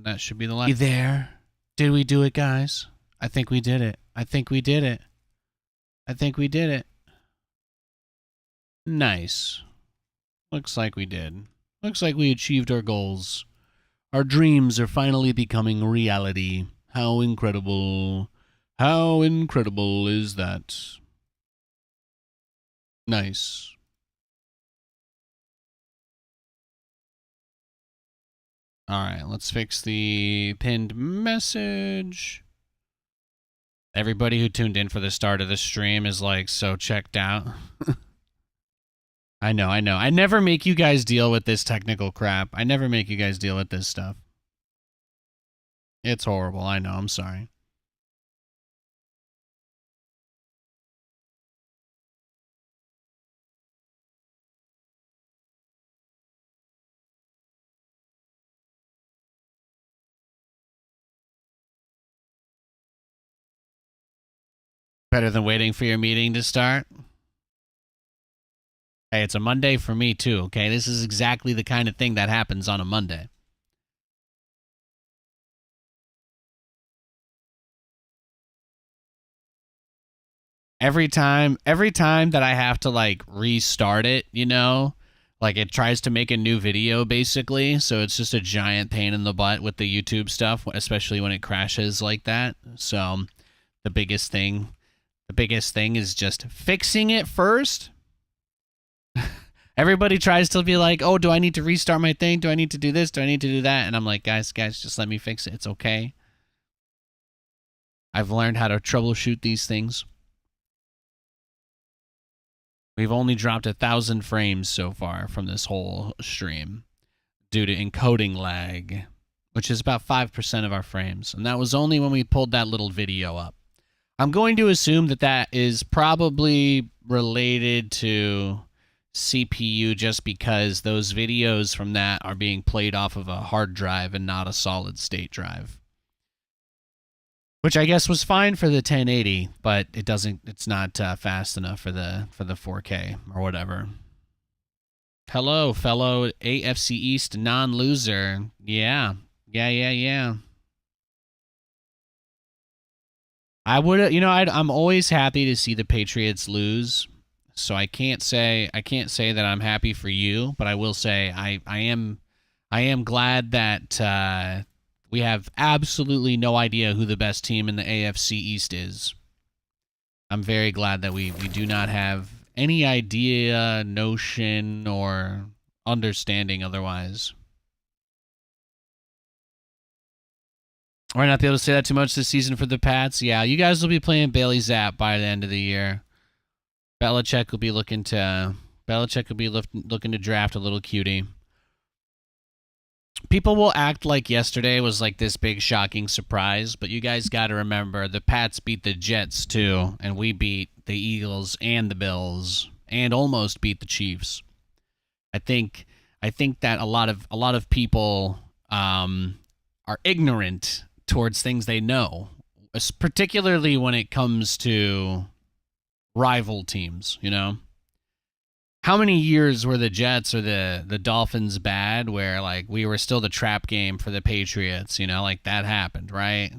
That should be the last. There. Did we do it, guys? I think we did it. I think we did it. I think we did it. Nice. Looks like we did. Looks like we achieved our goals. Our dreams are finally becoming reality. How incredible. How incredible is that? Nice. Alright, let's fix the pinned message. Everybody who tuned in for the start of the stream is like so checked out. I know. I never make you guys deal with this technical crap. I never make you guys deal with this stuff. It's horrible. I know. I'm sorry. Better than waiting for your meeting to start? Hey, it's a Monday for me too, okay? This is exactly the kind of thing that happens on a Monday. Every time that I have to like restart it, you know, like it tries to make a new video basically, so it's just a giant pain in the butt with the YouTube stuff, especially when it crashes like that. So the biggest thing is just fixing it first. Everybody tries to be like, oh, do I need to restart my thing? Do I need to do this? Do I need to do that? And I'm like, guys, just let me fix it. It's okay. I've learned how to troubleshoot these things. We've only dropped 1,000 frames so far from this whole stream due to encoding lag, which is about 5% of our frames. And that was only when we pulled that little video up. I'm going to assume that that is probably related to CPU just because those videos from that are being played off of a hard drive and not a solid state drive. Which I guess was fine for the 1080, but it's not fast enough for the 4K or whatever. Hello, fellow AFC East non-loser. Yeah. I would, you know, I'm always happy to see the Patriots lose. So I can't say that I'm happy for you, but I will say I am glad that we have absolutely no idea who the best team in the AFC East is. I'm very glad that we do not have any idea, notion, or understanding otherwise. I might not be able to say that too much this season for the Pats. Yeah, you guys will be playing Bailey Zapp by the end of the year. Belichick will be looking to draft a little cutie. People will act like yesterday was like this big shocking surprise, but you guys got to remember the Pats beat the Jets too, and we beat the Eagles and the Bills, and almost beat the Chiefs. I think that a lot of people are ignorant towards things they know, particularly when it comes to rival teams, you know? How many years were the Jets or the Dolphins bad where, like, we were still the trap game for the Patriots, you know? Like, that happened, right?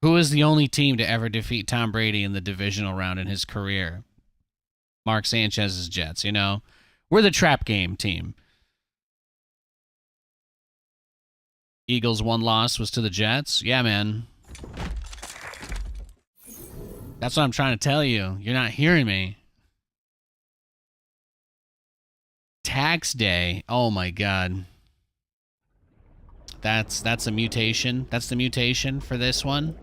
Who was the only team to ever defeat Tom Brady in the divisional round in his career? Mark Sanchez's Jets, you know? We're the trap game team. Eagles' one loss was to the Jets? Yeah, man. That's what I'm trying to tell you. You're not hearing me. Tax day. Oh my god. That's a mutation. That's the mutation for this one.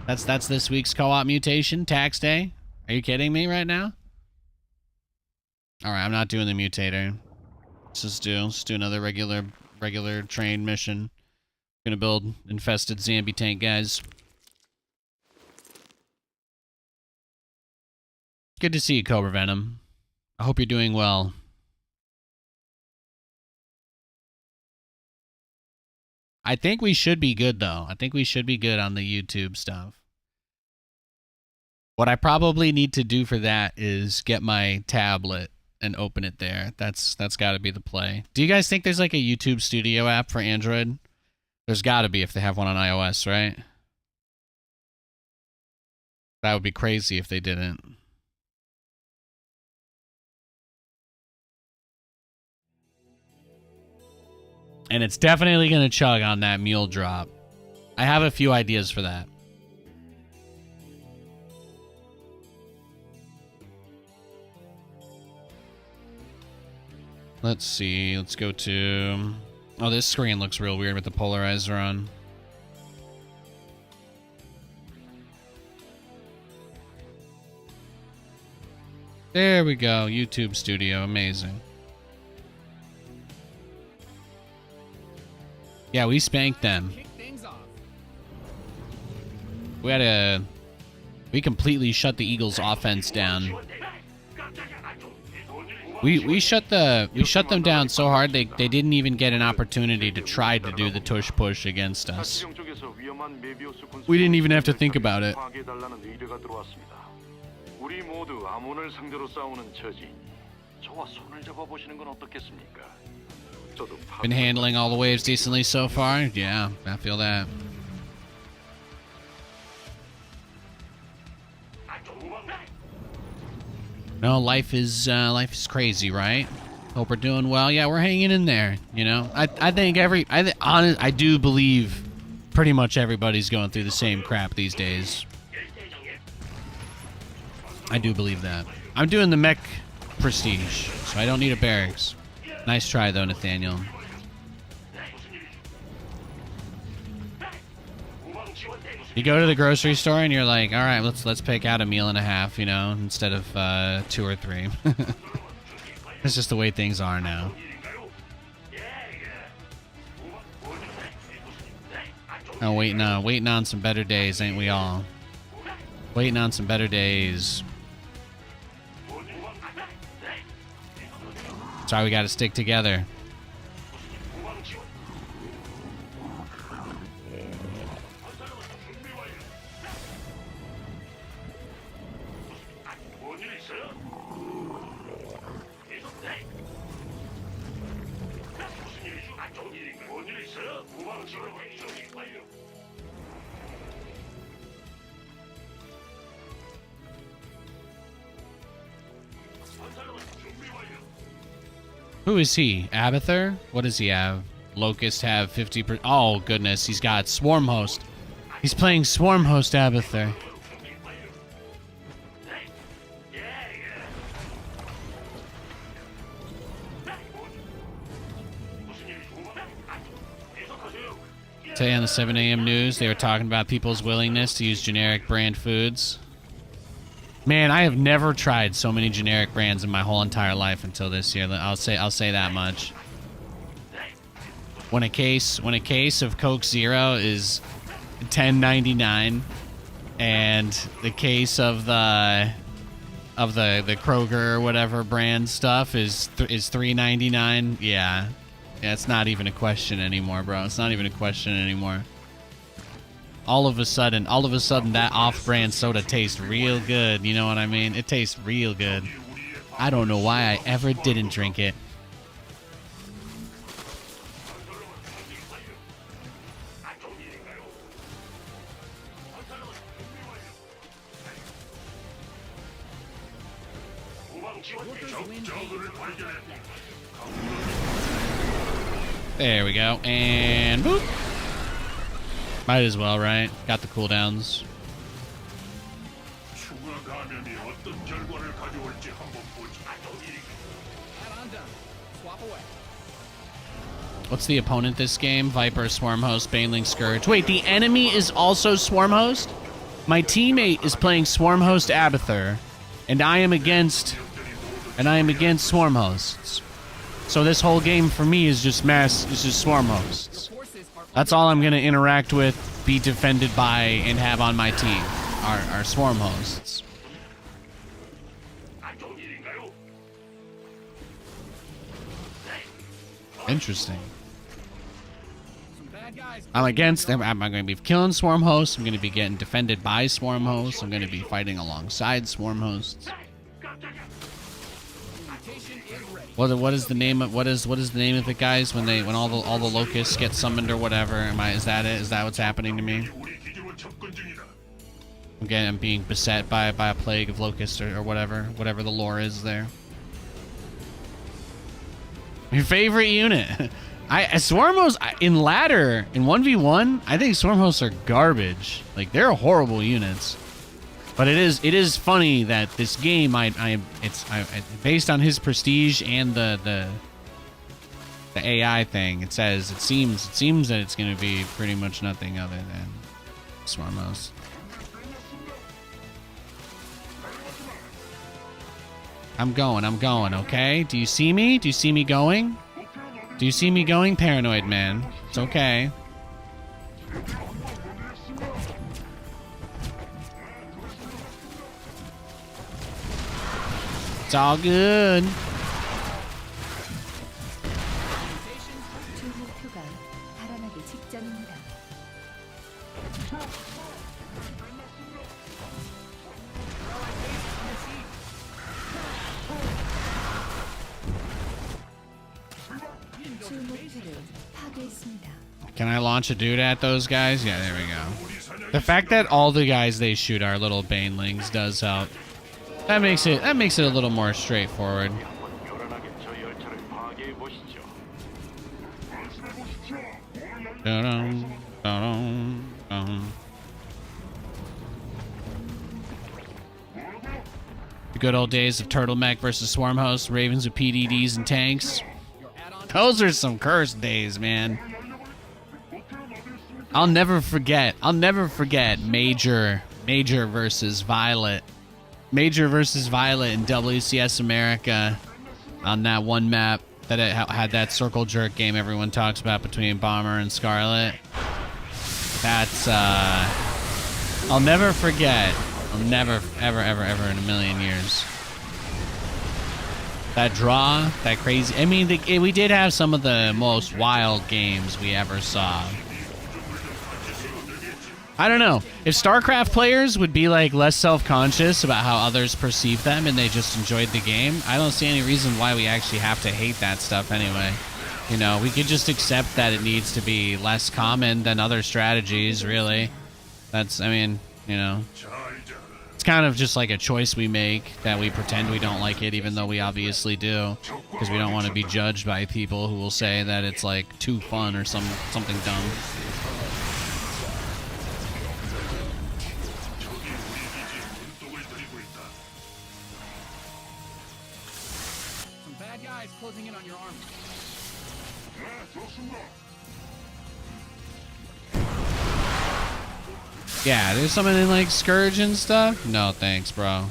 That's this week's co-op mutation. Tax day. Are you kidding me right now? All right, I'm not doing the mutator. Let's just do another regular train mission. Gonna build infested zombie tank guys. Good to see you, Cobra Venom. I hope you're doing well. I think we should be good, though. I think we should be good on the YouTube stuff. What I probably need to do for that is get my tablet and open it there. That's got to be the play. Do you guys think there's like a YouTube Studio app for Android? There's got to be if they have one on iOS, right? That would be crazy if they didn't. And it's definitely going to chug on that mule drop. I have a few ideas for that. Let's see. Let's go to... Oh, this screen looks real weird with the polarizer on. There we go. YouTube Studio. Amazing. Yeah, we spanked them. We completely shut the Eagles' offense down. We shut them down so hard they didn't even get an opportunity to try to do the tush push against us. We didn't even have to think about it. Been handling all the waves decently so far? Yeah, I feel that. No, life is crazy, right? Hope we're doing well. Yeah, we're hanging in there. You know, I think I do believe pretty much everybody's going through the same crap these days. I do believe that. I'm doing the mech prestige, so I don't need a barracks. Nice try though, Nathaniel. You go to the grocery store and you're like, all right, let's pick out a meal and a half, you know, instead of 2 or 3. It's just the way things are now. Oh, waiting on some better days, ain't we all? Waiting on some better days. That's why we got to stick together. Who is he? Abathur? What does he have? Locust have 50%. Oh, goodness. He's got Swarm Host. He's playing Swarm Host Abathur. Today on the 7 a.m. news, they were talking about people's willingness to use generic brand foods. Man, I have never tried so many generic brands in my whole entire life until this year. I'll say that much. When a case of Coke Zero is $10.99, and the case of the Kroger or whatever brand stuff is $3.99, yeah, it's not even a question anymore, bro. It's not even a question anymore. All of a sudden, that off-brand soda tastes real good. You know what I mean? It tastes real good. I don't know why I ever didn't drink it. There we go. And boop. Might as well, right? Got the cooldowns. What's the opponent this game? Viper, Swarm Host, Baneling, Scourge. Wait, the enemy is also Swarm Host? My teammate is playing Swarm Host Abathur, and I am against Swarm Hosts. So this whole game for me is just Swarm Hosts. That's all I'm gonna interact with, be defended by, and have on my team. Are Swarm Hosts. Interesting. I'm against them. I'm going to be killing Swarm Hosts. I'm going to be getting defended by Swarm Hosts. I'm going to be fighting alongside Swarm Hosts. What is the name of what is the name of it, guys? When all the locusts get summoned or whatever? Is that it? Is that what's happening to me? Again, I'm being beset by a plague of locusts or whatever the lore is there. Your favorite unit? Swarm hosts in ladder in 1v1. I think swarm hosts are garbage. Like, they're horrible units. But it is funny that this game it's based on his prestige and the AI thing. It seems that it's going to be pretty much nothing other than swarm hosts. I'm going, okay? Do you see me? Do you see me going? Do you see me going, paranoid man? It's okay. It's all good. Can I launch a dude at those guys? Yeah, there we go. The fact that all the guys they shoot are little banelings does help. That makes it a little more straightforward. The good old days of Turtlemech versus Swarm Host, Ravens with PDDs and tanks. Those are some cursed days, man. I'll never forget Major versus Violet. Major versus Violet in WCS America on that one map that it had that circle jerk game everyone talks about between Bomber and Scarlet. That's I'll never forget. I'll never ever in a million years. That draw, that crazy. I mean, we did have some of the most wild games we ever saw. I don't know. If StarCraft players would be like less self-conscious about how others perceive them and they just enjoyed the game, I don't see any reason why we actually have to hate that stuff anyway. You know, we could just accept that it needs to be less common than other strategies, really. That's, I mean, you know. It's kind of just like a choice we make that we pretend we don't like it even though we obviously do. Because we don't want to be judged by people who will say that it's like too fun or something dumb. Closing in on your army. Yeah, there's something in like Scourge and stuff. No, thanks, bro.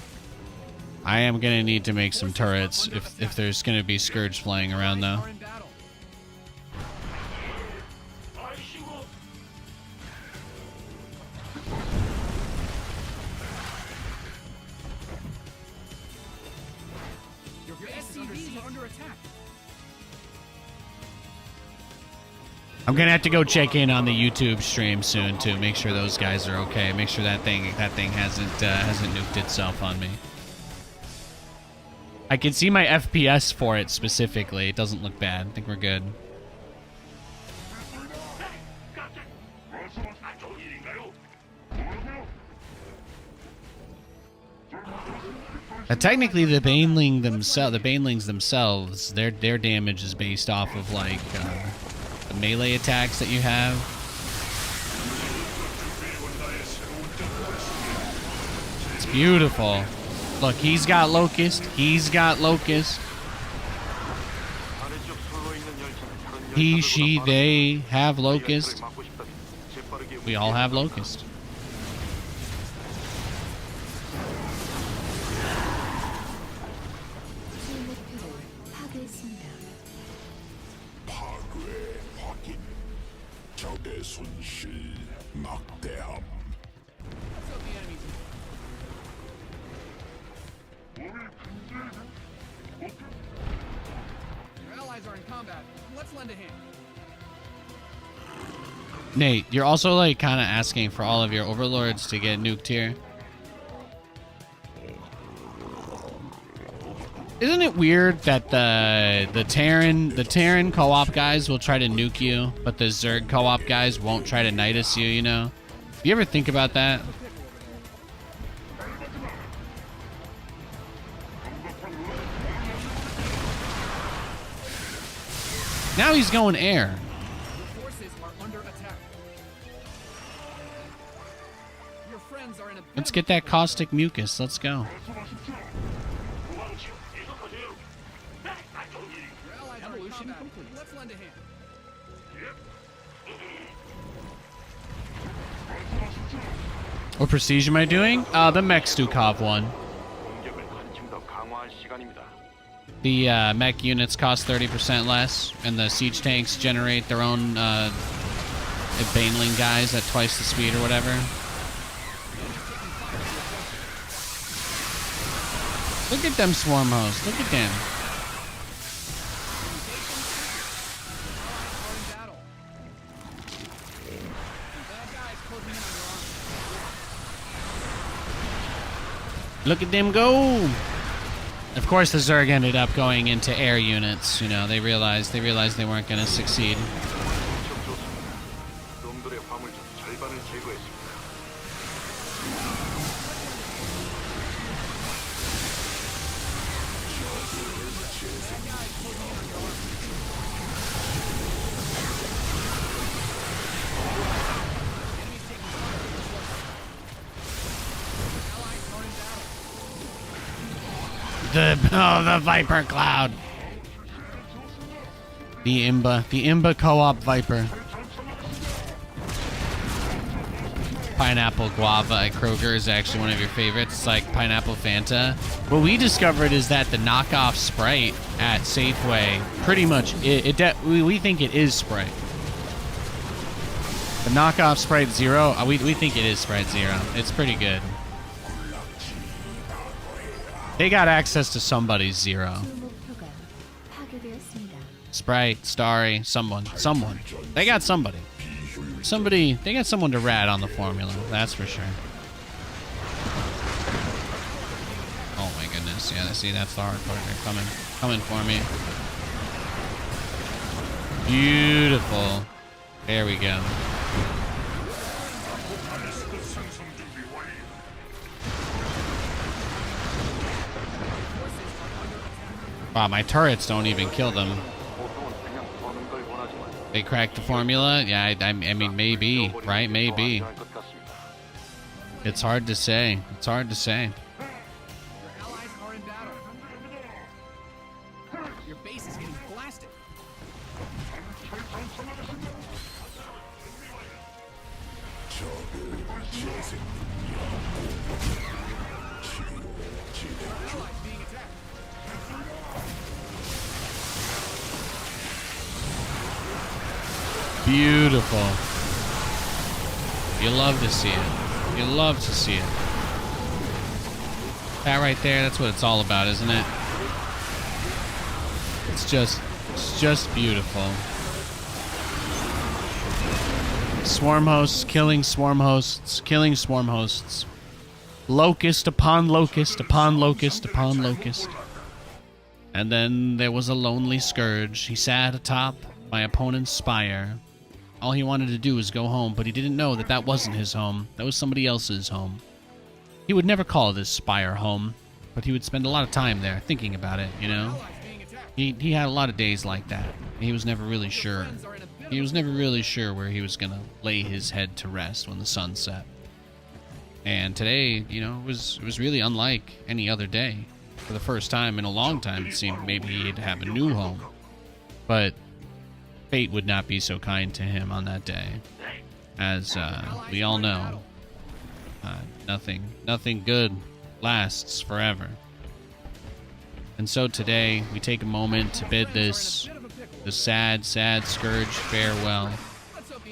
I am gonna need to make some turrets if there's gonna be Scourge flying around though. I'm gonna have to go check in on the YouTube stream soon too. Make sure those guys are okay. Make sure that thing hasn't nuked itself on me. I can see my FPS for it specifically. It doesn't look bad. I think we're good. Technically, the banelings themselves, their damage is based off of like the melee attacks that you have. It's beautiful. Look, he's got Locust. He's got Locust. He, she, they have Locust. We all have Locust. Nate, you're also like kind of asking for all of your overlords to get nuked here. Isn't it weird that the Terran co-op guys will try to nuke you, but the Zerg co-op guys won't try to Nidus you, you know? You ever think about that? Now he's going air. Forces are under attack. Your friends are in a Let's get that caustic mucus. Let's go. evolution complete. Let's lend a hand. What prestige am I doing? The Mech Stukov one. The mech units cost 30% less, and the siege tanks generate their own Baneling guys at twice the speed or whatever. Look at them swarm hosts. Look at them. Look at them go. Of course, the Zerg ended up going into air units. You know, they realized they weren't going to succeed. The Viper Cloud. The Imba co-op Viper. Pineapple Guava at Kroger is actually one of your favorites. It's like Pineapple Fanta. What we discovered is that the knockoff Sprite at Safeway, pretty much, we think it is Sprite. The knockoff Sprite Zero, we think it is Sprite Zero. It's pretty good. They got access to somebody's Zero. Sprite, Starry, someone. They got somebody. They got someone to rat on the formula, that's for sure. Oh my goodness, yeah, see, that's the hardcore. They're coming for me. Beautiful. There we go. Wow, my turrets don't even kill them. They cracked the formula? Yeah, I mean, maybe, right? Maybe. It's hard to say. It's hard to say. Your allies are in battle. Your base is getting blasted. Allies being attacked. Beautiful. You love to see it. You love to see it. That right there, that's what it's all about, isn't it? It's just beautiful. Swarm hosts, killing swarm hosts, killing swarm hosts. Locust upon locust upon locust upon locust. And then there was a lonely Scourge. He sat atop my opponent's spire. All he wanted to do was go home, but he didn't know that that wasn't his home. That was somebody else's home. He would never call this spire home, but he would spend a lot of time there thinking about it, you know? He had a lot of days like that. He was never really sure. He was never really sure where he was going to lay his head to rest when the sun set. And today, you know, it was really unlike any other day. For the first time in a long time, it seemed maybe he'd have a new home. But fate would not be so kind to him on that day. As we all know, nothing good lasts forever. And so today, we take a moment to bid the sad Scourge farewell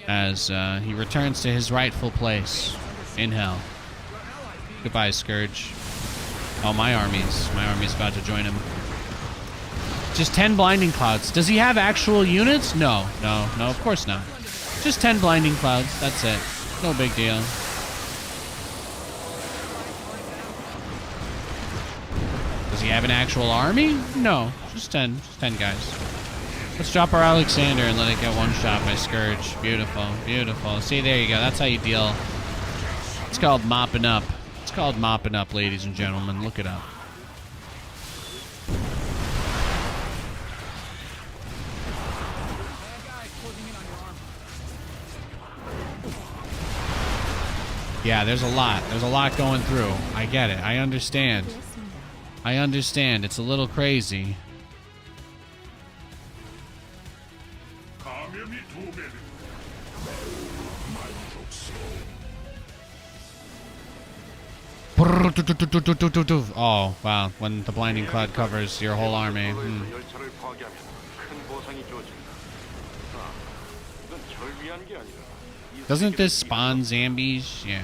as he returns to his rightful place in hell. Goodbye, Scourge. Oh, my army's about to join him. Just 10 blinding clouds. Does he have actual units? No, of course not. Just 10 blinding clouds, that's it. No big deal. Does he have an actual army? No, just 10. Just 10 guys. Let's drop our Alexander and let it get one shot by Scourge. Beautiful, beautiful. See, there you go. That's how you deal. It's called mopping up. It's called mopping up, ladies and gentlemen. Look it up. Yeah, there's a lot. There's a lot going through. I get it. I understand. I understand. It's a little crazy. Oh, wow. When the blinding cloud covers your whole army. Doesn't this spawn zombies? Yeah.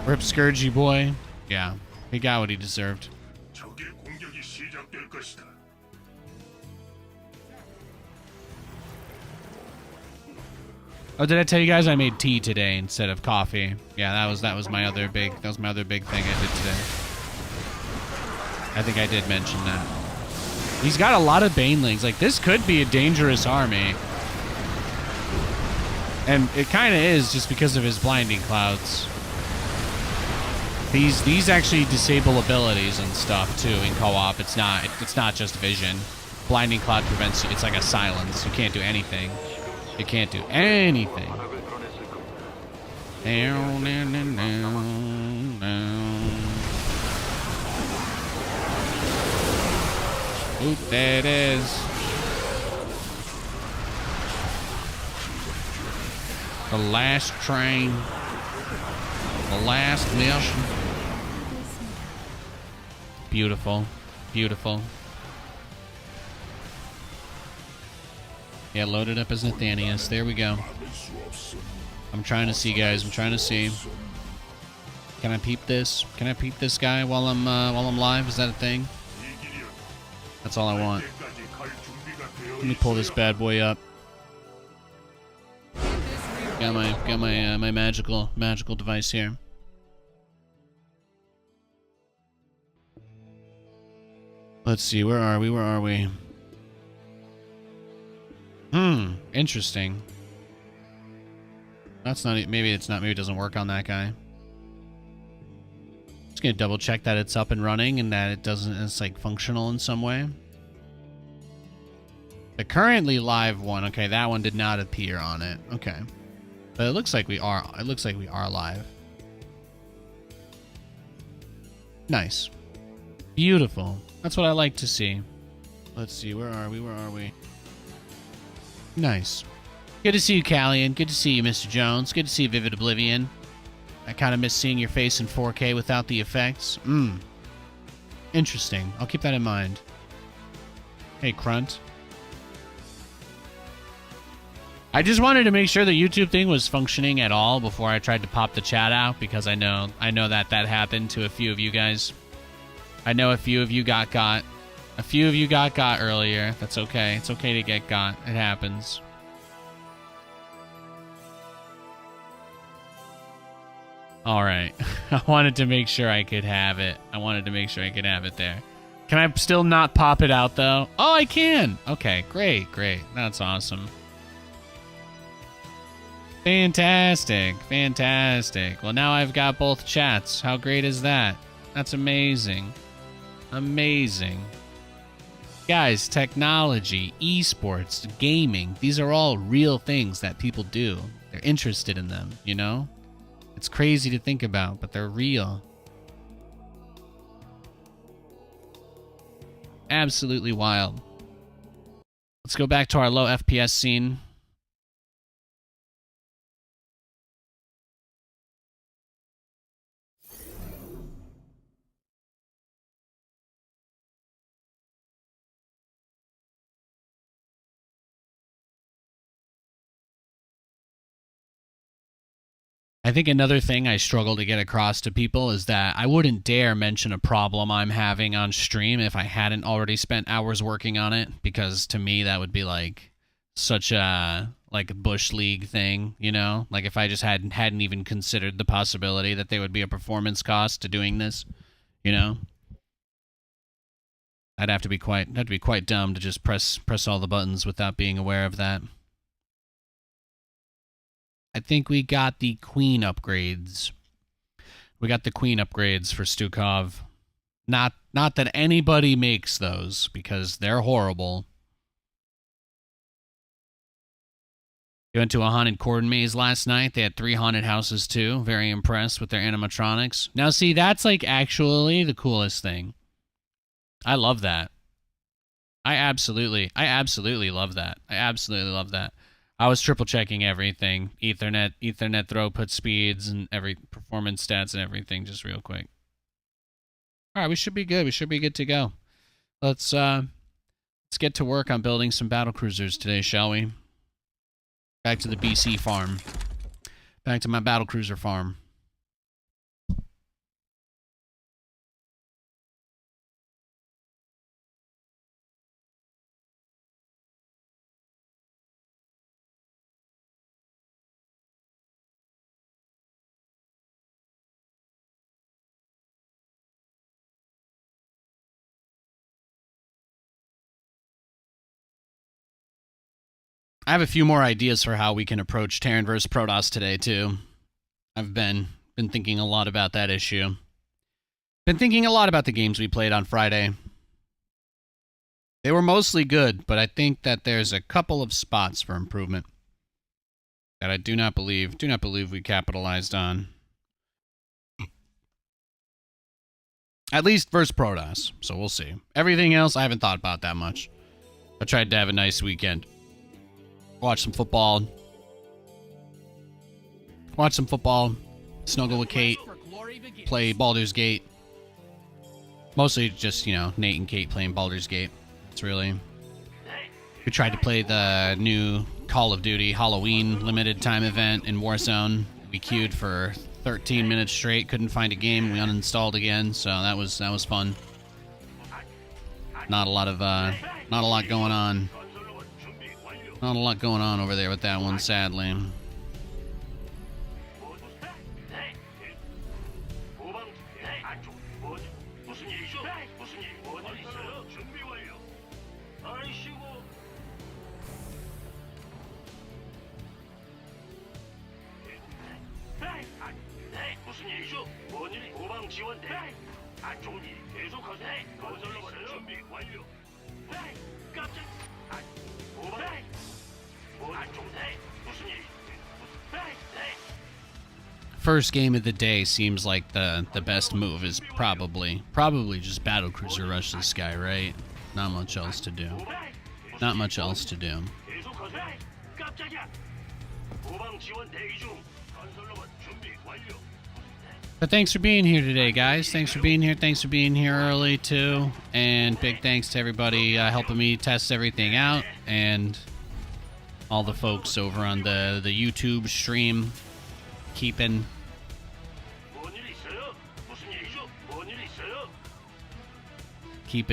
Rip Scourgy boy. Yeah, he got what he deserved. Oh, did I tell you guys I made tea today instead of coffee? Yeah, that was my other big thing I did today. I think I did mention that. He's got a lot of banelings. Like, this could be a dangerous army. And it kind of is just because of his blinding clouds. These actually disable abilities and stuff too in co-op. It's not just vision. Blinding cloud prevents you. It's like a silence. You can't do anything. You can't do anything. Oop, there it is. The last train. The last mission. Beautiful. Beautiful. Yeah, loaded up as Nathanias. There we go. I'm trying to see, guys. I'm trying to see. Can I peep this? Can I peep this guy while I'm live? Is that a thing? That's all I want. Let me pull this bad boy up. Got my magical device here. Let's see, where are we? Interesting. That's not, maybe it doesn't work on that guy. Just gonna double check that it's up and running and that it's like functional in some way. The currently live one, okay, that one did not appear on it. Okay. But it looks like we are live. Nice. Beautiful. That's what I like to see. Let's see, where are we? Nice. Good to see you, Callian. Good to see you, Mr. Jones. Good to see you, Vivid Oblivion. I kind of miss seeing your face in 4K without the effects. Interesting. I'll keep that in mind. Hey, Crunt. I just wanted to make sure the YouTube thing was functioning at all before I tried to pop the chat out, because I know that happened to a few of you guys. I know a few of you got got. A few of you got got earlier. That's okay. It's okay to get got. It happens. All right. I wanted to make sure I could have it. There. Can I still not pop it out, though? Oh, I can. Okay, great. That's awesome. Fantastic. Well, now I've got both chats. How great is that? That's amazing. Guys, technology, esports, gaming, these are all real things that people do. They're interested in them, you know? It's crazy to think about, but they're real. Absolutely wild. Let's go back to our low FPS scene. I think another thing I struggle to get across to people is that I wouldn't dare mention a problem I'm having on stream if I hadn't already spent hours working on it, because to me that would be like such a like a bush league thing, you know? Like if I just hadn't even considered the possibility that there would be a performance cost to doing this, you know? I'd have to be quite dumb to just press all the buttons without being aware of that. I think we got the queen upgrades. We got the queen upgrades for Stukov. Not that anybody makes those, because they're horrible. We went to a haunted cordon maze last night. They had 3 haunted houses too. Very impressed with their animatronics. Now see, that's like actually the coolest thing. I love that. I absolutely love that. I absolutely love that. I was triple checking everything. Ethernet throughput speeds and every performance stats and everything just real quick. All right, we should be good. We should be good to go. Let's get to work on building some battlecruisers today, shall we? Back to the BC farm. Back to my battlecruiser farm. I have a few more ideas for how we can approach Terran vs. Protoss today, too. I've been thinking a lot about that issue. Been thinking a lot about the games we played on Friday. They were mostly good, but I think that there's a couple of spots for improvement that I do not believe we capitalized on. At least versus Protoss, so we'll see. Everything else, I haven't thought about that much. I tried to have a nice weekend. Watch some football. Snuggle with Kate. Play Baldur's Gate. Mostly just, you know, Nate and Kate playing Baldur's Gate. It's really... We tried to play the new Call of Duty Halloween limited time event in Warzone. We queued for 13 minutes straight, couldn't find a game. We uninstalled again, so that was fun. Not a lot going on. Not a lot going on over there with that one, sadly. First game of the day seems like the best move is probably just Battlecruiser rush this guy, right? Not much else to do. Not much else to do. But thanks for being here today, guys. Thanks for being here. Thanks for being here early, too. And big thanks to everybody helping me test everything out. And all the folks over on the YouTube stream keeping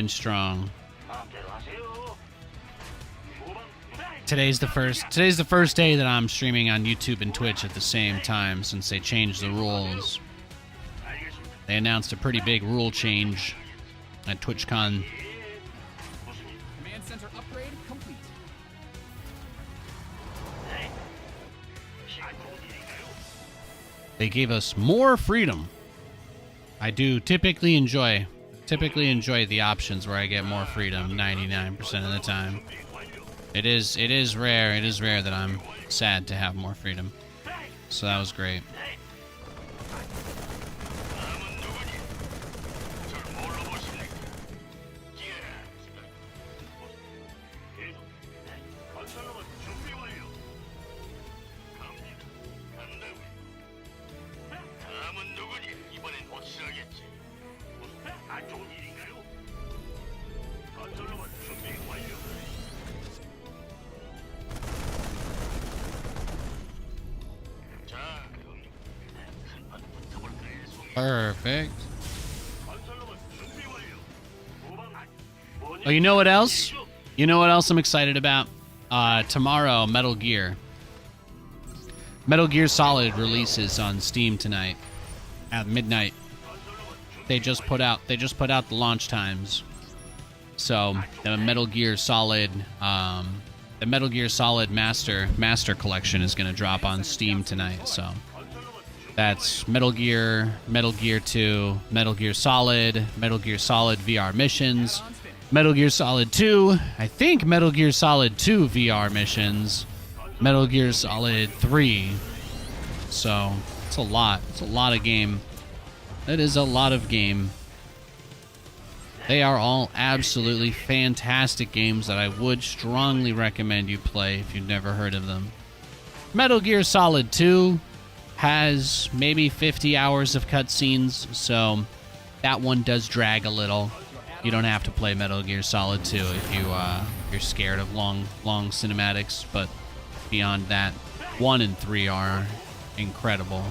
strong. Today's the first day that I'm streaming on YouTube and Twitch at the same time since they changed the rules. They announced a pretty big rule change at TwitchCon. Command center upgrade complete. They gave us more freedom. I do typically enjoy the options where I get more freedom 99% of the time. It is rare that I'm sad to have more freedom. So that was great. Perfect. Oh, you know what else? You know what else I'm excited about? Tomorrow, Metal Gear. Metal Gear Solid releases on Steam tonight at midnight. They just put out the launch times. So the Metal Gear Solid Master Collection is going to drop on Steam tonight. So that's Metal Gear 2, Metal Gear Solid VR missions, Metal Gear Solid 2, I think Metal Gear Solid 2 VR missions, Metal Gear Solid 3. So it's a lot. It's a lot of game. That is a lot of game. They are all absolutely fantastic games that I would strongly recommend you play if you've never heard of them. Metal Gear Solid 2 has maybe 50 hours of cutscenes, so that one does drag a little. You don't have to play Metal Gear Solid 2 if you're scared of long cinematics, but beyond that, 1 and 3 are incredible.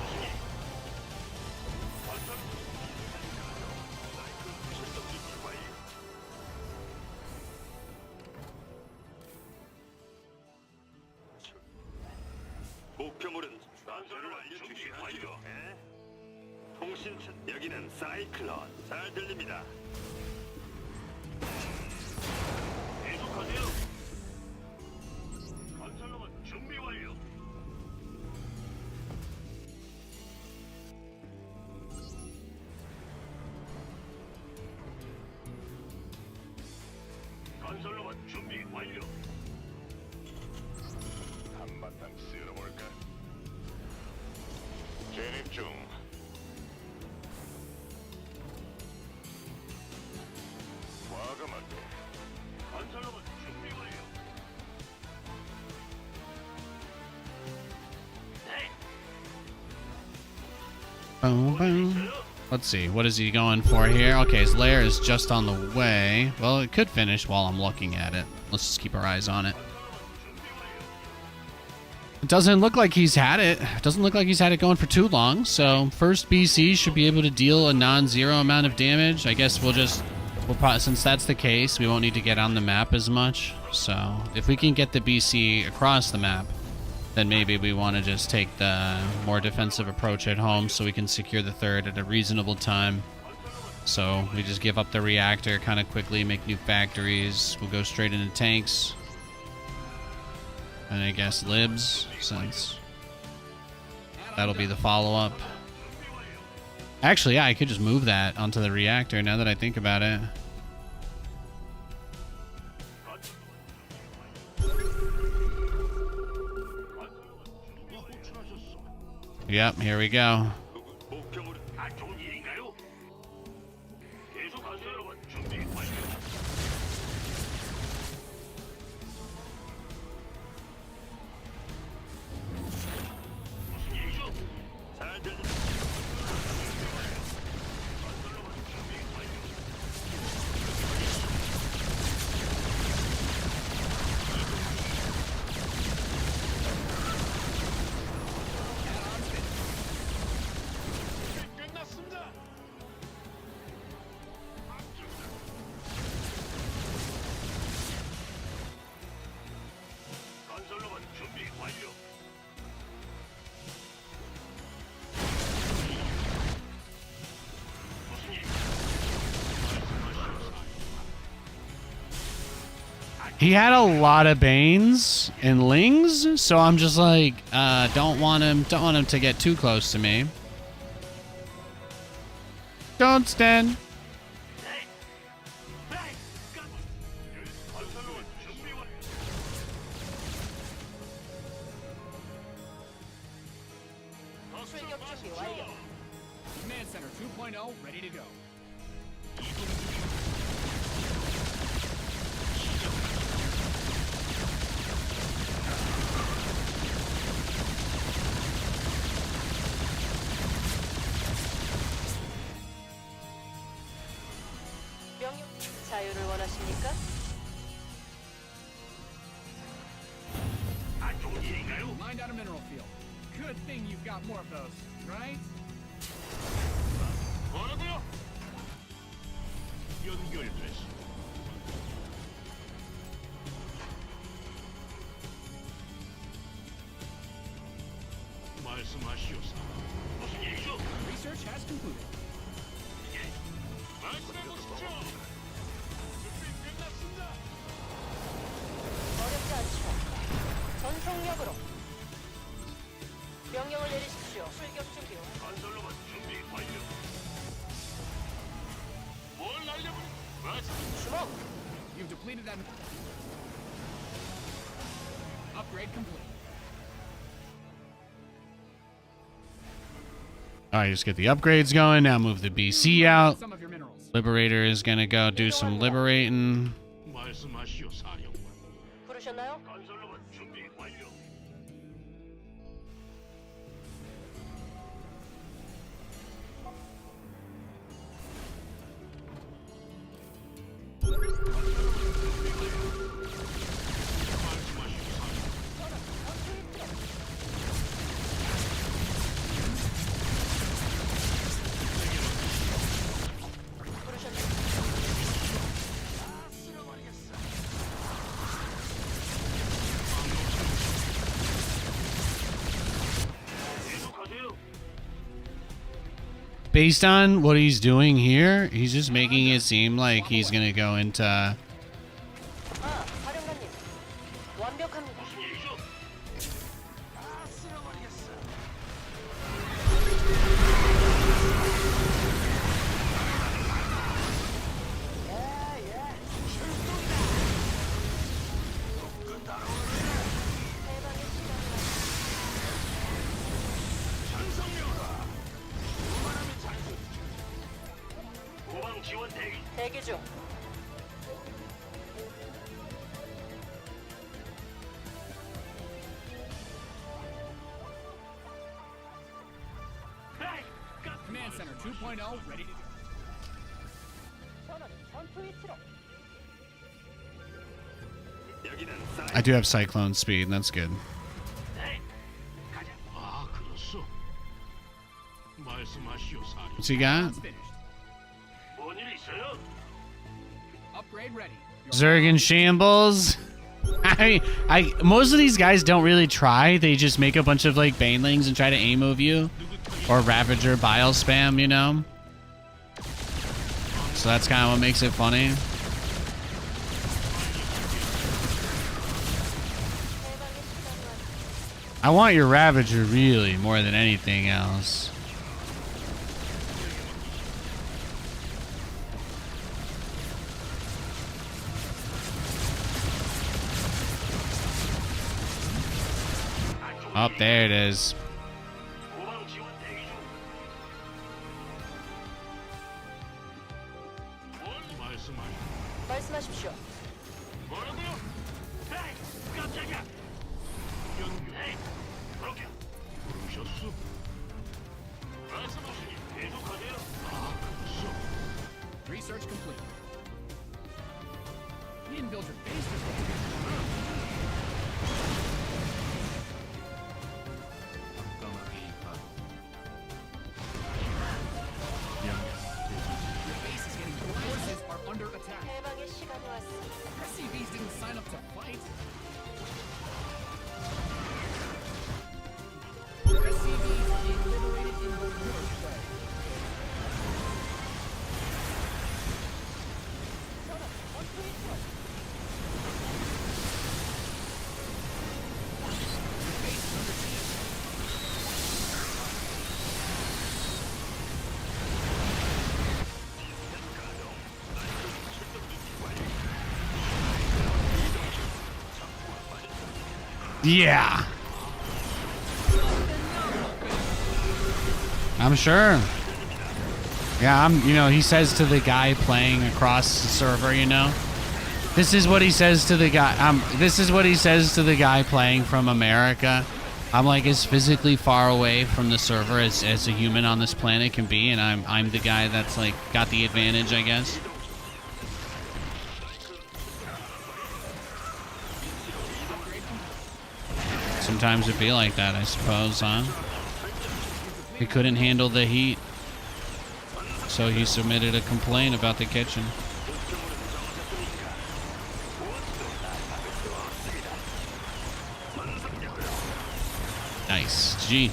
여기는 사이클론. 잘 들립니다. 계속하세요. 건설로봇 준비 완료. 건설로봇 준비 완료. 한바탕 쓸어볼까? 진입 중. Boom, boom. Let's see, what is he going for here? Okay, his lair is just on the way. Well, it could finish while I'm looking at it. Let's just keep our eyes on it. It doesn't look like he's had it. Doesn't look like he's had it going for too long. So first BC should be able to deal a non-zero amount of damage. I guess we'll probably, since that's the case, we won't need to get on the map as much. So if we can get the BC across the map, then maybe we want to just take the more defensive approach at home so we can secure the third at a reasonable time. So we just give up the reactor kind of quickly, make new factories. We'll go straight into tanks. And I guess libs, since that'll be the follow-up. Actually, yeah, I could just move that onto the reactor now that I think about it. Yep, here we go. He had a lot of Banes and Lings, so I'm just like, don't want him to get too close to me. Don't stand. Command Center 2.0 ready to go. 자유를 원하십니까? Lined out a mineral field. Good thing you've got more of those, right? 말씀하시오사. 무슨 일이죠? Research has concluded. 말씀해 보십시오. 준비 끝났습니다. 어렵지 않죠. 전속력으로. 명령을 내리십시오. 출격 준비. 건설로봇 준비 완료. 뭘 날려버리? 말씀. 주목. You've depleted that. Upgrade complete. All right, just get the upgrades going. Now move the BC out. Some of your minerals. Liberator is gonna go do some liberating. 말씀하시오 사령관. 부르셨나요? 건설로봇 준비 완료. 계속하세요. Based on what he's doing here, he's just making it seem like he's gonna go into. 아, 사령관님. 완벽합니다. 무슨 일이죠? 쓸어버리겠어. 해방의 시간을 전성력아. 그만하면 잔소. 후방 지원 대기. 대기 중. 에이, 깜- Command Center 2.0 ready to go. 전원 전투 위치로. 여기는 I do have cyclone speed. That's good. 에이, 가자. 아, 그렇소. 말씀하시오 사령. What's he got? It's finished. 뭔일 있어요? Upgrade ready. Your Zerg in shambles. Most of these guys don't really try. They just make a bunch of like banelings and try to aim move you, or Ravager bile spam. You know. So that's kind of what makes it funny. 해방의 시간을 I want your Ravager really more than anything else. Oh, there it is. 후방 지원 대기 중. 뭘 말씀하시오? 말씀하십시오. 뭐라고요? 에이, 깜짝이야. 에이, 그렇게 부르셨소? 말씀하시니 계속하세요. 아, 그렇소. research complete. You didn't build your base this way. Your base is getting forces are under attack. 해방의 시간이 왔습니다. SCVs didn't sign up to fight. SCVs being liberated in the worst way. 전원 전투 위치로. Your base is under siege. Yeah. I'm sure. Yeah, he says to the guy playing across the server, this is what he says to the guy. This is what he says to the guy playing from America. I'm like as physically far away from the server as a human on this planet can be, and I'm the guy that's like got the advantage, I guess. Sometimes it be like that, I suppose, huh? He couldn't handle the heat, so he submitted a complaint about the kitchen. Nice. G.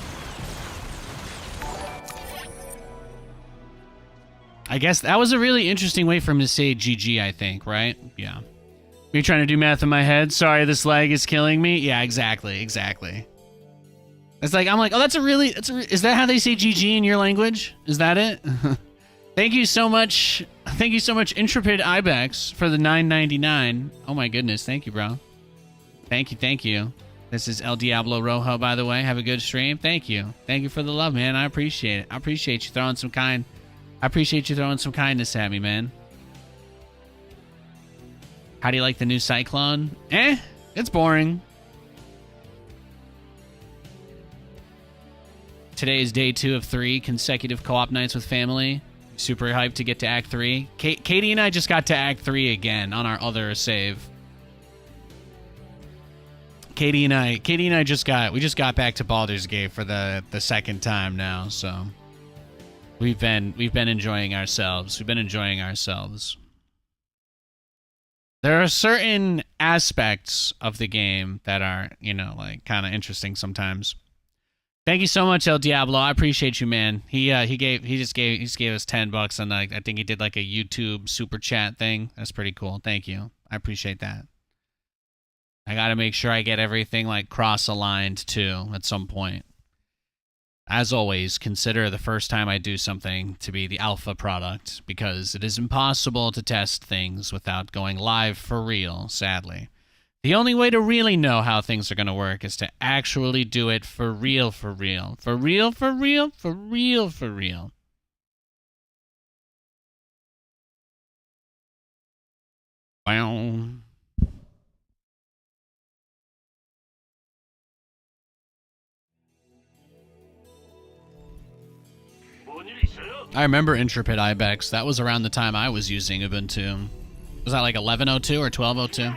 I guess that was a really interesting way for him to say GG, I think, right? Yeah. You're trying to do math in my head? Sorry, this lag is killing me? Yeah, exactly. It's like, I'm like, oh, is that how they say GG in your language? Is that it? Thank you so much, Intrepid Ibex, for the $9.99. Oh my goodness, thank you, bro. Thank you. This is El Diablo Rojo, by the way. Have a good stream. Thank you for the love, man. I appreciate it. I appreciate you throwing some kindness at me, man. How do you like the new Cyclone? It's boring. Today is day 2 of 3 consecutive co-op nights with family. Super hyped to get to Act 3. Katie and I just got to Act 3 again on our other save. Katie and I just got back to Baldur's Gate for the second time now, so we've been enjoying ourselves. There are certain aspects of the game that are, like kind of interesting sometimes. Thank you so much, El Diablo. I appreciate you, man. He just gave us $10, and I think he did like a YouTube super chat thing. That's pretty cool. Thank you. I appreciate that. I got to make sure I get everything like cross-aligned too at some point. As always, consider the first time I do something to be the alpha product, because it is impossible to test things without going live for real, sadly. The only way to really know how things are going to work is to actually do it for real. Wow. I remember Intrepid Ibex. That was around the time I was using Ubuntu. Was that like 11.02 or 12.02?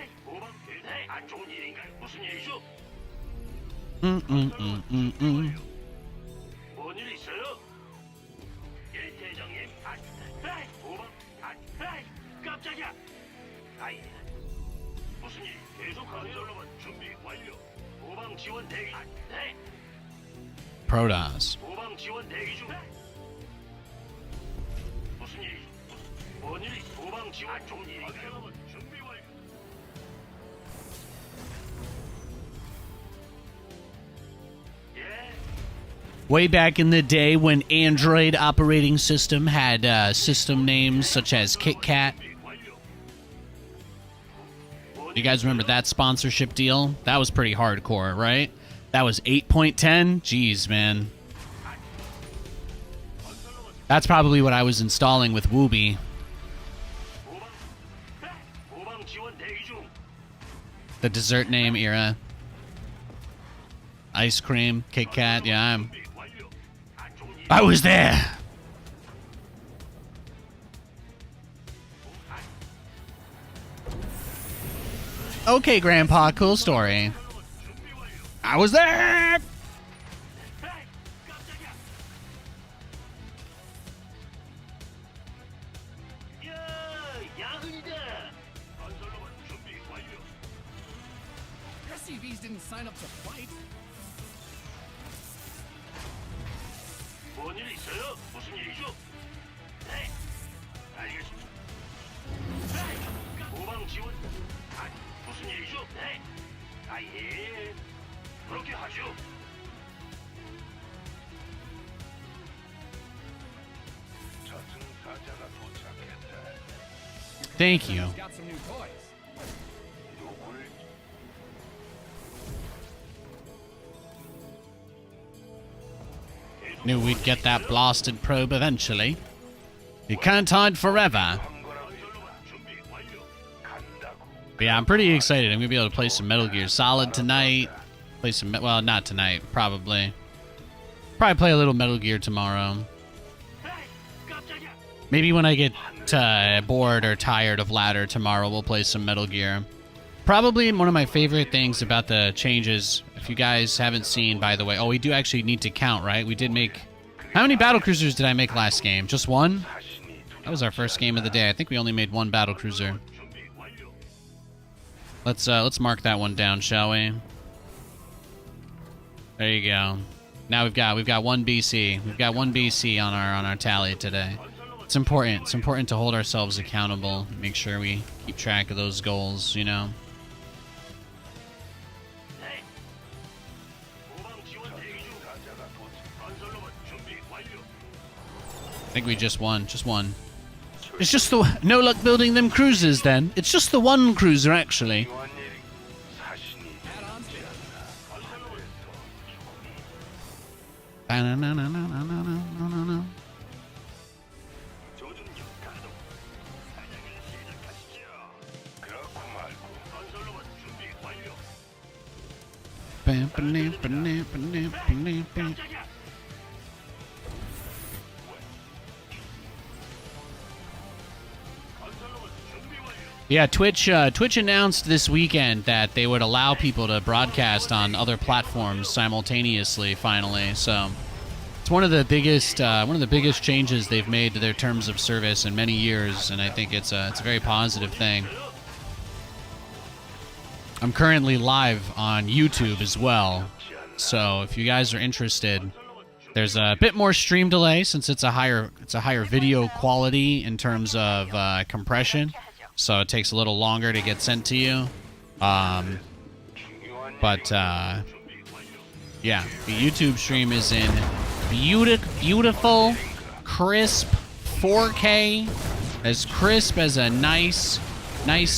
Protoss. Way back in the day when Android operating system had system names such as Kit Kat. You guys remember that sponsorship deal? That was pretty hardcore, right? That was 8.10? Jeez, man. That's probably what I was installing with Wooby. The dessert name era. Ice cream, Kit Kat, yeah, I was there. Okay, Grandpa, cool story. I was there. SCVs didn't sign up to fight. Thank you. Got some new toys. Knew we'd get that blasted probe eventually. You can't hide forever. But yeah, I'm pretty excited. I'm gonna be able to play some Metal Gear Solid tonight. Play some, well, not tonight, probably. Probably play a little Metal Gear tomorrow. Maybe when I get bored or tired of ladder tomorrow, we'll play some Metal Gear. Probably one of my favorite things about the changes, if you guys haven't seen, by the way. Oh, we do actually need to count, right? We did make... How many Battlecruisers did I make last game? Just one? That was our first game of the day. I think we only made one Battlecruiser. Let's mark that one down, shall we? There you go. Now we've got one BC. We've got one BC on our tally today. It's important. It's important to hold ourselves accountable. Make sure we keep track of those goals, you know? 네. 후방 지원 대기 중. 건설 로봇 준비 완료. I think we just won. Just one. It's just the... No luck building them cruisers, then. It's just the one cruiser, actually. Ba-na-na-na-na-na-na-na-na. 조준력 가동. 사냥을 시작하시죠. 그렇고 말고. 건설 로봇 준비 완료. Ba-ba-na-ba-na-ba-na-ba-na-ba. 깜짝이야. 건설 로봇 준비 완료. Yeah, Twitch announced this weekend that they would allow people to broadcast on other platforms simultaneously. Finally, so it's one of the biggest changes they've made to their terms of service in many years, and I think it's a very positive thing. I'm currently live on YouTube as well, so if you guys are interested, there's a bit more stream delay since it's a higher video quality in terms of compression. So it takes a little longer to get sent to you. Yeah, the YouTube stream is in beautiful, crisp 4K, as crisp as a nice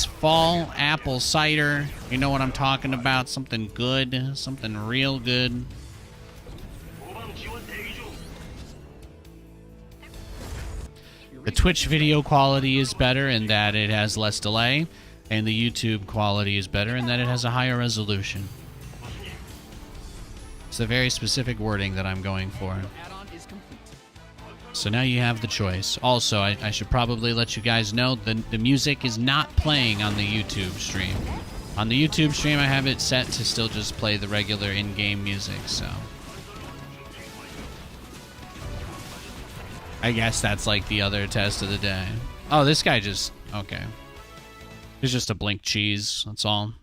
fall apple cider. You know what I'm talking about? Something good, something real good. 후방 지원 대기 중. The Twitch video quality is better in that it has less delay, and the YouTube quality is better in that it has a higher resolution. It's a very specific wording that I'm going for. Add-on is complete. So now you have the choice. Also, I should probably let you guys know the music is not playing on the YouTube stream. On the YouTube stream, I have it set to still just play the regular in-game music, so... I guess that's like the other test of the day. Oh, this guy just... Okay. It's just a blink cheese, that's all.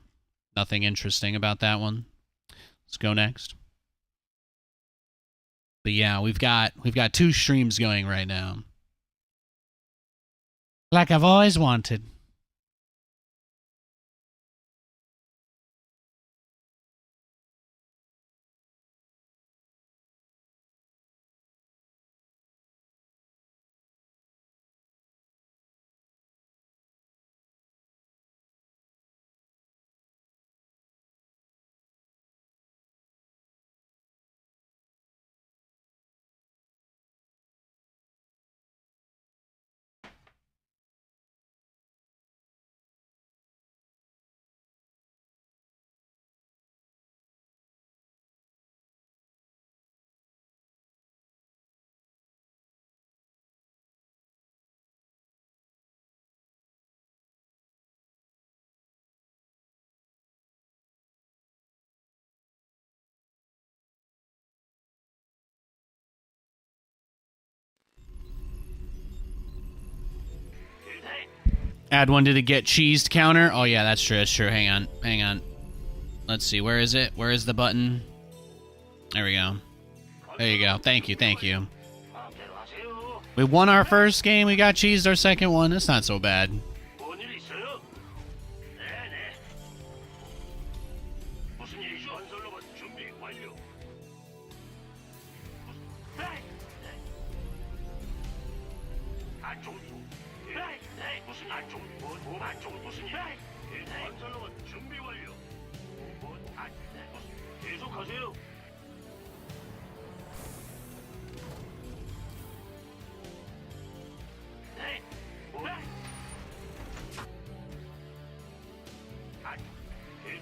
Nothing interesting about that one. Let's go next. But yeah, we've got 2 streams going right now. Like I've always wanted. Add one to the get cheesed counter. Oh yeah, that's true. That's true. Hang on. Let's see. Where is it? Where is the button? There we go. There you go. Thank you. 마음대로 하세요. We won our first game. We got cheesed our second one. That's not so bad. 뭔 일 있어요? 네네. 무슨 일이죠? 건설 로봇 준비 완료. 네. 안 좋은 일. 네. 무슨 안 좋은 일? 안 좋은 무슨 일? 네. 건설 로봇 준비 완료. 계속하세요. 네.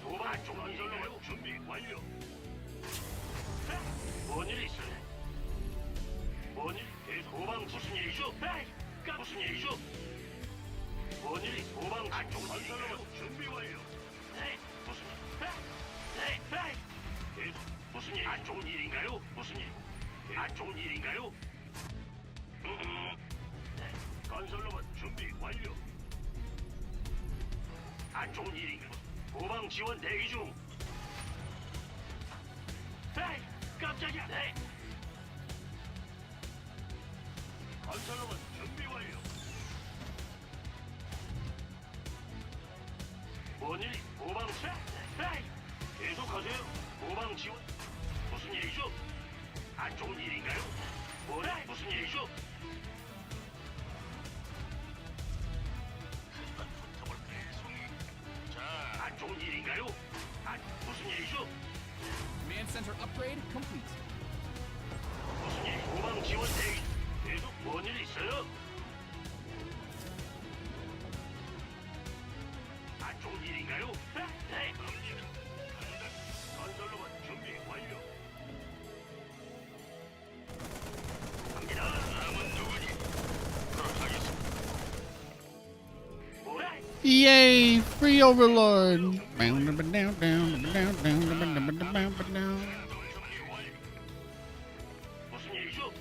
도박 건설로 준비 완료. 뭔 일 있어요? 뭔 일? 도박 무슨 일이죠? 무슨 일이죠? 뭔 일이? 도박 건설로 준비 완료. 네. 무슨 일? 네. 무슨 일? 안 좋은 일인가요? 무슨 일? 안 좋은 일인가요? 네. 건설로봇 준비 완료. 안 좋은 일인가? 도방 지원 대기 중. 에이, 깜짝이야. 네. 건설로봇 준비 완료. 뭔일? 후방차? 에이! 계속하세요. 후방 지원. 무슨 일이죠? 안 좋은 일인가요? 뭐라? 무슨 일이죠? 한번 붙어볼까요, 송이? 자, 안 좋은 일인가요? 무슨 일이죠? Command center upgrade complete. 무슨 일? 후방 지원 대기. 계속 뭔일 있어요? 안 좋은 일인가요? 네, 갑니다. 간다. 건설로만 준비 완료. 갑니다. 남은 누구니? 그렇다겠습니다. 뭐라? Yay! Free Overlord! 무슨 일이죠?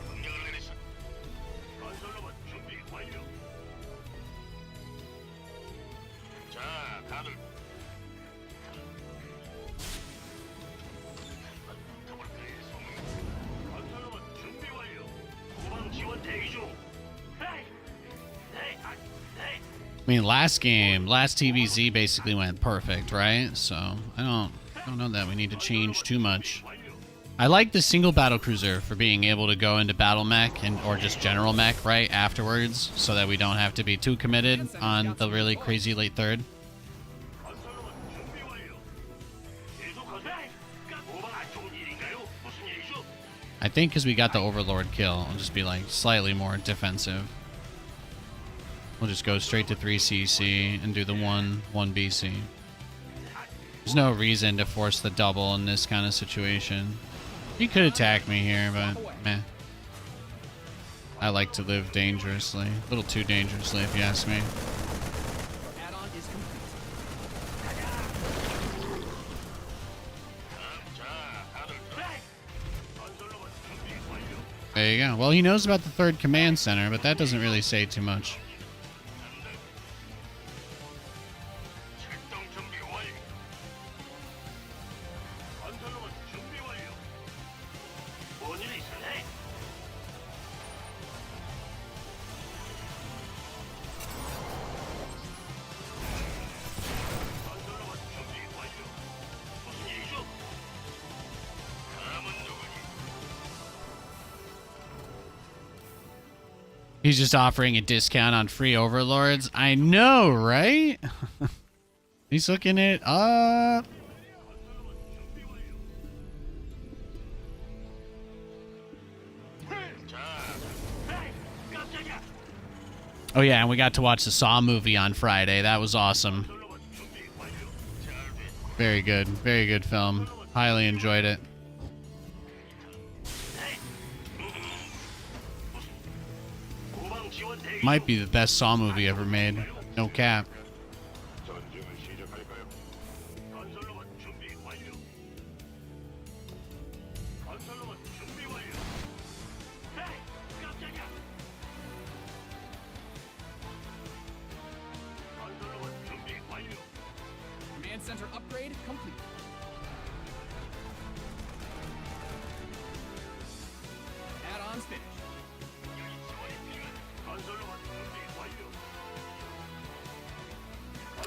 명령을 내리시. 건설로만 준비 완료. 자, 다들. 붙어볼까요, 송이? 건설로만 준비 완료. 후방 지원 대기 중. 에이! 네, 네. I mean, last TVZ basically went perfect, right? So I don't know that we need to change too much. I like the single battlecruiser for being able to go into battle mech or just general mech right afterwards, so that we don't have to be too committed on the really crazy late third. 건설로만 준비 완료. 계속하세요. 후방 안 좋은 일인가요? 무슨 일이죠? I think because we got the Overlord kill, I'll just be like slightly more defensive. We'll just go straight to 3CC and do the 1BC. There's no reason to force the double in this kind of situation. He could attack me here, but meh. I like to live dangerously. A little too dangerously, if you ask me. Add-on is complete. 건설로만 준비 완료. There you go. Well, he knows about the third command center, but that doesn't really say too much. 출동 준비 완료. 건설로만 준비 완료. 뭔 일이 있으네? 건설로만 준비 완료. 무슨 일이죠? 다음은 누구니? He's just offering a discount on free overlords. I know, right? He's hooking it up. 깜짝이야. Oh yeah, and we got to watch the Saw movie on Friday. That was awesome. 건설로만 준비 완료. 잘돼. Very good film. Highly enjoyed it. 후방 지원 대기. Might be the best Saw movie ever made. No cap. 전쟁을 시작할까요? 건설로만 준비 완료. 건설로만 준비 완료. 에이, 깜짝이야. 건설로만 준비 완료. Command center upgrade complete. Add-ons finished. 건설로만 준비 완료.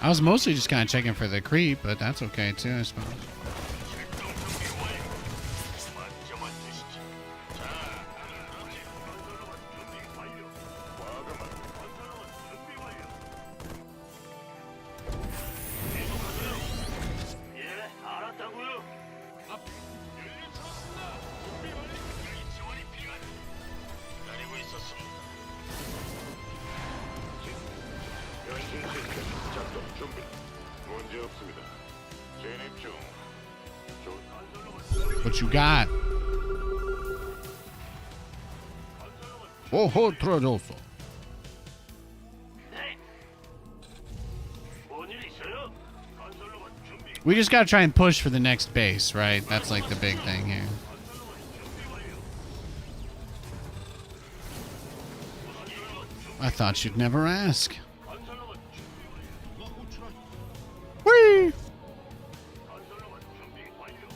I was mostly just kind of checking for the creep, but that's okay too, I suppose. 출동 준비 완료. 맞춰만 주시죠. 자, 건설로만 준비 완료. 과감한 건설로만 준비 완료. 계속하세요. 예, 알았다고요. 연료 채웠습니다. 준비 완료. 여기 지원이 필요한. 기다리고 있었습니다. 변신 시스템 작동 준비. 문제 없습니다. 진입 중. What you got? Oh, Trojoso. 네. 뭔일 있어요? 건설로만 준비. We just gotta try and push for the next base, right? That's like the big thing here. 건설로만 준비 완료. 무슨 일로 준비. I thought you'd never ask. 건설로만 준비 완료. Whee! 건설로만 준비 완료.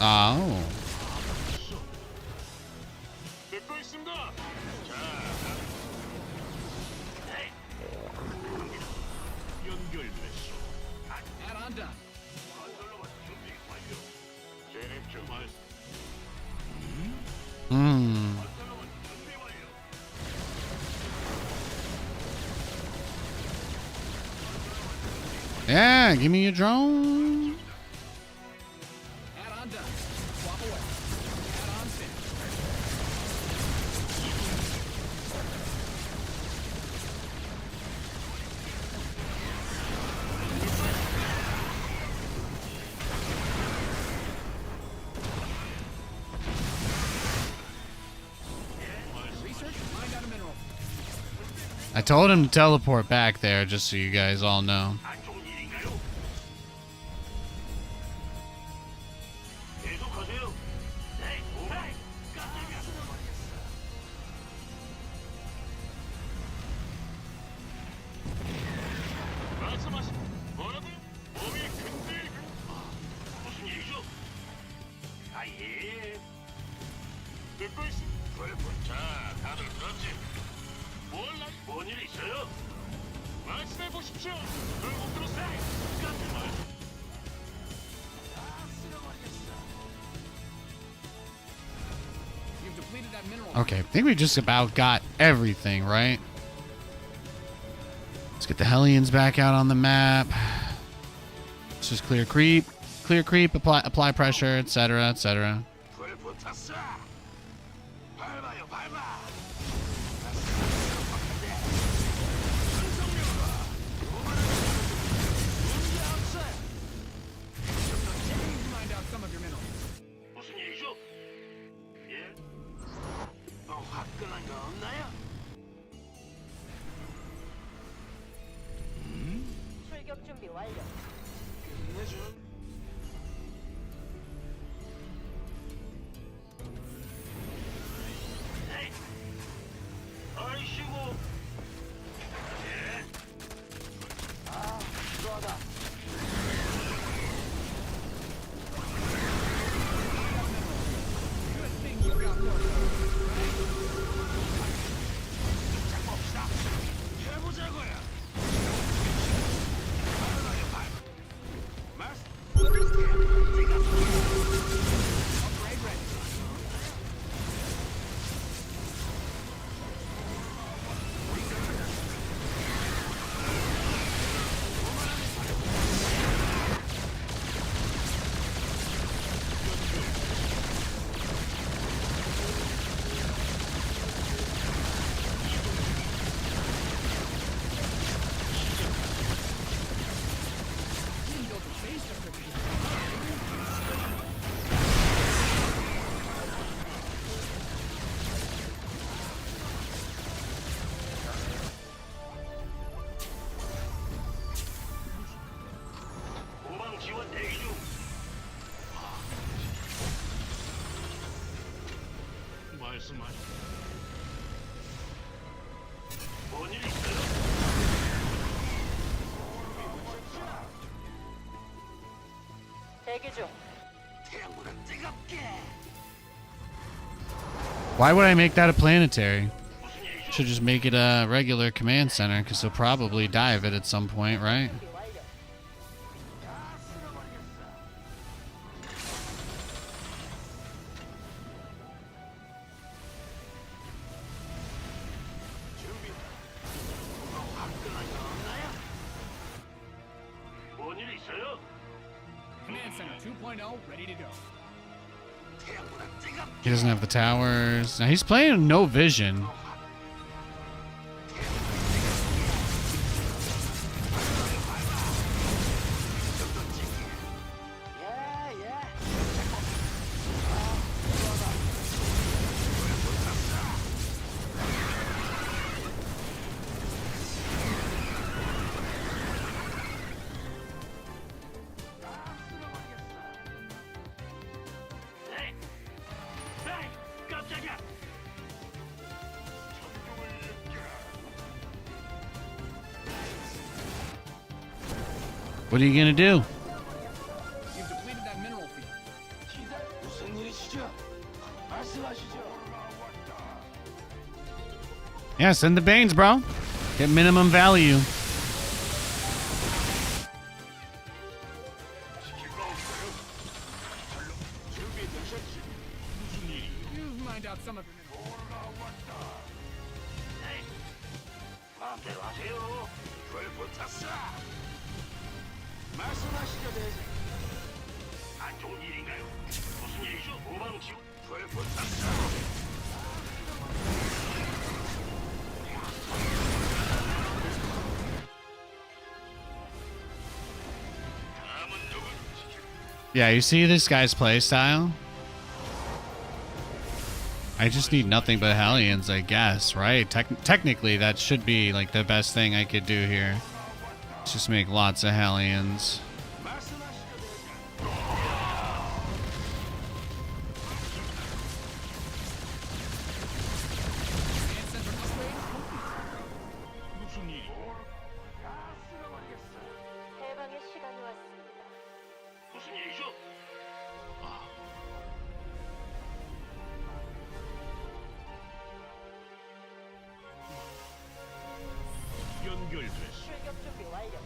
Oh. 듣고 있습니다. 자, 연결 됐어. Add-on done. 건설로만 준비 완료. 진입 중. Hmm. 건설로만 준비 완료. Yeah, give me a drone. Add-on done. Swap away. Add-on finished. Research, find out a mineral. I told him to teleport back there, just so you guys all know. 안 좋은 일인가요? 계속하세요. 네, 오라이. 깜짝이야. 말씀하시. 뭐라고요? 몸이 근질. 무슨 일이죠? 아 예. 듣고 있어. 자, 다들 그렇지. 뭔일 있어요? 말씀해 보십시오. 결국 들었어요. 깜짝 말. You've depleted that mineral. Okay, I think we just about got everything, right? Let's get the Hellions back out on the map. Let's just clear creep, apply pressure, etc., etc. 불 붙었어. 밟아요, 밟아. Find out some of your minerals. 무슨 일이죠? 예? 화끈한 거 없나요? 출격 준비 완료. 끝내줘. 네. 아이씨고. 예. 들어가다. Good thing you've got more. 봅시다. 해보자고요. 밟아요, 밟아. 말씀. Upgrade ready. Didn't build the base description. 후방 지원 대기 중. 말씀하시. 뭔일 있어요? 대기 중. 태양보다 뜨겁게. Why would I make that a planetary? 무슨 일이죠? Should just make it a regular command center, because he'll probably die of it at some point, right? 준비 완료. 뭔일 있어요? Command Center 2.0 ready to go. 태양보다 뜨겁게. He doesn't have the towers. Now he's playing no vision. 네. 에이, 깜짝이야. What are you gonna do? You've depleted that mineral field. Yeah, send the Banes, bro. Get minimum value. You've mined out some of your minerals. 마음대로 하세요. 별 붙었어. 말씀하시죠, 대장. 안 좋은 일인가요? 무슨 일이죠? 후방 지원. 별 붙었어. 다음은 누구? Yeah, you see this guy's play style? I just need nothing but Hellions, I guess, right? Technically, that should be like the best thing I could do here. Just make lots of Hellions. And center upgrade complete. 무슨 일이? 해방의 시간이 왔습니다. 무슨 일이죠? 연결됐어. 출격 준비 완료.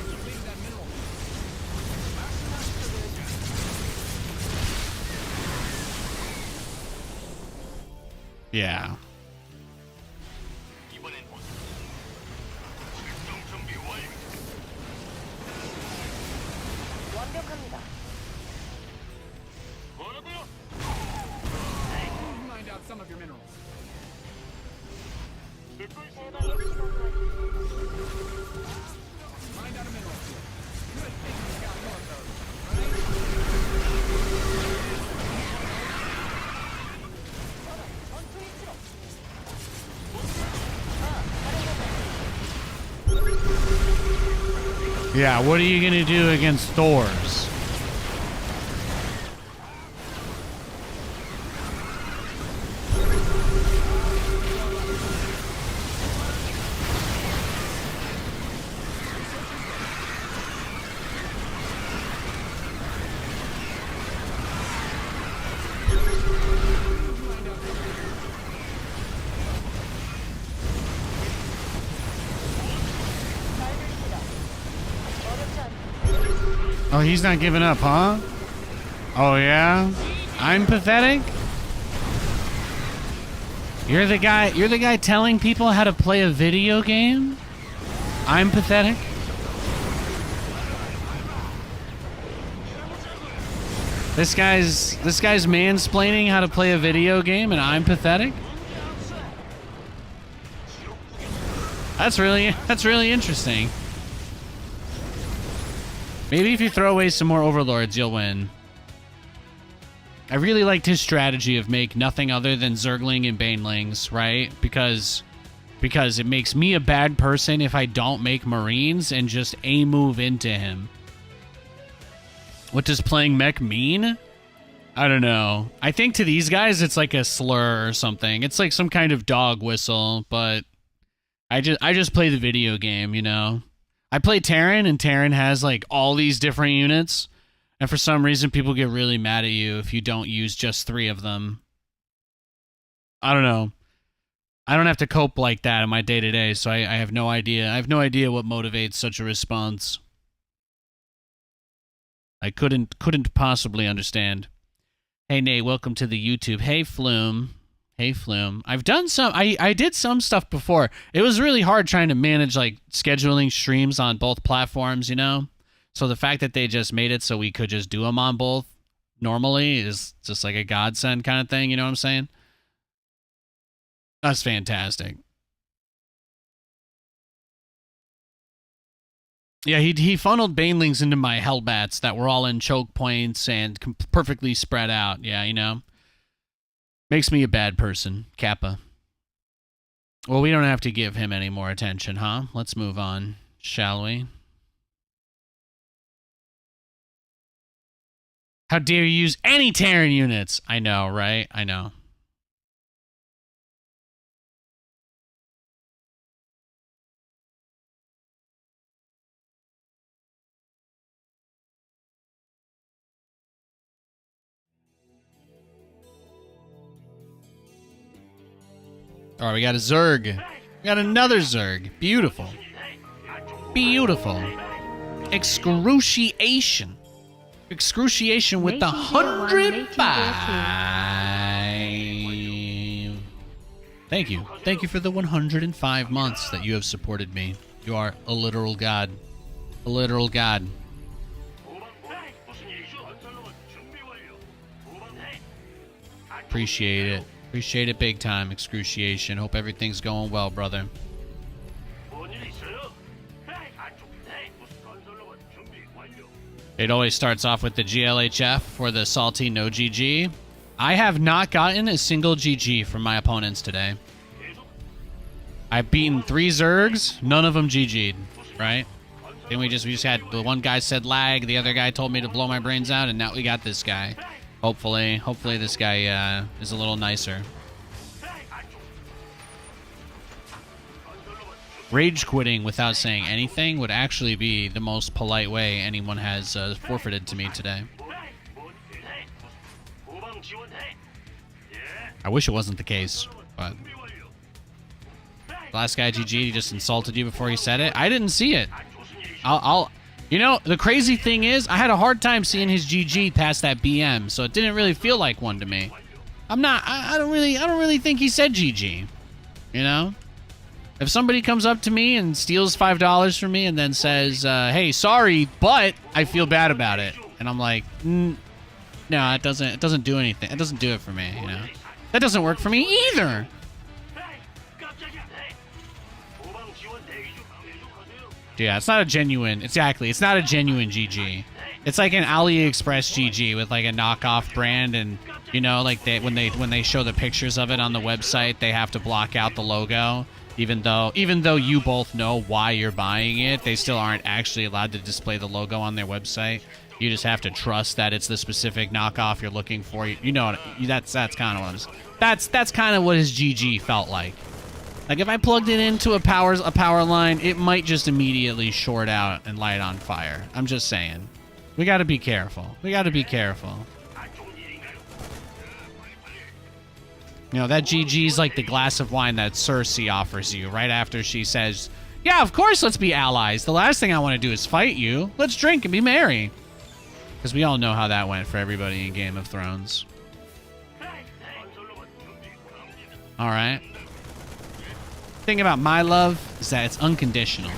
Completed that mineral. Yeah. 이번엔 보자. 출동 준비 완료. 완벽합니다. 뭐라고요? You've mined out some of your minerals. 듣고 있습니다. 해방의 시간이 왔습니다. Mined out a mineral field. Good thing we got more of those, right? 전투 위치로. Yeah, what are you gonna do against Thors? 잘 들립니다. 어렵지 않 Oh, he's not giving up, huh? Oh, yeah? I'm pathetic? You're the guy telling people how to play a video game? I'm pathetic? This guy's mansplaining how to play a video game and I'm pathetic? That's really interesting. Maybe if you throw away some more overlords, you'll win. I really liked his strategy of make nothing other than Zergling and Banelings, right? Because it makes me a bad person if I don't make Marines and just A-move into him. What does playing mech mean? I don't know. I think to these guys it's like a slur or something. It's like some kind of dog whistle, but I just play the video game, you know? I play Terran, and Terran has like all these different units, and for some reason people get really mad at you if you don't use just 3 of them. I don't know. I don't have to cope like that in my day-to-day, so I have no idea. I have no idea what motivates such a response. I couldn't possibly understand. Hey, Nate, welcome to the YouTube. Hey, Flume. Hey, Flume. I've done some... I did some stuff before. It was really hard trying to manage, like, scheduling streams on both platforms, you know? So the fact that they just made it so we could just do them on both normally is just like a godsend kind of thing, you know what I'm saying? That's fantastic. Yeah, he funneled Banelings into my Hellbats that were all in choke points and perfectly spread out. Yeah, you know? Makes me a bad person, Kappa. Well, we don't have to give him any more attention, huh? Let's move on, shall we? How dare you use any Terran units? I know, right? I know. All right, we got a Zerg. We got another Zerg. Beautiful. Beautiful. Excruciation. Excruciation with the 105. Thank you. Thank you for the 105 months that you have supported me. You are a literal god. A literal god. Appreciate it. Appreciate it big time, Excruciation. Hope everything's going well, brother. It always starts off with the GLHF for the salty no GG. I have not gotten a single GG from my opponents today. I've beaten 3 Zergs, none of them GG'd, right? Then we just had the one guy said lag, the other guy told me to blow my brains out, and now we got this guy. Hopefully this guy is a little nicer. Rage quitting without saying anything would actually be the most polite way anyone has forfeited to me today. I wish it wasn't the case, but last guy GG, he just insulted you before he said it. I didn't see it. You know, the crazy thing is, I had a hard time seeing his GG past that BM, so it didn't really feel like one to me. I don't really think he said GG. You know? If somebody comes up to me and steals $5 from me and then says, hey, sorry, but I feel bad about it. And I'm like, no, it doesn't do anything. It doesn't do it for me, you know? That doesn't work for me either. Yeah, it's not a genuine, exactly. It's not a genuine GG. It's like an AliExpress GG with like a knockoff brand, and you know, like when they show the pictures of it on the website, they have to block out the logo. Even though you both know why you're buying it, they still aren't actually allowed to display the logo on their website. You just have to trust that it's the specific knockoff you're looking for. You know, that's kind of what that's kind of what his GG felt like. Like if I plugged it into a power line, it might just immediately short out and light on fire. I'm just saying. We got to be careful. We got to be careful. You know, that GG's like the glass of wine that Cersei offers you right after she says, yeah, of course, let's be allies. The last thing I want to do is fight you. Let's drink and be merry. Because we all know how that went for everybody in Game of Thrones. All right. Thing about my love is that it's unconditional.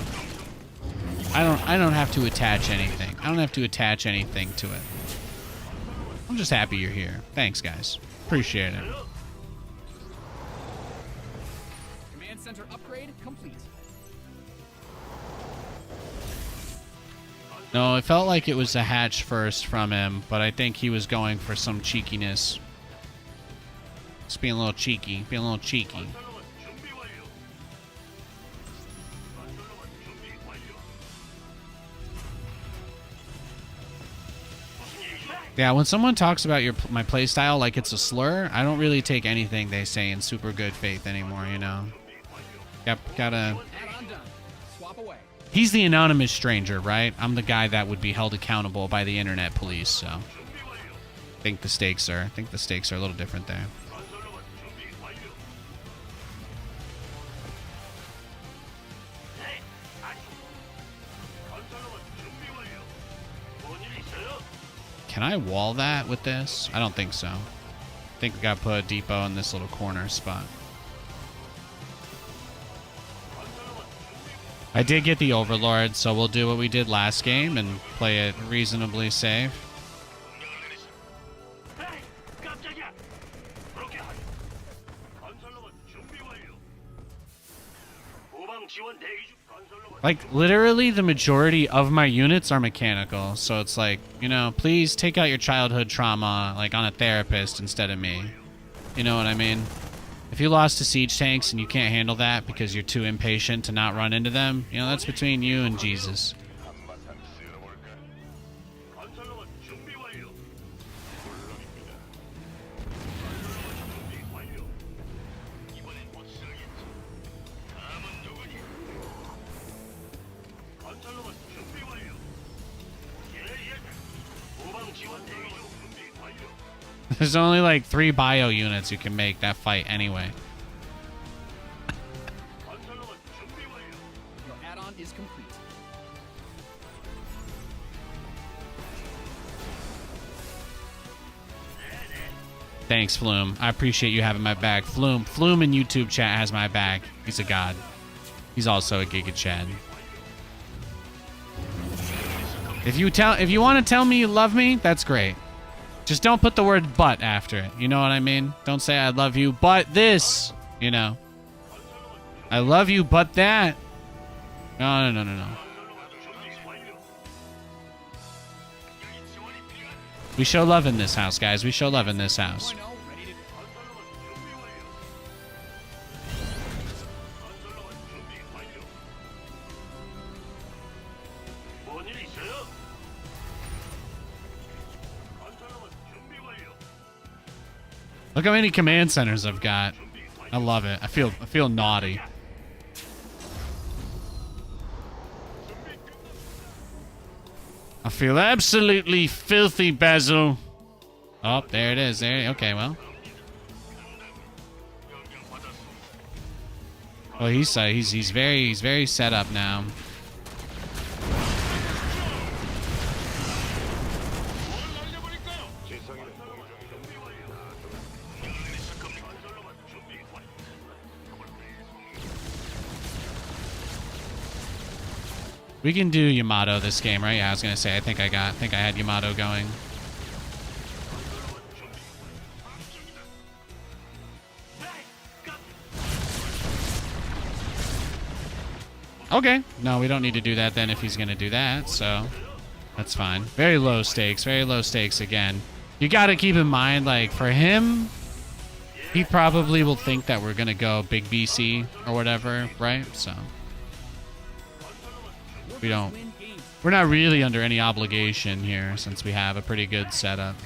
I don't have to attach anything. I don't have to attach anything to it. I'm just happy you're here. Thanks, guys. Appreciate it. Command center upgrade complete. No, it felt like it was a hatch first from him, but I think he was going for some cheekiness. Just being a little cheeky. Being a little cheeky. Yeah, when someone talks about my playstyle like it's a slur, I don't really take anything they say in super good faith anymore, you know? Gotta... Swap away. He's the anonymous stranger, right? I'm the guy that would be held accountable by the internet police, so... I think the stakes are a little different there. Can I wall that with this? I don't think so. I think we gotta put a depot in this little corner spot. I did get the Overlord, so we'll do what we did last game and play it reasonably safe. Like, literally, the majority of my units are mechanical, so it's like, you know, please take out your childhood trauma, like, on a therapist instead of me. You know what I mean? If you lost to siege tanks and you can't handle that because you're too impatient to not run into them, you know, that's between you and Jesus. There's only like 3 bio units you can make that fight anyway. add-on is complete. Thanks, Flume. I appreciate you having my back. Flume in YouTube chat has my back. He's a god. He's also a Giga Chad. If you want to tell me you love me, that's great. Just don't put the word "but" after it. You know what I mean? Don't say I love you, but this. You know. I love you, but that. No. We show love in this house, guys. We show love in this house. Look how many command centers I've got. I love it. I feel naughty. I feel absolutely filthy, Basil. Oh, there it is. There. Okay, well. Well, he's very set up now. We can do Yamato this game, right? Yeah, I was gonna say. I think I had Yamato going. Okay. No, we don't need to do that then if he's gonna do that, so that's fine. Very low stakes again. You gotta keep in mind, like, for him, he probably will think that we're gonna go big BC or whatever, right? So we're not really under any obligation here since we have a pretty good setup.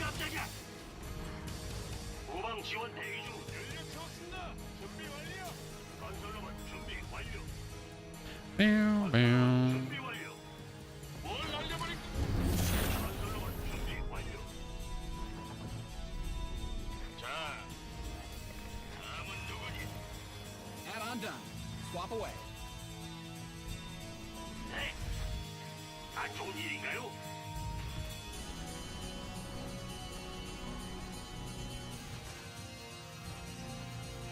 Bow, bow. Add-on done. Swap away. 안 좋은 일인가요?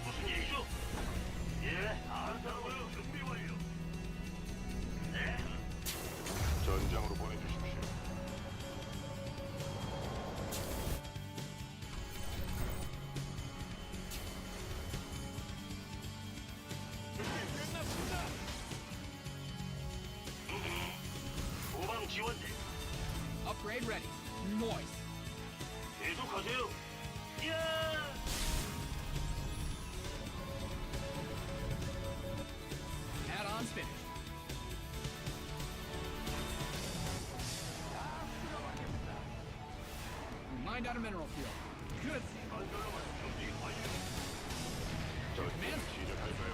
무슨 일이죠? 예, 알았다고요. 준비 완료. 네. 전장으로 보내주십시오. 후방 지원대. Upgrade ready. Noise. 계속하세요. 야! Add-on's finished. Mine out a mineral field. Good. 전쟁 시작할까요?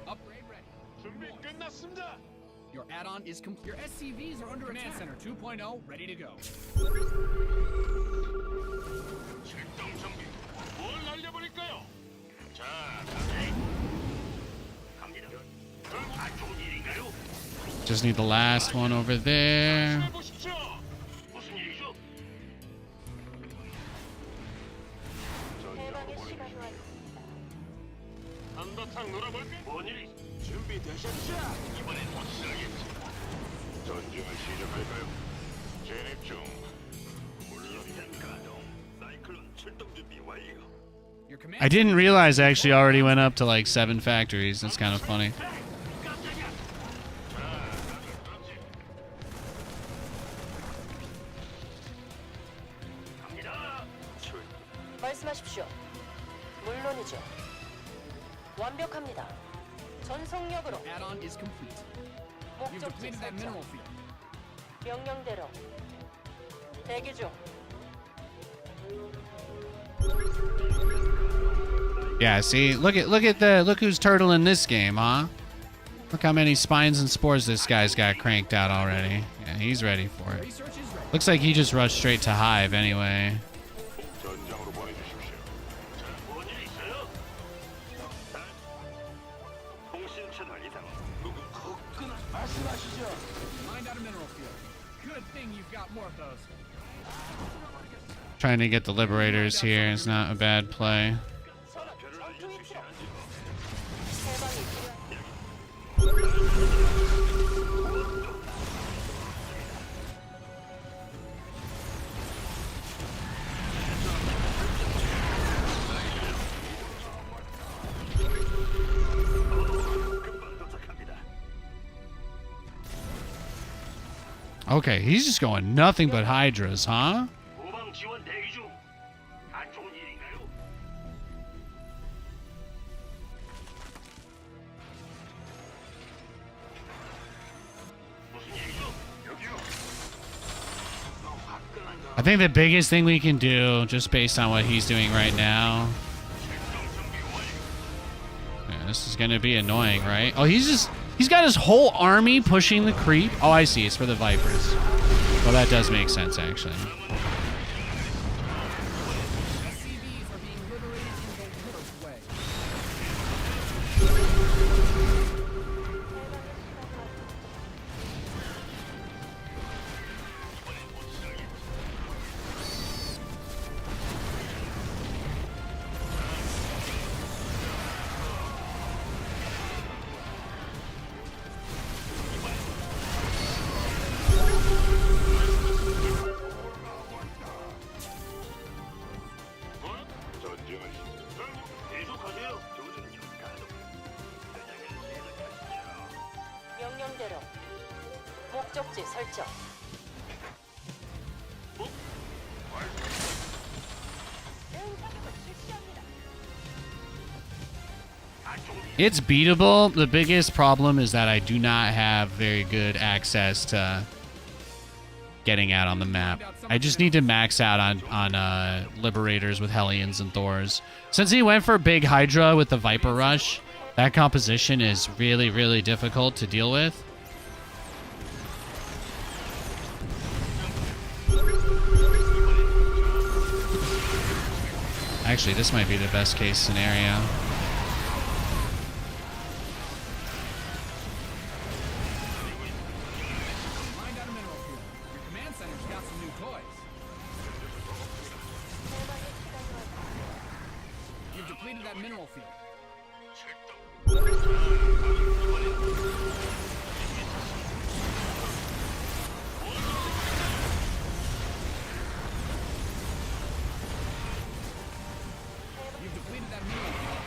Upgrade ready. 준비 끝났습니다. Your add-on is complete. Your SCVs are under Command Center 2.0 ready to go. 출동 준비. 뭘 날려버릴까요? 자, 갑니다. 안 좋은 일인가요? Just need the last one over there. 보십시오. 무슨 일이죠? 해방의 시간이 왔습니다. 한바탕 놀아볼까? 뭔 일이? 준비되셨죠? 이번엔 확실하겠지. 전쟁을 시작할까요? 진입 중. 물론 가동. 사이클론 출동 준비 완료. Your command I didn't realize I actually already went up to like 7 factories. That's kind of funny. 깜짝이야. 갑니다. 말씀하십시오. 물론이죠. 완벽합니다. 전속력으로 add-on is complete. You've 목적지 depleted that 설정. mineral field. 명령대로 대기 중. Yeah, see, look who's turtling this game, huh? Look how many spines and spores this guy's got cranked out already. Yeah, he's ready for it. Research is ready. Looks like he just rushed straight to Hive anyway. 전장으로 보내주십시오. 뭔 일 있어요? 통신 채널 이상. Mind out a mineral field. Good thing you've got more of those. Trying to get the liberators here is not a bad play. 전원 전투 위치로. 해방이 필요한. Okay, he's just going nothing but Hydras, huh? 후방 지원 대기 중. 안 좋은 일인가요? 무슨 일이죠? 여기요. 화끈한가? I think the biggest thing we can do, just based on what he's doing right now. Yeah, this is gonna be annoying, right? Oh, he's got his whole army pushing the creep. Oh, I see. It's for the Vipers. Well, that does make sense, actually. SCVs are being liberated in the worst way. 계속하세요. 조준님 가동. 명령대로. 목적지 설정. 대응사격을 실시합니다. It's beatable. The biggest problem is that I do not have very good access to getting out on the map. I just need to max out on Liberators with Hellions and Thors. Since he went for Big Hydra with the Viper Rush, that composition is really, really difficult to deal with. Actually, this might be the best case scenario. Mind out a mineral field. Your command center's got some new toys. You've depleted that mineral field. You've depleted that mineral field.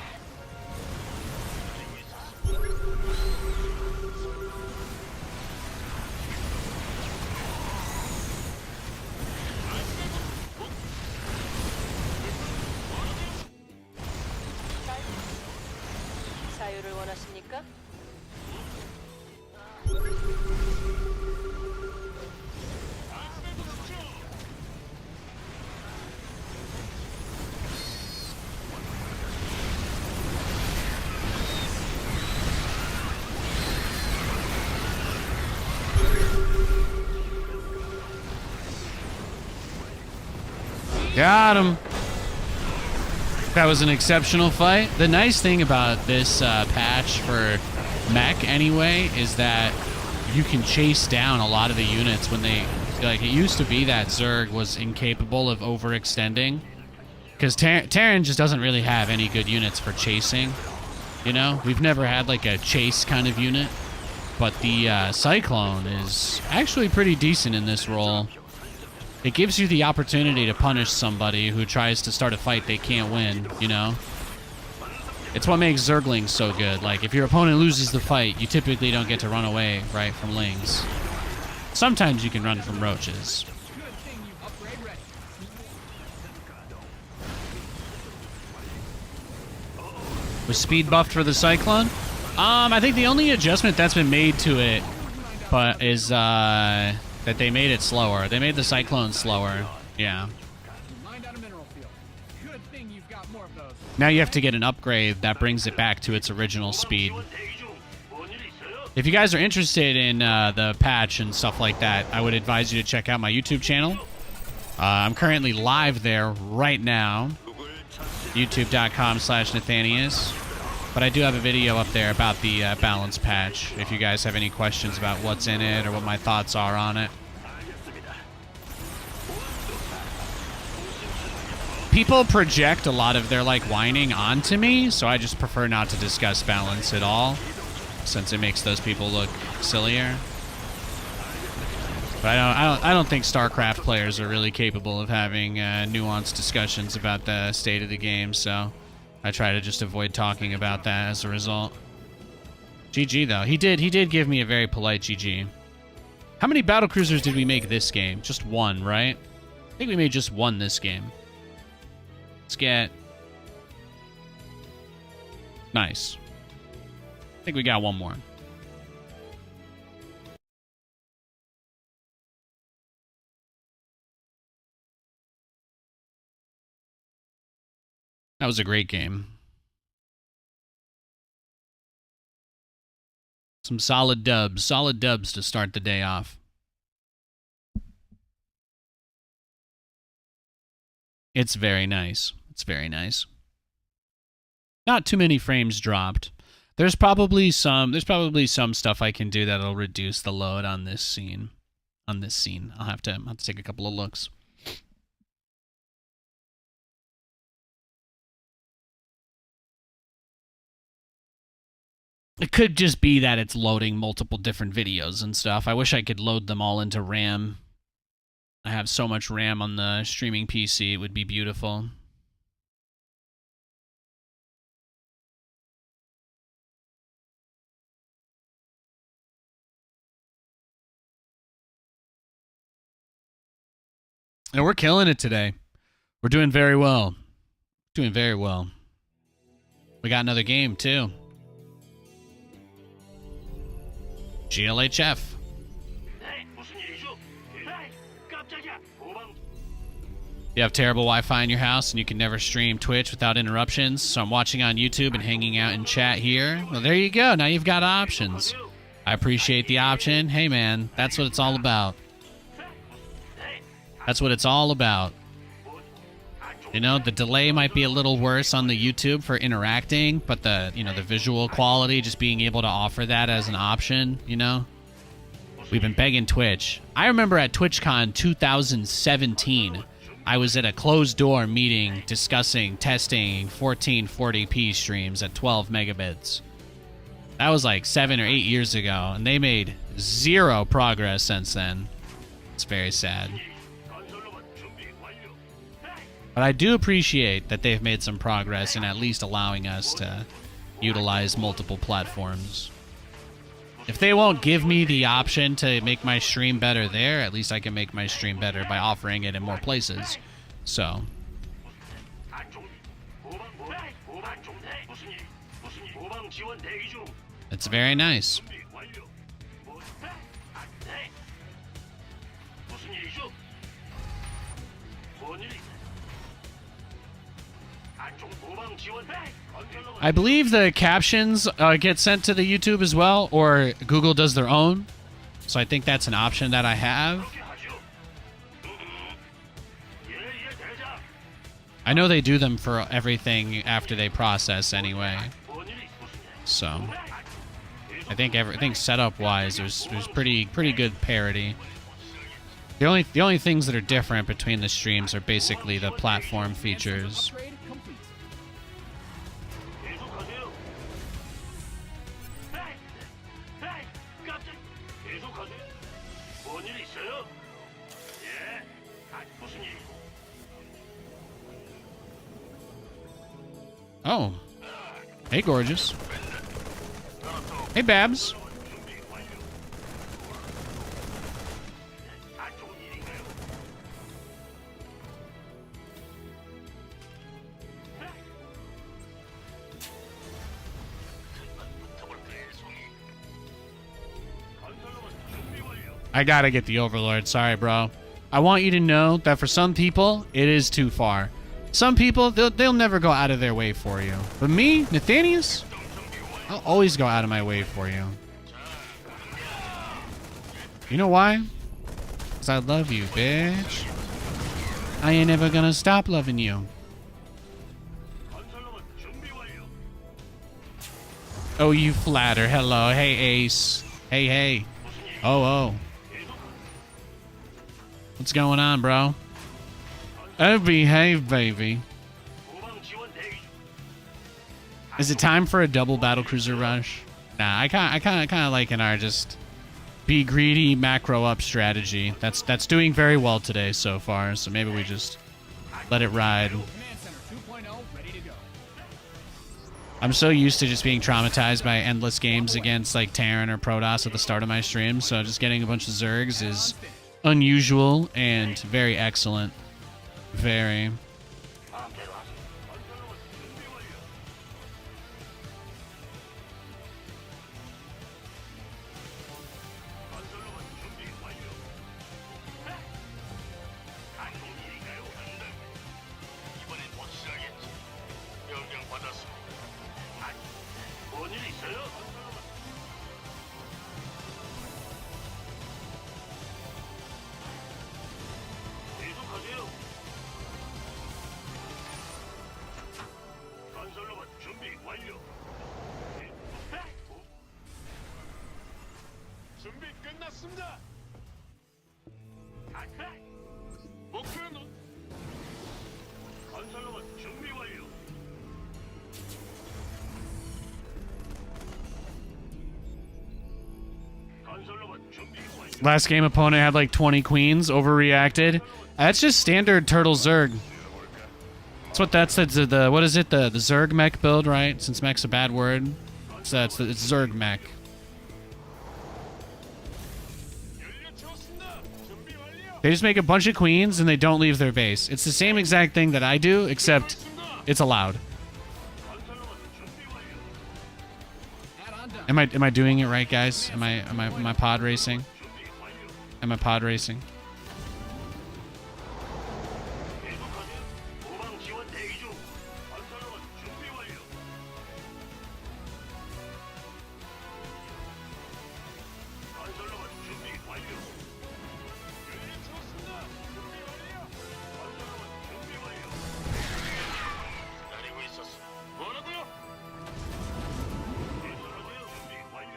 자유를 원하십니까? Got him. That was an exceptional fight. The nice thing about this patch for mech anyway is that you can chase down a lot of the units when they, like, it used to be that Zerg was incapable of overextending because Terran just doesn't really have any good units for chasing. You know, we've never had like a chase kind of unit, but the Cyclone is actually pretty decent in this role. It gives you the opportunity to punish somebody who tries to start a fight they can't win, you know? It's what makes Zerglings so good. Like, if your opponent loses the fight, you typically don't get to run away, right, from Lings. Sometimes you can run from Roaches. Good thing you upgrade ready. Was speed buffed for the Cyclone? I think the only adjustment that's been made to it but is that they made it slower. They made the Cyclone slower. Yeah. Mind out a mineral field. Good thing you've got more of those. Now you have to get an upgrade that brings it back to its original speed. 지원 대기 중. 뭔일 있어요? If you guys are interested in the patch and stuff like that, I would advise you to check out my YouTube channel. I'm currently live there right now. YouTube.com/Nathanias. But I do have a video up there about the balance patch, if you guys have any questions about what's in it or what my thoughts are on it. People project a lot of their, like, whining onto me, so I just prefer not to discuss balance at all, since it makes those people look sillier. But I don't think StarCraft players are really capable of having nuanced discussions about the state of the game, so I try to just avoid talking about that as a result. GG though. He did give me a very polite GG. How many Battlecruisers did we make this game? Just one, right? I think we made just one this game. Let's get... Nice. I think we got one more. That was a great game. Some solid dubs to start the day off. It's very nice. It's very nice. Not too many frames dropped. There's probably some stuff I can do that'll reduce the load on this scene. I'll have to take a couple of looks. It could just be that it's loading multiple different videos and stuff. I wish I could load them all into RAM. I have so much RAM on the streaming PC, it would be beautiful. And we're killing it today. We're doing very well. Doing very well. We got another game, too. GLHF. You have terrible Wi-Fi in your house and you can never stream Twitch without interruptions, so I'm watching on YouTube and hanging out in chat here. Well, there you go. Now you've got options. I appreciate the option. Hey, man, that's what it's all about. That's what it's all about. You know, the delay might be a little worse on the YouTube for interacting, but the visual quality, just being able to offer that as an option, you know? We've been begging Twitch. I remember at TwitchCon 2017, I was at a closed-door meeting discussing testing 1440p streams at 12 megabits. That was like 7 or 8 years ago, and they made zero progress since then. It's very sad. But I do appreciate that they've made some progress in at least allowing us to utilize multiple platforms. If they won't give me the option to make my stream better there, at least I can make my stream better by offering it in more places. So. It's very nice. I believe the captions get sent to the YouTube as well, or Google does their own. So I think that's an option that I have. I know they do them for everything after they process anyway. So I think everything setup-wise, there's pretty good parity. The only things that are different between the streams are basically the platform features. Oh. Hey, gorgeous. Hey, Babs. I gotta get the Overlord. Sorry, bro. I want you to know that for some people, it is too far. Some people, they'll never go out of their way for you. But me, Nathanias, I'll always go out of my way for you. You know why? Because I love you, bitch. I ain't never gonna stop loving you. Oh, you flatter. Hello. Hey, Ace. Hey, hey. Oh. What's going on, bro? Oh, behave, baby. 후방 지원 대기 중. Is it time for a double battlecruiser rush? Nah, I kind of like in our just be greedy macro up strategy. That's doing very well today so far. So maybe we just let it ride. Command Center 2.0 ready to go. I'm so used to just being traumatized by endless games against like Terran or Protoss at the start of my stream. So just getting a bunch of Zergs is unusual and very excellent. Very. 마음대로 하세요. 건설로봇 준비 완료. 건설로봇 준비 완료. 안 좋은 일인가요? 안돼. 이번엔 확실하겠지. 명령 받았습니다. 뭔일 있어요? 계속하세요. 건설로봇 준비 완료. 준비 끝났습니다. 목표는 건설로봇 준비 완료. 건설로봇 준비 완료. Last game opponent had like 20 queens, overreacted. That's just standard turtle Zerg. That's what that's the what is it, the Zerg mech build, right? Since mech's a bad word. So it's Zerg mech. 연료 채웠습니다. 준비 완료. They just make a bunch of queens and they don't leave their base. It's the same exact thing that I do, except it's allowed. 건설로봇 준비 완료. Add on done. Am I doing it right, guys? Am I pod racing? 준비 완료. Am I pod racing? 계속하세요. 후방 지원 대기 중. 건설로봇 준비 완료. 건설로봇 준비 완료. 연료 채웠습니다. 준비 완료. 건설로봇 준비 완료. 기다리고 있었어. 뭐라고요? 계속하세요. 준비 완료.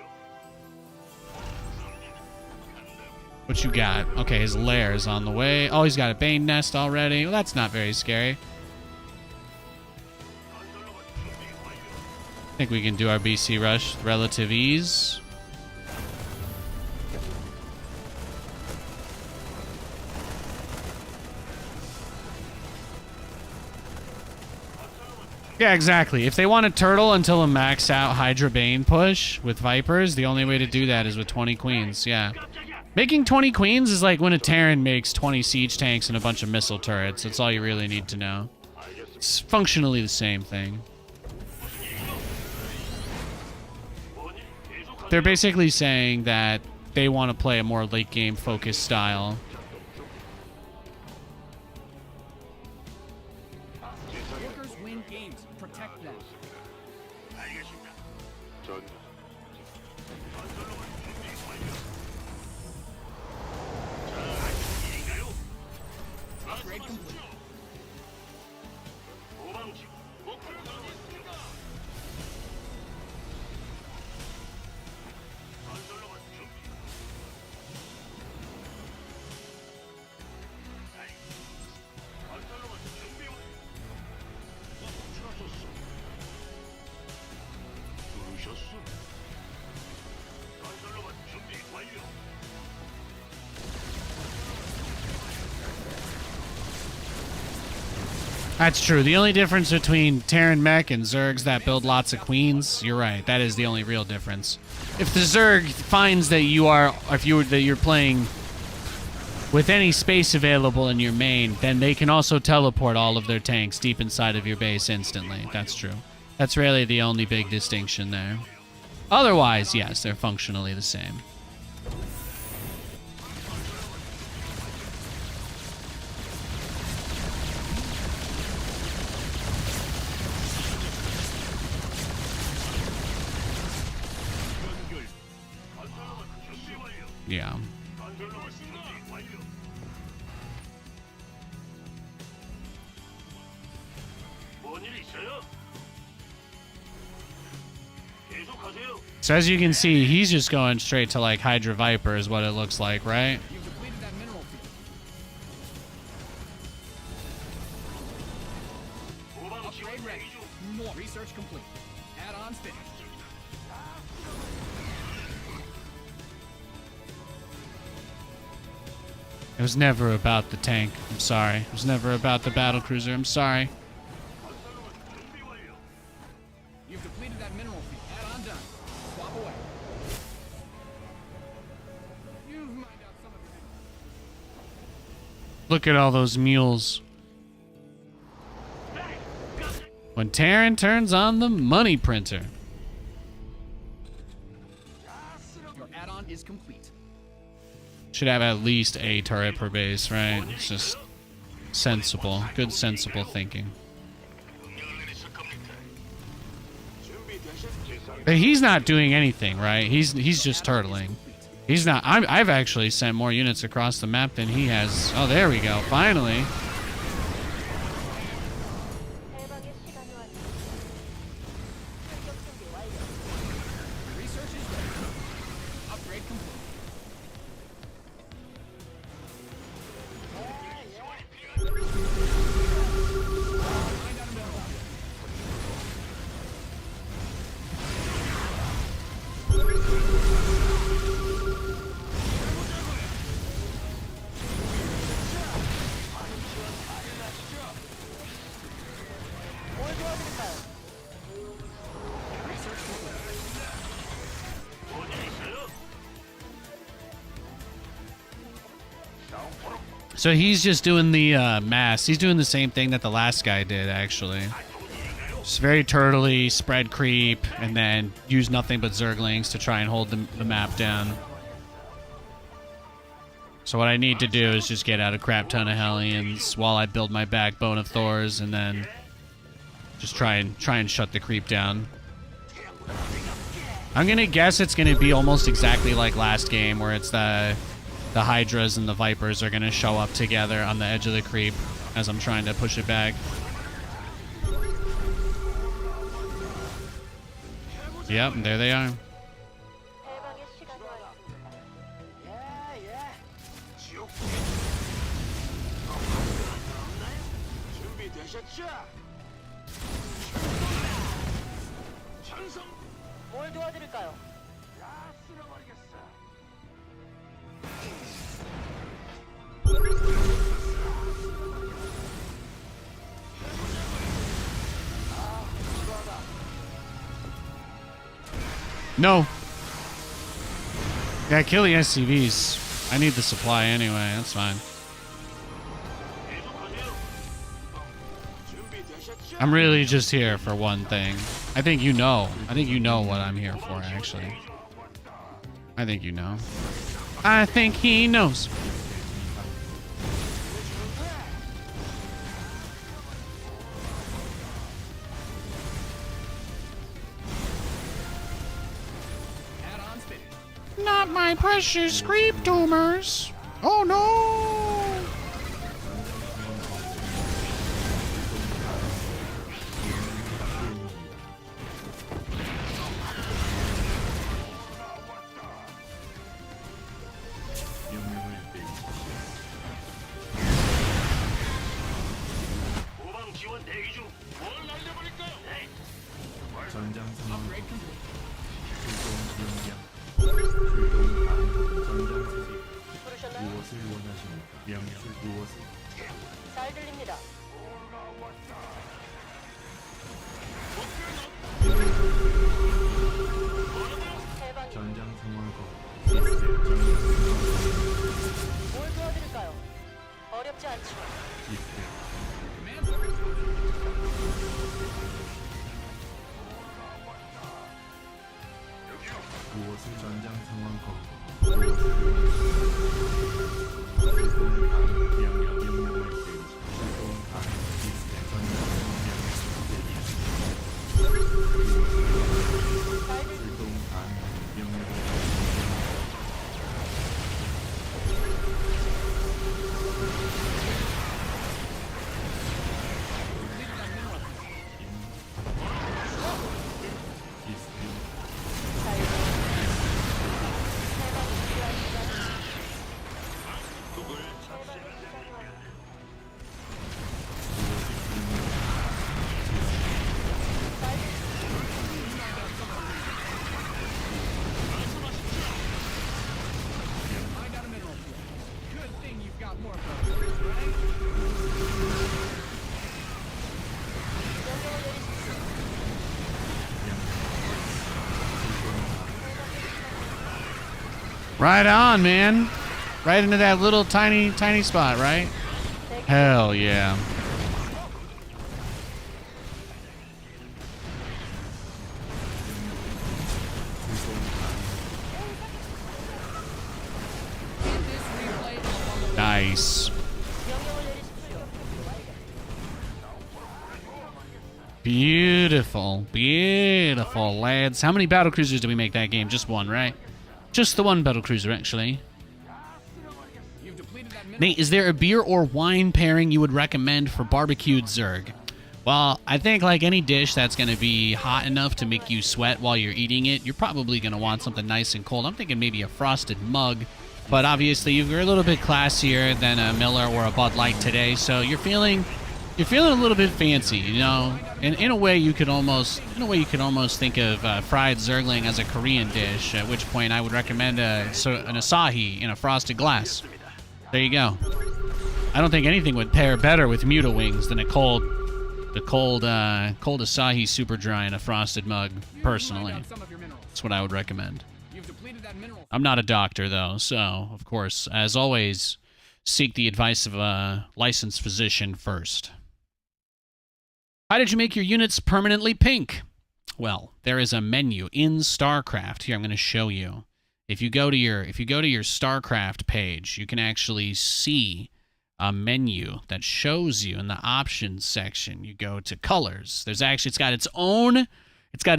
간다. What you got? Okay, his lair is on the way. Oh, he's got a Bane nest already. Well, that's not very scary. 건설로봇 준비 완료. I think we can do our BC rush with relative ease. Yeah, exactly. If they want to turtle until a max out Hydra Bane push with Vipers, the only way to do that is with 20 queens. Yeah. 깜짝이야. Making 20 queens is like when a Terran makes 20 siege tanks and a bunch of missile turrets. That's all you really need to know. 알겠습니다. It's functionally the same thing. 뭐니? 계속하세요. They're basically saying that they want to play a more late game focused style. Workers win games. Protect them. 알겠습니다. 전 건설로봇 준비 완료. 자, 일인가요? Upgrade complete. 도망치. 목표를 가겠습니다. 건설로봇 준비. 아이, 건설로봇 준비 완료. 멈춰섰어. 부르셨어? 건설로봇 준비 완료. That's true. The only difference between Terran mech and Zergs that build lots of queens, you're right. That is the only real difference. If the Zerg finds that you're playing with any space available in your main, then they can also teleport all of their tanks deep inside of your base instantly. That's true. That's really the only big distinction there. Otherwise, yes, they're functionally the same. 연결. 건설로봇 준비 완료. Yeah. 건설로봇 준비 완료. 뭔일 있어요? 계속하세요. So as you can see, he's just going straight to like Hydra Viper is what it looks like, right? You've depleted that mineral field. 후방 지원 Upgrade ready. 대기 중. More research complete. Add-ons finished. It was never about the tank. I'm sorry. It was never about the battlecruiser. I'm sorry. 준비 완료. You've depleted that mineral field. Add-on done. Swap away. You've mined out some of the minerals. Look at all those mules. When Terran turns on the money printer. Your add-on is complete. Should have at least a turret per base, right? It's just sensible. Good sensible thinking. 명령을 내리실 겁니까? But he's not doing anything, right? He's just turtling. He's not. I've actually sent more units across the map than he has. Oh, there we go. Finally. 해방의 시간이 왔습니다. 출격 준비 완료. Research is ready. Upgrade complete. Mined out a mineral field. 뭘 도와드릴까요? Research complete. 뭔일 있어요? So he's just doing the mass. He's doing the same thing that the last guy did, actually. Just very turtly, spread creep, and then use nothing but Zerglings to try and hold the map down. So what I need to do is just get out a crap ton of Hellions while I build my backbone of Thors, and then just try and shut the creep down. I'm gonna guess it's gonna be almost exactly like last game, where it's the Hydras and the Vipers are gonna show up together on the edge of the creep as I'm trying to push it back. Yep, there they are. 해방의 시간이 왔습니다. 준비되셨죠? 전성 뭘 도와드릴까요? 다 쓸어버리겠어. No. Yeah, kill the SCVs. I need the supply anyway. That's fine. 계속하세요. 준비되셨죠? I'm really just here for one thing. I think you know. I think you know what I'm here for, actually. I think you know. I think he knows. Add-ons finished. Not my precious creep tumors. Oh no. 후방 지원 대기 중. 뭘 날려버릴까요? 네. 전장 상황 Upgrade complete. 출동 명령 전장 지시 부르셨나요? 무엇을 원하십니까? 명령 무엇을 잘 들립니다. 해방이 전장 상황 시스템 전장 뭘 도와드릴까요? 어렵지 않죠. 시스템 Command. 무엇을 전장 상황 무엇을 출동 가능 명령을 내리시 출동 가능 시스템 전장 잘 들. 출동 가능 명령을 Depleted that mineral field. 시스템 Right on, man. Right into that little tiny spot, right? Hell yeah. Nice. Beautiful. Beautiful, lads. How many battlecruisers did we make that game? Just one, right? Just the one battlecruiser, actually. You've depleted that mineral. Nate, is there a beer or wine pairing you would recommend for barbecued Zerg? Well, I think like any dish that's going to be hot enough to make you sweat while you're eating it, you're probably going to want something nice and cold. I'm thinking maybe a frosted mug, but obviously you're a little bit classier than a Miller or a Bud Light today, so you're feeling a little bit fancy, you know. And in a way, you could almost think of fried Zergling as a Korean dish. At which point, I would recommend an Asahi in a frosted glass. There you go. I don't think anything would pair better with Muta wings than the cold Asahi super dry in a frosted mug. Personally, Mined out some of your minerals. that's what I would recommend. You've depleted that mineral. I'm not a doctor though, so of course, as always, seek the advice of a licensed physician first. How did you make your units permanently pink? Well, there is a menu in StarCraft. Here, I'm going to show you. If you go to your StarCraft page, you can actually see a menu that shows you in the options section. You go to colors. There's actually it's got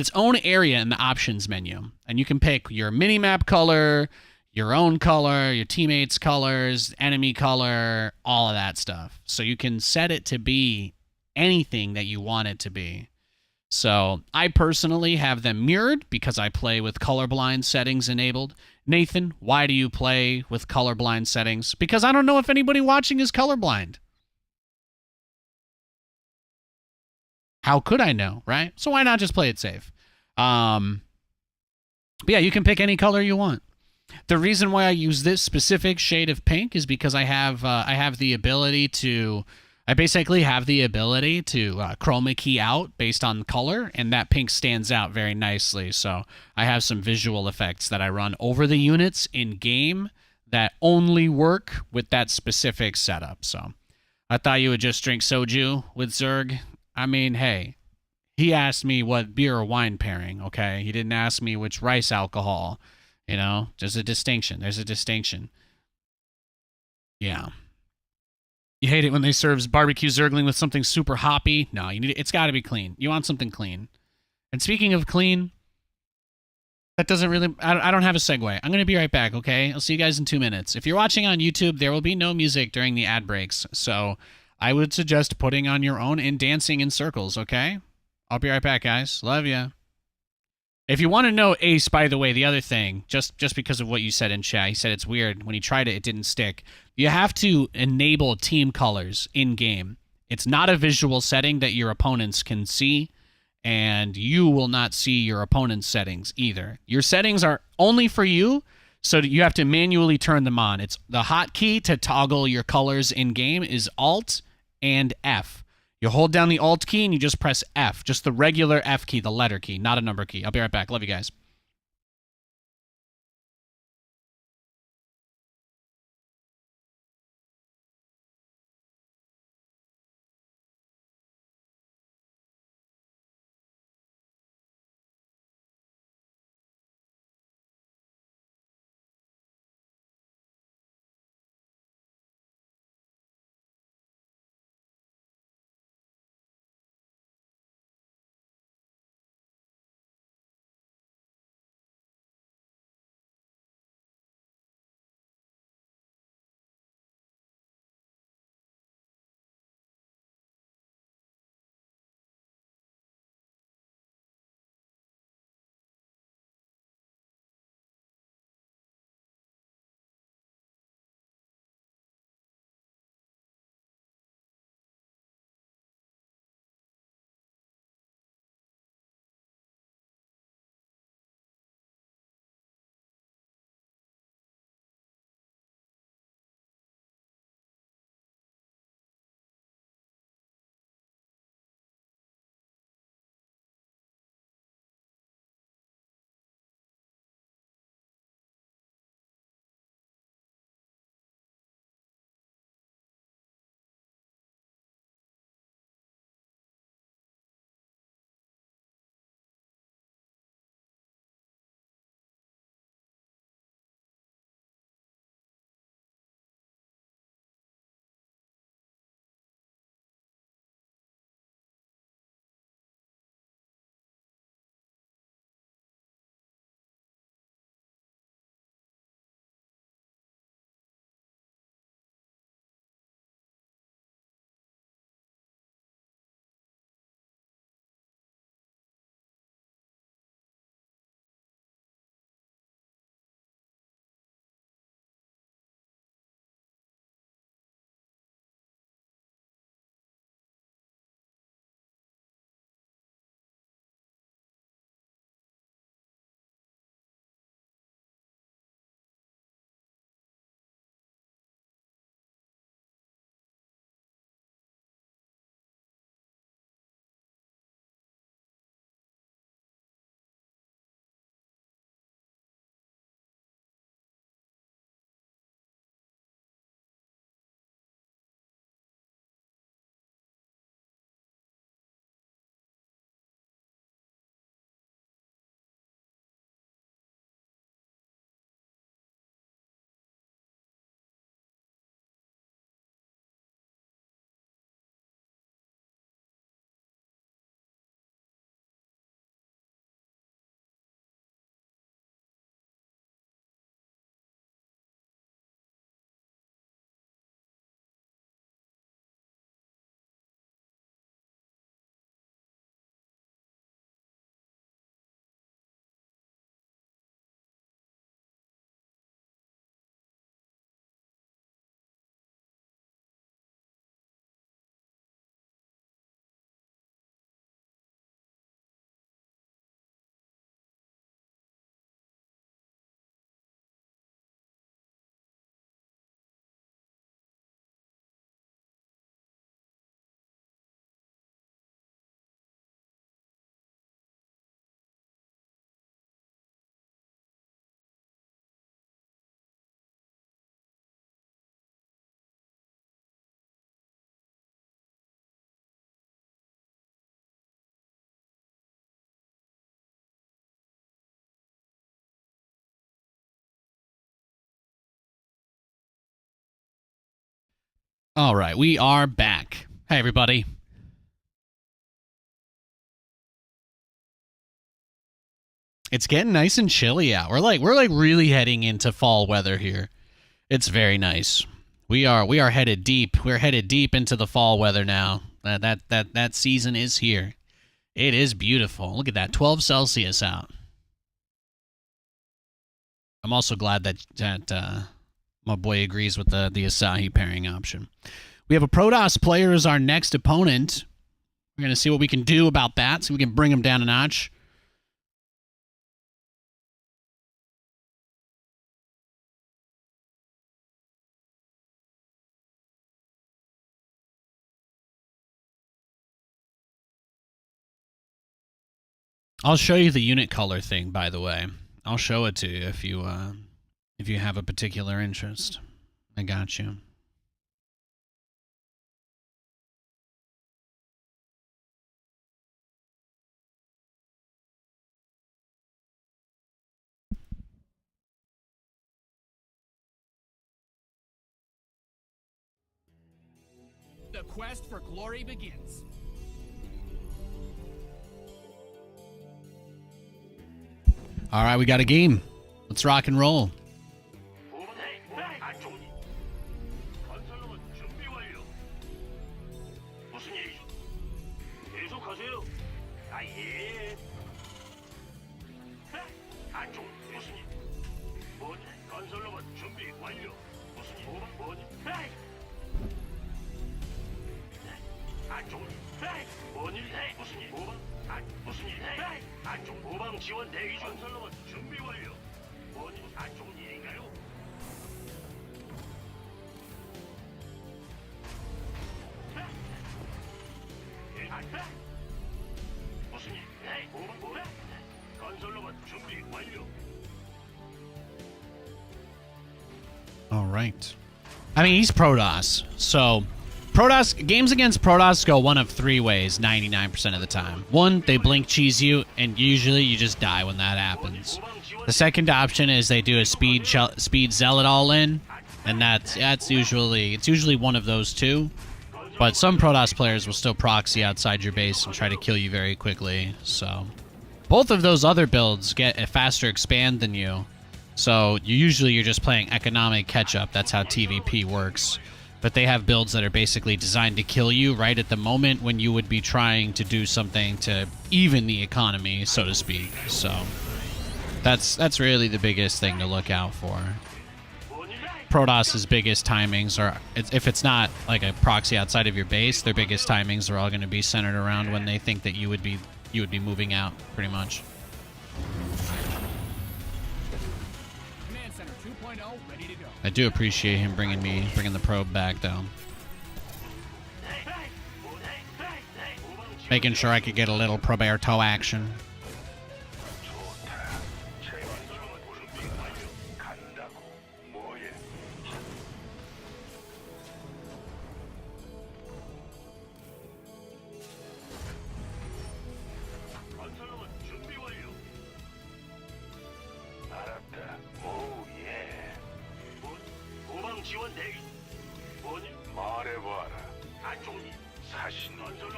its own area in the options menu, and you can pick your mini-map color, your own color, your teammates' colors, enemy color, all of that stuff. So you can set it to be anything that you want it to be. So I personally have them mirrored because I play with colorblind settings enabled. Nathan, why do you play with colorblind settings? Because I don't know if anybody watching is colorblind. How could I know, right? So why not just play it safe? But yeah, you can pick any color you want. The reason why I use this specific shade of pink is because I have the ability to. I basically have the ability to chroma key out based on color, and that pink stands out very nicely. So I have some visual effects that I run over the units in game that only work with that specific setup. So I thought you would just drink soju with Zerg. I mean, hey, he asked me what beer or wine pairing, okay? He didn't ask me which rice alcohol, you know? There's a distinction. There's a distinction. Yeah. You hate it when they serve barbecue Zergling with something super hoppy. No, it's got to be clean. You want something clean. And speaking of clean, that doesn't really... I don't have a segue. I'm going to be right back, okay? I'll see you guys in 2 minutes. If you're watching on YouTube, there will be no music during the ad breaks. So I would suggest putting on your own and dancing in circles, okay? I'll be right back, guys. Love ya. If you want to know, Ace, by the way, the other thing, just because of what you said in chat, he said it's weird. When he tried it, it didn't stick. You have to enable team colors in-game. It's not a visual setting that your opponents can see, and you will not see your opponent's settings either. Your settings are only for you, so you have to manually turn them on. It's the hotkey to toggle your colors in-game is Alt and F. You hold down the Alt key and you just press F, just the regular F key, the letter key, not a number key. I'll be right back. Love you guys. All right, we are back. Hey, everybody. It's getting nice and chilly out. We're like really heading into fall weather here. It's very nice. We are headed deep. We're headed deep into the fall weather now. That season is here. It is beautiful. Look at that, 12 Celsius out. I'm also glad that my boy agrees with the Asahi pairing option. We have a Protoss player as our next opponent. We're going to see what we can do about that, so we can bring him down a notch. I'll show you the unit color thing, by the way. I'll show it to you if you have a particular interest. I got you. The quest for glory begins. All right, we got a game. Let's rock and roll. 건설로봇 준비 완료. 무슨 일이죠? 계속하세요. 아 예. 안쪽 무슨 일? 뭐니? 건설로봇 준비 완료. 무슨 일? 뭐니? 안쪽. 뭔 일? 무슨 일? 무슨 일? 안쪽 모방 지원 대기 중. 건설로봇 준비 완료. 뭐니? 안쪽 일인가요? 무슨 일? 뭐야? 건설로봇 준비 완료. All right. I mean, he's Protoss, so games against Protoss go one of three ways 99% of the time. One, they blink cheese you, and usually you just die when that happens. The second option is they do a speed zealot all in, and it's usually one of those two. But some Protoss players will still proxy outside your base and try to kill you very quickly. So both of those other builds get a faster expand than you. So you're just playing economic catch-up. That's how TVP works. But they have builds that are basically designed to kill you right at the moment when you would be trying to do something to even the economy, so to speak. So that's really the biggest thing to look out for. Protoss's biggest timings are, if it's not like a proxy outside of your base, their biggest timings are all going to be centered around when they think that you would be moving out, pretty much. Command Center 2.0 ready to go. I do appreciate him bringing the probe back, though. Making sure I could get a little Proberto action.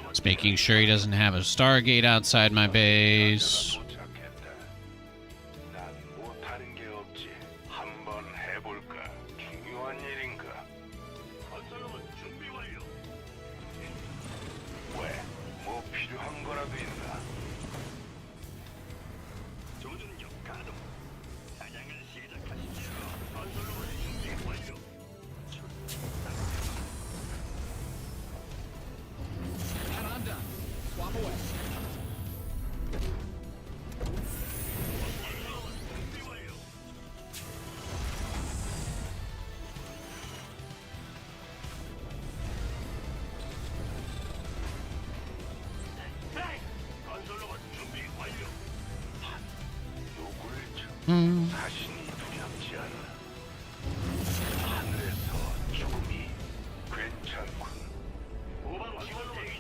Just making sure he doesn't have a Stargate outside my base. And I'm done. Swap away.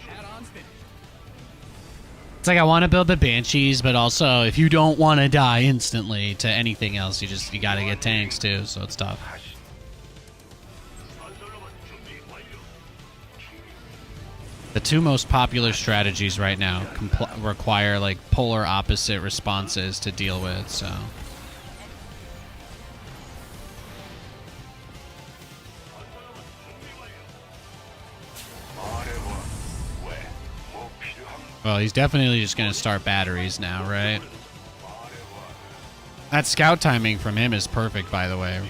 Add-ons finished. It's like I want to build the Banshees, but also if you don't want to die instantly to anything else, you gotta get tanks too, so it's tough. The two most popular strategies right now require like polar opposite responses to deal with, so. Well, he's definitely just going to start batteries now, right? That scout timing from him is perfect, by the way.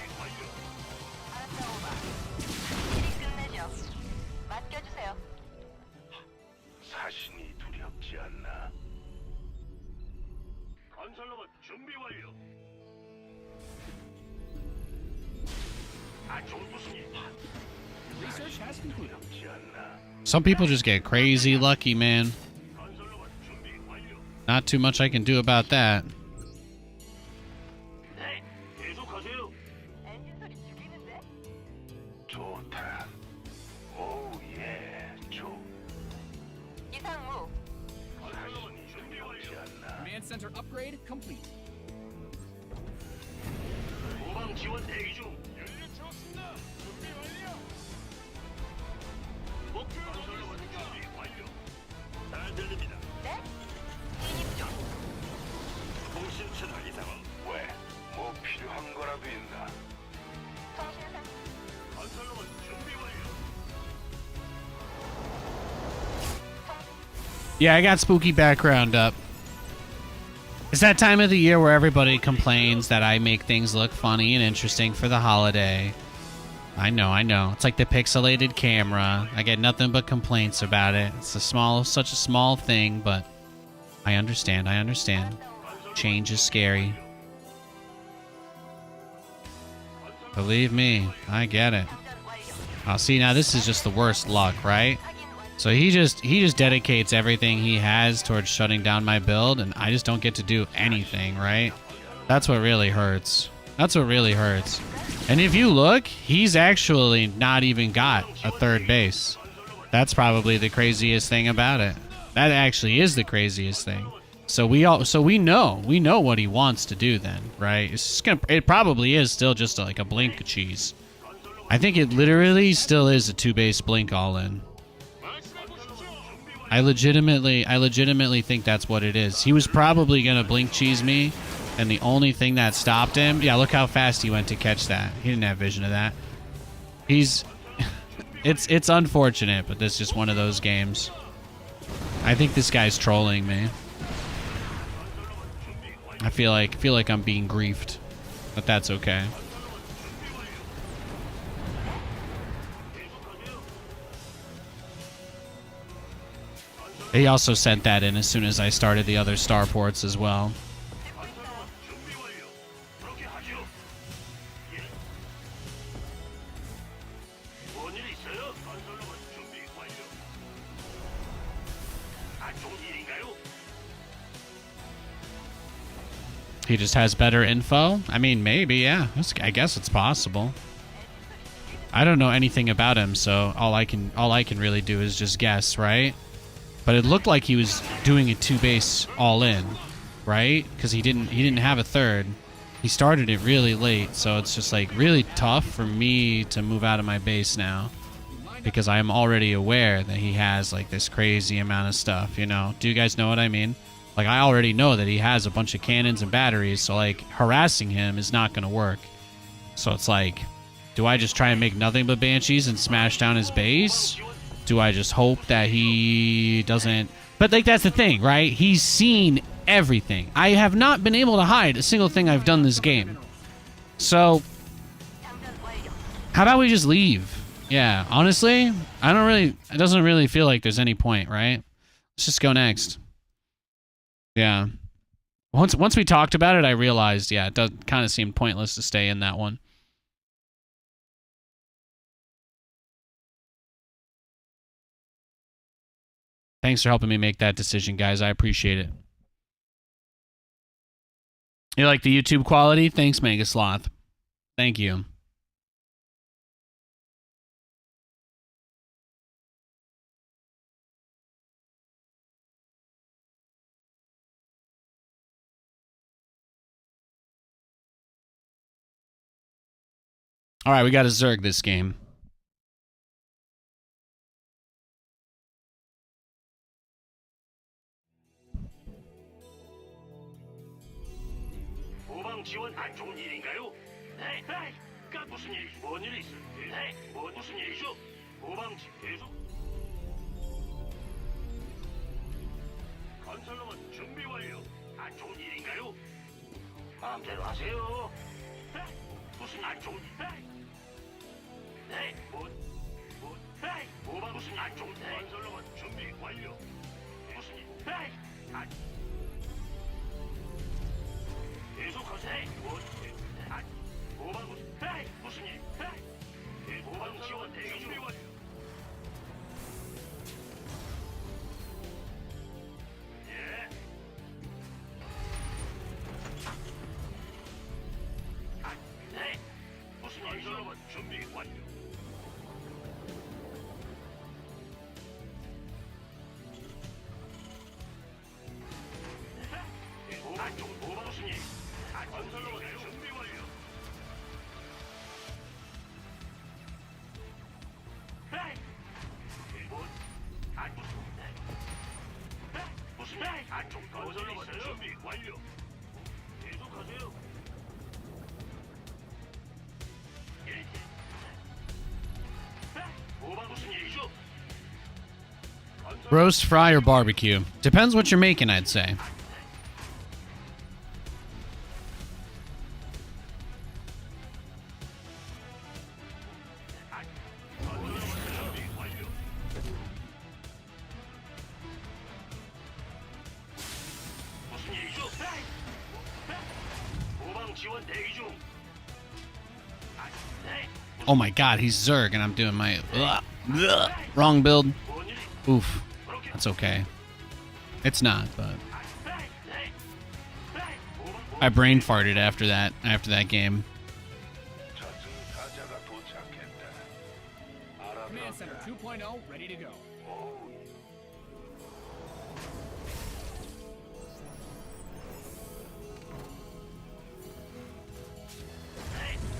맡겨주세요. 사신이 두렵지 않나? 건설로봇 준비 완료. 아, 좋은 무슨 일? Research has concluded. 두렵지 않나? Some people just get crazy lucky, man. 건설로봇 준비 완료. Not too much I can do about that. 네, 계속하세요. 엔진 소리 죽이는데? 좋다. 오, 예, 좋. 이상무. 건설로봇 준비 완료. 않나? Command center upgrade complete. 후방 지원 대기 중. 연료 채웠습니다. 준비 완료. 목표 건설로봇 준비 완료. 잘 들립니다. 네? 진입 중. 통신 채널 이상은 왜? 뭐 필요한 거라도 있나? 통신사. 건설로봇 준비 완료. Yeah, I got spooky background up. It's that time of the year where everybody complains that I make things look funny and interesting for the holiday. I know. It's like the pixelated camera. I get nothing but complaints about it. It's such a small thing, but I understand. Change is scary. Believe me, I get it. Oh, see, now this is just the worst luck, right? So he just dedicates everything he has towards shutting down my build, and I just don't get to do anything, right? That's what really hurts. And if you look, he's actually not even got a third base. That's probably the craziest thing about it. That actually is the craziest thing. So we know what he wants to do then, right? It probably is still just like a blink of cheese. I think it literally still is a 2-base blink all in. I legitimately think that's what it is. He was probably gonna blink cheese me, and the only thing that stopped him, yeah, look how fast he went to catch that. He didn't have vision of that. It's unfortunate, but this is just one of those games. I think this guy's trolling me. I feel like I'm being griefed, but that's okay. He also sent that in as soon as I started the other starports as well. 준비 완료. 그렇게 하죠. 예. 뭔일 있어요? 건설로봇 준비 완료. 아, 좋은 일인가요? He just has better info? I mean, maybe, yeah. I guess it's possible. I don't know anything about him, so all I can really do is just guess, right? But it looked like he was doing a 2-base all in, right? Because he didn't have a third. He started it really late, so it's just like really tough for me to move out of my base now, because I am already aware that he has like this crazy amount of stuff, you know? Do you guys know what I mean? Like, I already know that he has a bunch of cannons and batteries, so like harassing him is not going to work. So it's like, do I just try and make nothing but banshees and smash down his base? Do I just hope that he doesn't? But like, that's the thing, right? He's seen everything. I have not been able to hide a single thing I've done this game. So how about we just leave? Yeah, honestly, it doesn't really feel like there's any point, right? Let's just go next. Yeah. Once we talked about it, I realized, yeah, it does kind of seem pointless to stay in that one. Thanks for helping me make that decision, guys. I appreciate it. You like the YouTube quality? Thanks, Mega Sloth. Thank you. All right, we got to Zerg this game. 후방 지원 안 좋은 일인가요? 네, 네. 무슨 일? 뭔 일이 있어? 네, 무슨 일이죠? 후방 계속. 건설로만 준비 완료. 안 좋은 일인가요? 마음대로 하세요. 네, 무슨 안 좋은 일? 네, 네, 후방 무슨 안 좋은 일? 건설로만 준비 완료. 무슨 일? 네, 계속하세요. 무슨 일? 보방 지원 대기 준비 완료. 예. 네. 무슨 일이죠? 준비 완료. 안쪽 보방 무슨 일? 건설로만 준비 완료. 무슨 안쪽 건설로만 준비 완료. 계속하세요. 보방 무슨 일이죠? Roast, fry, or barbecue. Depends what you're making, I'd say. 무슨 일이죠? 보방 지원 대기 중. 네. Oh my god, he's Zerg, and I'm doing my... wrong build. 뭔 일이? Oof. 그렇게. That's okay. It's not, but... 네. I brain farted after that game. 저승사자가 도착했다. Command Center 2.0 ready to go.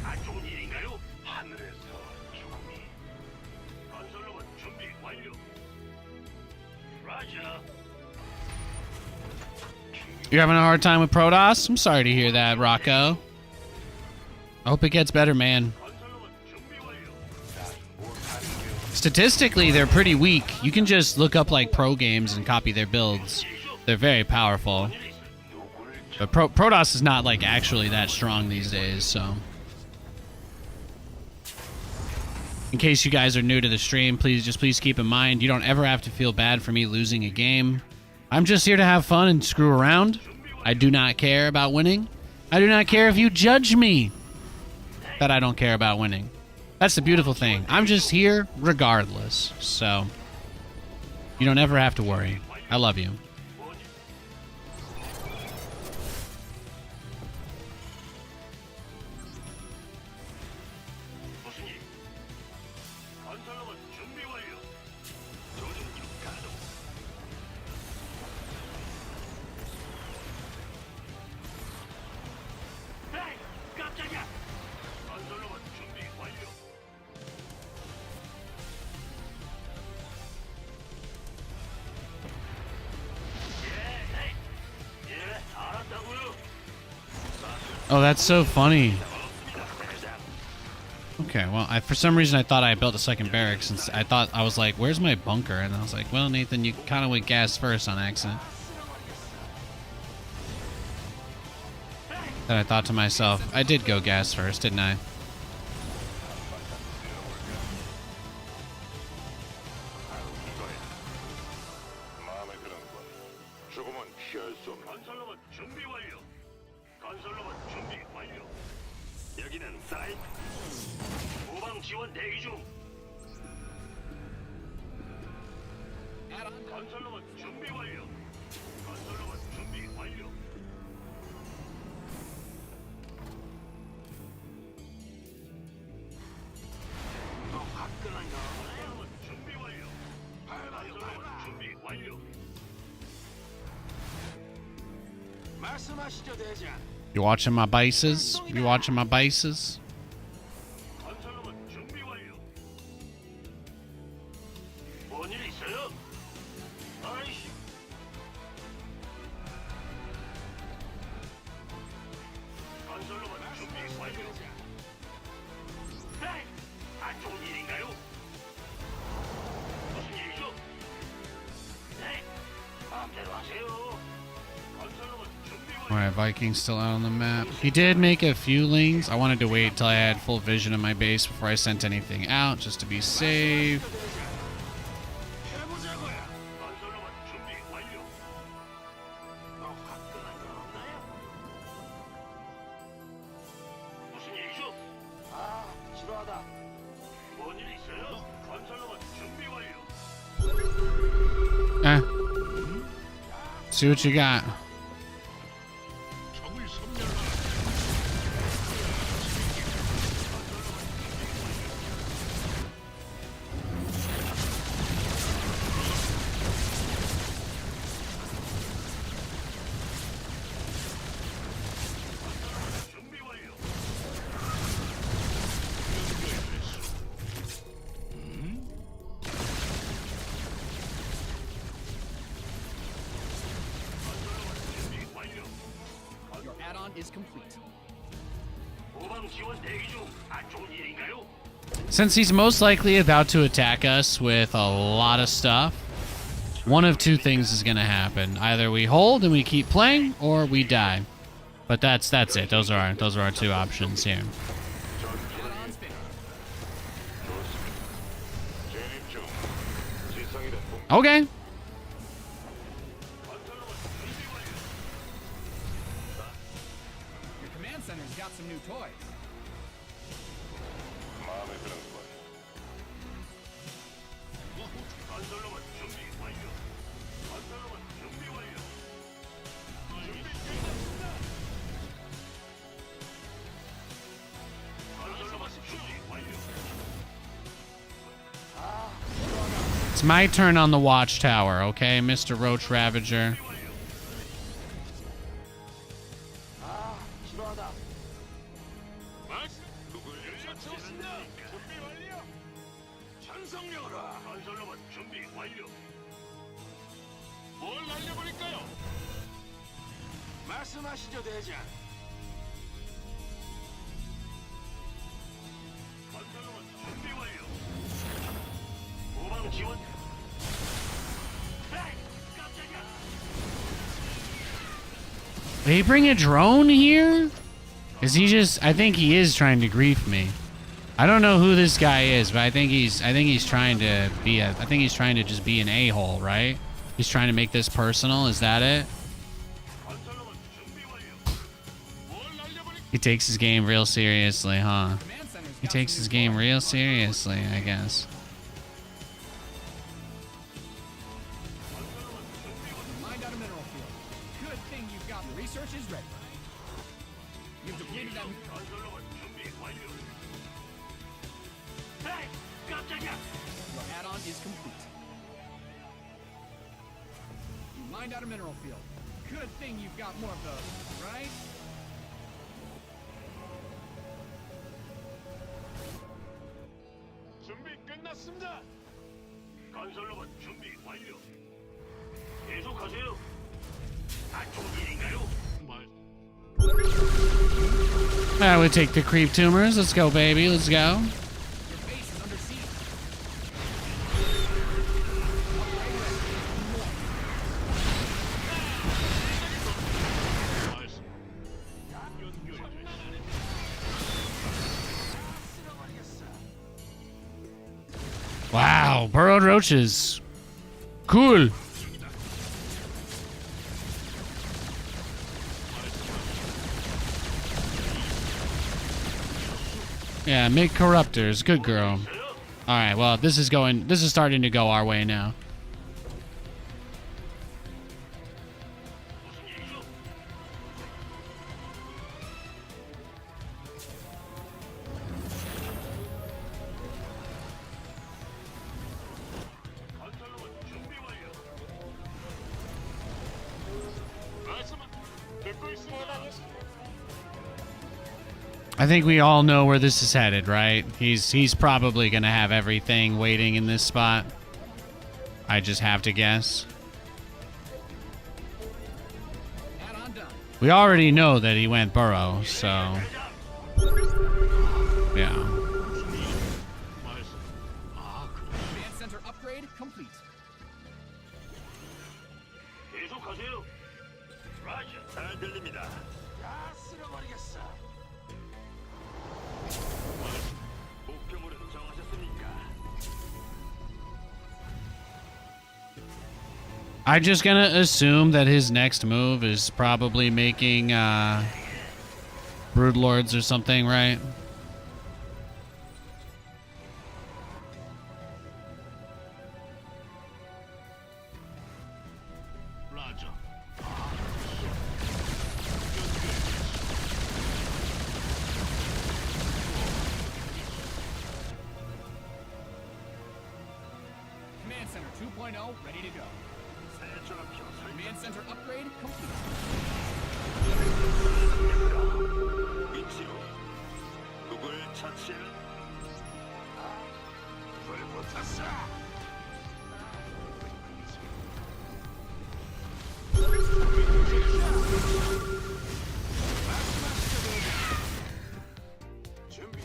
안 좋은 일인가요? 하늘에서 죽음이. 건설로만 준비 완료. 라자. You're having a hard time with Protoss? I'm sorry to hear that, Rocco. I hope it gets better, man. 건설로만 준비 완료. Statistically, they're pretty weak. You can just look up like pro games and copy their builds. They're very powerful. But Protoss is not like actually that strong these days, so... In case you guys are new to the stream, please keep in mind, you don't ever have to feel bad for me losing a game. I'm just here to have fun and screw around. I do not care about winning. I do not care if you judge me that I don't care about winning. That's the beautiful thing. I'm just here regardless. So, you don't ever have to worry. I love you. 무슨 일? 건설로만 준비 완료. 조준기 가동. 에이, 깜짝이야. 건설로만 준비 완료. 예, 알았다고요. Oh, that's so funny. Okay, well, for some reason I thought I built a second barracks, and I was like, where's my bunker? And I was like, well, Nathan, you kind of went gas first on accident. Then I thought to myself, I did go gas first, didn't I? 마음에 드는군. 조금은 피할 수 없는. 건설로만 준비 완료. 건설로만 준비 완료. 여기는 사이트. 후방 지원 대기 중. 건설로만 준비 완료. 건설로만 준비 완료. 또 화끈한가? 건설로만 준비 완료. 건설로만 준비 완료. 말씀하시죠, 대장. You watching my bases? You watching my bases? 건설로만 준비 완료. 뭔 일 있어요? 아이씨. Alright, Viking's still out on the map. He did make a few lings. I wanted to wait until I had full vision of my base before I sent anything out, just to be safe. 해보자고요. 건설로봇 준비 완료. 너 화끈한 건 없나요? 무슨 일이죠? 아, 지루하다. 뭔 일 있어요? 건설로봇 준비 완료. See what you got. 적을 섬멸하라. 준비 완료. 준비 완료. Your add-on is complete. 후방 지원 대기 중. 안 좋은 일인가요? Since he's most likely about to attack us with a lot of stuff, one of two things is gonna happen. Either we hold and we keep playing, or we die. But that's it. Those are our two options here. Add-on's finished. 진입 중. 지상이든 Okay. Your command center's got some new toys. 마음에 드는 것. 건설로봇 준비 완료. 건설로봇 준비 완료. 준비 끝났습니다. 건설로봇 준비 완료. It's my turn on the watchtower, okay, Mr. Roach Ravager? 누굴 처치했습니다. 준비 완료. 전성력으로 건설로봇 준비 완료. 뭘 날려버릴까요? 말씀하시죠, 대장. 건설로봇 준비 완료. 후방 지원. 에이, 깜짝이야. Did he bring a drone here? Is he just? I think he is trying to grief me. I don't know who this guy is, but I think he's trying to be I think he's trying to just be an a-hole, right? He's trying to make this personal. Is that it? 건설로봇 준비 완료. 뭘 날려버릴까요? He takes his game real seriously, huh? Command center's He got takes some his new game toys. real seriously, I guess. Mined out a mineral field. Good thing you've got the research is ready. You've depleted that. 건설로봇 준비 완료. 에이, 깜짝이야. Your add-on is complete. You mined out a mineral field. Good thing you've got more of those, right? 준비 끝났습니다. 건설로봇 준비 완료. 계속하세요. 안 좋은 일인가요? I would take the creep tumors. Let's go, baby. Let's go. Your base is under siege. Wow, burrowed roaches. Cool. Yeah, make corruptors. Good girl. All right, well, this is starting to go our way now. 무슨 일이죠? 건설로봇 준비 완료. 말씀 듣고 있습니다. I think we all know where this is headed, right? He's probably going to have everything waiting in this spot. I just have to guess. Add-on done. We already know that he went burrow, so yeah. Command center upgrade complete. 계속하세요. 라자. 잘 들립니다. I'm just gonna assume that his next move is probably making Brood Lords or something, right? 라자. Command Center 2.0 ready to go. 세조합표 Command Center upgrade complete. 위치로 누굴 처치해? 불 붙었어. 준비.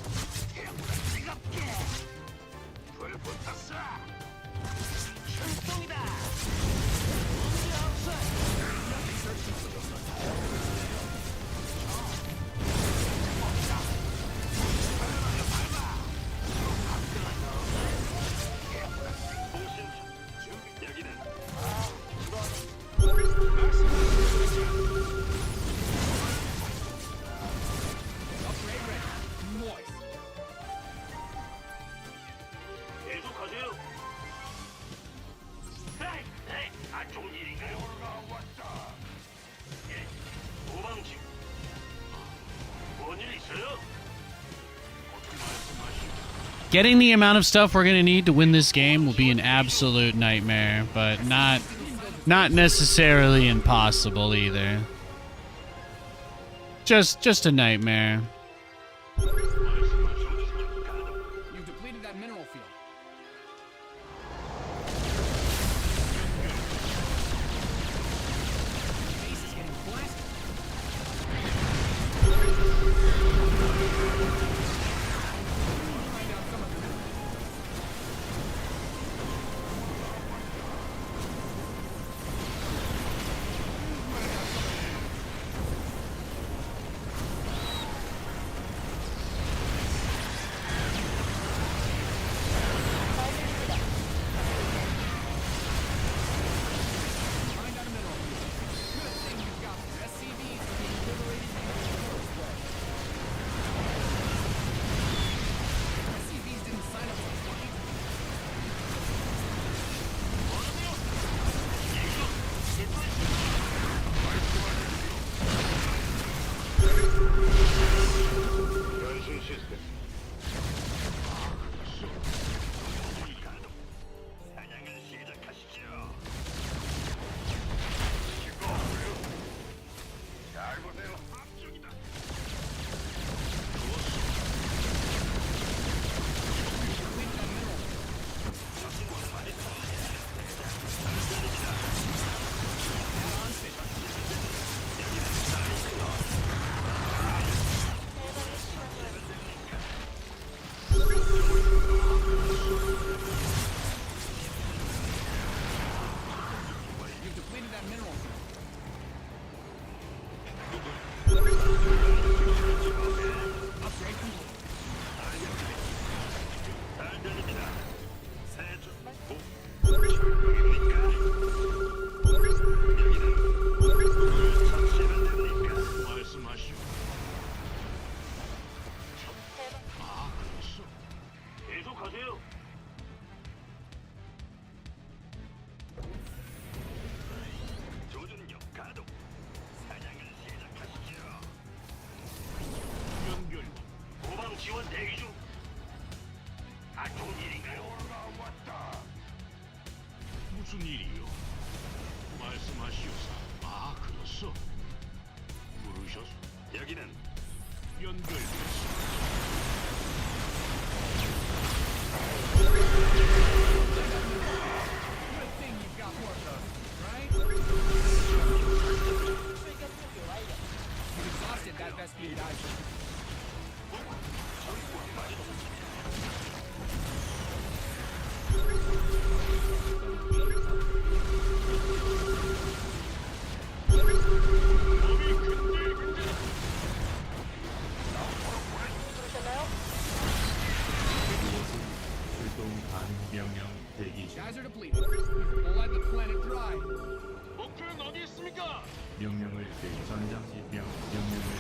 뜨겁게. 불 붙었어. 출동이다. 문제 없어. 통신 준비. 여기는 Upgrade ready. Moist. 계속하세요. 에이, 에이, 안 좋은 일인가요? 왔다. 예, 도망치. 뭔일 있어요? 어떻게 말씀하시오? Getting the amount of stuff we're gonna need to win this game will be an absolute nightmare, but not necessarily impossible either. Just a nightmare. You've depleted that mineral field. Base is getting blasted. Find out some of your Find out a mineral field. Good thing you've got SCVs for being liberated in the first way. SCVs didn't sign up for this one. 변신 시스템. 사냥을 시작하시죠. 잘 보세요. 합격이다. You've depleted that mineral field. Upgrade complete. 잘 들립니다. 세조. 여기입니까? 여기는 누굴 처치하면 됩니까? 말씀하시오. 아, 그렇소. 계속하세요. 조준력 가동. 사냥을 시작하시죠. 연결. 후방 지원 대기 중. 안 좋은 일인가요? 왔다. 무슨 일이요? 말씀하시오사. 아, 그렇소. 부르셨소? 여기는 연결됐소. Good thing you've got more of those, right? You've exhausted that Vespian geyser. 출동 가능 명령 대기 중. Geyser depleted. We'll light the planet dry. 목표는 어디 있습니까? 명령을 내리 전장 명령을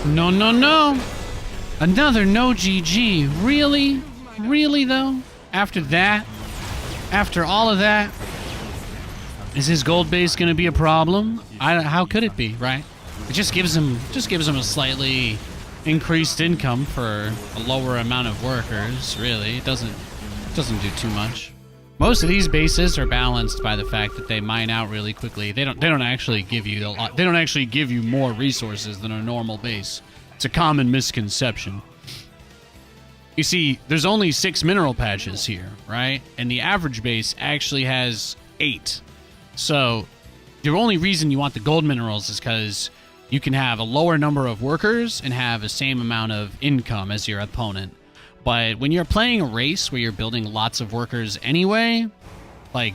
No, no, no. Another no GG. Really? Really, though? After that? After all of that? Is his gold base going to be a problem? How could it be, right? It just gives him a slightly increased income for a lower amount of workers, really. It doesn't do too much. Most of these bases are balanced by the fact that they mine out really quickly. They don't actually give you a lot. They don't actually give you more resources than a normal base. It's a common misconception. You see, there's only 6 mineral patches here, right? And the average base actually has 8. So the only reason you want the gold minerals is because you can have a lower number of workers and have the same amount of income as your opponent. But when you're playing a race where you're building lots of workers anyway, like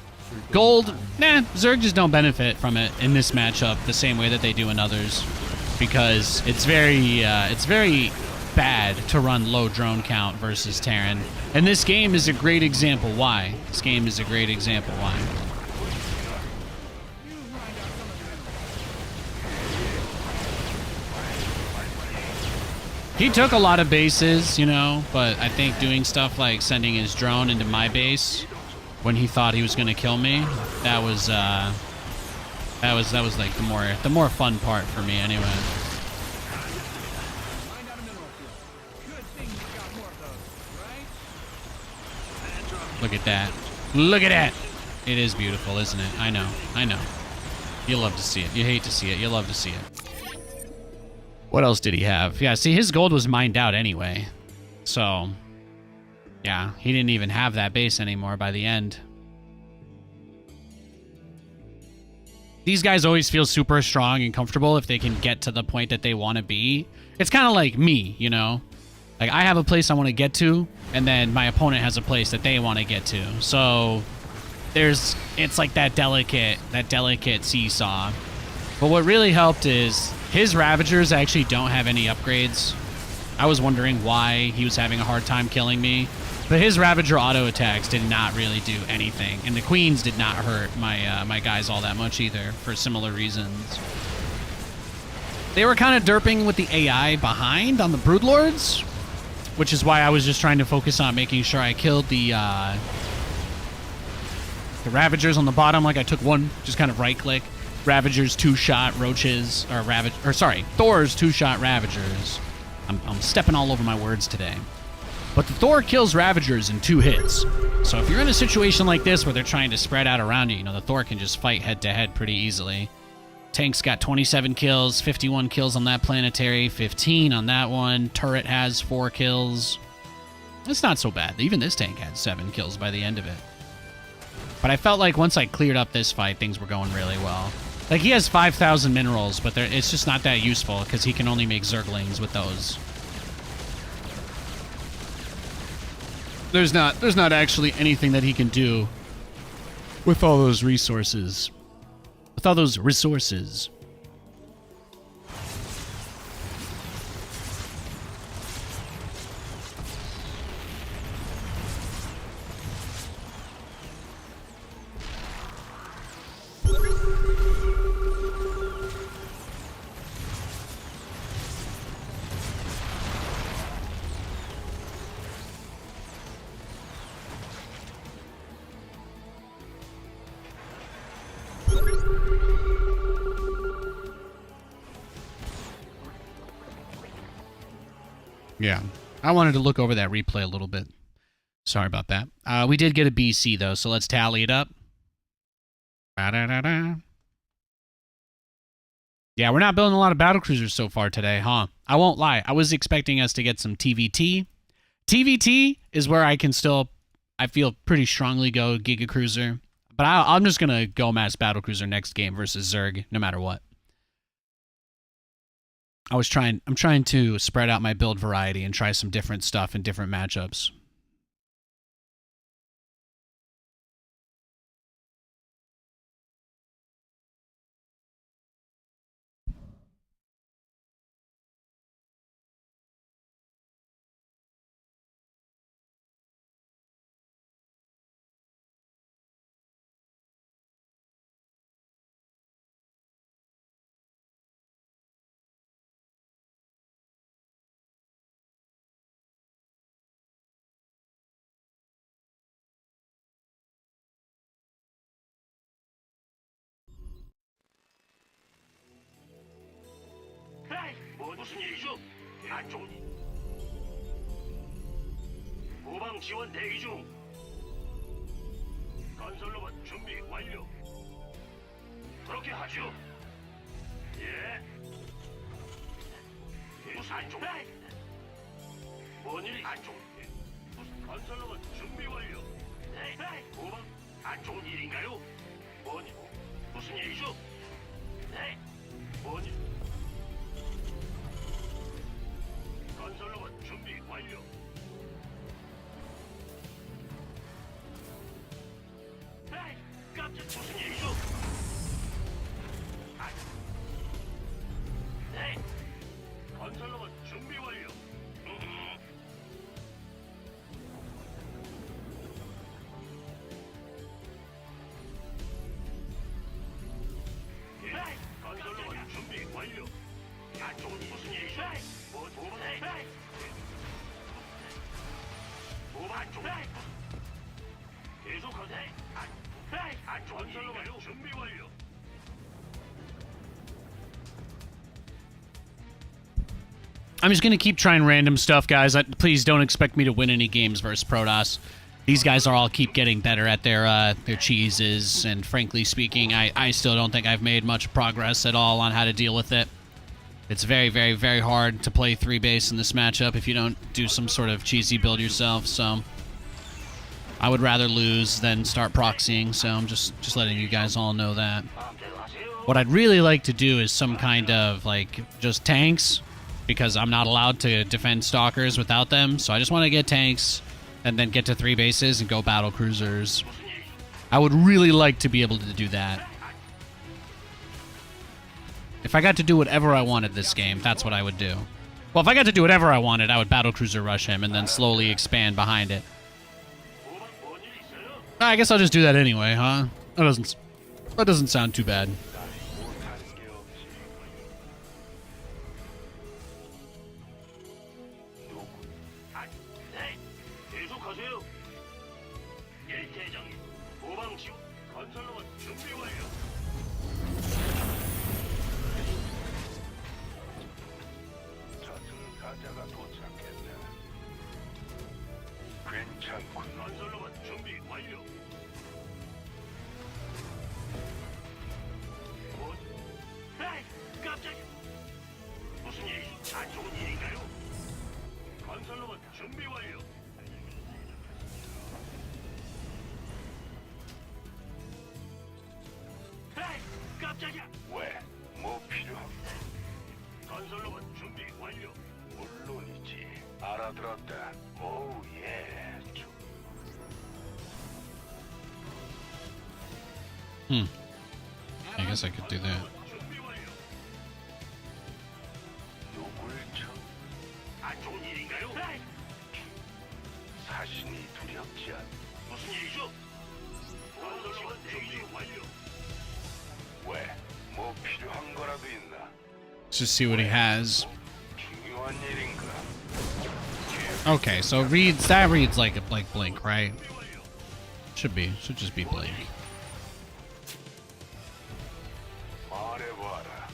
gold, Zerg just don't benefit from it in this matchup the same way that they do in others, because it's very bad to run low drone count versus Terran. And this game is a great example why. This game is a great example why. He took a lot of bases, you know, but I think doing stuff like sending his drone into my base when he thought he was going to kill me, that was like the more fun part for me anyway. Find out a mineral field. Good thing you got more of those, right? Look at that. Look at that. It is beautiful, isn't it? I know. I know. You love to see it. You hate to see it. You love to see it. What else did he have? Yeah, see, his gold was mined out anyway. So, yeah, he didn't even have that base anymore by the end. These guys always feel super strong and comfortable if they can get to the point that they want to be. It's kind of like me, you know? Like, I have a place I want to get to, and then my opponent has a place that they want to get to. So, it's like that delicate seesaw. But what really helped is his Ravagers actually don't have any upgrades. I was wondering why he was having a hard time killing me. But his Ravager auto attacks did not really do anything. And the Queens did not hurt my guys all that much either, for similar reasons. They were kind of derping with the AI behind on the Broodlords, which is why I was just trying to focus on making sure I killed the Ravagers on the bottom. Like I took one, just kind of right-click. Ravagers 2-shot roaches, Thor's 2-shot Ravagers. I'm stepping all over my words today. But the Thor kills Ravagers in 2 hits. So if you're in a situation like this where they're trying to spread out around you, the Thor can just fight head-to-head pretty easily. Tank's got 27 kills, 51 kills on that planetary, 15 on that one. Turret has 4 kills. It's not so bad. Even this tank had 7 kills by the end of it. But I felt like once I cleared up this fight, things were going really well. Like, he has 5,000 minerals, but it's just not that useful because he can only make Zerglings with those. There's not actually anything that he can do with all those resources. With all those resources. Yeah, I wanted to look over that replay a little bit. Sorry about that. We did get a BC, though, so let's tally it up. Ba-da-da-da. Yeah, we're not building a lot of Battlecruisers so far today, huh? I won't lie. I was expecting us to get some TVT. TVT is where I feel pretty strongly go Gigacruiser. But I'm just going to go mass Battlecruiser next game versus Zerg, no matter what. I'm trying to spread out my build variety and try some different stuff in different matchups. 에이, 뭐 무슨 일이죠? 안 좋은 일. 후방 지원 대기 중. 건설로봇 준비 완료. 그렇게 하죠. 예. 무슨 안 좋은 일? 뭔 일이 안 좋은 일? 무슨 건설로봇 준비 완료. 네, 후방 안 좋은 일인가요? 뭔 일? 무슨 일이죠? 네, 뭔 일? 건설로봇 준비 완료. 에이, 깜짝 무슨 일이죠? 아, 네. 건설로봇 준비 완료. 에이, 건설로봇 준비 완료. 안 좋은 일 무슨 일이죠? 뭐 도움? 에이. 도만 좀. 계속하세. 안 좋은 일인가요? 준비 완료. I'm just gonna keep trying random stuff, guys. Please don't expect me to win any games versus Protoss. These guys all keep getting better at their cheeses, and frankly speaking, I still don't think I've made much progress at all on how to deal with it. It's very, very, very hard to play 3-base in this matchup if you don't do some sort of cheesy build yourself, so I would rather lose than start proxying, so I'm just letting you guys all know that. What I'd really like to do is some kind of, like, just tanks, because I'm not allowed to defend stalkers without them, so I just want to get tanks and then get to 3 bases and go Battlecruisers. I would really like to be able to do that. If I got to do whatever I wanted this game, that's what I would do. Well, if I got to do whatever I wanted, I would Battlecruiser rush him and then slowly expand behind it. I guess I'll just do that anyway, huh? That doesn't sound too bad. 왜? 뭐 필요? 건설로봇 준비 완료. 물론이지. 알아들었다. 오 예. I guess I could do that. 준비 완료. 누굴 쳐? 안 좋은 일인가요? 사신이 두렵지 않. 무슨 일이죠? 건설로봇 준비 완료. 왜? 뭐 필요한 거라도 있나? Let's just see what he has. 중요한 일인가? Okay, so that reads like Blink, right? Should just be Blink. 말해봐라.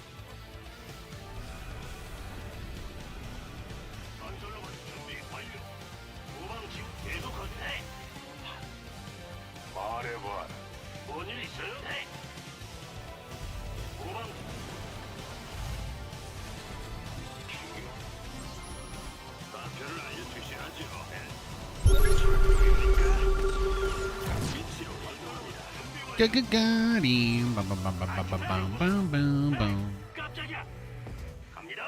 건설로봇 준비 완료. 후방 지원 계속하세. 말해봐라. 뭔일 있어요? 네. 후방 좌표를 알려주셔야죠. 위치로 이동합니다. Got him. Bum, bum, bum, bum, bum, bum, bum, bum, bum. 깜짝이야. 갑니다.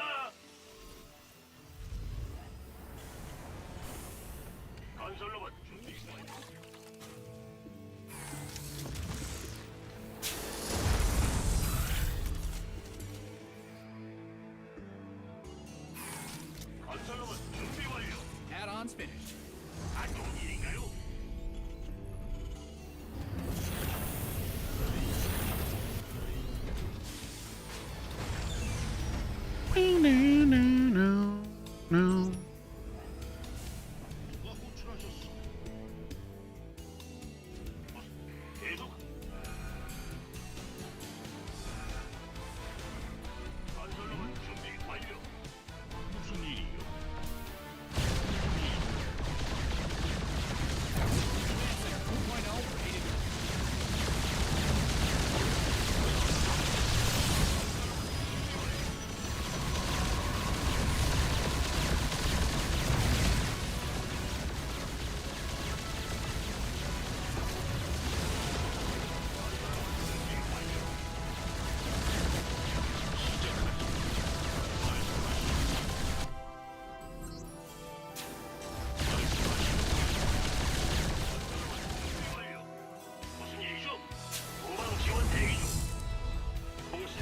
add-on's finished. 안 좋은 일인가요? 계속. 건설로만 준비 완료. 무슨 일이요? Command Center 2.0 ready to go. 완료. 무슨 일이죠? 도방 지원 대기 중. 공식.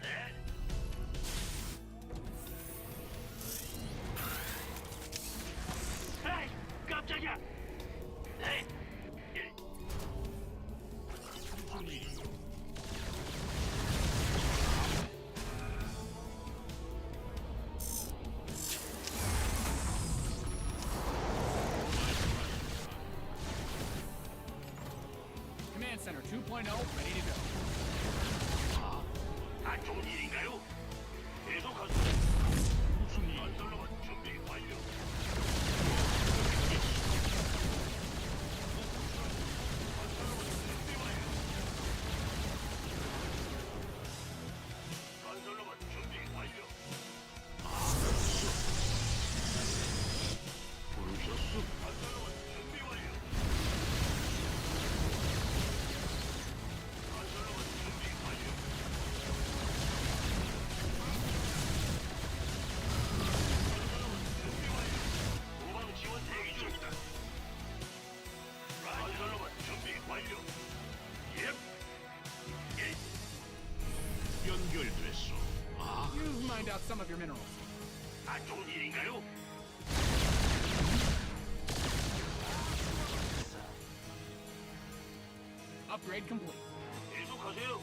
네. 에이, 깜짝이야. 네. 예. 무슨 일이요? Command Center 2.0 ready to go. 안 좋은 일인가요? 계속하세요. 무슨 일? 건설로만 준비 완료. 건설로만 준비 완료. 부르셨소? 건설로만 준비 완료. 건설로만 준비 완료. 후방 지원 대기 중이다. 건설로만 준비 완료. 예. 예. 연결됐어. 아, You've mined out some of your minerals. 안 좋은 일인가요? Upgrade complete. 계속하세요.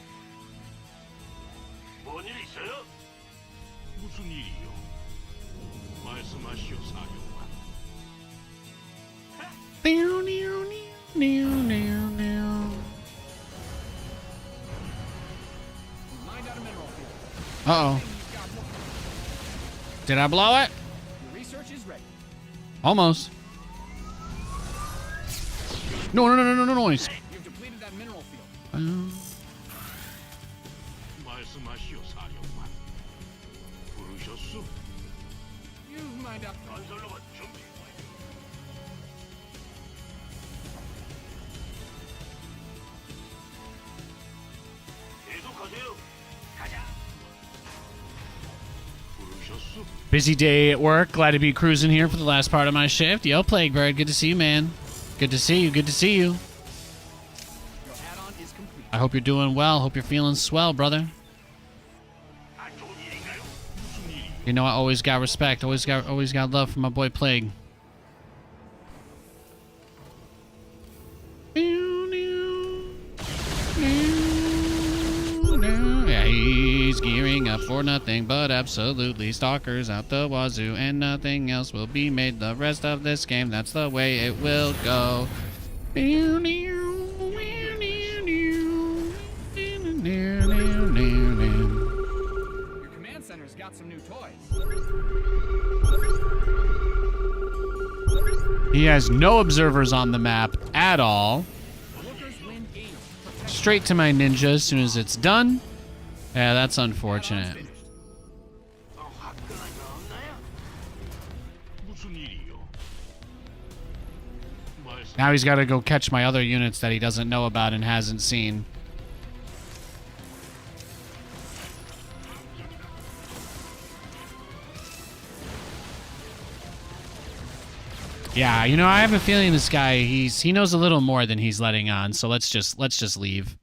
뭔 일 있어요? 무슨 일이요? 말씀하시오, 사령관. We've mined out a mineral field. Uh-oh. You've got more. Did I blow it? Your research is ready. Almost. No, no, no, no, no, no, noise. You've depleted that mineral field. 말씀하시오, 사령관. 부르셨소? You've mined out. 건설로만 준비 완료. 계속하세요. 가자. 부르셨소? Busy day at work. Glad to be cruising here for the last part of my shift. Yo, Plaguebird, good to see you, man. Good to see you. Good to see you. Your add-on is complete. I hope you're doing well. Hope you're feeling swell, brother. 안 좋은 일인가요? 무슨 일이요? You know I always got respect. Always got love for my boy Plague. Yeah, he's gearing up for nothing but absolutely stalkers out the wazoo, and nothing else will be made the rest of this game. That's the way it will go. Your command center's got some new toys. He has no observers on the map at all. Workers win game. Protect Straight to my ninja as soon as it's done. Yeah, that's add-on's unfortunate. finished. 화끈한 거 없나요? 무슨 일이요? 말씀. Now he's got to go catch my other units that he doesn't know about and hasn't seen. Yeah, you know, I have a feeling this guy, he knows a little more than he's letting on, so let's just leave.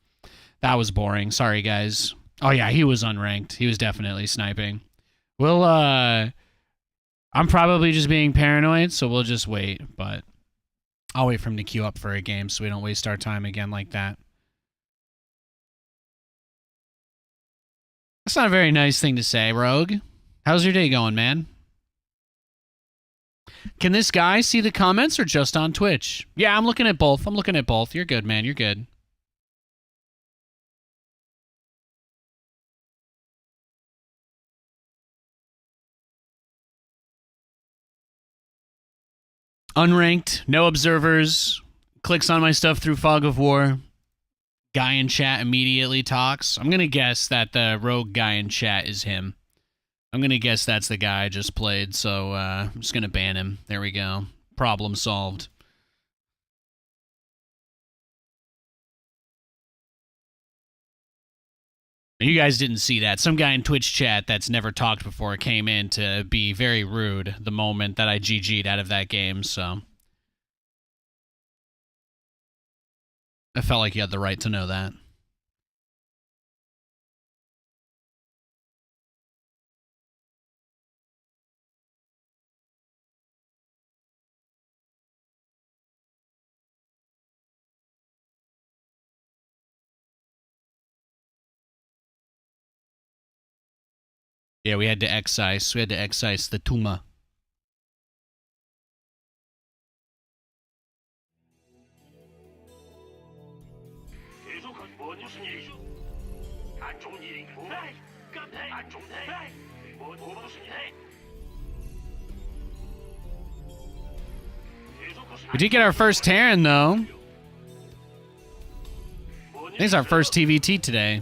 That was boring. Sorry, guys. Oh, yeah, he was unranked. He was definitely sniping. We'll, I'm probably just being paranoid, so we'll just wait, but I'll wait for him to queue up for a game so we don't waste our time again like that. That's not a very nice thing to say, Rogue. How's your day going, man? Can this guy see the comments or just on Twitch? Yeah, I'm looking at both. I'm looking at both. You're good, man. You're good. Unranked, no observers, clicks on my stuff through Fog of War. Guy in chat immediately talks. I'm going to guess that the rogue guy in chat is him. I'm going to guess that's the guy I just played, so I'm just going to ban him. There we go. Problem solved. You guys didn't see that. Some guy in Twitch chat that's never talked before came in to be very rude the moment that I GG'd out of that game, so I felt like you had the right to know that. Yeah, we had to excise. We had to excise the Tuma. We did get our first Terran, though. I think it's our first TVT today.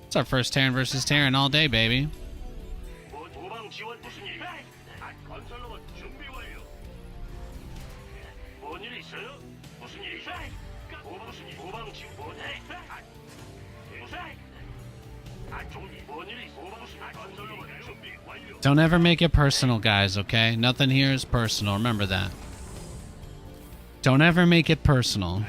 It's our first Terran versus Terran all day, baby. Don't ever make it personal, guys, okay? Nothing here is personal. Remember that. Don't ever make it personal.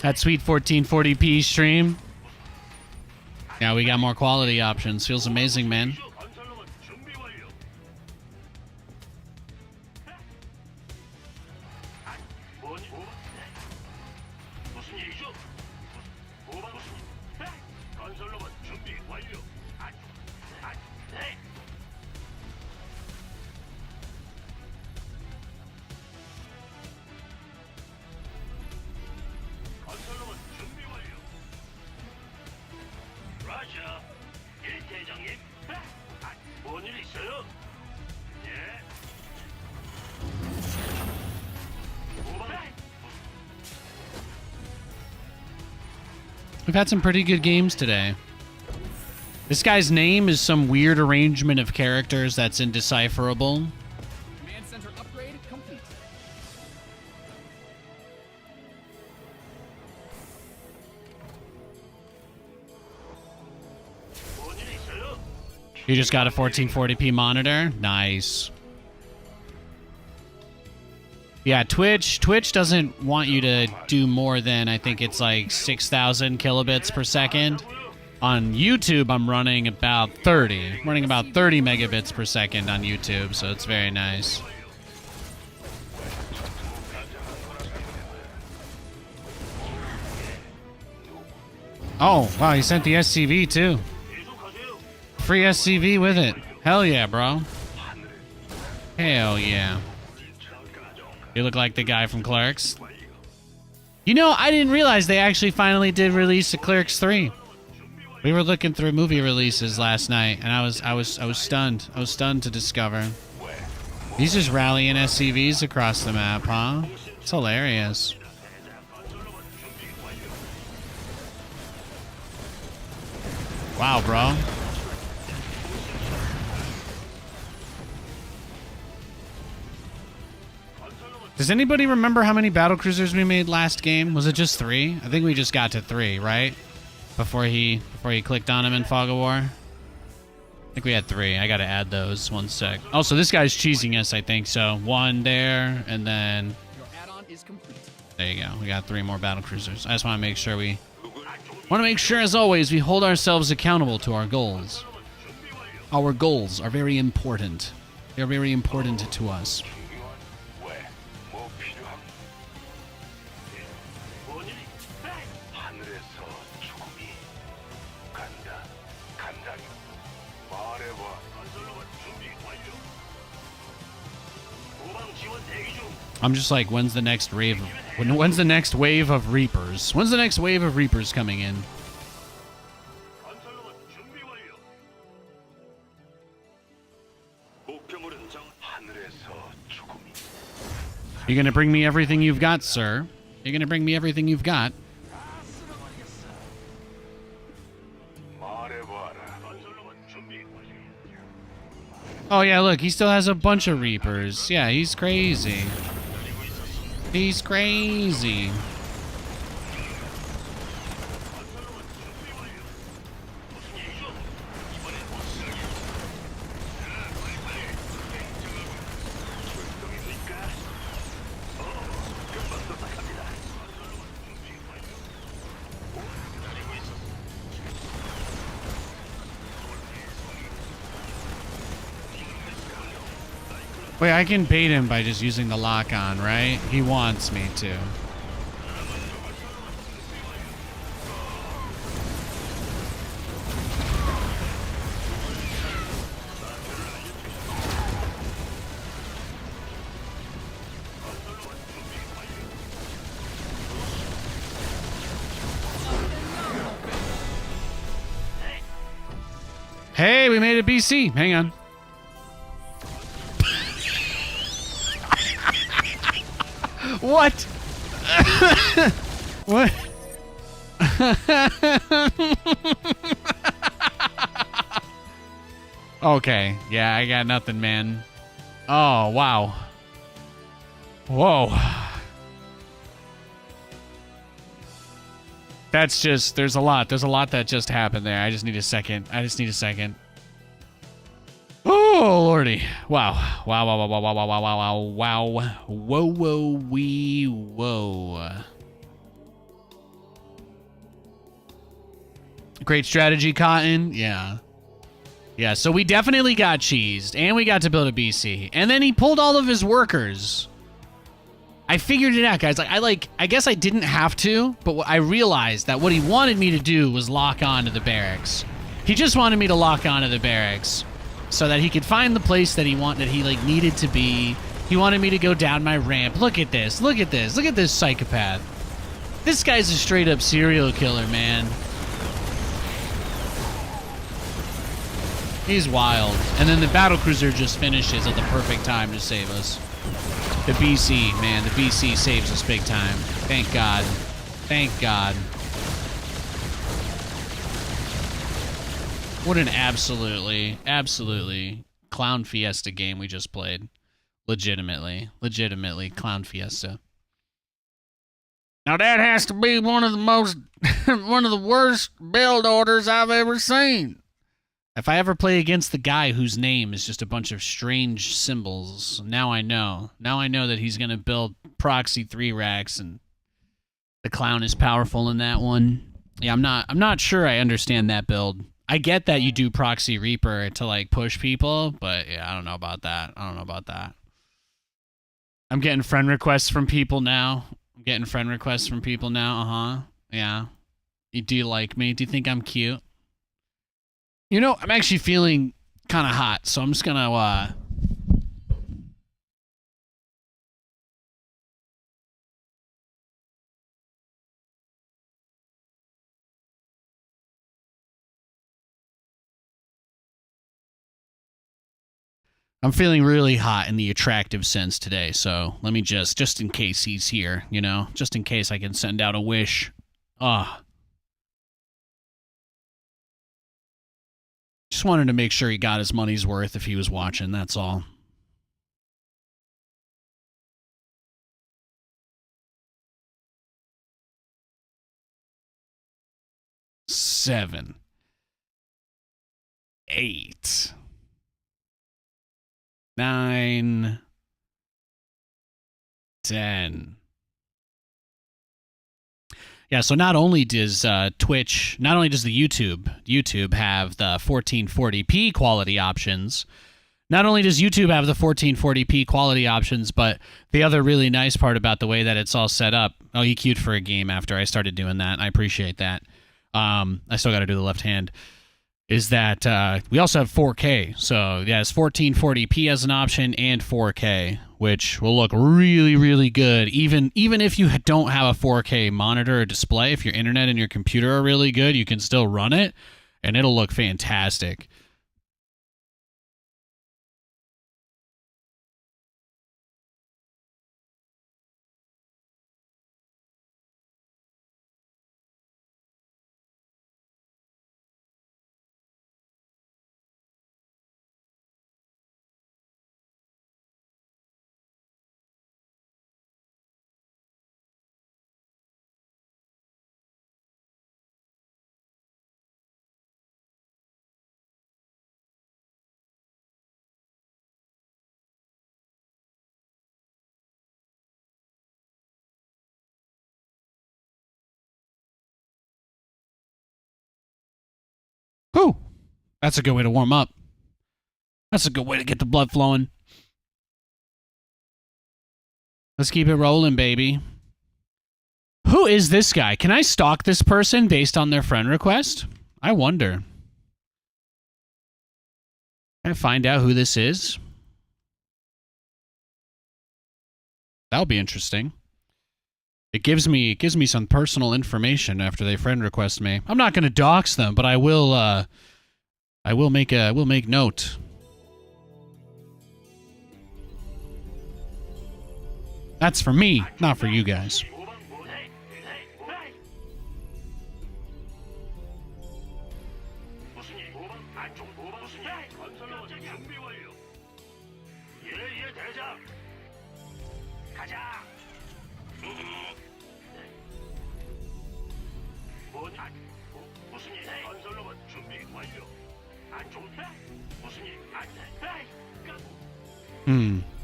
That sweet 1440p stream. Yeah, we got more quality options. Feels amazing, man. We've had some pretty good games today. This guy's name is some weird arrangement of characters that's indecipherable. Command center upgrade complete. You just got a 1440p monitor? Nice. Yeah, Twitch doesn't want you to do more than, I think it's like 6,000 kilobits per second. On YouTube, I'm running about 30. I'm running about 30 megabits per second on YouTube, so it's very nice. Oh, wow, he sent the SCV too. Free SCV with it. Hell yeah, bro. Hell yeah. You look like the guy from Clerks. You know, I didn't realize they actually finally did release a Clerks 3. We were looking through movie releases last night, and I was stunned. I was stunned to discover. He's just rallying SCVs across the map, huh? It's hilarious. Wow, bro. Does anybody remember how many battlecruisers we made last game? Was it just 3? I think we just got to 3, right? Before he clicked on him in Fog of War. I think we had 3. I gotta add those. One sec. Also, this guy's cheesing us, I think. So 1 there, and then Your add-on is complete. there you go. We got 3 more battlecruisers. I just want to make sure as always, we hold ourselves accountable to our goals. Our goals are very important. They're very important to us. 왜? 뭐 필요함? 뭔 일이? 하늘에서 죽음이 간다. 간다니. 말해봐. 건설로봇 준비 완료. 후방 지원 대기 중. I'm just like, when's the next wave of Reapers? When's the next wave of Reapers coming in? 건설로봇 준비 완료. 목표물은 정 하늘에서 죽음이. You're gonna bring me everything you've got, sir. You're gonna bring me everything you've got. 말해봐라. 건설로봇 준비 완료. Oh yeah, look, he still has a bunch of Reapers. Yeah, he's crazy. He's crazy. Wait, I can bait him by just using the lock-on, right? He wants me to. Hey, we made it BC. Hang on. What? What? Okay. Yeah, I got nothing, man. Oh, wow. Whoa. That's just, there's a lot that just happened there. I just need a second. Oh, lordy. Wow. Wow, wow, wow, wow, wow, wow, wow, wow, wow. Whoa, whoa, wee, whoa. Great strategy, Cotton. Yeah. Yeah, so we definitely got cheesed, and we got to build a BC. And then he pulled all of his workers. I figured it out, guys. I guess I didn't have to, but I realized that what he wanted me to do was lock on to the barracks. He just wanted me to lock on to the barracks so that he could find the place that he needed to be. He wanted me to go down my ramp. Look at this. Look at this. Look at this psychopath. This guy's a straight up serial killer, man. He's wild. And then the battlecruiser just finishes at the perfect time to save us. The BC, man, the BC saves us big time. Thank God. Thank God. What an absolutely clown fiesta game we just played. Legitimately clown fiesta. Now that has to be one of the worst build orders I've ever seen. If I ever play against the guy whose name is just a bunch of strange symbols, now I know. Now I know that he's going to build proxy 3 racks, and the clown is powerful in that one. Yeah, I'm not sure I understand that build. I get that you do proxy Reaper to like push people, but yeah, I don't know about that. I'm getting friend requests from people now. Yeah. Do you like me? Do you think I'm cute? You know, I'm actually feeling kind of hot, so I'm just going to, I'm feeling really hot in the attractive sense today, so let me just in case he's here, you know, just in case I can send out a wish. Just wanted to make sure he got his money's worth if he was watching, that's all. Seven. 8. 9. 10. Yeah, so not only does Twitch, not only does the YouTube have the 1440p quality options, not only does YouTube have the 1440p quality options, but the other really nice part about the way that it's all set up, oh, he queued for a game after I started doing that. I appreciate that. I still got to do the left hand. Is that we also have 4K. So, yeah, it's 1440p as an option and 4K, which will look really, really good. Even if you don't have a 4K monitor or display, if your internet and your computer are really good, you can still run it, and it'll look fantastic. Whew. That's a good way to warm up. That's a good way to get the blood flowing. Let's keep it rolling, baby. Who is this guy? Can I stalk this person based on their friend request? I wonder. Can I find out who this is? That'll be interesting. It gives me some personal information after they friend request me. I'm not going to dox them, but I will make note. That's for me, not for you guys.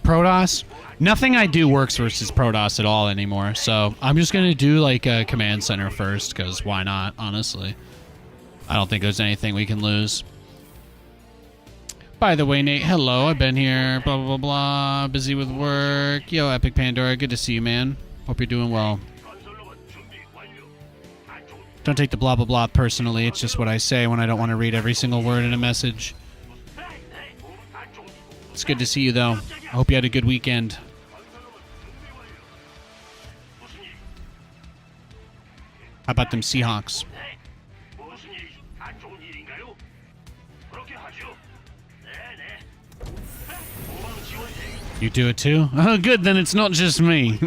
Protoss? Nothing I do works versus Protoss at all anymore, so I'm just going to do like a command center first, because why not, honestly. I don't think there's anything we can lose. By the way, Nate, hello, I've been here, blah, blah, blah, blah, busy with work. Yo, Epic Pandora, good to see you, man. Hope you're doing well. Don't take the blah, blah, blah personally, it's just what I say when I don't want to read every single word in a message. It's good to see you, though. I hope you had a good weekend. How about them Seahawks? You do it too? Oh, good, then it's not just me.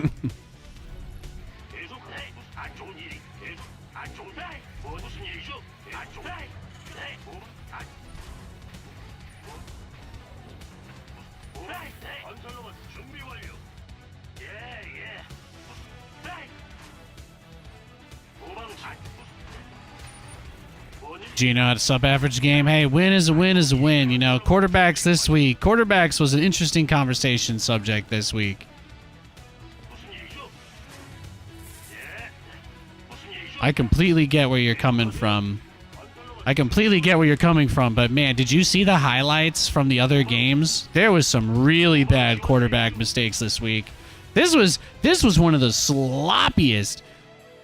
Do you know how to sub-average game? Hey, win is a win is a win. You know, quarterbacks this week. Quarterbacks was an interesting conversation subject this week. I completely get where you're coming from. But man, did you see the highlights from the other games? There was some really bad quarterback mistakes this week. This was one of the sloppiest.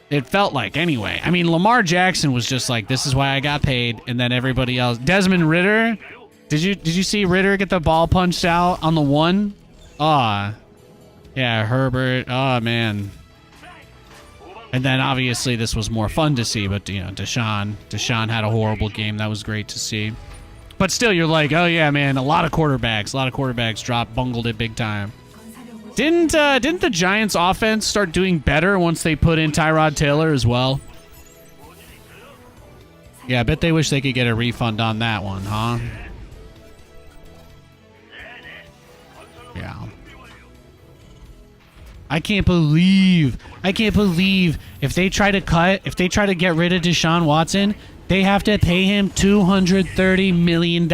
It felt like, anyway. I mean, Lamar Jackson was just like, this is why I got paid, and then everybody else. Desmond Ridder, did you see Ridder get the ball punched out on the one? Ah, yeah, Herbert. Oh man. And then obviously this was more fun to see, but you know, Deshaun had a horrible game. That was great to see. But still, you're like, oh yeah, man, a lot of quarterbacks bungled it big time. Didn't the Giants offense start doing better once they put in Tyrod Taylor as well? Yeah, I bet they wish they could get a refund on that one, huh? Yeah. I can't believe if they try to get rid of Deshaun Watson, they have to pay him $230 million.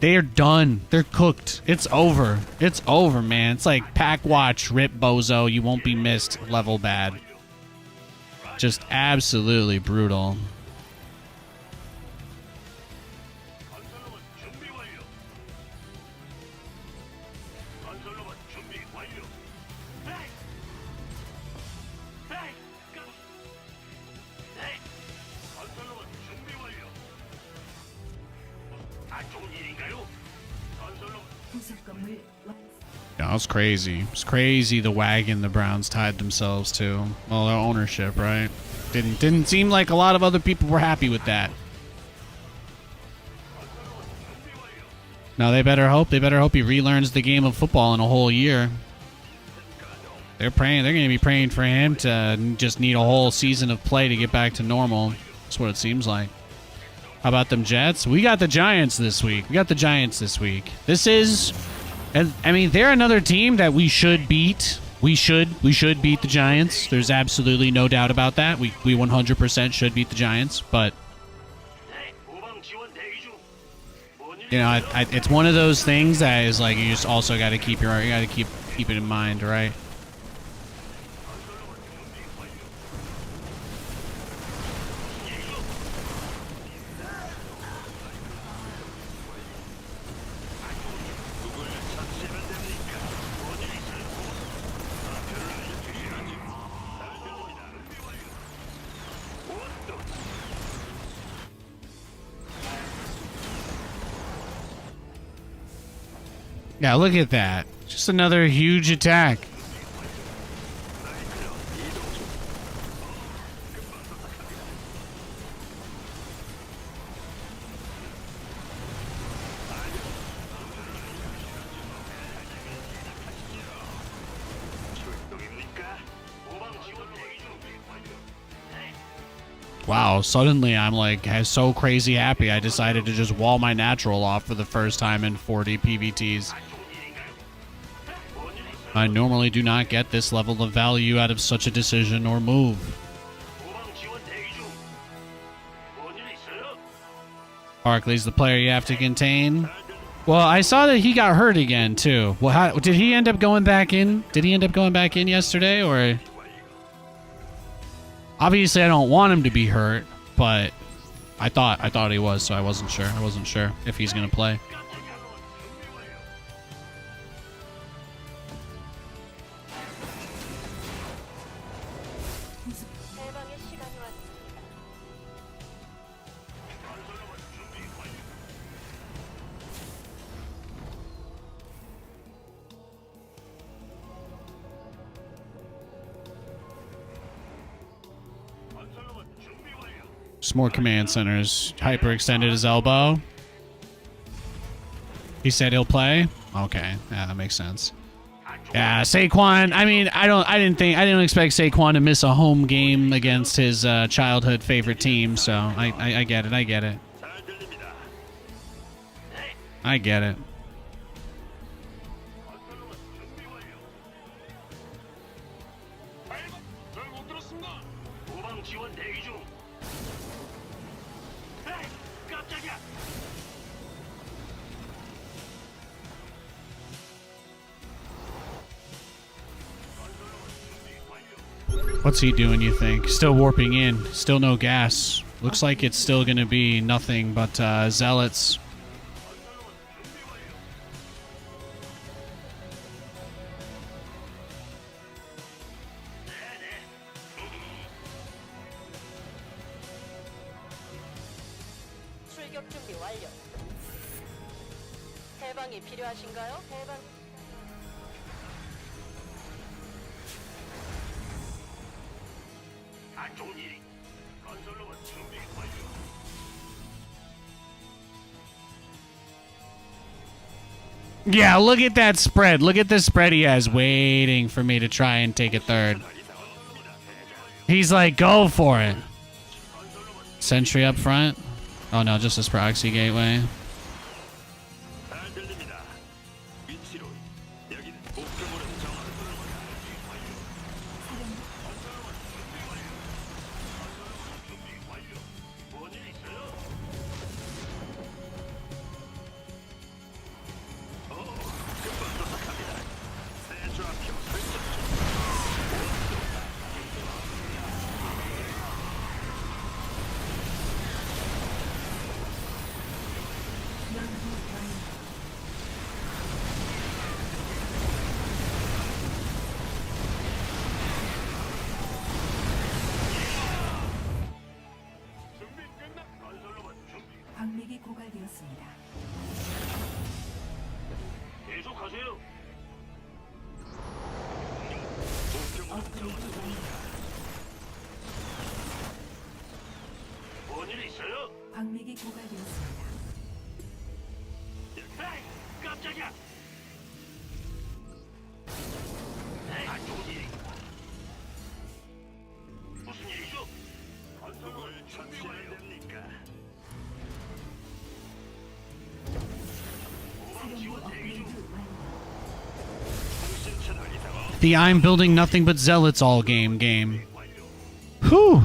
They are done. They're cooked. It's over. It's over, man. It's like pack watch, rip bozo, you won't be missed level bad. Just absolutely brutal. 건설로봇 준비 완료. 건설로봇 준비 완료. 에이! 에이! 에이! 건설로봇 준비 완료. 안 좋은 일인가요? 건설로봇 부속건물 완성. Yeah, it's crazy. It's crazy the wagon the Browns tied themselves to. Well, their ownership, right? Didn't seem like a lot of other people were happy with that. No, they better hope he relearns the game of football in a whole year. They're going to be praying for him to just need a whole season of play to get back to normal. That's what it seems like. How about them Jets? We got the Giants this week. This is, I mean, they're another team that we should beat. We should beat the Giants. There's absolutely no doubt about that. We 100% should beat the Giants, but 후방 지원 대기 중. 뭔 일이 you know, it's one of those things that is like you just also got to keep keep it in mind, right? Yeah, look at that. Just another huge attack. 출동입니까? 후방 지원 대기 중. Wow, suddenly I'm like so crazy happy I decided to just wall my natural off for the first time in 40 PVTs. I normally do not get this level of value out of such a decision or move. 후방 지원 대기 중. 뭔 일 있어요? Barkley's the player you have to contain. Well, I saw that he got hurt again too. Well, did he end up going back in? Did he end up going back in yesterday, or? Obviously, I don't want him to be hurt, but I thought he was, so I wasn't sure. I wasn't sure if he's gonna play. 해방의 시간이 왔습니다. 건설로봇 준비 완료. 건설로봇 준비 완료. Some more command centers. Hyperextended his elbow. He said he'll play. Okay, yeah, that makes sense. Yeah, Saquon. I mean, I didn't expect Saquon to miss a home game against his childhood favorite team. So I get it. I get it. 잘 들립니다. I get it. 건설로봇 준비 완료. 잘못 들었습니다. 후방 지원 대기 중. 에이, 깜짝이야. What's he doing, you think? Still warping in. Still no gas. Looks like it's still going to be nothing but zealots. 출격 준비 완료. 해방이 필요하신가요? 해방. 안 좋은 일이. 건설로봇 준비 완료. Yeah, look at that spread. Look at the spread he has waiting for me to try and take a third. He's like, go for it. sentry up front. Oh no, just this proxy gateway. 잘 들립니다. 위치로 여기는 목표물은 정확. 준비 완료. 뭔일 있어요? 금방 도착합니다. 새 좌표 설정 중. 준비 끝났. 건설로만 준비. 광맥이 고갈되었습니다. 계속하세요. 업그레이드 완료. 뭔일 있어요? 광맥이 고갈되었습니다. 에이, 깜짝이야. 에이, 안 좋은 일인가? 무슨 일이죠? 건설을 처치해야 됩니까? 사령부 지원 대기 중. 업그레이드 완료. 통신 채널 이상 없. The I'm building nothing but zealots all game. 완료. Whew.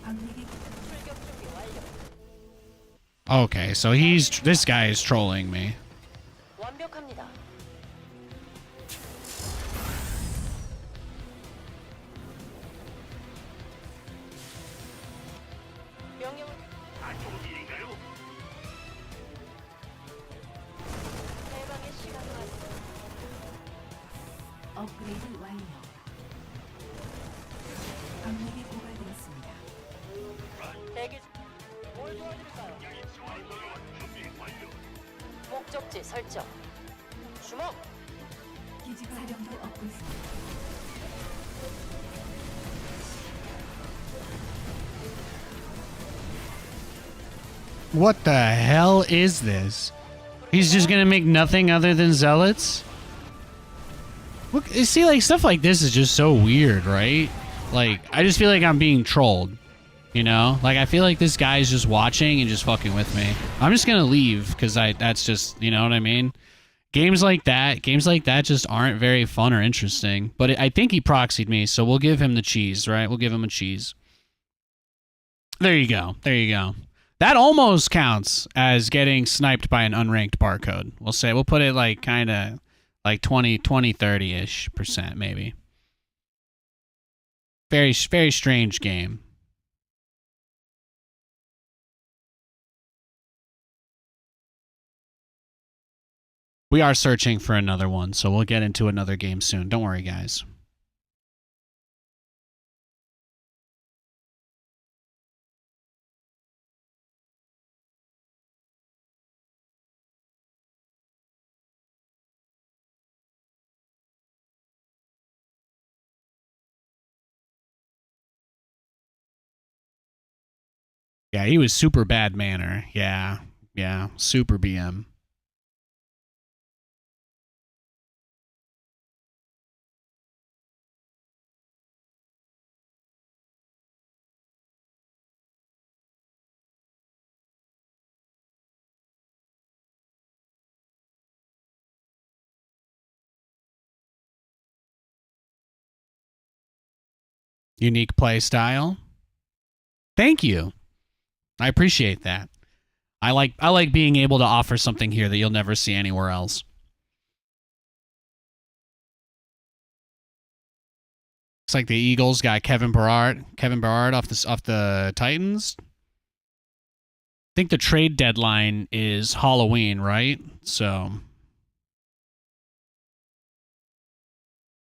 광맥이 출격 준비 완료. Okay, so this guy is trolling me. 완벽합니다. 명령을 안 좋은 일인가요? 해방의 시간이 왔습니다. 업그레이드 완료. 광맥이 고갈되었습니다. 대기 중. 뭘 도와드릴까요? 건설로만 준비 완료. 목적지 설정. 주목. 기지가 사령부 얻고 있습니다. What the hell is this? He's just gonna make nothing other than zealots? Look, you see, like, stuff like this is just so weird, right? Like, I just feel like I'm being trolled. You know? Like, I feel like this guy's just watching and just fucking with me. I'm just gonna leave, because that's just, you know what I mean? Games like that just aren't very fun or interesting. But I think he proxied me, so we'll give him the cheese, right? We'll give him a cheese. There you go. There you go. That almost counts as getting sniped by an unranked barcode. We'll put it like kind of like 20, 30-ish percent maybe. Very, very strange game. We are searching for another one, so we'll get into another game soon. Don't worry, guys. Yeah, he was super bad manner. Yeah, super BM. Unique play style. Thank you. I appreciate that. I like being able to offer something here that you'll never see anywhere else. Looks like the Eagles got Kevin Berard off the Titans. I think the trade deadline is Halloween, right? So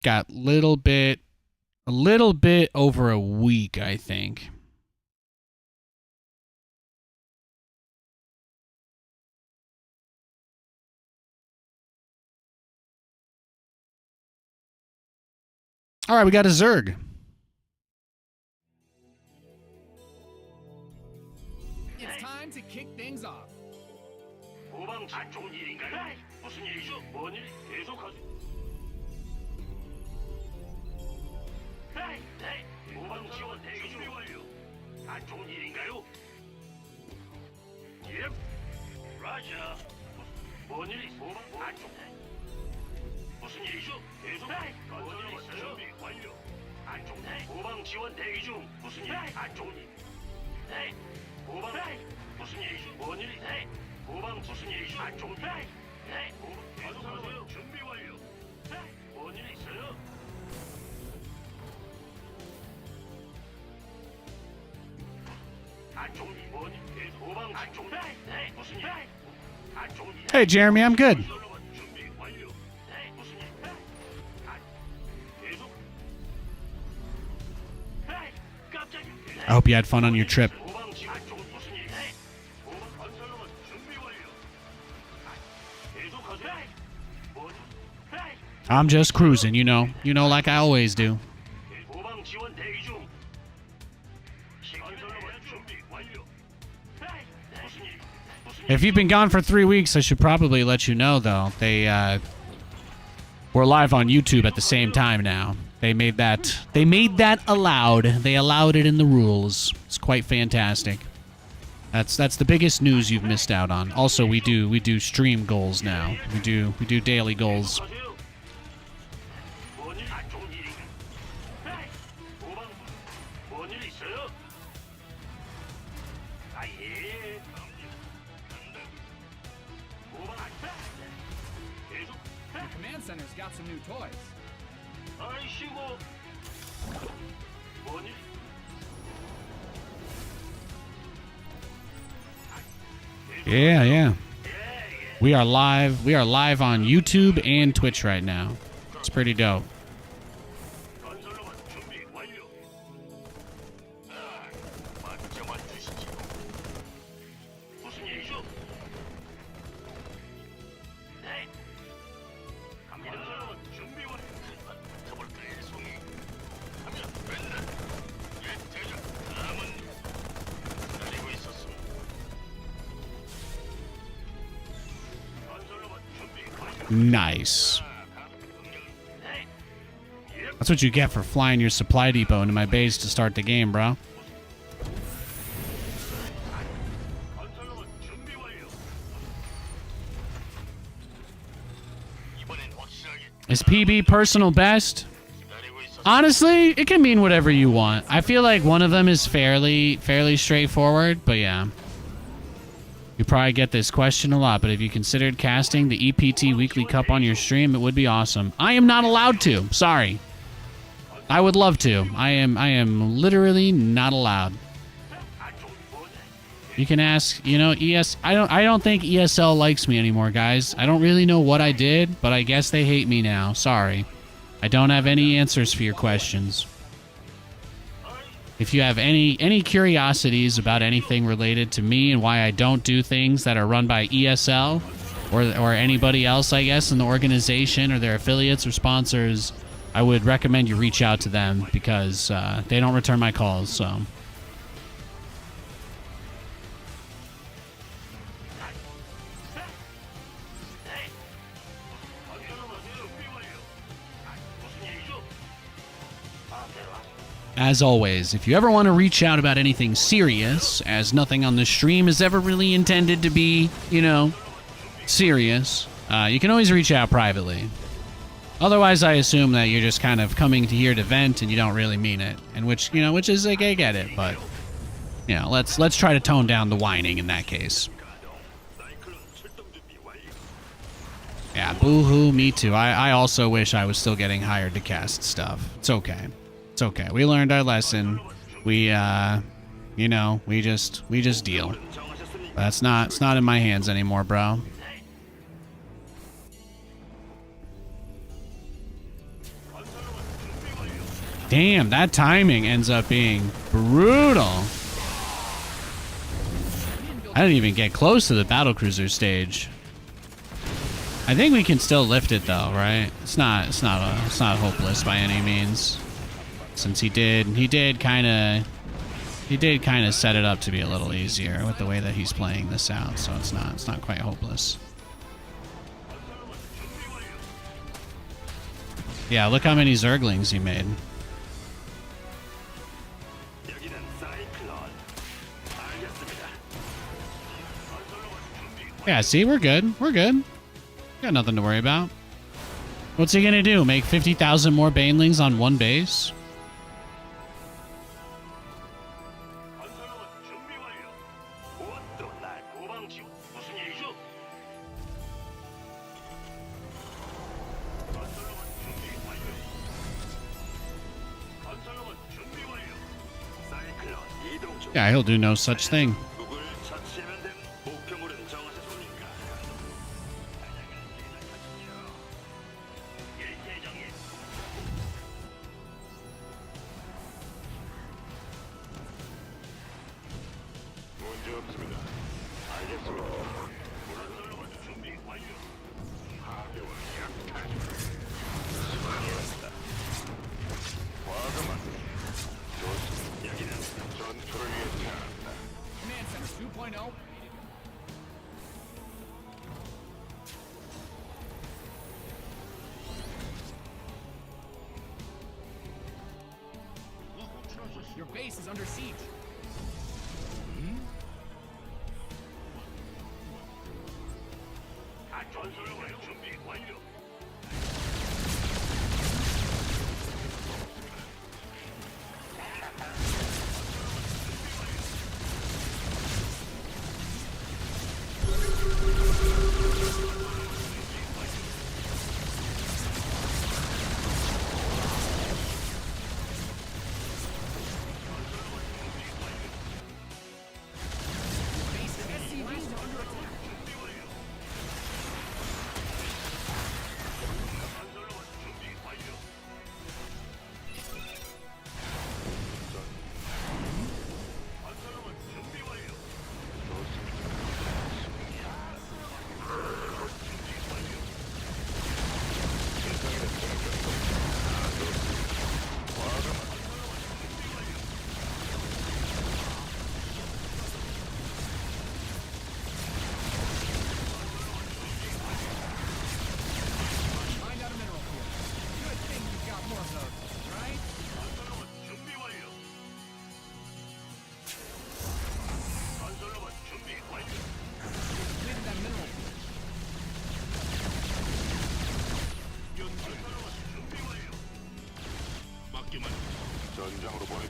got a little bit over a week, I think. All right, we got a Zerg. It's time to kick things off. 후방 안 좋은 일인가요? 에이, 무슨 일이죠? 뭔 일? 계속하세요. 에이, 후방 지원 대기 준비 완료. 안 좋은 일인가요? 예. 라자. 뭔 일이 후방 안 좋네. 무슨 일이죠? 계속 건설 준비 완료. 안 좋네. 후방 지원 대기 중. 무슨 일? 안 좋은 일. 네. 후방 무슨 일이죠? 뭔 일이? 네. 후방 무슨 일이죠? 안 좋은 일. 네. 후방 계속하세요. 준비 완료. 네. 뭔 일 있어요? 안 좋은 일. 뭔 일? 계속 후방 안 좋은 일. 네. 무슨 일? 안 좋은 일. Hey, Jeremy, I'm good. 준비 완료. 네. 무슨 일? 계속. 깜짝이야. I hope you had fun on your trip. 후방 지원 안 좋은 무슨 일? 후방 건설로만 준비 완료. 계속하세요. 뭔 일? I'm just cruising, you know, like I always do. 후방 지원 대기 중. 건설로만 준비 완료. 무슨 일? 무슨 일? If you've been gone for 3 weeks, I should probably let you know, though. We're live on YouTube at the same time now. They made that allowed. They allowed it in the rules. It's quite fantastic. That's the biggest news you've missed out on. Also, we do stream goals now. We do daily goals. 하세요. 뭔일 안 좋은 일인가? 후방 뭔일 있어요? 아 예. 후방 안 계속. The command center's got some new toys. 아이씨고. 뭔일? Yeah. We are live. We are live on YouTube and Twitch right now. It's pretty dope. 건설로만 준비 완료. 맞춰만 주시지. 무슨 일이죠? 네. 갑니다. 건설로만 준비 완료. 잡을까요, 송이? 하면 맨날. 예, 대장. 다음은 기다리고 있었습니다. 건설로만 준비 완료. Nice. That's what you get for flying your supply depot into my base to start the game, bro. 건설로만 준비 완료. 이번엔 확실하게 Is PB personal best? 기다리고 있었습니다. Honestly, it can mean whatever you want. I feel like one of them is fairly straightforward, but yeah. You probably get this question a lot, but if you considered casting the EPT Weekly Cup on your stream, it would be awesome. I am not allowed to. Sorry. I would love to. I am literally not allowed. You can ask, I don't think ESL likes me anymore, guys. I don't really know what I did, but I guess they hate me now. Sorry. I don't have any answers for your questions. If you have any curiosities about anything related to me and why I don't do things that are run by ESL or anybody else, I guess, in the organization or their affiliates or sponsors, I would recommend you reach out to them because they don't return my calls, so... As always, if you ever want to reach out about anything serious, as nothing on the stream is ever really intended to be, serious, you can always reach out privately. Otherwise, I assume that you're just kind of coming to here to vent and you don't really mean it, and which is like, I get it, but let's try to tone down the whining in that case. Yeah, boo-hoo, me too. I also wish I was still getting hired to cast stuff. It's okay. It's okay. We learned our lesson. We just deal. It's not in my hands anymore, bro. Damn, that timing ends up being brutal. I didn't even get close to the Battlecruiser stage. I think we can still lift it though, right? It's not hopeless by any means. Since he did kind of set it up to be a little easier with the way that he's playing this out, so it's not quite hopeless. Yeah, look how many Zerglings he made. Yeah, see, we're good. We're good. Got nothing to worry about. What's he gonna do? Make 50,000 more banelings on one base? 건설로봇 준비 완료. 무엇도 날 후방 지원. 무슨 일이죠? 건설로봇 준비 완료. 건설로봇 준비 완료. 사이클론 이동 중. Yeah, he'll do no such thing. 누굴 처치하면 됨? 목표물은 정하셨습니까? 일대장님. 문제 없습니다. 알겠습니다. 건설로봇 준비 완료. 하교와 약탈. 수고하셨습니다. 과감한. 좋습니다. 여기는 전투를 위해 태어났다. Command Center 2.0. Your base is under siege. 건설로봇 준비 완료. SC2 is under attack. 건설로봇 준비 완료. 건설로봇 준비 완료. Find out a mineral field. Good thing you've got more of those, right? 건설로봇 준비 완료. 건설로봇 준비 완료. Win that mineral field. 건설로봇 준비 완료. 맡기만 전장으로 보내.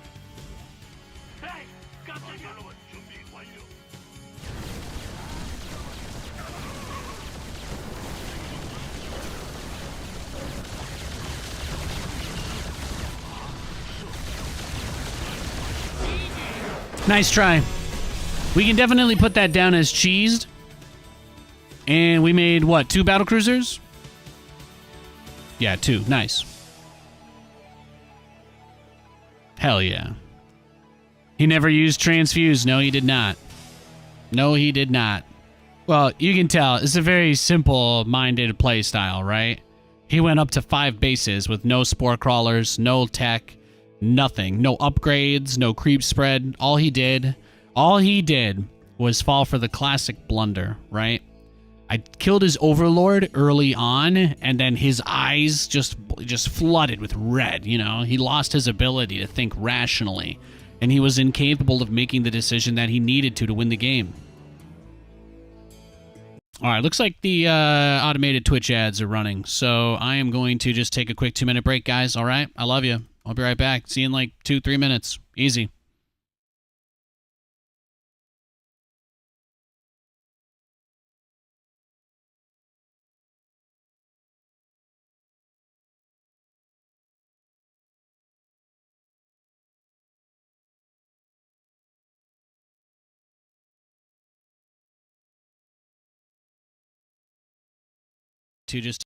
에이, 깜짝이야. 건설로봇 준비 완료. Nice try. We can definitely put that down as cheesed. And we made, what, 2 Battlecruisers? Yeah, 2. Nice. Hell yeah. He never used transfuse. No, he did not. No, he did not. Well, you can tell. It's a very simple-minded play style, right? He went up to 5 bases with no spore crawlers, no tech, nothing. No upgrades, no creep spread. All he did was fall for the classic blunder, right? I killed his overlord early on, and then his eyes just flooded with red, you know? He lost his ability to think rationally, and he was incapable of making the decision that he needed to win the game. All right, looks like the automated Twitch ads are running, so I am going to just take a quick 2-minute break, guys, all right? I love you. I'll be right back. See you in like 2-3 minutes. Easy. To just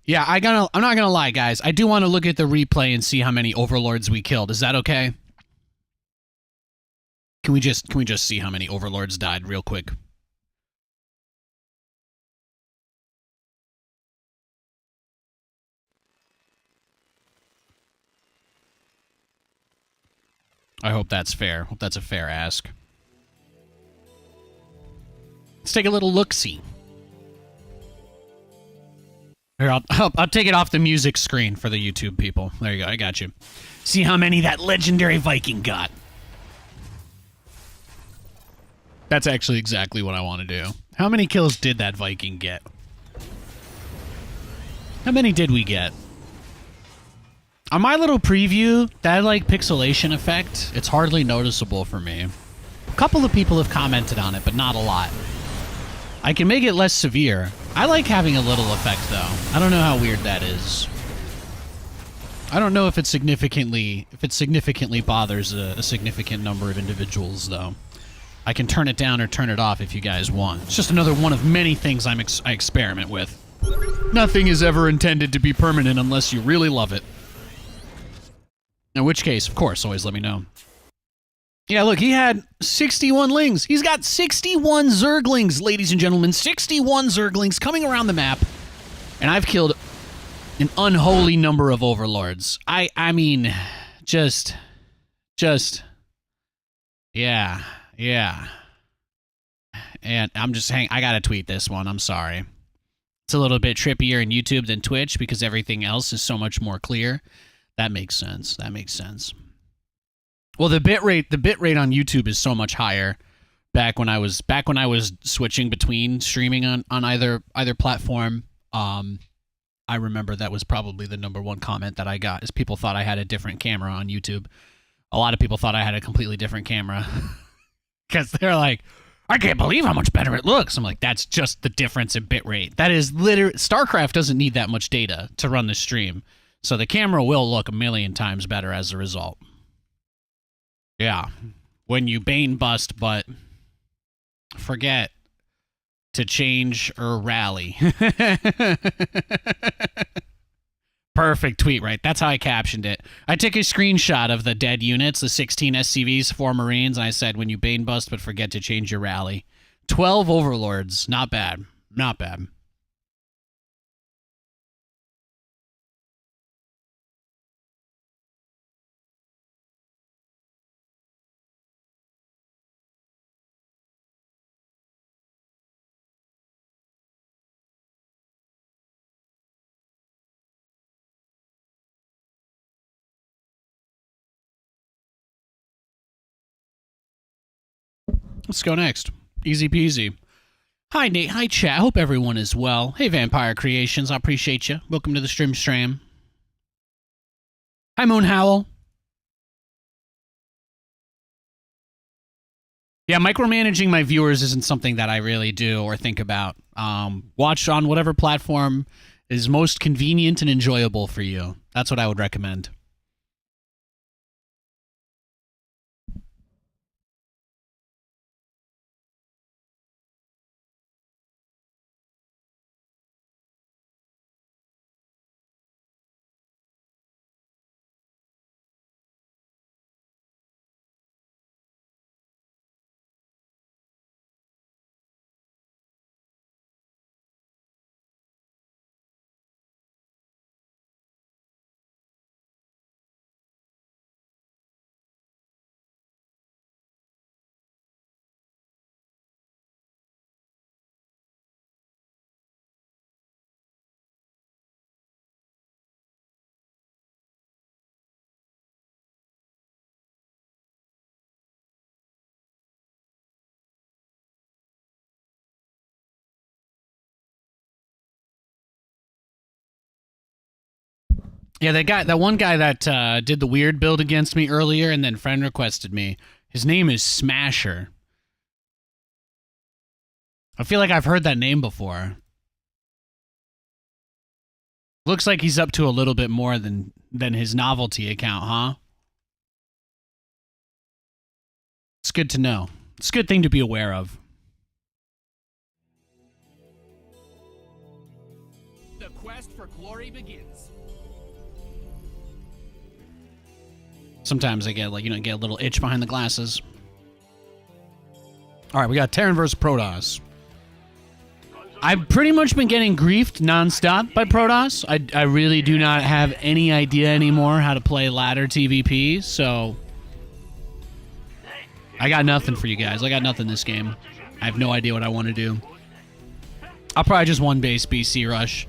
Yeah, I'm not gonna lie, guys. I do want to look at the replay and see how many overlords we killed. Is that okay? Can we just see how many overlords died real quick? I hope that's fair. Hope that's a fair ask. Let's take a little look-see. Here, I'll take it off the music screen for the YouTube people. There you go. I got you. See how many that legendary Viking got. That's actually exactly what I want to do. How many kills did that Viking get? How many did we get? On my little preview, that like pixelation effect, it's hardly noticeable for me. A couple of people have commented on it, but not a lot. I can make it less severe. I like having a little effect, though. I don't know how weird that is. I don't know if it significantly bothers a significant number of individuals, though. I can turn it down or turn it off if you guys want. It's just another one of many things I experiment with. Nothing is ever intended to be permanent unless you really love it. In which case, of course, always let me know. Yeah, look, he had 61 lings. He's got 61 Zerglings, ladies and gentlemen. 61 Zerglings coming around the map. And I've killed an unholy number of overlords. I mean, just, yeah. And I'm just saying, I gotta tweet this one. I'm sorry. It's a little bit trippier in YouTube than Twitch because everything else is so much more clear. That makes sense. That makes sense. Well, the bitrate on YouTube is so much higher. Back when I was switching between streaming on either platform, I remember that was probably the #1 comment that I got is people thought I had a different camera on YouTube. A lot of people thought I had a completely different camera because they're like, I can't believe how much better it looks. I'm like, that's just the difference in bitrate. That is literally StarCraft doesn't need that much data to run the stream, so the camera will look a million times better as a result. Yeah, when you Bane bust, but forget to change or rally. Perfect tweet, right? That's how I captioned it. I took a screenshot of the dead units, the 16 SCVs, 4 Marines, and I said, when you Bane bust, but forget to change your rally. 12 Overlords. Not bad. Not bad. Let's go next. Easy peasy. Hi, Nate. Hi, chat. Hope everyone is well. Hey, Vampire Creations. I appreciate you. Welcome to the stream. Hi, Moon Howl. Yeah, micromanaging my viewers isn't something that I really do or think about. Watch on whatever platform is most convenient and enjoyable for you. That's what I would recommend. Yeah, that one guy that did the weird build against me earlier and then friend requested me. His name is Smasher. I feel like I've heard that name before. Looks like he's up to a little bit more than his novelty account, huh? It's good to know. It's a good thing to be aware of. The quest for glory story begins. Sometimes I get like, get a little itch behind the glasses. All right, we got Terran versus Protoss. I've pretty much been getting griefed nonstop by Protoss. I really do not have any idea anymore how to play ladder TVP, so I got nothing for you guys. I got nothing this game. I have no idea what I want to do. I'll probably just one base BC rush.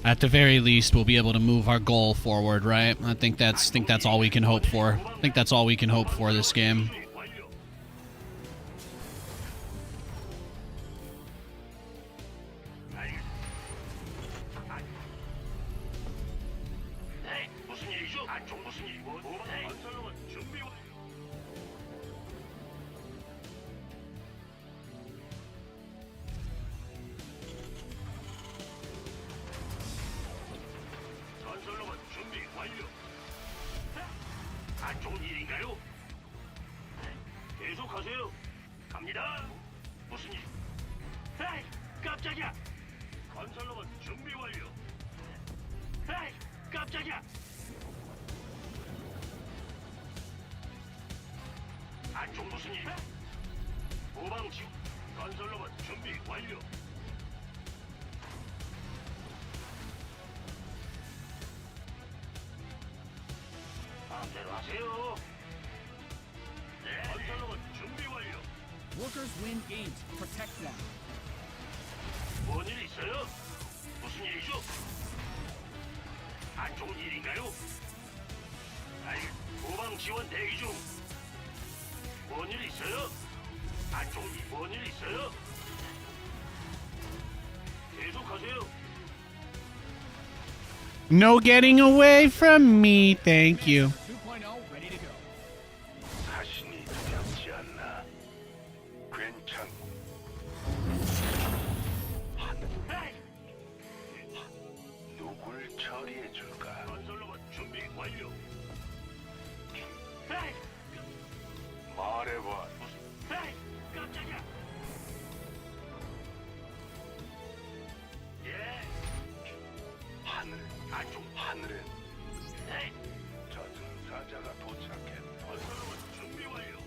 At the very least, we'll be able to move our goal forward, right? I think that's all we can hope for. I think that's all we can hope for this game. 안 좋은 일인가요? 계속하세요. 갑니다. 무슨 일? 에이, 깜짝이야. 건설로봇 준비 완료. 에이, 깜짝이야. 안 좋은 무슨 일? 후방 지원. 건설로봇 준비 완료. 마음대로 하세요. 네, 건설로봇 준비 완료. Workers win games. Protect them. 뭔 일 있어요? 무슨 일이죠? 안 좋은 일인가요? 아이, 후방 지원 대기 중. 뭔 일 있어요? 안 좋은 일, 뭔 일 있어요? 계속하세요. No getting away from me, thank you. 2.0 ready to go. 자신이 두렵지 않나? 괜찮고. 누굴 처리해 줄까? 건설로봇 준비 완료. 말해봐. 깜짝이야. 예. 하늘 안쪽 하늘에 저승사자가 도착해. 건설로봇 준비 완료.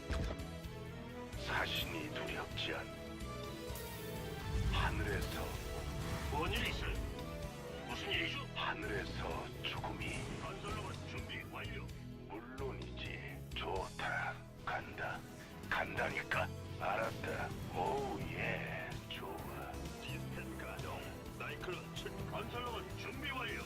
사신이 두렵지 않. 하늘에서 뭔 일 있어요? 무슨 일이죠? 하늘에서 죽음이. 건설로봇 준비 완료. 물론이지. 좋다. 간다. 간다니까. 알았다. 오 예. 좋아. 시스템 가동. 사이클론 출. 건설로봇 준비 완료.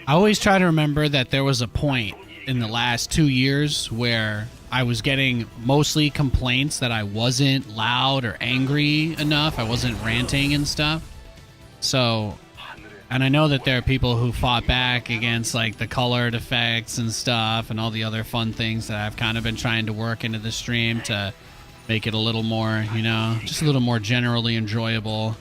I always try to remember that there was a point in the last 2 years where I was getting mostly complaints that I wasn't loud or angry enough. I wasn't ranting and stuff. So, and I know that there are people who fought back against like the colored effects and stuff and all the other fun things that I've kind of been trying to work into the stream to make it a little more, just a little more generally enjoyable.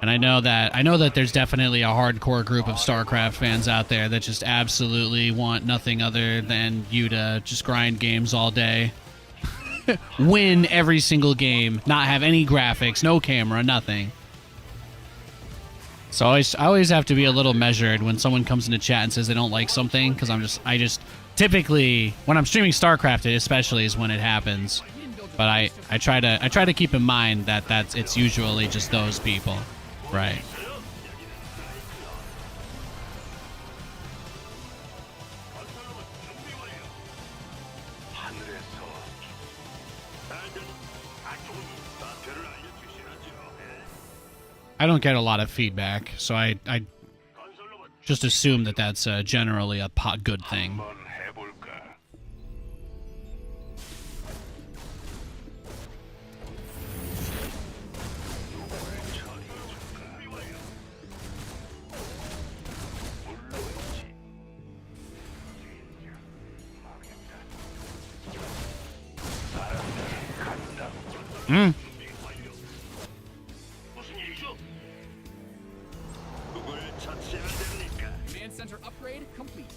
And I know that there's definitely a hardcore group of StarCraft fans out there that just absolutely want nothing other than you to just grind games all day. Win every single game, not have any graphics, no camera, nothing. So I always have to be a little measured when someone comes into chat and says they don't like something, because I just typically when I'm streaming StarCraft, especially is when it happens. But I try to keep in mind that it's usually just those people. Right. I don't get a lot of feedback, so I just assume that that's generally a good thing. Command center upgrade complete.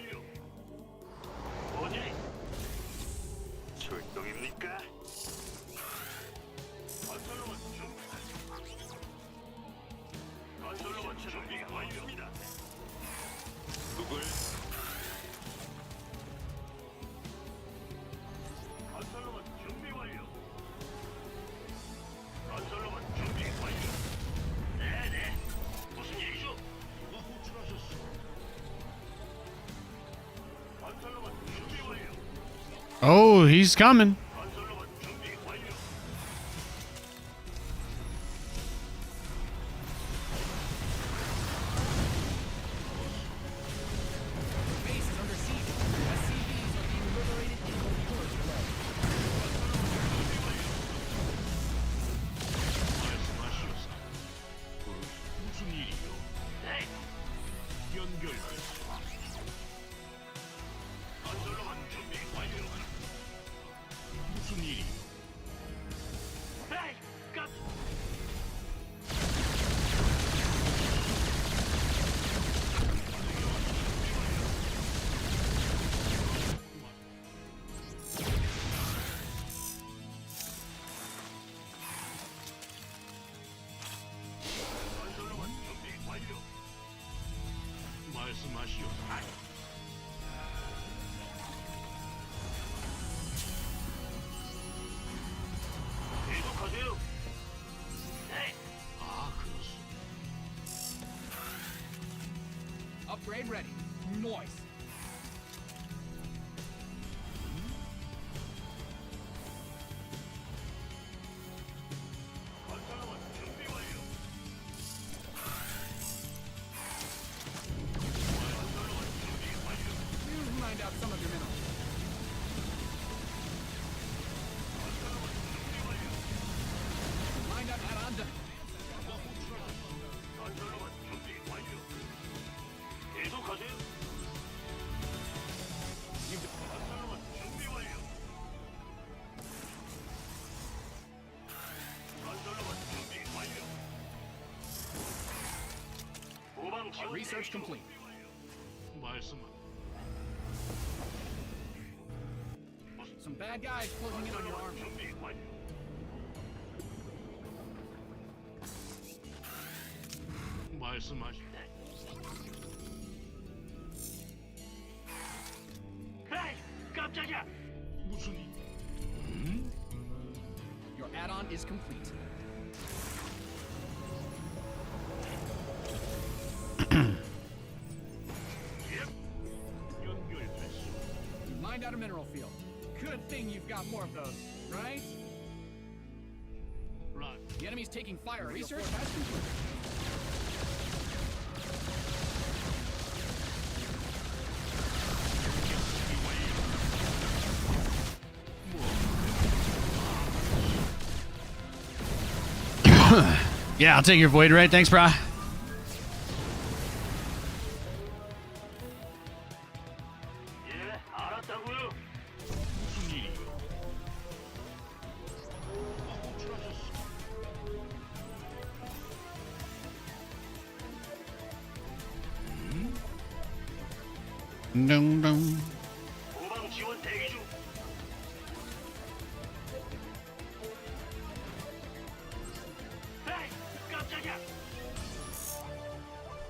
완료. 뭐니? 출동입니까? 건설로봇 준비. 건설로봇 준비 완료입니다. 누굴? 건설로봇 준비 완료. 건설로봇 준비 완료. 네네. 무슨 일이죠? 누가 호출하셨어? 건설로봇 준비 완료. Oh, he's coming. 건설로봇 준비 완료. Base is under siege. SCVs are being liberated in Honduras below. 말씀하시오사. 무슨 일이요? 네. 연결됐어. 건설로봇 준비 완료. 무슨 일이요? 에이, 깜. 건설로봇 준비 완료. 말씀하시오사. 계속하세요. 네. 아, 그렇소. Upgrade ready. Noise. 건설로봇 준비 완료. 건설로봇 준비 완료. You mined out some of your minerals. 건설로봇 준비 완료. Mined out add-on done. 건설로봇 준비 완료. 계속하세요. 건설로봇 준비 완료. 건설로봇 준비 완료. 후방 지원 Research 대기 중. complete. 말씀은 Some bad guys closing in on your army. 준비 완료. 말씀하시. 에이, 깜짝이야. 무슨 일? Your add-on is complete. 연결됐어. You mined out a mineral field. Good thing you've got more of those, right? 란. The enemy's taking fire. Research has concluded. Yeah, I'll take your void ray. Thanks, brah. 예, 알았다고요. 무슨 일이요? 호출하셨어. Dum, dum. 후방 지원 대기 중. 에이, 깜짝이야.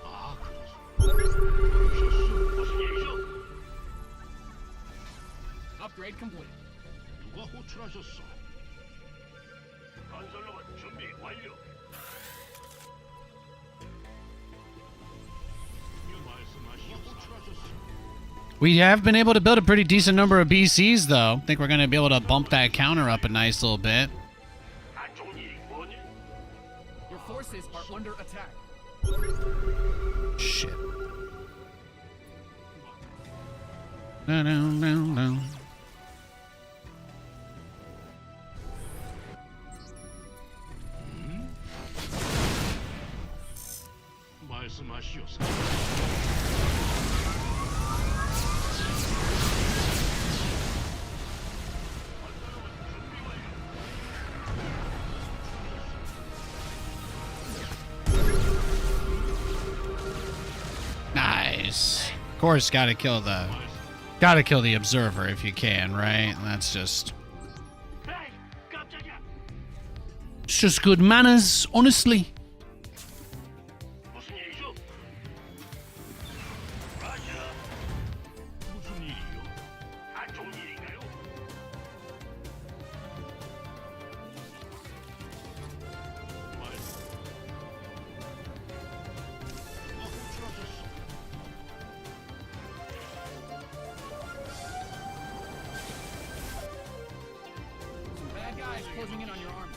아, 그렇소. 무슨 일이죠? Upgrade complete. 누가 호출하셨어? 건설로봇 준비 완료. 호출하셨어. We have been able to build a pretty decent number of BCs, though. I think we're going to be able to bump that counter up a nice little bit. 안 좋은 일이 뭐니? Your forces are under attack. Shit. Dun, dun, dun, dun. 말씀하시오사. Nice. course, gotta kill the observer if you can, right? That's just, 에이, 깜짝이야. it's just good manners, honestly. 무슨 일이죠? 라자. 무슨 일이요? 안 좋은 일인가요? Some bad guys closing in on your army.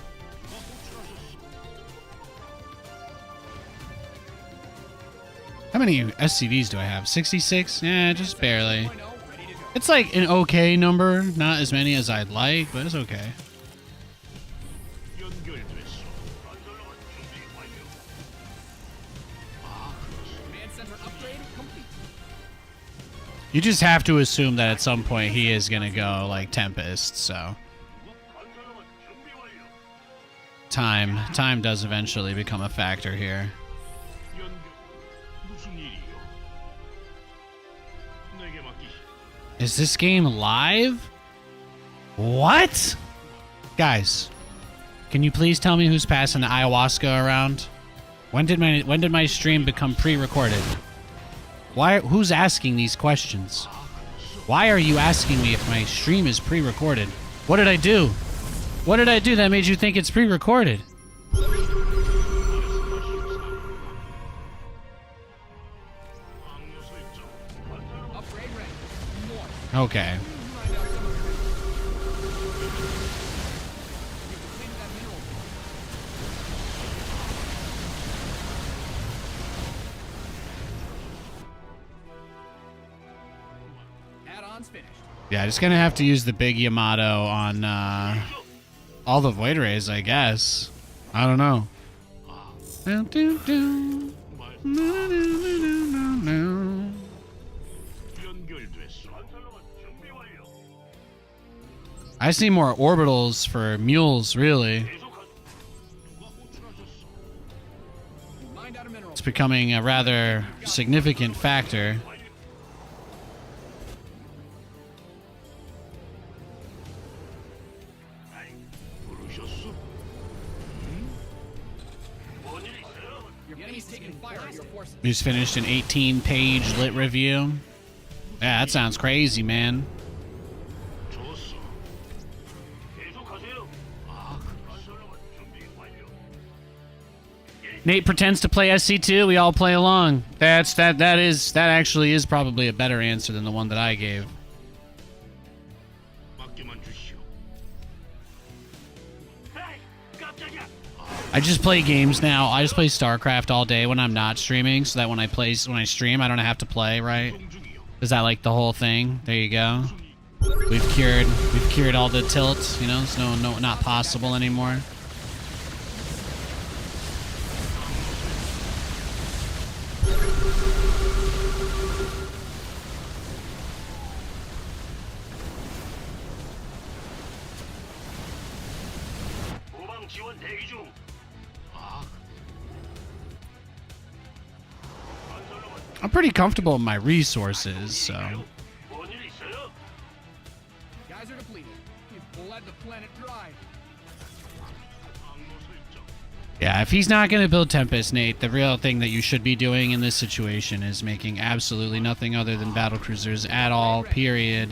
How many SCVs do I have? 66? Yeah, just barely. 2.0, ready to go. It's like an okay number, not as many as I'd like, but it's okay. 연결됐어. 건설로만 준비 완료. Command center upgrade complete. You just have to assume that at some point he is gonna go like Tempest, so 건설로만 준비 완료. time does eventually become a factor here. 연결. 무슨 일이요? 내게 맡기시. Is this game live? What? Guys, can you please tell me who's passing the ayahuasca around? When did my stream become pre-recorded? Who's asking these questions? Why are you asking me if my stream is pre-recorded? What did I do? What did I do that made you think it's pre-recorded? Upgrade ready. More. Okay. Find out some of the You've completed that mineral. Add-ons finished. Yeah, just gonna have to use the big Yamato on all the Void Rays, I guess. I don't know. 연결됐어. 건설로만 준비 완료. I see more orbitals for mules, really. 계속하자. 누가 호출하셨어? Mined out a mineral. It's becoming a rather significant factor. 부르셨어? 뭔일 있어요? Your enemy's taking fire at your forces. We just finished an 18-page lit review. Yeah, that sounds crazy, man. 좋았어. 계속하세요. 건설로만 준비 완료. Nate pretends to play SC2. We all play along. That actually is probably a better answer than the one that I gave. 맡겨만 주시오. 에이, 깜짝이야. I just play games now. I just play StarCraft all day when I'm not streaming, so that when I stream, I don't have to play, right? 중이요. Is that like the whole thing? There you go. We've cured all the tilts. You know, it's not possible anymore. 후방 지원 대기 중. 건설로만 I'm pretty comfortable with my resources, so. 뭔일 있어요? Guys are depleted. You've bled the planet dry. 항로 설정. Yeah, if he's not going to build Tempest, Nate, the real thing that you should be doing in this situation is making absolutely nothing other than Battlecruisers at all, period.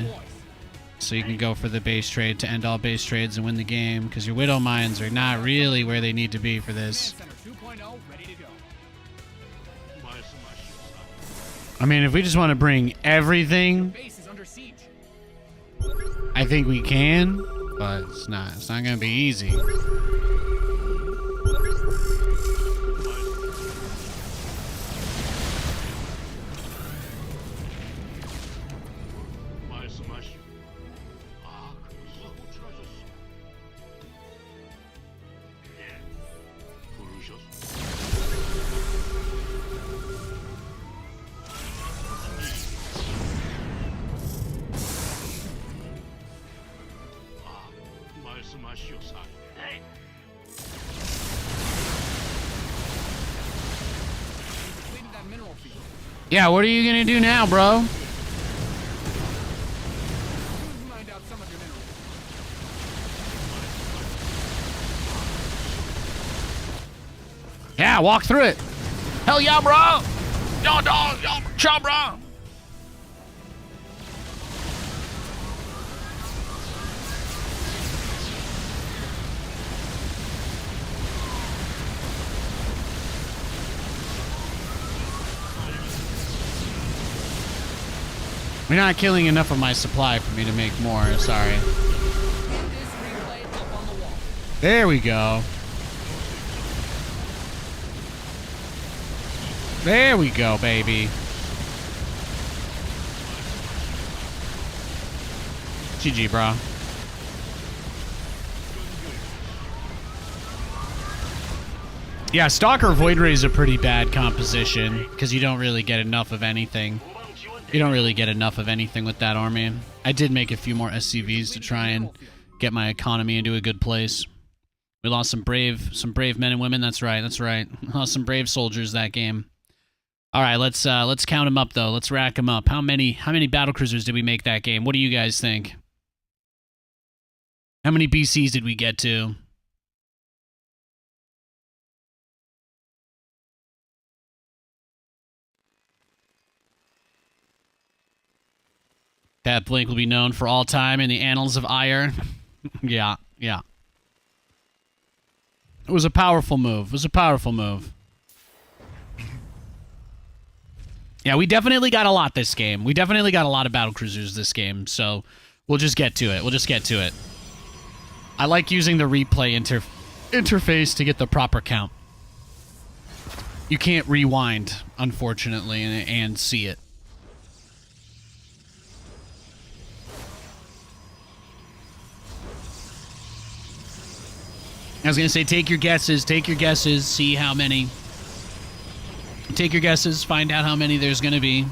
So you can go for the base trade to end all base trades and win the game, because your Widow Mines are not really where they need to be for this. Command center 2.0 ready to go. 말씀하시오. I mean, if we just want to bring everything, Base is under siege. I think we can, but it's not going to be easy. 말씀하시오. 그래서 호출하셨어. 예. 부르셨어. 말씀하시오, 사령. 네. Completed that mineral field. Yeah, what are you gonna do now, bro? Mine out some of your minerals. Yeah, walk through it. Hell yeah, bro. Yo, dog, yo, ciao, bro. You're not killing enough of my supply for me to make more, sorry. Pin this replay up on the wall. There we go. There we go, baby. GG, bro. Yeah, Stalker Void Ray is a pretty bad composition because you don't really get enough of anything. You don't really get enough of anything with that army. I did make a few more SCVs to try and get my economy into a good place. We lost some brave men and women. That's right. That's right. Lost some brave soldiers that game. All right, let's count them up though. Let's rack them up. How many battlecruisers did we make that game? What do you guys think? How many BCs did we get to? That blink will be known for all time in the annals of ire. Yeah, yeah. It was a powerful move. It was a powerful move. Yeah, we definitely got a lot this game. We definitely got a lot of battlecruisers this game, so we'll just get to it. We'll just get to it. I like using the replay interface to get the proper count. You can't rewind, unfortunately, and see it. I was going to say, take your guesses, see how many. Take your guesses, find out how many there's going to be.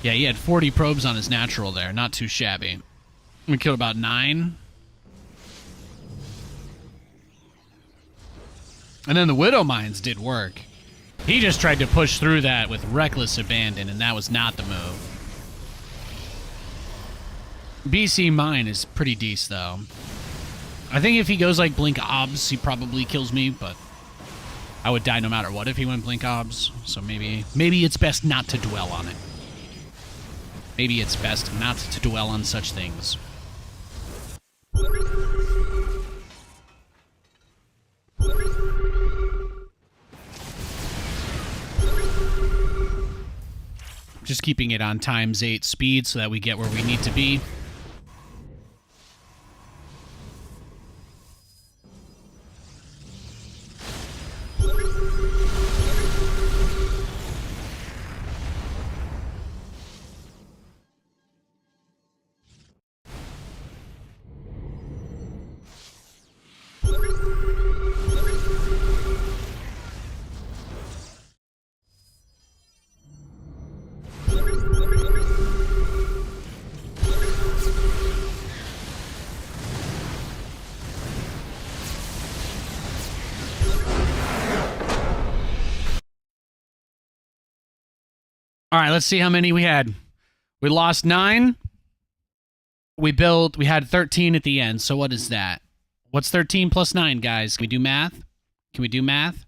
Yeah, he had 40 probes on his natural there, not too shabby. We killed about 9. And then the Widow Mines did work. He just tried to push through that with reckless abandon, and that was not the move. BC Mine is pretty decent, though. I think if he goes like Blink Obs, he probably kills me, but I would die no matter what if he went Blink Obs. So maybe it's best not to dwell on it. Maybe it's best not to dwell on such things. Just keeping it on ×8 speed so that we get where we need to be. All right, let's see how many we had. We lost 9. We had 13 at the end. So what is that? What's 13 plus 9, guys? Can we do math? Can we do math?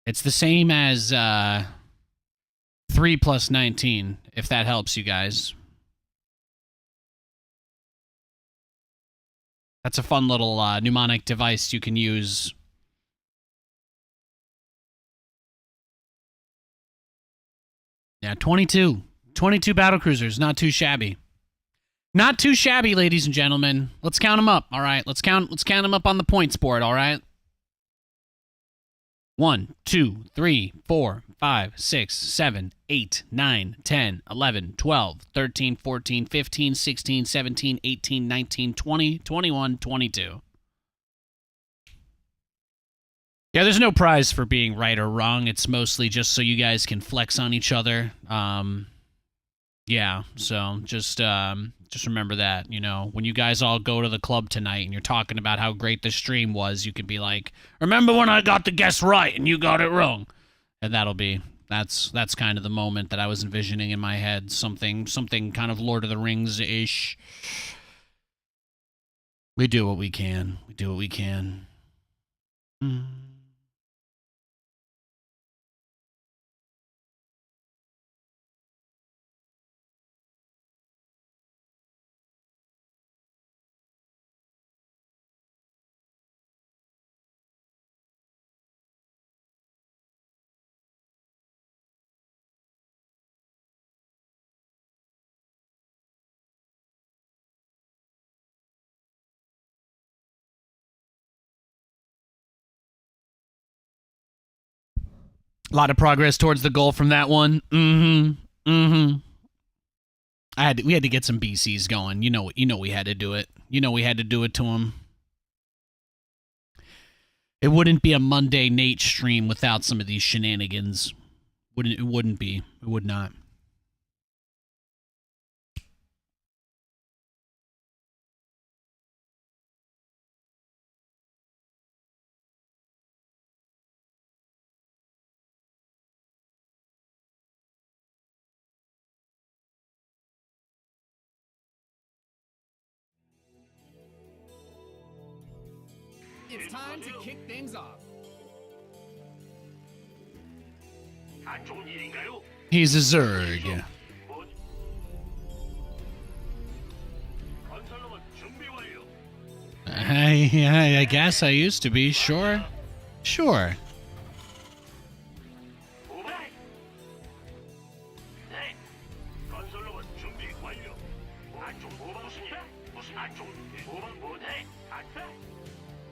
It's the same as 3 plus 19, if that helps you guys. That's a fun little mnemonic device you can use. Yeah, 22. 22 battlecruisers. Not too shabby. Not too shabby, ladies and gentlemen. Let's count them up, all right? Let's count them up on the points board, all right? 1, 2, 3, 4, 5, 6, 7, 8, 9, 10, 11, 12, 13, 14, 15, 16, 17, 18, 19, 20, 21, 22. Yeah, there's no prize for being right or wrong. It's mostly just so you guys can flex on each other. Yeah, so just Just remember that, when you guys all go to the club tonight and you're talking about how great the stream was, you can be like, remember when I got the guess right and you got it wrong? And that's kind of the moment that I was envisioning in my head. Something kind of Lord of the Rings-ish. We do what we can. A lot of progress towards the goal from that one. We had to get some BCs going. We had to do it. We had to do it to him. It wouldn't be a Monday Nate stream without some of these shenanigans. It wouldn't be. It would not. It's time to kick things off. 안 좋은 일인가요? He's a Zerg. 건설로봇 준비 완료. I guess I used to be. Sure. 오바이. 네. 건설로봇 준비 완료. 안 좋은 무슨 안 좋은 오방 뭐네? 안 돼.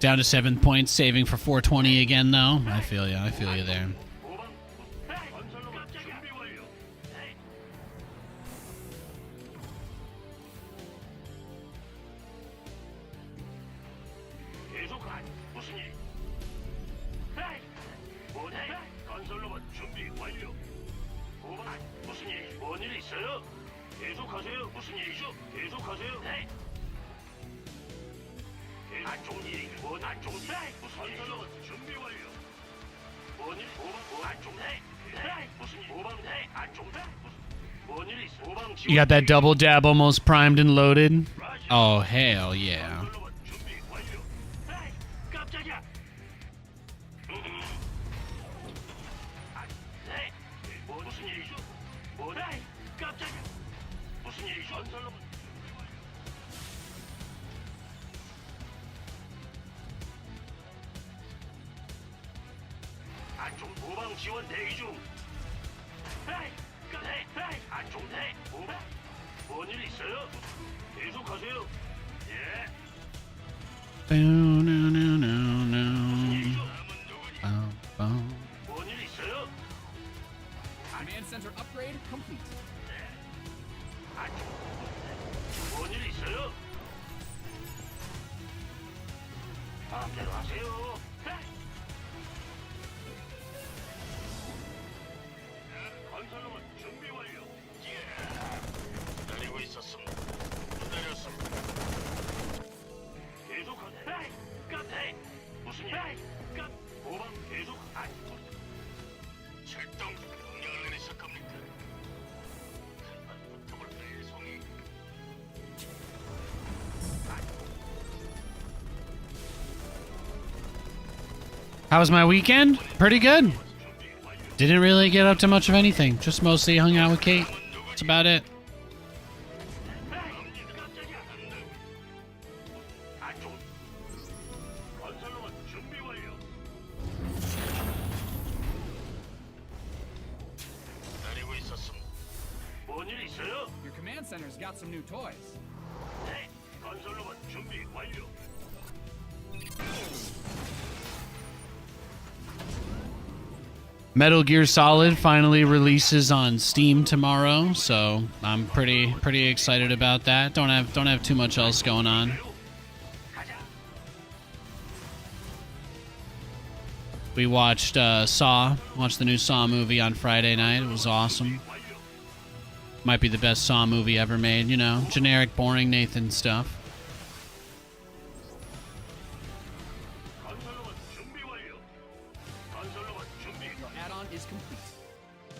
Down to 7 points, saving for 420 again, though. I feel you there. 오방 건설로봇 준비 완료. 네. 계속한 무슨 일? 네. 뭐네? 건설로봇 준비 완료. 오방 무슨 일? 뭔일 있어요? 계속하세요. 무슨 일이죠? 계속하세요. 네. 안 좋은 일이 뭐안 좋은 일? 무슨 건설로봇 준비 완료. 뭔일? 오방 안 좋은 일? 네. 무슨 일? 오방 네. 안 좋은 일? 뭔일 있어? 오방 지원. You got that double dab almost primed and loaded? Oh, hell yeah. 건설로봇 준비 완료. 네. 깜짝이야. 네. 무슨 일이죠? 뭐? 네. 깜짝이야. 무슨 일이죠? 건설로봇. 안쪽 도방 지원 대기 중. 에이, 에이, 안 좋네. 뭔일 있어요? 계속하세요. 예. 뭔일 있어요? Command center upgrade complete. 안쪽. 뭔일 있어요? 마음대로 하세요. 에이. 건설로봇 준비 완료. 예. 기다리고 있었음. 기다렸음. 계속하네. 에이, 깜대. 무슨 일? 에이, 깜. 오방 계속 안. 출동 명령을 내리실 겁니까? 한판 붙어볼까요, 송이? How was my weekend? Pretty good. 준비 완료. Didn't really get up to much of anything. Just mostly hung out with Kate. That's about it. 깜짝이야. 안쪽. 건설로봇 준비 완료. 기다리고 있었음. 뭔일 있어요? Your command center's got some new toys. 네. 건설로봇 준비 완료. Metal Gear Solid finally releases on Steam tomorrow, so I'm pretty excited about that. Don't have too much else going on. We watched Saw, watched the new Saw movie on Friday night. It was awesome. Might be the best Saw movie ever made, you know, generic, boring Nathan stuff. 건설로봇 준비 완료. 건설로봇 준비. Your add-on is complete.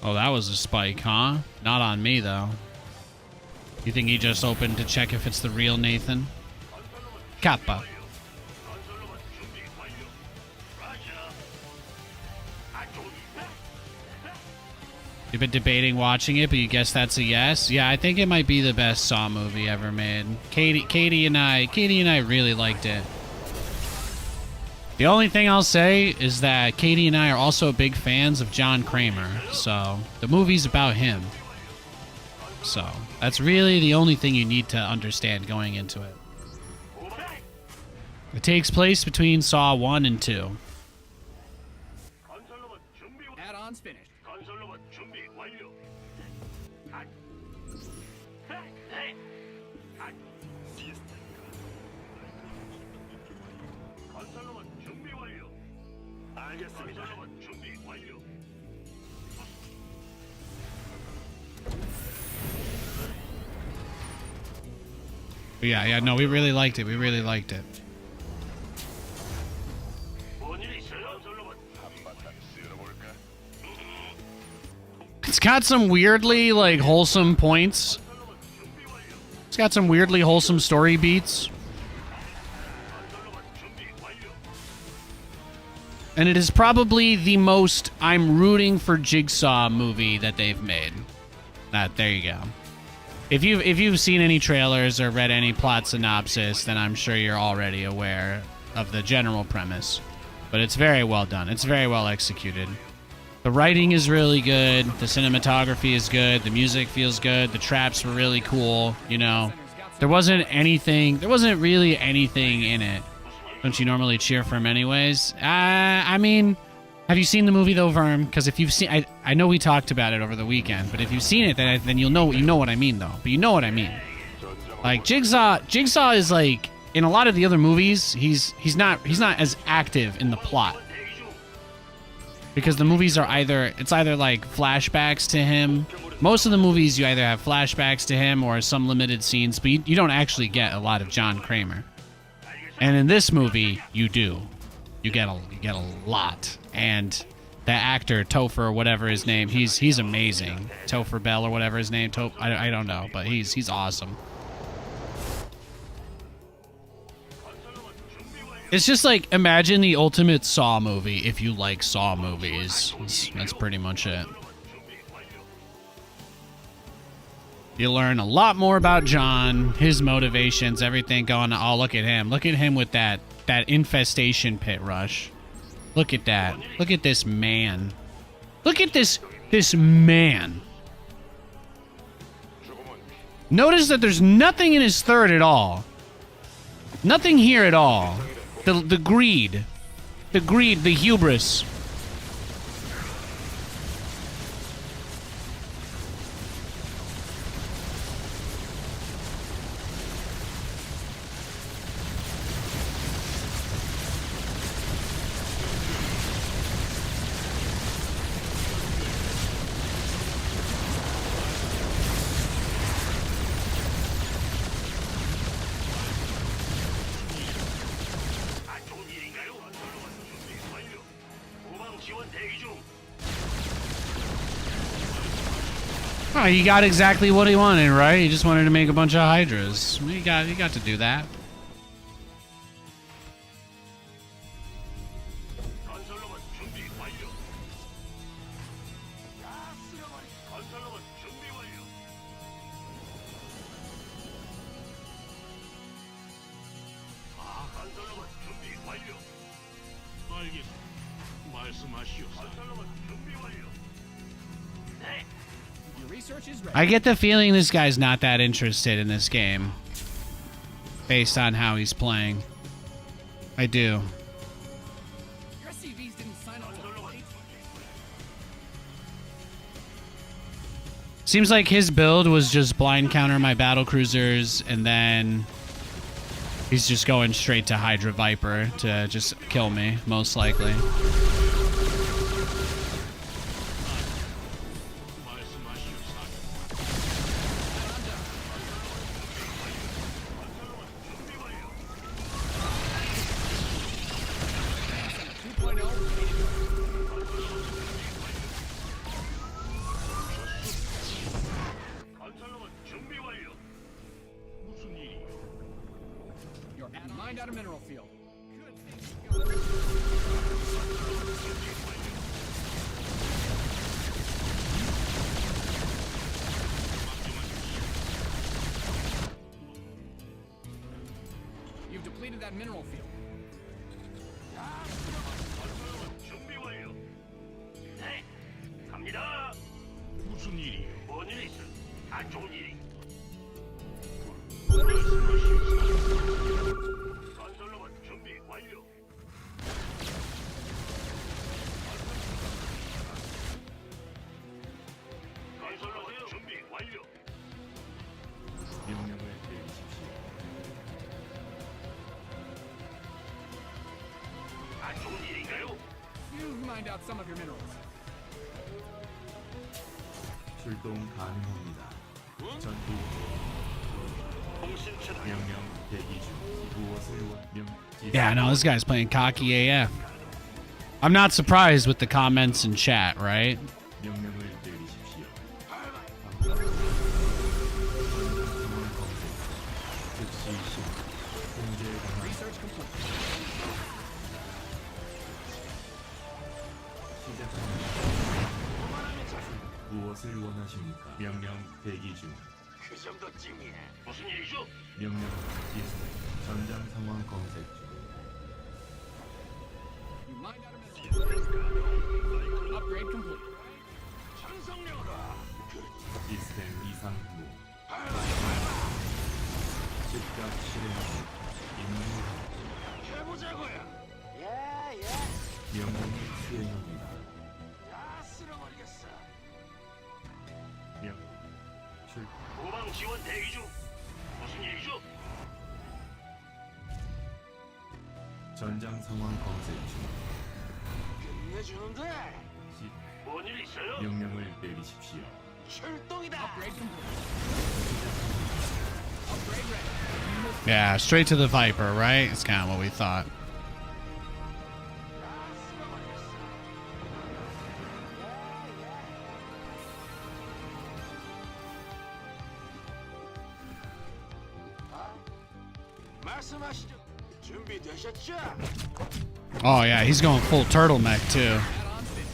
Oh, that was a spike, huh? Not on me, though. You think he just opened to check if it's the real Nathan? Kappa. 건설로봇 준비 완료. 라자. You've been debating watching it, but you guess that's a yes? Yeah, I think it might be the best Saw movie ever made. Katie and I really liked it. The only thing I'll say is that Katie and I are also big fans of John Kramer, so the movie's about him. So that's really the only thing you need to understand going into it. It takes place between Saw 1 and 2. 건설로봇 준비 완료. Add-on's finished. 건설로봇 준비 완료. 아. 네. 아. 건설로봇 준비 완료. 알겠습니다. 건설로봇 준비 완료. But yeah, no, we really liked it. We really liked it. 뭔일 있어요? 건설로봇 한바탕 쓸어볼까? It's got some weirdly, like, wholesome points. It's got some weirdly wholesome story beats. 건설로봇 준비 완료. And it is probably the most I'm rooting for Jigsaw movie that they've made. There you go. If you've seen any trailers or read any plot synopsis, then I'm sure you're already aware of the general premise. But it's very well done. It's very well executed. The writing is really good. The cinematography is good. The music feels good. The traps were really cool. You know, there wasn't really anything in it. Don't you normally cheer for him anyways? I mean, have you seen the movie though, Verm? Because if you've seen, I know we talked about it over the weekend, but if you've seen it, then you know what I mean though. But you know what I mean. Like Jigsaw is like in a lot of the other movies, he's not as active in the plot. Because the movies are either like flashbacks to him. Most of the movies you either have flashbacks to him or some limited scenes, but you don't actually get a lot of John Kramer. And in this movie, you do. You get a lot. And the actor Topher, whatever his name, he's amazing. Topher Bell or whatever his name, I don't know, but he's awesome. It's just like, imagine the ultimate Saw movie if you like Saw movies. That's pretty much it. You learn a lot more about John, his motivations, everything going on. Oh, look at him. Look at him with that infestation pit rush. Look at that. Look at this man. Look at this man. Notice that there's nothing in his third at all. Nothing here at all. The greed, the hubris. Oh, he got exactly what he wanted, right? He just wanted to make a bunch of Hydras. He got to do that. Your research is ready. I get the feeling this guy's not that interested in this game, based on how he's playing. I do. Your CVs didn't sign up till late. Seems like his build was just blind counter my Battlecruisers, and then he's just going straight to Hydra Viper to just kill me, most likely. Find out a mineral field. Good thing you've got You've depleted that mineral field. 준비 완료. 네, 갑니다. 무슨 일이요? 뭔일 있어? 안 좋은 일이. 건설로봇 준비 완료. 건설로봇 준비 완료. 명령을 내리십시오. 안 좋은 일인가요? You mined out some of your minerals. 출동 가능합니다. 전투 통신 차단. 명령 대기 중. 무엇을 명 Yeah, no, this guy's playing cocky AF. I'm not surprised with the comments in chat, right? 명령을 내리십시오. 즉시 시 공제 권한 Research complete. 시작합니다. 무엇을 원하십니까? 명령 대기 중. 그 정도쯤이야. 무슨 일이죠? 명령 시스템 전장 상황 검색 중. You mined out a mineral. Upgrade complete. 전성력으로. 시스템 이상 무. 즉각 실행합니다. 임무 해보자고요. 명령을 수행합니다. 다 쓸어버리겠어. 명 출 후방 지원 대기 중. 무슨 일이죠? 전장 상황 검색 중. 끝내주는데. 시 뭔일 있어요? 명령을 내리십시오. 출동이다. Upgrade complete. Upgrade ready. Yeah, straight to the Viper, right? It's kind of what we thought. 말씀하시죠. 준비되셨죠? Oh, yeah, he's going full turtleneck, too. Add-on fit.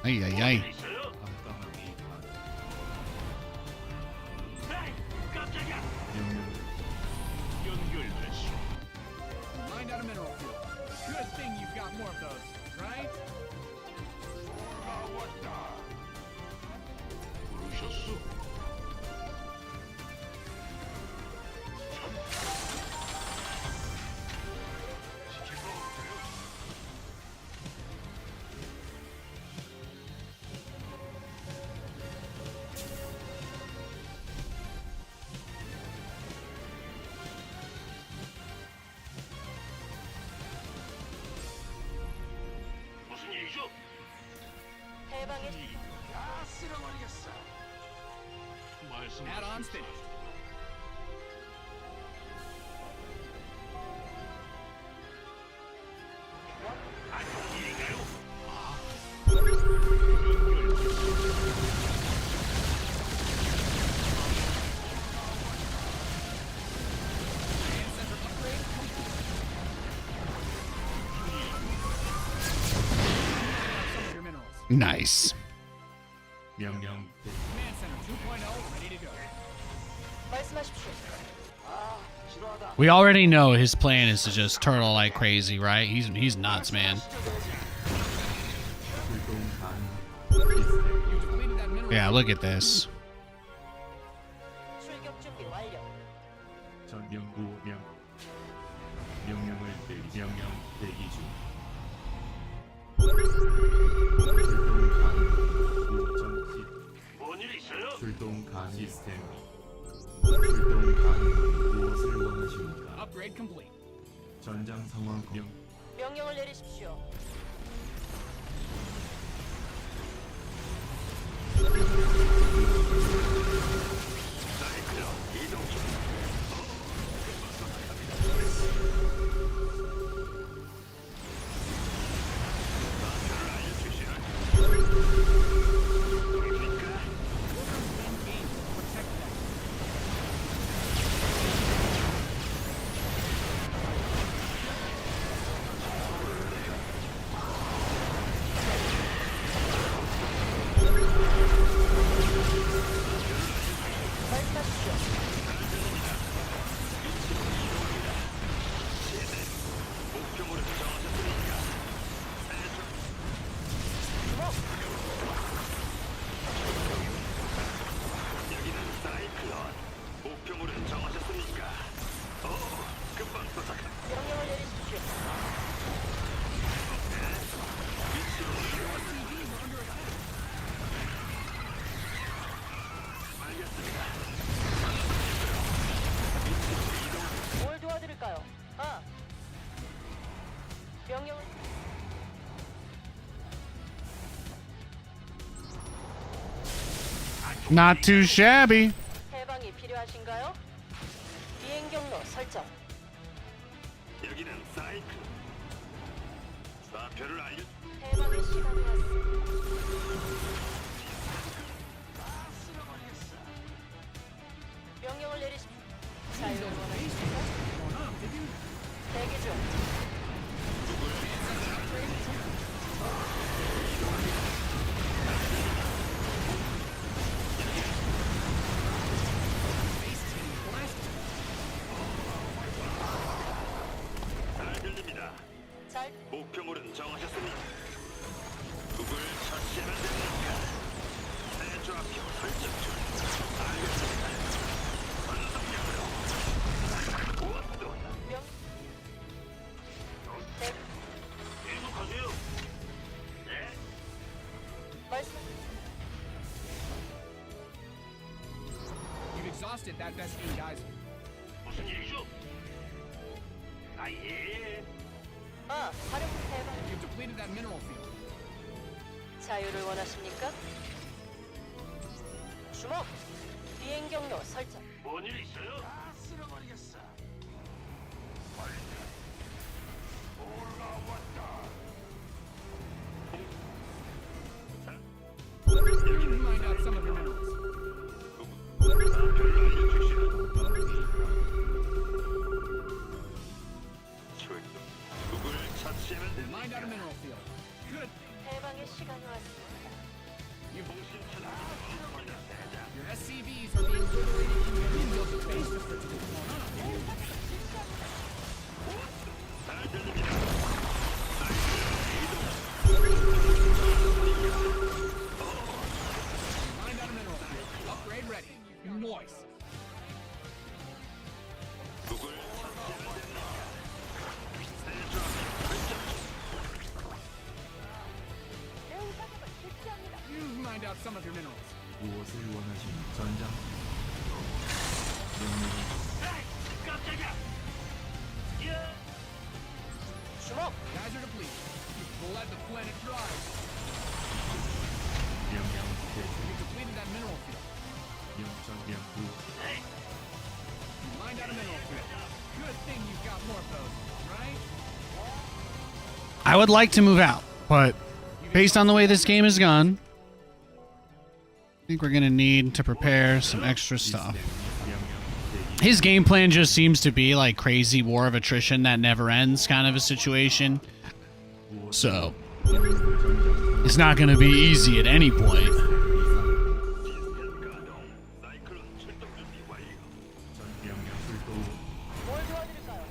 Ay, ay, ay. 있어요? 깜깜하게 에이, 깜짝이야. 명령 연결됐어. You mined out a mineral field. Good thing you've got more of those, right? 부르셨어? 무슨 일이죠? 해방의 다 쓸어버리겠어. Add-ons finished. 안 좋은 일인가요? Command center upgrade complete. Some of your minerals. Nice. 명령 대 Command center 2.0 ready to go. 말씀하십시오. We already know his plan is to just turtle like crazy, right? He's nuts, man. 출동 가능. 시스템 You depleted that mineral. Yeah, look at this. 출격 준비 완료. 전명 구명 명령을 내리 명령 대기 중. 출동 가능. 우정 뭔일 있어요? 출동 가능 시스템. 출동 가능. 무엇을 원하십니까? Upgrade complete. 전장 상황 명 명령을 내리십시오. Not too shabby. 해방이 필요하신가요? 비행 경로 설정. 여기는 사이클. 좌표를 알려. 해방의 시간이 왔습니다. 명령을 내리십시오. 자유를 원하십니까? 대기 중. 잘 들립니다. 잘 목표물은 정하셨습니까? 누굴 처치하면 됩니까? 새 좌표 설정 중. 알겠습니다. 선성력으로. 무엇도 명. 대 계속하세요. 네. 말씀. You've exhausted that best team, guys. 무슨 일이죠? 아 예. 활용 해방. You've depleted that mineral field. 자유를 원하십니까? 주목. 비행 경로 설정. 뭔 일 있어요? 다 쓸어버리겠어. Find out some of your minerals. 누굴 처치하면 Find out a 됩니까? mineral field. Good. 해방의 시간이 왔습니다. Your SCVs are being liberated from your inbuilt base defenses. Find out a mineral field. Upgrade ready. Noise. 누굴 You mined out some of your minerals. 무엇을 원하시는 전장? 명령을 깜짝이야. 야. 주목. Guys are depleted. You've bled the planet dry. 명령 대기. You've depleted that mineral field. 영전량부 You mined out a mineral field. Good thing you've got more of those, right? I would like to move out, but based on the way this game has gone, I think we're gonna need to prepare some extra stuff. 명령 대기. His game plan just seems to be like crazy war of attrition that never ends kind of a situation. So it's not gonna be easy at any point. 사이클론 출동 준비 완료. 명령 출동. 뭘 도와드릴까요?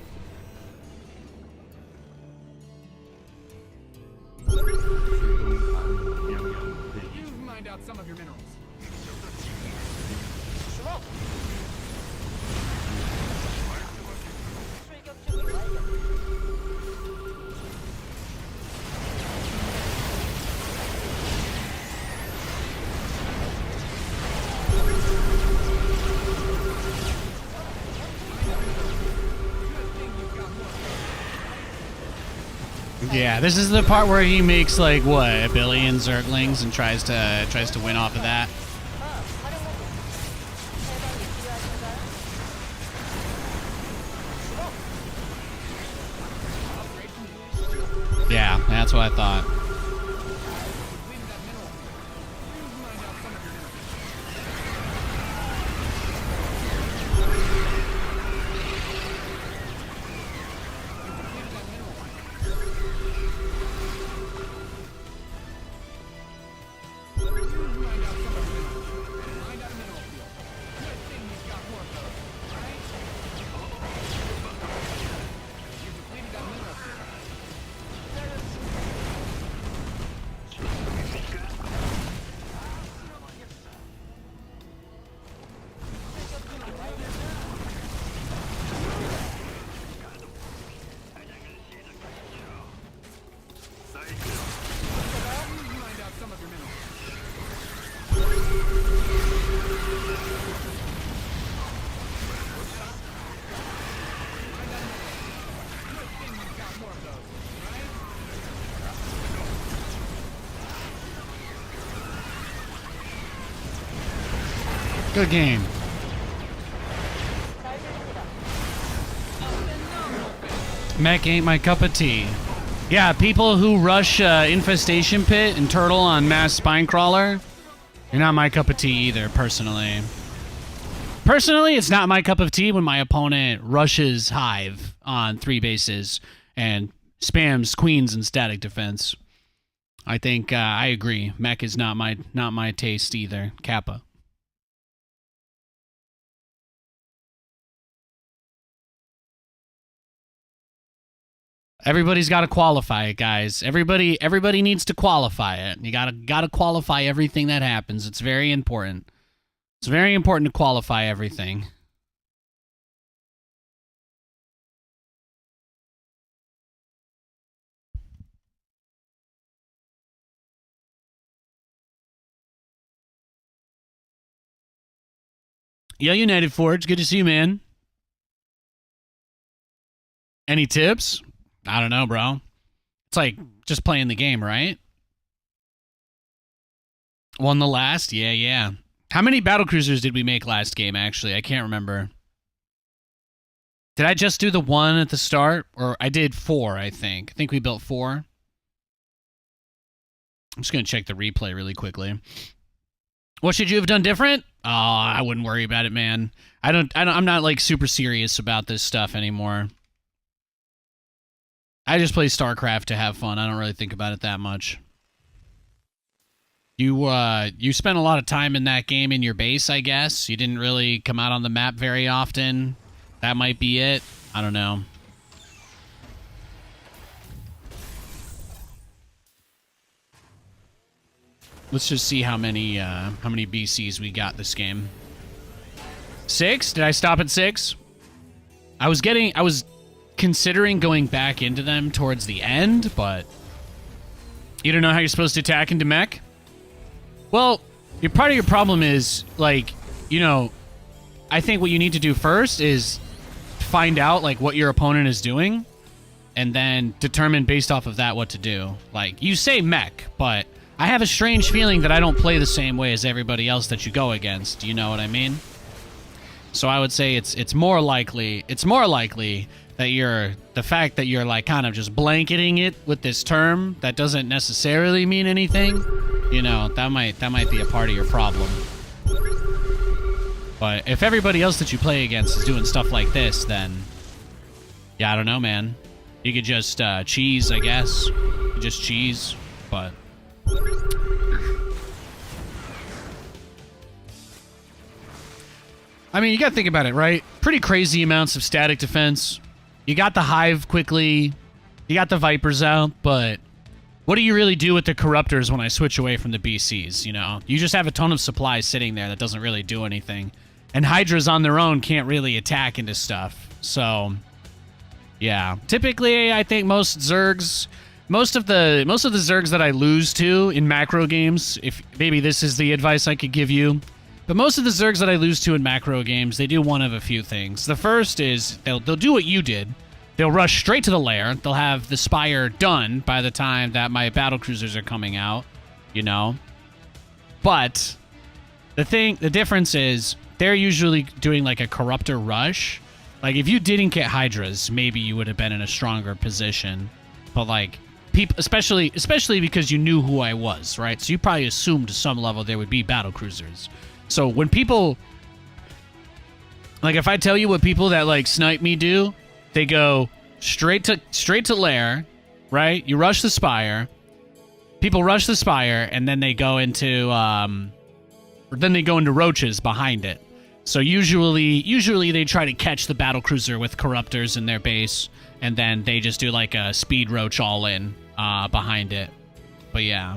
출동 가능. 명령 대기. You've mined out some of your minerals. 주목. 출격 준비 완료. Yeah, this is the part where he makes like what, a billion zerglings and tries to win off of that. 활용하고. 해방이 필요하신가요? 주목. Yeah, that's what I thought. Depleted that mineral field. You've mined out some of your minerals. You've depleted that mineral field. You've mined out some of your minerals. Mined out a mineral field. Good thing you've got more of those, right? You've depleted that mineral field. Good game. 잘 들립니다. Mech ain't my cup of tea. Yeah, people who rush Infestation Pit and Turtle on Mass Spinecrawler, you're not my cup of tea either, personally. Personally, it's not my cup of tea when my opponent rushes Hive on 3 bases and spams Queens and Static Defense. I think I agree. Mech is not my taste either. Kappa. Everybody's got to qualify it, guys. Everybody needs to qualify it. You gotta qualify everything that happens. It's very important. It's very important to qualify everything. Yo, United Forge, good to see you, man. Any tips? I don't know, bro. It's like just playing the game, right? Won the last? Yeah. How many Battlecruisers did we make last game, actually? I can't remember. Did I just do the 1 at the start? Or I did 4, I think. I think we built 4. I'm just going to check the replay really quickly. What should you have done different? Oh, I wouldn't worry about it, man. I'm not, like, super serious about this stuff anymore. I just play StarCraft to have fun. I don't really think about it that much. You spent a lot of time in that game in your base, I guess. You didn't really come out on the map very often. That might be it. I don't know. Let's just see how many BCs we got this game. 6? Did I stop at 6? I was considering going back into them towards the end, but you don't know how you're supposed to attack into mech? Well, part of your problem is, like, you know, I think what you need to do first is find out, like, what your opponent is doing, and then determine based off of that what to do. Like, you say mech, but I have a strange feeling that I don't play the same way as everybody else that you go against. You know what I mean? So I would say it's more likely that the fact that you're like kind of just blanketing it with this term that doesn't necessarily mean anything, you know, that might be a part of your problem. But if everybody else that you play against is doing stuff like this, then yeah, I don't know, man. You could just cheese, I guess. You could just cheese, but I mean, you gotta think about it, right? Pretty crazy amounts of static defense. You got the Hive quickly. You got the Vipers out, but what do you really do with the Corruptors when I switch away from the BCs, you know? You just have a ton of supplies sitting there that doesn't really do anything. And Hydras on their own can't really attack into stuff. So, yeah. Typically, I think most of the Zergs that I lose to in macro games, if maybe this is the advice I could give you, but most of the Zergs that I lose to in macro games, they do one of a few things. The first is they'll do what you did. They'll rush straight to the lair. They'll have the Spire done by the time that my Battlecruisers are coming out, you know. But the difference is they're usually doing like a Corruptor rush. Like if you didn't get Hydras, maybe you would have been in a stronger position. But like people, especially because you knew who I was, right? So you probably assumed to some level there would be Battlecruisers. So when people, like if I tell you what people that like snipe me do, they go straight to lair, right? You rush the Spire. People rush the Spire, and then they go into roaches behind it. So usually they try to catch the Battlecruiser with Corruptors in their base, and then they just do like a speed roach all in behind it. But yeah.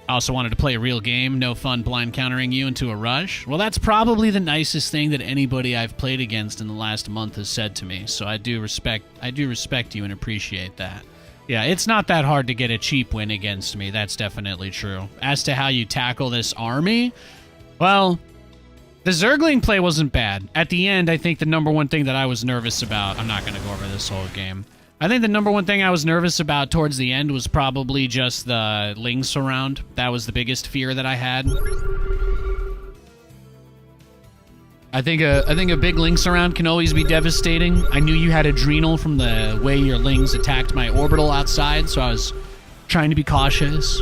I also wanted to play a real game. No fun blind countering you into a rush. Well, that's probably the nicest thing that anybody I've played against in the last month has said to me. So I do respect you and appreciate that. Yeah, it's not that hard to get a cheap win against me. That's definitely true. As to how you tackle this army, well, the Zergling play wasn't bad. At the end, I think the number one thing that I was nervous about, I'm not going to go over this whole game. I think the number one thing I was nervous about towards the end was probably just the Ling surround. That was the biggest fear that I had. I think a big Lynx around can always be devastating. I knew you had Adrenal from the way your Lynx attacked my orbital outside, so I was trying to be cautious.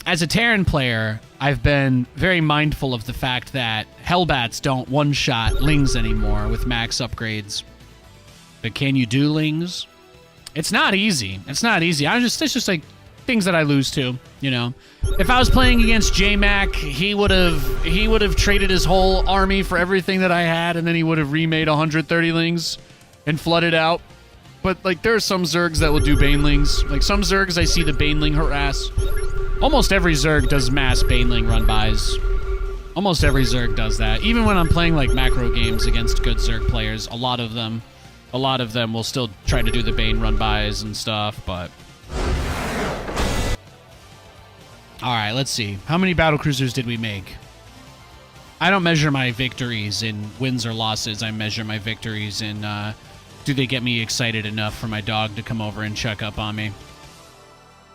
As a Terran player, I've been very mindful of the fact that Hellbats don't one-shot Lings anymore with max upgrades. But can you do Lings? It's not easy. It's not easy. It's just like things that I lose to, you know. If I was playing against J-Mac, he would have traded his whole army for everything that I had, and then he would have remade 130 Lings and flooded out. But like, there are some Zergs that will do Banelings. Like some Zergs, I see the Baneling harass. Almost every Zerg does mass Baneling run-bys. Almost every Zerg does that. Even when I'm playing like macro games against good Zerg players, a lot of them will still try to do the Bane run-bys and stuff, but... Alright, let's see. How many Battlecruisers did we make? I don't measure my victories in wins or losses. I measure my victories in, do they get me excited enough for my dog to come over and check up on me?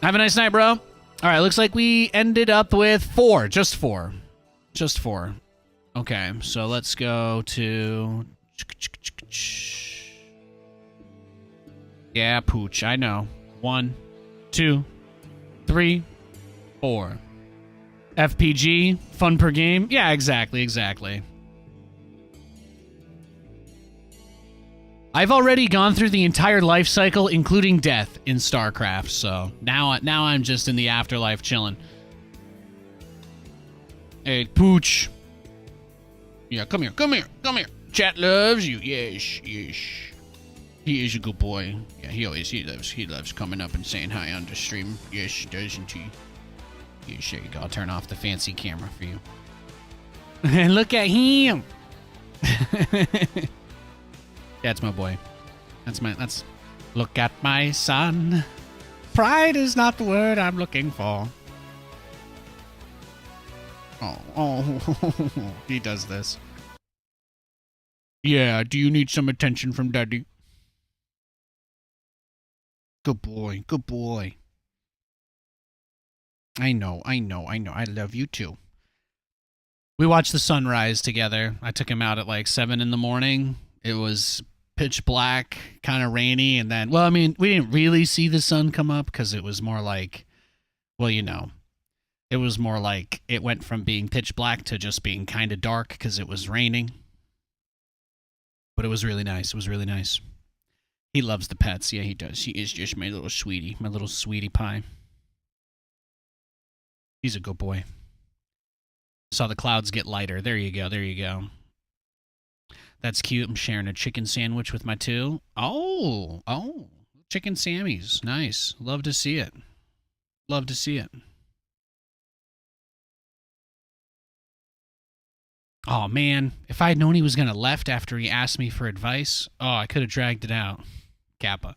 Have a nice night, bro. Alright, looks like we ended up with 4. Just 4. Just 4. Okay, so let's go to... Yeah, pooch, I know. 1, 2, 3, 4. FPG, fun per game? Yeah, exactly. I've already gone through the entire life cycle, including death, in StarCraft, so now I'm just in the afterlife chilling. Hey, pooch. Yeah, come here. Chat loves you. Yes. He is a good boy. Yeah, he loves coming up and saying hi on the stream. Yes, doesn't he? Yes, there you go. I'll turn off the fancy camera for you. Look at him. That's my boy. Look at my son. Pride is not the word I'm looking for. Oh, he does this. Yeah, do you need some attention from daddy? Good boy. I know. I love you too. We watched the sunrise together. I took him out at like 7 in the morning. It was pitch black, kind of rainy, and then, well, I mean, we didn't really see the sun come up because it was more like, well, you know, it was more like it went from being pitch black to just being kind of dark because it was raining. But it was really nice. He loves the pets. Yeah, he does. He is just my little sweetie pie. He's a good boy. Saw the clouds get lighter. There you go. That's cute. I'm sharing a chicken sandwich with my 2. Oh, chicken Sammies. Nice. Love to see it. Oh, man. If I had known he was going to left after he asked me for advice, I could have dragged it out. Kappa.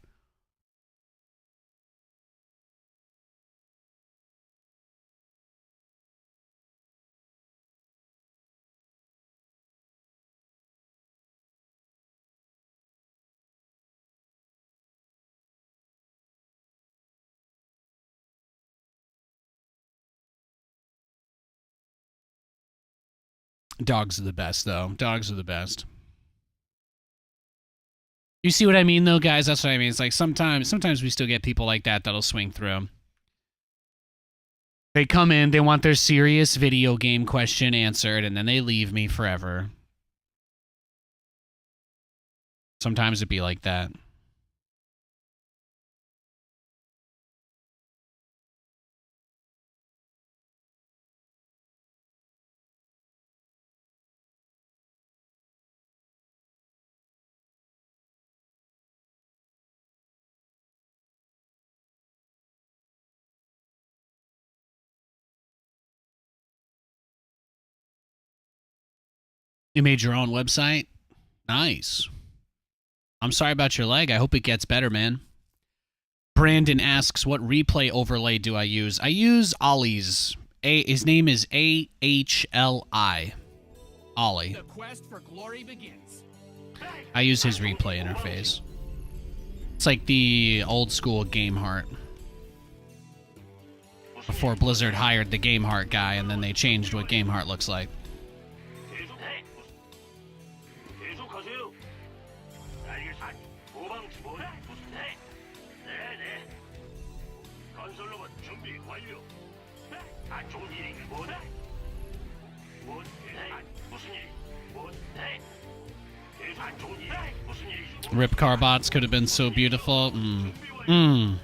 Dogs are the best, though. Dogs are the best. You see what I mean, though, guys? That's what I mean. It's like sometimes we still get people like that that'll swing through. They come in, they want their serious video game question answered, and then they leave me forever. Sometimes it'd be like that. You made your own website? Nice. I'm sorry about your leg. I hope it gets better, man. Brandon asks, what replay overlay do I use? I use Ollie's. His name is AHLI. Ollie. The quest for glory begins. I use his replay interface. It's like the old school Game Heart. Before Blizzard hired the Game Heart guy, and then they changed what Game Heart looks like. 아니, 후방 뭐래? 무슨 네? 네네. 건설로봇 준비 완료. 네? 안 좋은 일이 뭐래? 뭐? 네? 아니, 무슨 일? 뭐? 네? 계속 안 좋은 일? 무슨 일이죠? Rip car bots could have been so beautiful. Mmm.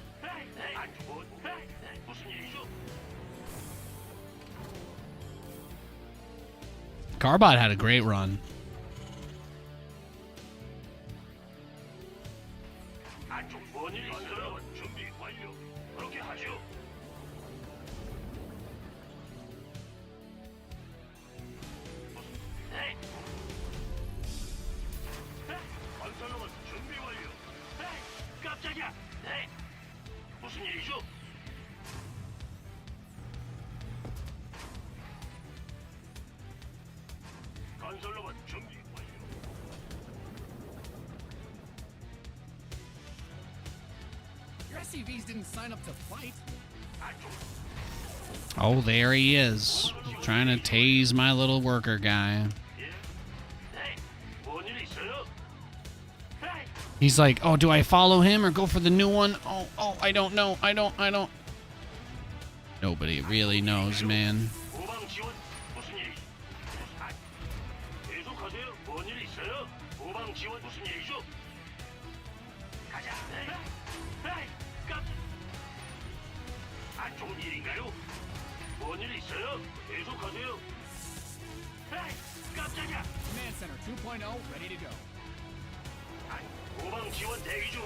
Carbot had a great run. 깜짝이야. 네. 무슨 일이죠? 건설로봇 준비 완료. Your SCVs didn't sign up to fight. Oh, there he is. Trying to tase my little worker guy. 네. 뭔일 있어요? 네. He's like, oh, do I follow him or go for the new one? Oh, I don't know. I don't. Nobody really knows, man. 후방 지원 무슨 일이? 계속하세요. 뭔일 있어요? 후방 지원 무슨 일이죠? 가자. 네. 네. 안 좋은 일인가요? 뭔일 있어요? 계속하세요. 네. 깜짝이야. Command Center 2.0 ready to go. 후방 지원 대기 중.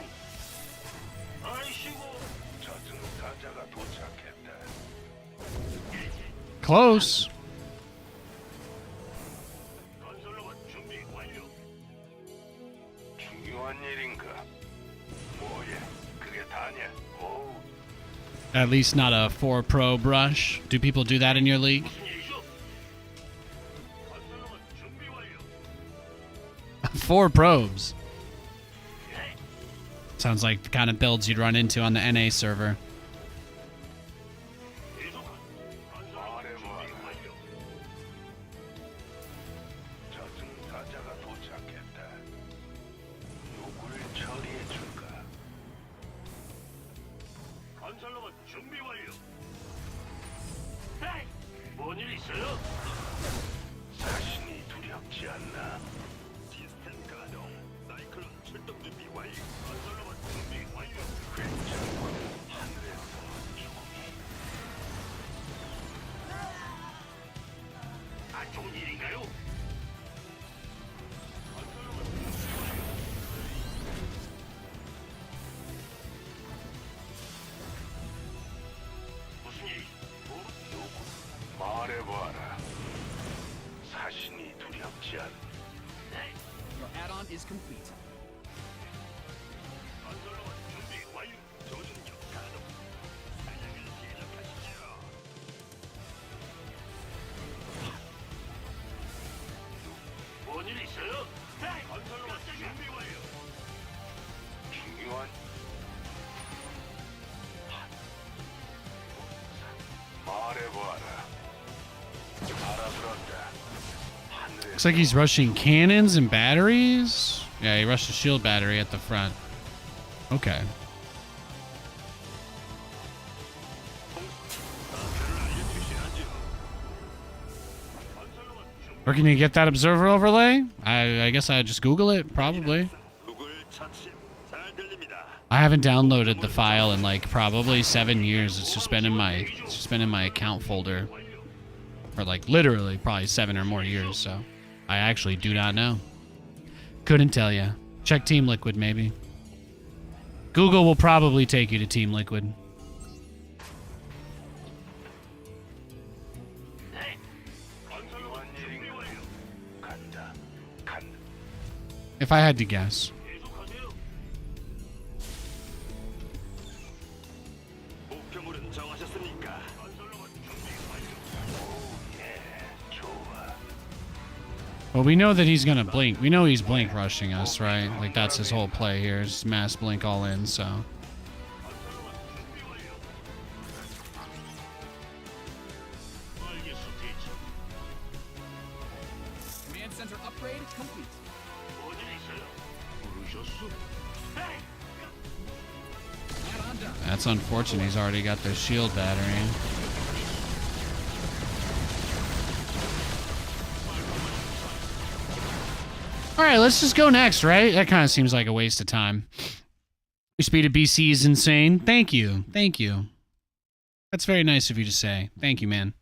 아이씨고. 저승사자가 도착했다. Close. 건설로봇 준비 완료. 중요한 일인가? 뭐야? 그게 다냐? 오, At least not a 4 Pro brush. Do people do that in your league? 무슨 일이죠? 건설로봇 준비 완료. 4 probes. 네. Sounds like the kind of builds you'd run into on the NA server. 계속. 건설로봇 준비 완료. 저승사자가 도착했다. 누구를 처리해 줄까? 건설로봇 준비 완료. 에이, 뭔일 있어요? 자신이 두렵지 않나? 시스템 가동. 사이클론 출동 준비 완료. 건설로봇 준비 완료. 괜찮고 하늘에서 죽음이. 안 좋은 일인가요? 건설로봇 준비 완료. 무슨 일? 누구? 말해봐라. 사신이 두렵지 않. 네. Your add-on is complete. 건설로봇 준비 완료. 조준력 가동. 사냥을 시작하시죠. 뭔일 있어요? 네. 건설로봇 준비 완료. 중요한. 말해봐라. 알아들었다. 하늘에 Looks like he's rushing cannons and batteries. Yeah, he rushed a shield battery at the front. Okay. Where can you get that observer overlay? I guess I'd just Google it, probably. 누굴 처치? 잘 들립니다. I haven't downloaded the file in like probably 7 years. It's just been in my account folder for like literally probably 7 or more years. So I actually do not know. Couldn't tell you. Check Team Liquid maybe. Google will probably take you to Team Liquid. 네. 건설로봇 준비 완료. 간다. 간다. If I had to guess. 계속하세요. 목표물은 정하셨습니까? 건설로봇 준비 완료. 오, 예, 좋아. Well, we know that he's gonna blink. We know he's blink rushing us, right? Like that's his whole play here. Is mass blink all in. So 건설로봇 준비 완료. 알겠어, 대체. Command Center upgrade complete. 뭔일 있어요? 부르셨어? That's unfortunate. He's already got the shield battery. All right, let's just go next, right? That kind of seems like a waste of time. Your speed of BC is insane. Thank you. Thank you. That's very nice of you to say. Thank you, man.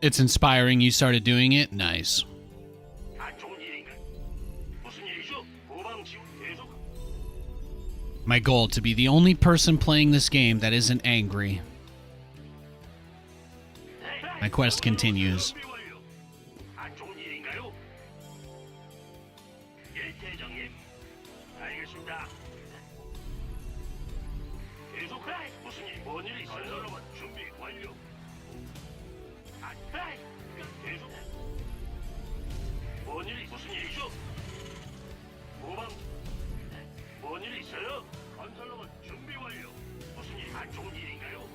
It's inspiring you started doing it. Nice. 안 좋은 일인가? 무슨 일이죠? 후방 지원 계속. My goal to be the only person playing this game that isn't angry. My quest continues. 준비 완료. 안 좋은 일인가요? 예, 대장님. 알겠습니다. 계속해. 무슨 일? 뭔 일이 있어요? 건설로만 준비 완료. 계속. 뭔 일이 무슨 일이죠? 후방. 뭔 일이 있어요? 건설로만 준비 완료. 무슨 일? 안 좋은 일인가요?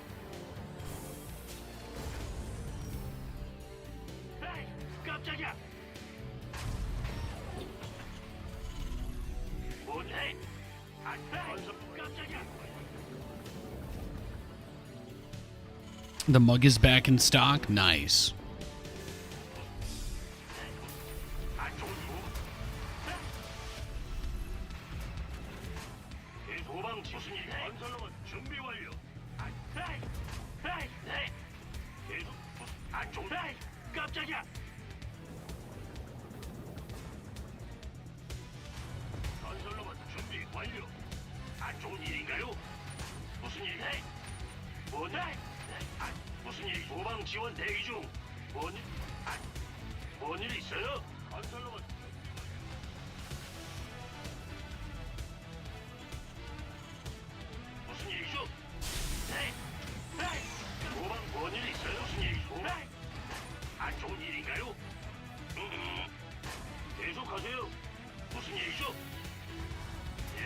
에이, 깜짝이야. 뭔 해? 건설 깜짝이야. The mug is back in stock. Nice. 안 좋은 일. 도방 무슨 일? 건설로만 준비 완료. 계속 안 좋은. 깜짝이야. 건설로만 준비 완료. 안 좋은 일인가요? 무슨 일 해? 뭔 해? 무슨 일? 도방 지원 대기 중. 뭔 일 있어요? 건설로만. 무슨 일이죠? 네. 도방 뭔 일 있어요? 무슨 일이죠? 안 좋은 일인가요? 계속하세요. 무슨 일이죠? 예.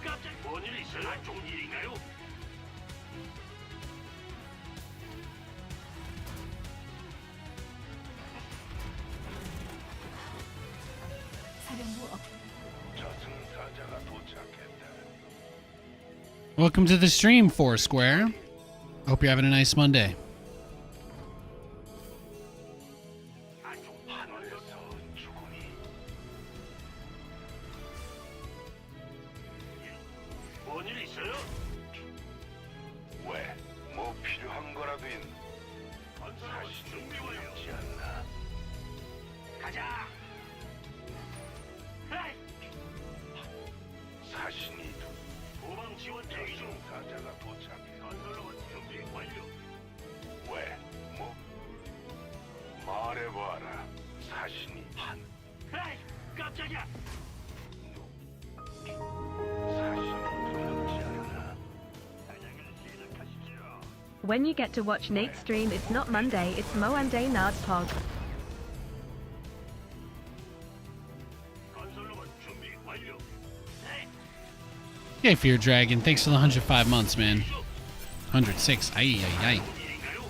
깜짝 뭔 일 있어요? 안 좋은 일인가요? 사령부 업. 저승사자가 도착했다. Welcome to the stream, Foursquare. Hope you're having a nice Monday. 하늘에서 죽음이. 뭔 일 있어요? 왜? 뭐 필요한 거라도 있나? 다시 준비 완료지 않나? 가자. 사신이 도방 지원 대기 중. 사자가 도착해. 건설로만 준비 완료. 왜? 뭐? 말해봐라. 사신이 한. 깜짝이야. 사신이 두렵지 않나? 사냥을 시작하시죠. When you get to watch Nate's stream, it's not Monday, it's Moanday Nard Pog. 건설로만 준비 완료. Hey, Fear Dragon. Thanks for the 105 months, man. 106. Aye, aye, aye. 일인가요?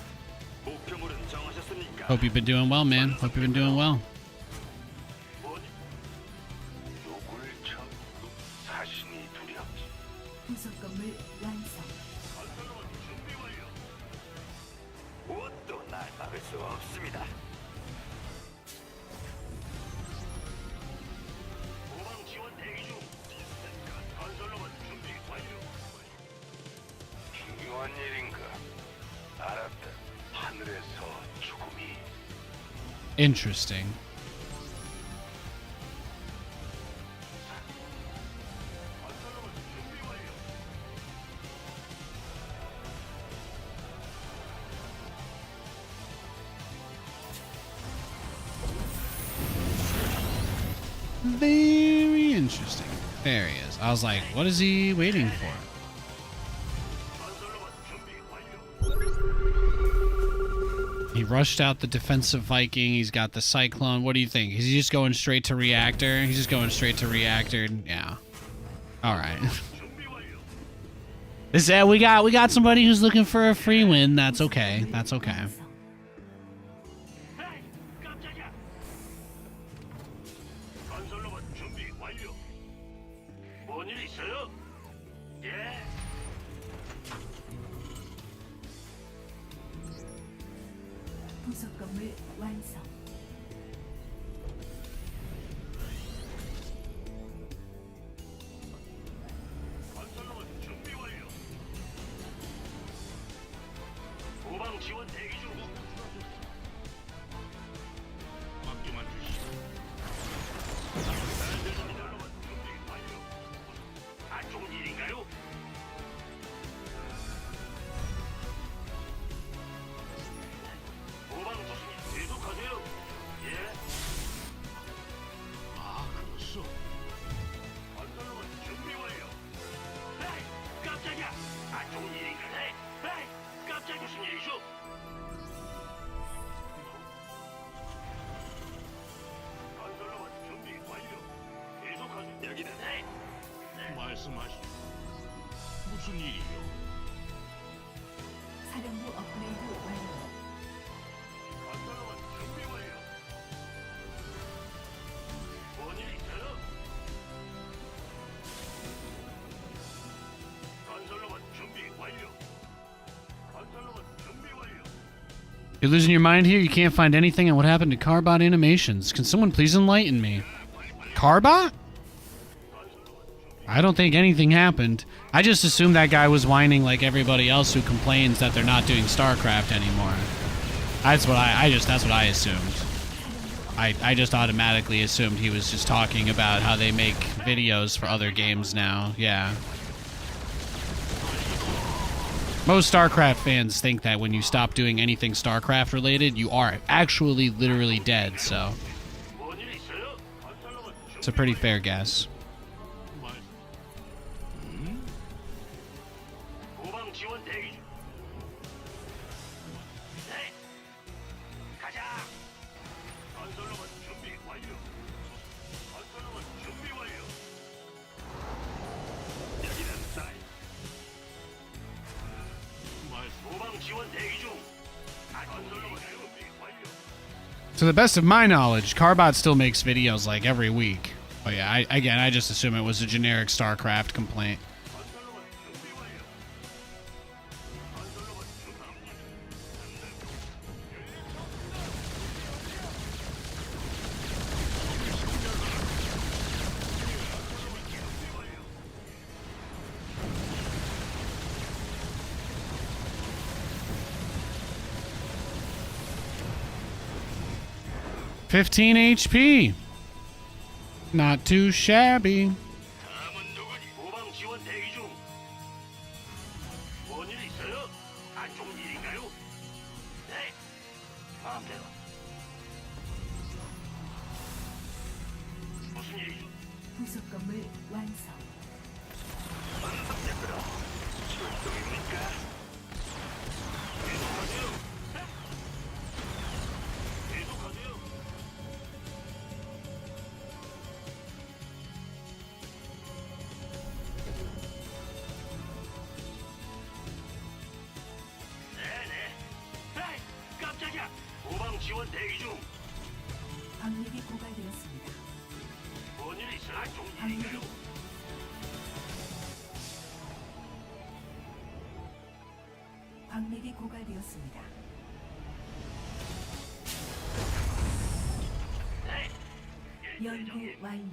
목표물은 정하셨습니까? Hope you've been doing well, man. Hope you've been doing well. 요구를 쳐. 사신이 두렵지. 부속 건물 완성. 건설로만 준비 완료. 무엇도 날 막을 수 없습니다. 도방 지원 대기 중. 건설로만 준비 완료. 중요한 일인가? 알았다. 하늘에서 죽음이. Interesting. Very interesting. There he is. I was like, what is he waiting for? He rushed out the defensive Viking. He's got the Cyclone. What do you think? Is he just going straight to reactor? He's just going straight to reactor. Yeah. All right. This we got somebody who's looking for a free win. That's okay. That's okay. 에이, 깜짝이야. 건설로봇 준비 완료. 뭔일 있어요? 예. 부속 건물 완성. 건설로봇 준비 완료. 후방 지원 대기 중. 맡겨만 주시오. 건설로봇 준비 완료. 안 좋은 일인가요? 후방 무슨 일 계속하세요. 예. 아, 그렇소. 건설로봇 준비 완료. 에이, 깜짝이야. 안 좋은 일인가? 에이, 깜짝 무슨 일이죠? 건설로봇 준비 완료. 계속하세요. 여기는 말씀하시오. 무슨 일이요? 사령부 업그레이드 완료. 건설로봇 준비 완료. 뭔일 있어요? 건설로봇 준비 완료. 건설로봇 준비 완료. You're losing your mind here? You can't find anything on what happened to Carbot Animations. Can someone please enlighten me? Carbot? I don't think anything happened. I just assumed that guy was whining like everybody else who complains that they're not doing StarCraft anymore. That's what that's what I assumed. I just automatically assumed he was just talking about how they make videos for other games now. Yeah. Most StarCraft fans think that when you stop doing anything StarCraft related, you are actually literally dead, so 뭔일 있어요? 건설로봇 it's a pretty fair guess. 후방 지원 대기 중. 네. 가자. 건설로봇 준비 완료. 건설로봇 준비 완료. 여기는 사이. 후방 지원 대기 중. 건설로봇 준비 완료. To the best of my knowledge, Carbot still makes videos like every week. But yeah, I just assume it was a generic StarCraft complaint. 건설로봇 준비 완료. 건설로봇 준비 완료. 15 HP. Not too shabby. 다음은 누구니? 후방 지원 대기 중. 뭔일 있어요? 안 좋은 일인가요? 네. 마음대로. 무슨 일이죠? 부속 건물 완성. 출동입니까? 계속하세요. 계속하세요. 네네. 에이, 깜짝이야. 후방 지원 대기 중. 방력이 고갈되었습니다. 뭔일 있어요? 안 좋은 일인가요? 방력이 고갈되었습니다. 네. 연구 완료.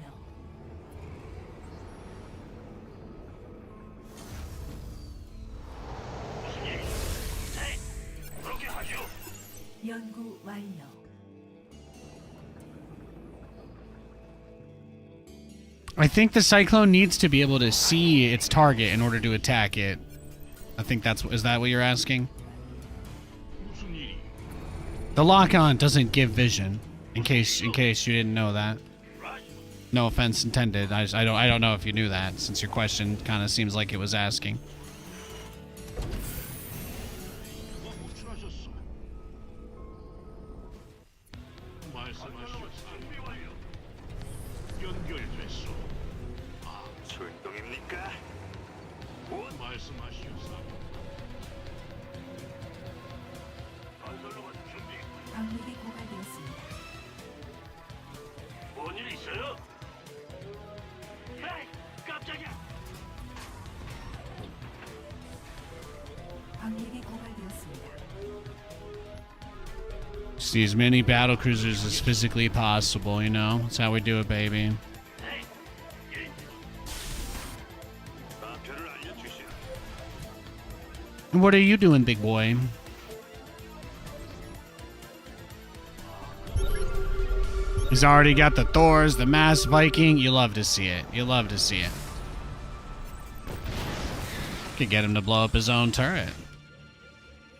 무슨 일이죠? 네. 그렇게 하죠. 연구 완료. I think the Cyclone needs to be able to see its target in order to attack it. I think is that what you're asking? 무슨 일이? The lock-on doesn't give vision, in case you didn't know that. 라지. No offense intended. I don't know if you knew that, since your question kind of seems like it was asking. 누가 호출하셨어? 말씀하시오. 준비 완료. 연결됐소. 아, 출동입니까? 말씀하시오. 건설로봇 준비. 광맥이 고갈되었습니다. 뭔일 있어요? 에이, 깜짝이야. 광맥이 고갈되었습니다. See as many battlecruisers as physically possible, you know? That's how we do it, baby. 에이, 예. 좌표를 알려주시오. What are you doing, big boy? He's already got the Thors, the Mass Viking. You love to see it. You love to see it. Could get him to blow up his own turret.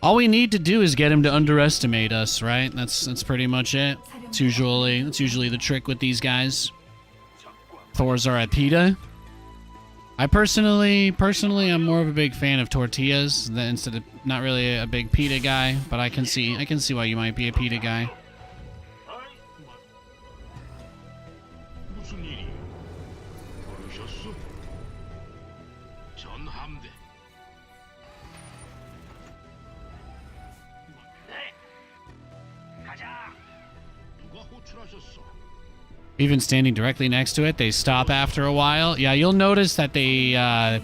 All we need to do is get him to underestimate us, right? That's pretty much it. It's usually the trick with these guys. Thors are at PETA. I personally, I'm more of a big fan of tortillas than instead of not really a big PETA guy, but I can see why you might be a PETA guy. 무슨 일이? 부르셨소? 전함대. 네. 가자. 누가 호출하셨어? Even standing directly next to it, they stop after a while. Yeah, you'll notice that the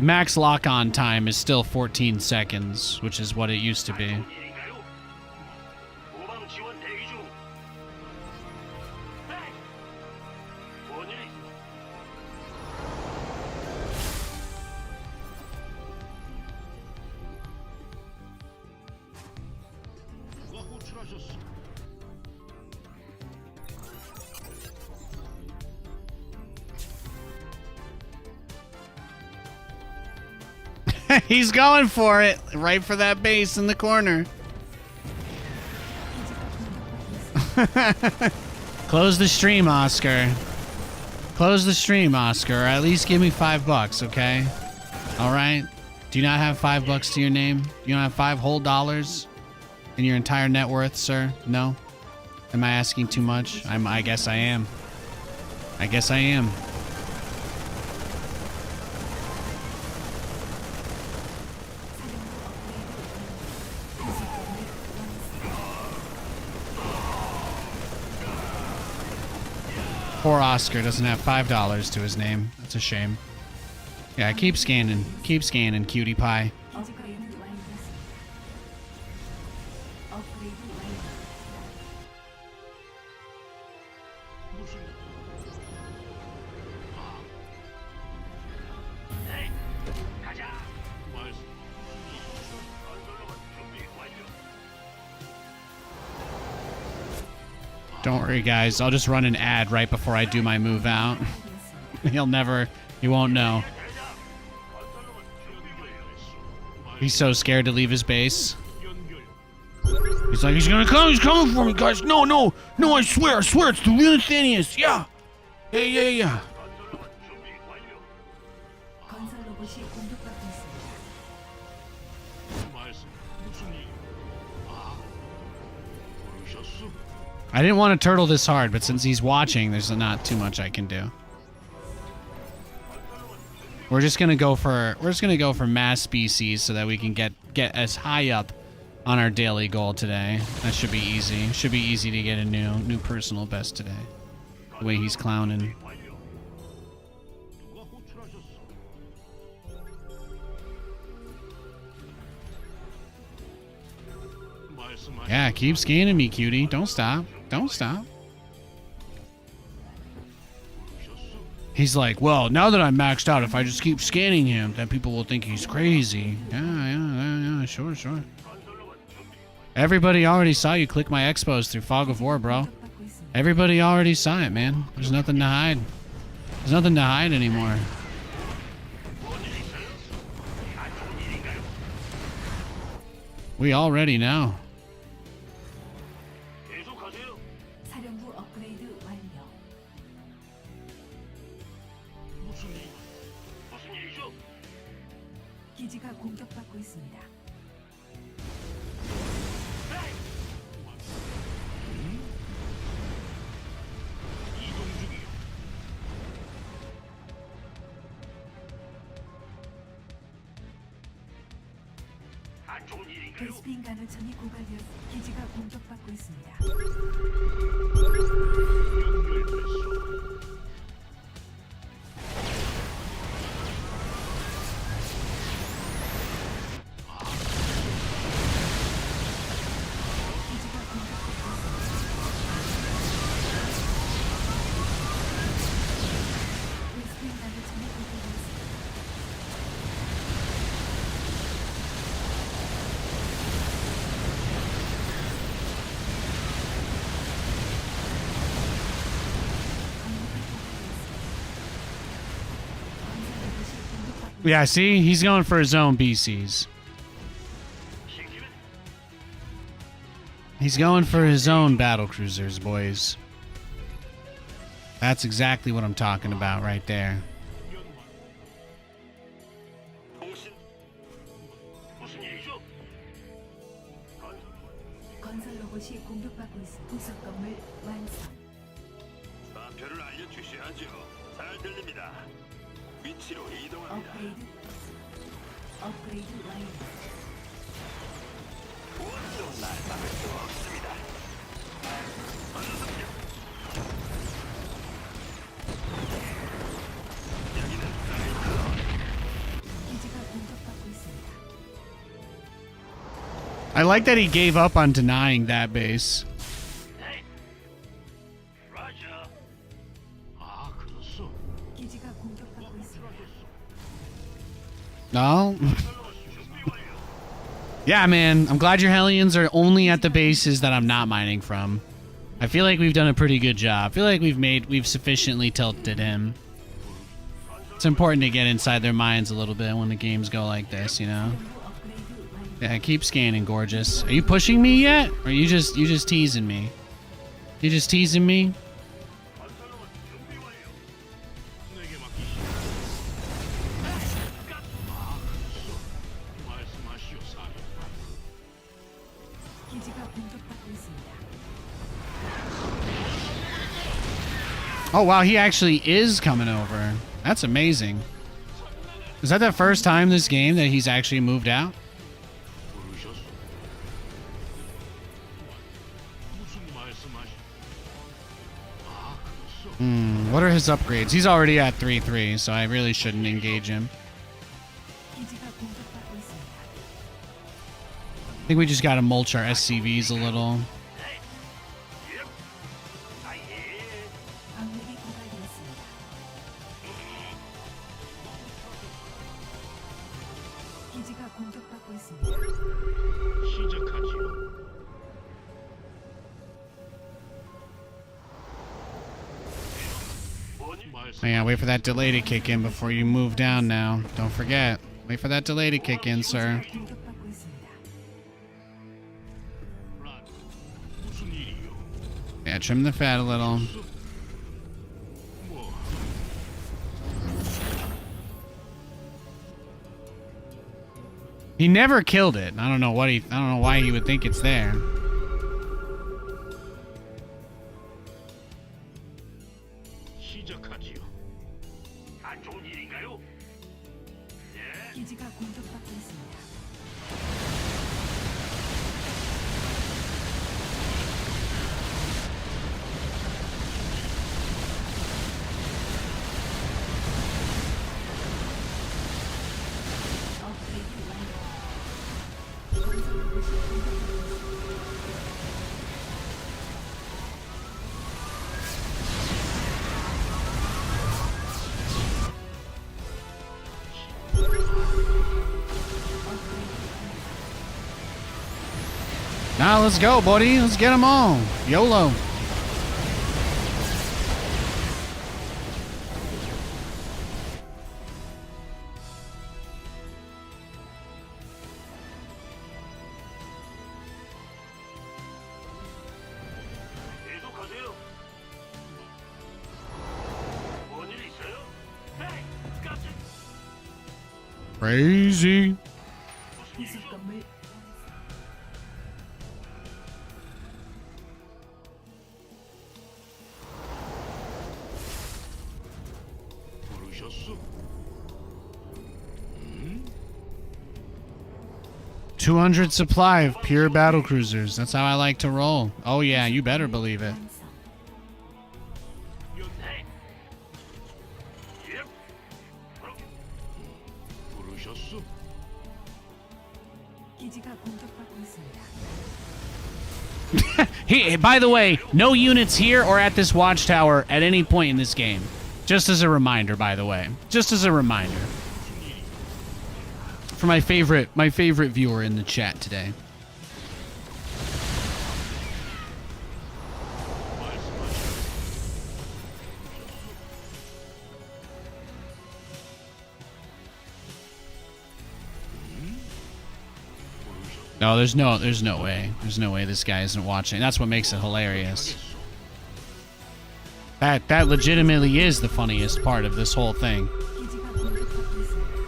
max lock-on time is still 14 seconds, which is what it used to be. 일인가요? 후방 지원 대기 중. 에이! 뭔 일이? 누가 호출하셨어? He's going for it, right for that base in the corner. Close the stream, Oscar. Close the stream, Oscar, or at least give me $5, okay? All right? Do you not have $5 to your name? You don't have $5 whole dollars in your entire net worth, sir? No? Am I asking too much? I guess I am. I guess I am. Poor Oscar doesn't have $5 to his name. That's a shame. Yeah, keep scanning, cutie pie. 업그레이드 완료됐습니다. 업그레이드 완료. 무슨 일? 네. 가자. 말씀. 건설로봇 준비 완료. Don't worry, guys. I'll just run an ad right before I do my move out. He won't know. He's so scared to leave his base. He's like, he's coming for me, guys. No, I swear, it's the real Nathanias. Yeah. Yeah. 건설 로봇이 공격받고 있습니다. 말씀. 무슨 일? 아. 부르셨어? I didn't want to turtle this hard, but since he's watching, there's not too much I can do. We're just gonna go for mass species so that we can get as high up on our daily goal today. That should be easy. Should be easy to get a new personal best today. The way he's clowning. 누가 호출하셨어? 말씀하시. Yeah, keep scanning me, cutie. Don't stop. Don't stop. He's like, well, now that I'm maxed out, if I just keep scanning him, then people will think he's crazy. Yeah, sure. Everybody already saw you click my expos through Fog of War, bro. 공격받고 있습니다. Everybody already saw it, man. There's nothing to hide. There's nothing to hide anymore. We already know. 계속하세요. 사령부 업그레이드 완료. 무슨 일이죠? 기지가 공격받고 있습니다. 에이! 이동 중이요. 안 좋은 일인가요? 베스핀 가능성이 고갈되어 기지가 공격받고 있습니다. 연결됐소. 기지가 공격받고 있습니다. 베스핀 가능성이 고갈되었습니다. Yeah, see? He's going for his own BCs. 시키면 He's going for his own battlecruisers, boys. That's exactly what I'm talking about right there. 통신 무슨 일이죠? 건설 로봇이 공격받고 있습니다. 부속 건물 완성. 좌표를 알려주셔야죠. 잘 들립니다. 위치로 이동합니다. 업그레이드 완료. 무엇도 날 막을 수 없습니다. 어느새 여기는 사이트. 기지가 공격받고 있습니다. I like that he gave up on denying that base. 네. 라자. 아, 그렇소. 기지가 공격받고 있습니다. No? 준비 완료. Yeah, man. I'm glad your Hellions are only at the bases that I'm not mining from. I feel like we've done a pretty good job. I feel like we've sufficiently tilted him. It's important to get inside their minds a little bit when the games go like this, you know? 업그레이드 완료. Yeah, keep scanning, gorgeous. Are you pushing me yet? Or are you just teasing me? You just teasing me? 건설로봇 준비 완료. 내게 맡기시오. 아, 그렇소. 말씀하시오, 사령관. 기지가 공격받고 있습니다. Oh, wow, he actually is coming over. That's amazing. Is that the first time this game that he's actually moved out? 부르셨소. 무슨 말씀하시오? 아, 그렇소. What are his upgrades? He's already at 3-3, so I really shouldn't engage him. 기지가 공격받고 있습니다. I think we just gotta mulch our SCVs a little. 예. 아 예. 방력이 고갈되었습니다. 기지가 공격받고 있습니다. 시작하지요. 말씀. Yeah, wait for that delay to kick in before you move down now. Don't forget. Wait for that delay to kick in, sir. 공격받고 있습니다. 라자. 무슨 일이요? Yeah, trim the fat a little. 뭐? He never killed it. I don't know why he would think it's there. 시작하지요. 안 좋은 일인가요? 예. 기지가 공격받고 있습니다. 업그레이드 완료. 건설 로봇이 공격받고 있습니다. Now let's go, buddy. Let's get them all. YOLO. 계속하세요. 뭔일 있어요? 네. Crazy. 부속 건물 부르셨소? 200 supply of pure battlecruisers. That's how I like to roll. Oh yeah, you better believe it. 완성. 네. 예. 부르셨소? 기지가 공격받고 있습니다. Hey, by the way, no units here or at this watchtower at any point in this game. Just as a reminder, by the way. Just as a reminder. For my favorite viewer in the chat today. No, there's no way. There's no way this guy isn't watching. That's what makes it hilarious. That legitimately is the funniest part of this whole thing. 기지가 공격받고 있습니다.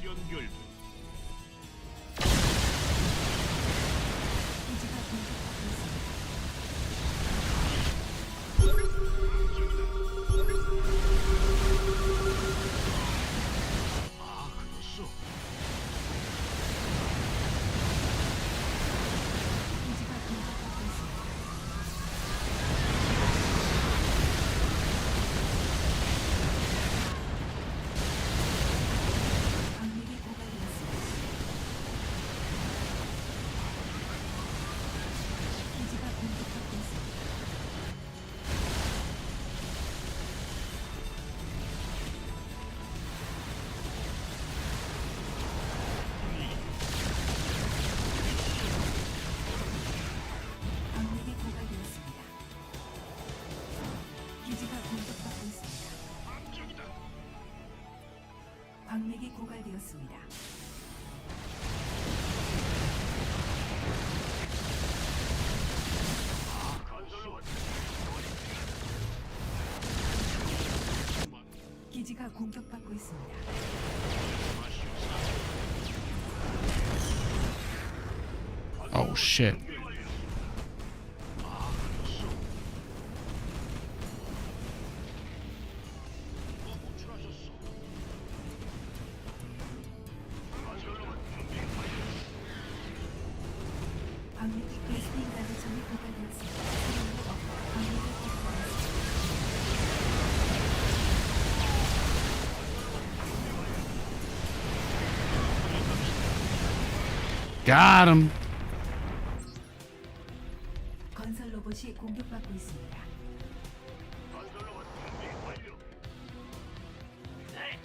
연결. 기지가 공격받고 있습니다. 아, 그렇소. 기지가 공격받고 있습니다. 방력이 고갈되었습니다. 기지가 공격받고 있습니다. 방력이 고갈되었습니다. 기지가 공격받고 있습니다. 방력이 고갈되었습니다. 건설로봇. 기지가 공격받고 있습니다. Oh shit. 방력이 베스팅 가능성이 고갈되었습니다. 방력이 고갈되었습니다. Got him. 건설 로봇이 공격받고 있습니다. 건설로봇 준비 완료. 네.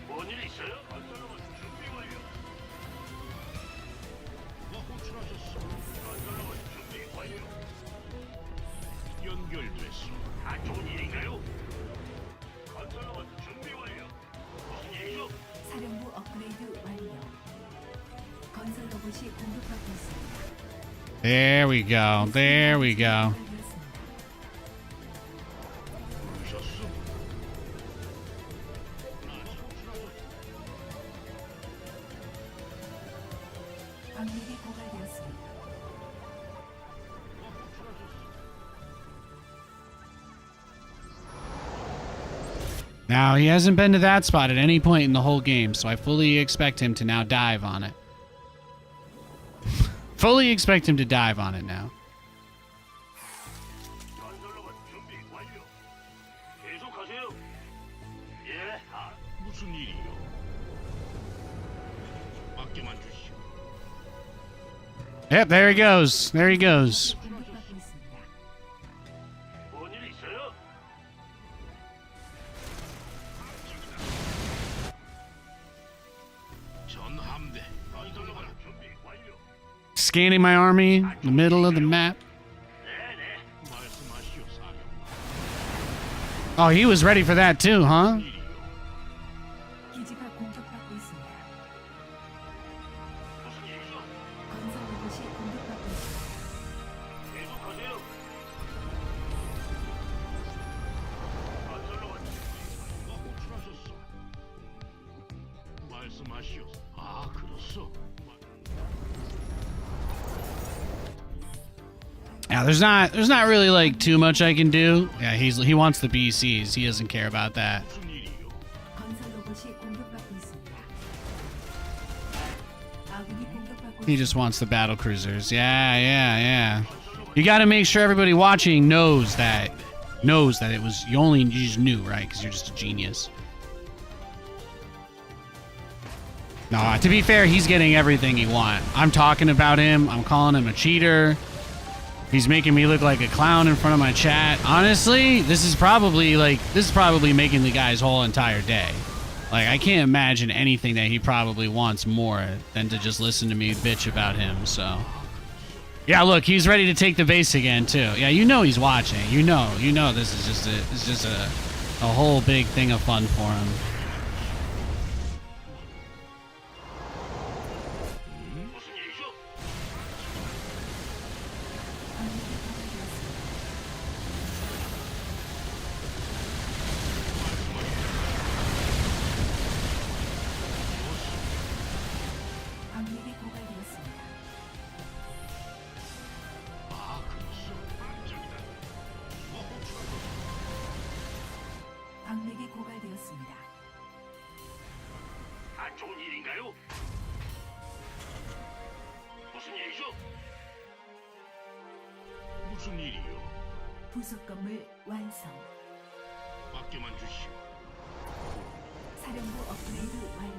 뭔일 있어요? 건설로봇 준비 완료. 호출하셨어. 건설로봇 준비 완료. 연결됐어. 안 좋은 일인가요? 건설로봇 준비 완료. 무슨 일이죠? 사령부 업그레이드 완료. 건설 로봇이 공격받고 있습니다. There we go. There we go. 고갈되었습니다. 부르셨어? 방력이 고갈되었습니다. Now, he hasn't been to that spot at any point in the whole game, so I fully expect him to now dive on it. Fully expect him to dive on it now. 건설로봇 준비 완료. 계속하세요. 예, 무슨 일이요? 맡겨만 주시오. Yep, there he goes. There he goes. 공격받고 있습니다. 뭔일 있어요? 전함대. 건설로봇 준비 완료. Scanning my army in the middle of the map. 네네. 말씀하시오, 사령관. Oh, he was ready for that too, huh? 기지가 공격받고 있습니다. 무슨 일이죠? 건설 로봇이 공격받고 있습니다. 계속하세요. 건설로봇 호출하셨어. 말씀하시오. 아, 그렇소. Yeah, there's not really like too much I can do. Yeah, he wants the BCs. He doesn't care about that. 무슨 일이요? 건설 로봇이 공격받고 있습니다. 아군이 공격받고 He just wants the Battlecruisers. Yeah. You got to make sure everybody watching knows that it was you just knew, right? Because you're just a genius. No, to be fair, he's getting everything he wants. I'm talking about him. I'm calling him a cheater. He's making me look like a clown in front of my chat. Honestly, this is probably making the guy's whole entire day. Like, I can't imagine anything that he probably wants more than to just listen to me bitch about him, so. Yeah, look, he's ready to take the base again, too. Yeah, you know he's watching. You know this is just a whole big thing of fun for him. 무슨 일이죠? 광맥이 고갈되었습니다. 아, 그렇소. 깜짝이다. 호출하셨어. 광맥이 고갈되었습니다. 안 좋은 일인가요? 무슨 일이죠? 무슨 일이요? 부속 건물 완성. 맡겨만 주시오. 사령부 업그레이드 완료.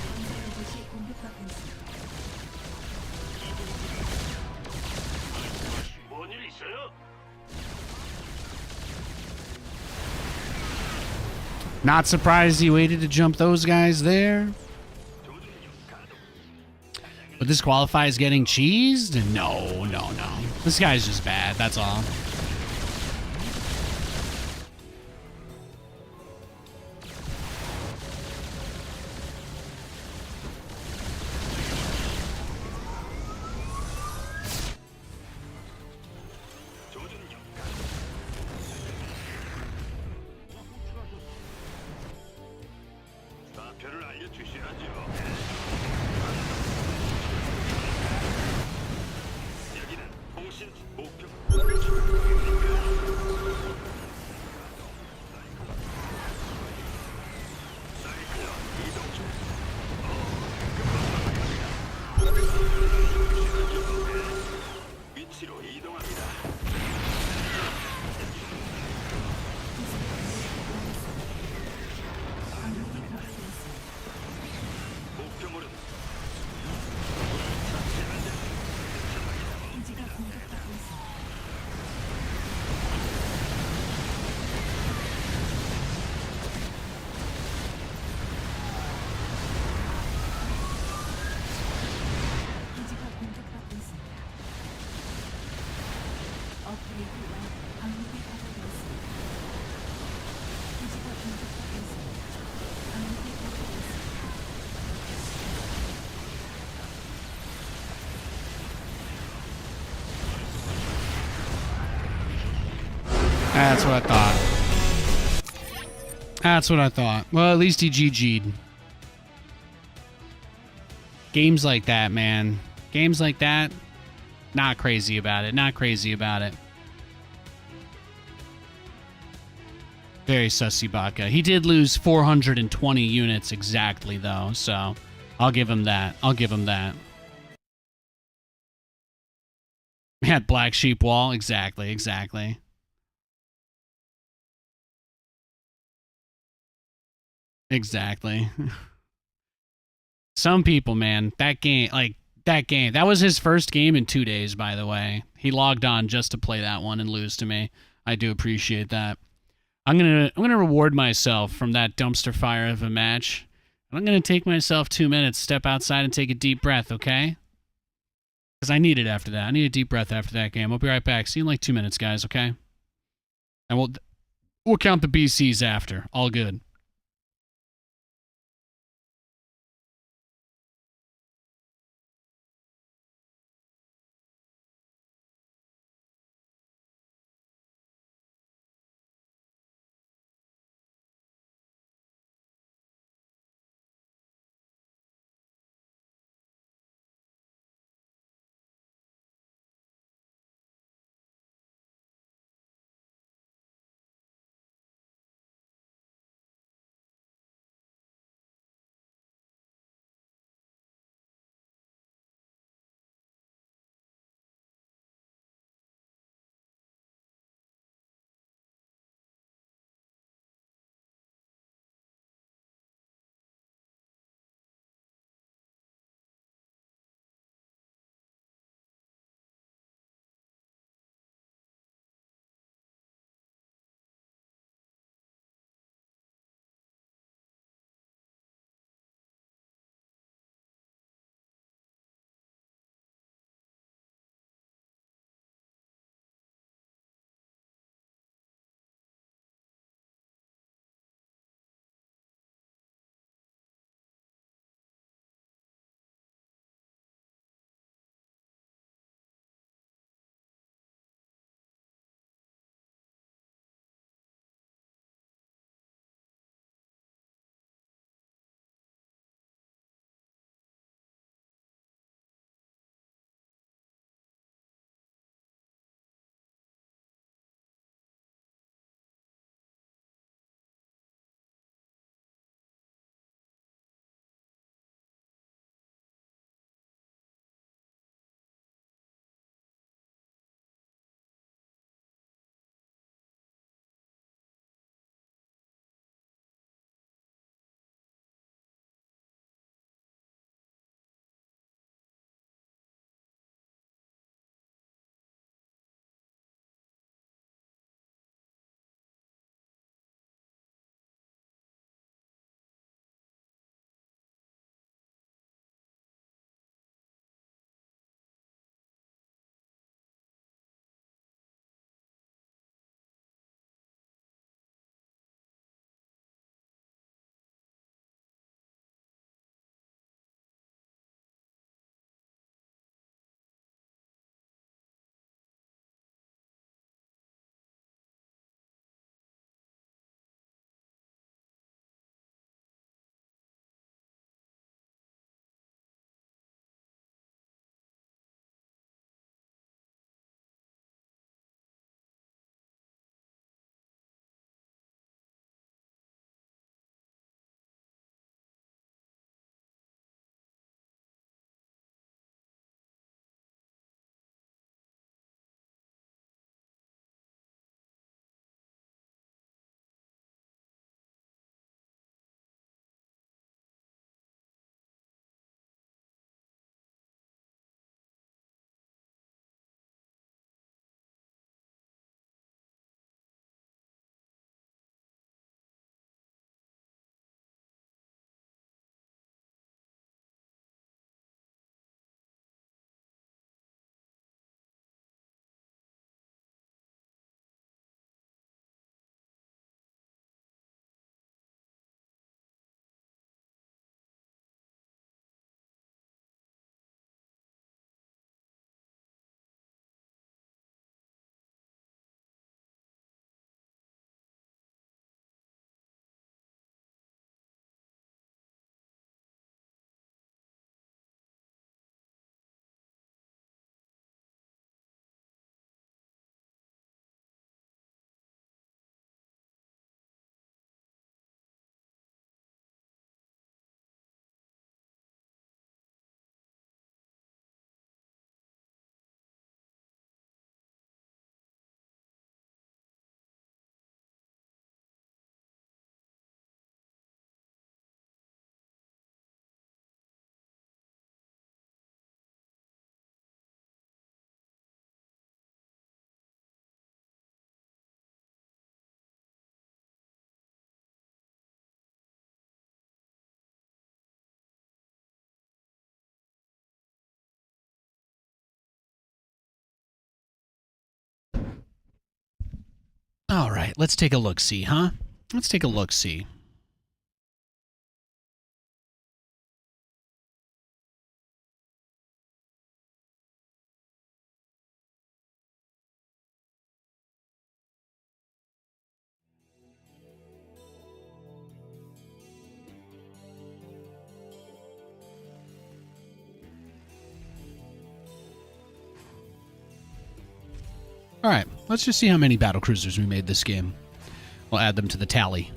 건설 로봇이 공격받고 있습니다. 뭔일 있어요? Not surprised he waited to jump those guys there. But this qualifies getting cheesed? No. This guy's just bad, that's all. 좌표를 알려주셔야죠. 여기는 통신 목표. 사이클론 이동 중. 위치로 이동합니다. 목표물은 기지가 공격받고 있습니다. 기지가 공격받고 있습니다. 업그레이드 완료. 광맥이 고갈되었습니다. 기지가 공격받고 있습니다. 광맥이 고갈되었습니다. That's what I thought. That's what I thought. Well, at least he GG'd. Games like that, man. Games like that, not crazy about it. Not crazy about it. Very sussy Baka. He did lose 420 units exactly, though, so I'll give him that. I'll give him that. At Black Sheep Wall. Exactly. Exactly. Some people, man, that game, that was his first game in 2 days, by the way. He logged on just to play that one and lose to me. I do appreciate that. I'm gonna reward myself from that dumpster fire of a match. I'm gonna take myself 2 minutes, step outside and take a deep breath, okay? Because I need it after that. I need a deep breath after that game. I'll be right back. See you in like 2 minutes, guys, okay? And we'll count the BCs after. All good. All right, let's take a look-see, huh? Let's take a look-see. All right, let's just see how many battlecruisers we made this game. We'll add them to the tally.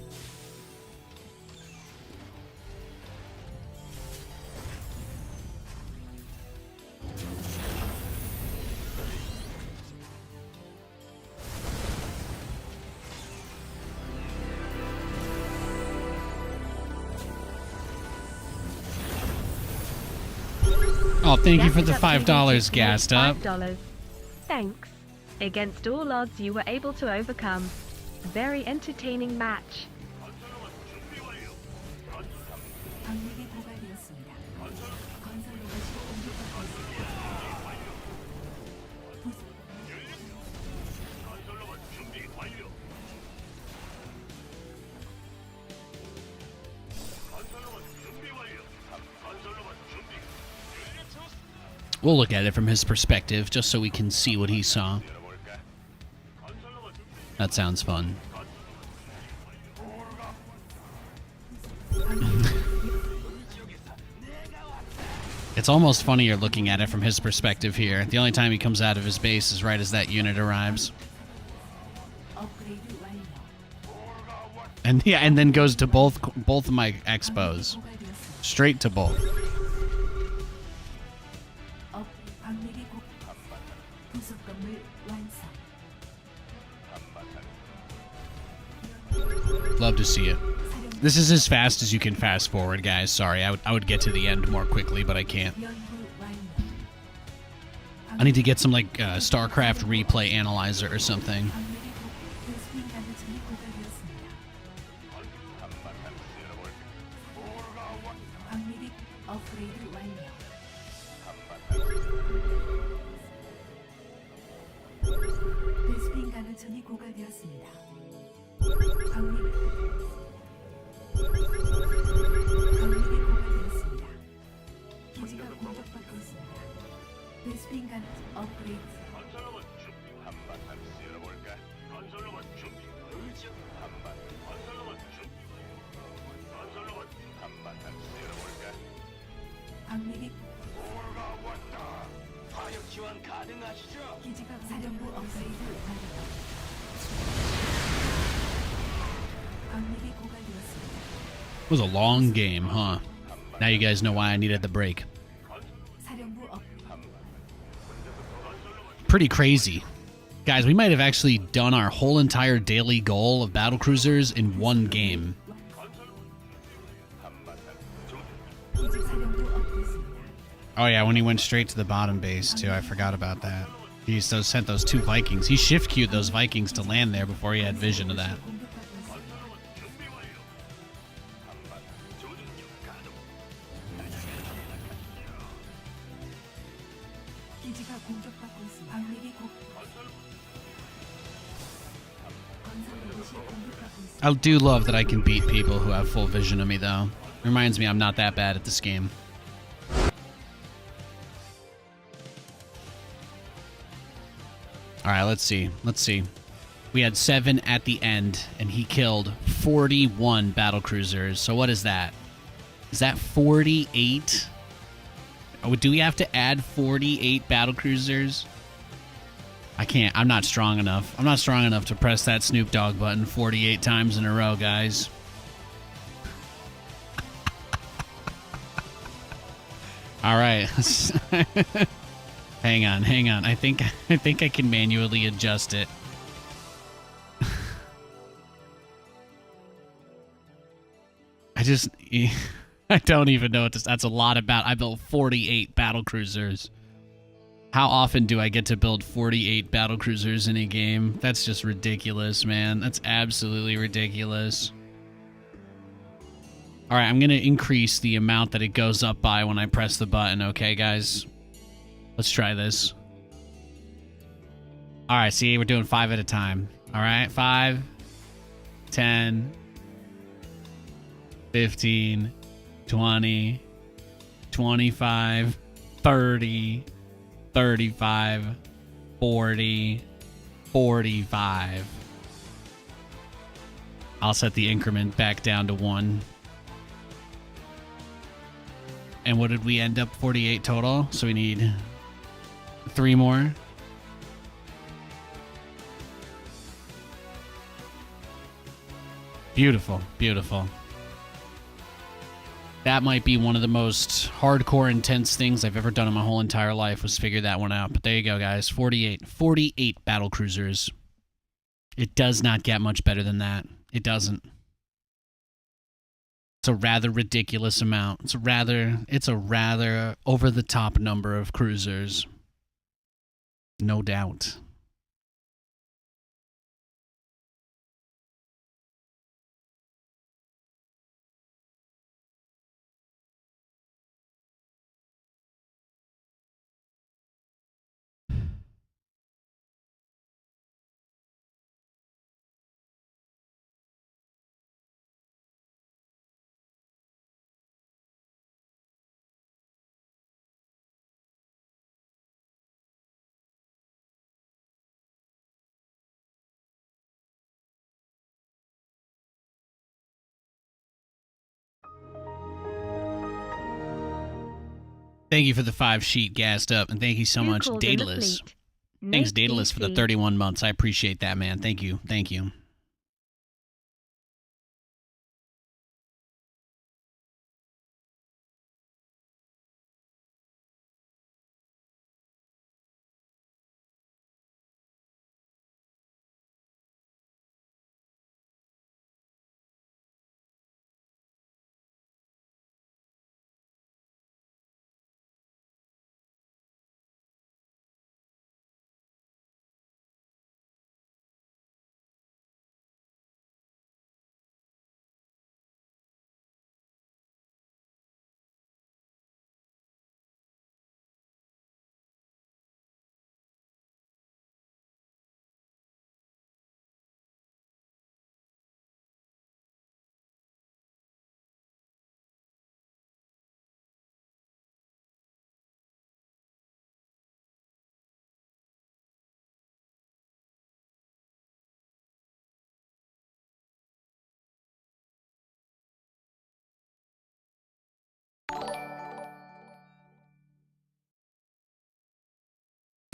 Oh, thank you for the $5 gassed up. $5. Thanks. Against all odds, you were able to overcome. Very entertaining match. 방력이 고갈되었습니다. 건설 로봇이 공격받고 있습니다. 건설로봇 준비 완료. 건설로봇 준비 완료. 건설로봇 준비. We'll look at it from his perspective, just so we can see what he saw. That sounds fun. It's almost funnier looking at it from his perspective here. The only time he comes out of his base is right as that unit arrives. 업그레이드 완료. And yeah, and then goes to both of my expos. 고갈되었습니다. Straight to both. 방력이 부속 건물 완성. Love to see it. This is as fast as you can fast forward, guys. Sorry, I would get to the end more quickly, but I can't. 연구 완료. I need to get some like StarCraft replay analyzer or something. 베스핀 가능성이 고갈되었습니다. 방력이 업그레이드 완료. 베스핀 가능성이 고갈되었습니다. 방력이 고갈되었습니다. 기지가 공격받고 있습니다. 베스핀 가능 업그레이드. 건설로봇 준비. 한바탕 쓸어볼까? 건설로봇 준비. 건설로봇 준비. 건설로봇 한바탕 쓸어볼까? 방력이 오르가 왔다. 화력 지원 가능하시죠? 기지가 사령부 업그레이드 완료. 방력이 고갈되었습니다. It was a long game, huh? Now you guys know why I needed the break. 사령부 업 Pretty crazy. Guys, we might have actually done our whole entire daily goal of battlecruisers in one game. 기지 사령부 업고 있습니다. Oh yeah, when he went straight to the bottom base too, I forgot about that. He sent those 2 Vikings. He shift queued those Vikings to land there before he had vision of that. 공격받고 있습니다. 기지가 공격받고 있습니다. 방력이 건설 로봇이 공격받고 있습니다. I do love that I can beat people who have full vision of me, though. Reminds me I'm not that bad at this game. All right, let's see. Let's see. We had 7 at the end, and he killed 41 battlecruisers. So what is that? Is that 48? Oh, do we have to add 48 battlecruisers? I can't. I'm not strong enough. I'm not strong enough to press that Snoop Dogg button 48 times in a row, guys. All right. Hang on. I think I can manually adjust it. I don't even know what that's a lot about. I built 48 battlecruisers. How often do I get to build 48 battlecruisers in a game? That's just ridiculous, man. That's absolutely ridiculous. All right, I'm going to increase the amount that it goes up by when I press the button, okay, guys? Let's try this. All right, see, we're doing 5 at a time. All right, 5, 10, 15, 20, 25, 30, 35, 40, 45. I'll set the increment back down to 1. And what did we end up? 48 total. So we need 3 more. Beautiful, beautiful. That might be one of the most hardcore, intense things I've ever done in my whole entire life, was figure that one out. But there you go, guys. 48 Battlecruisers. It does not get much better than that. It doesn't. It's a rather ridiculous amount. It's a rather over the top number of cruisers. No doubt. Thank you for the 5 sheet gassed up, and thank you so Who much, called in the Daedalus. fleet? Thanks, Nate Daedalus, for the DC. 31 months. I appreciate that, man. Thank you. Thank you.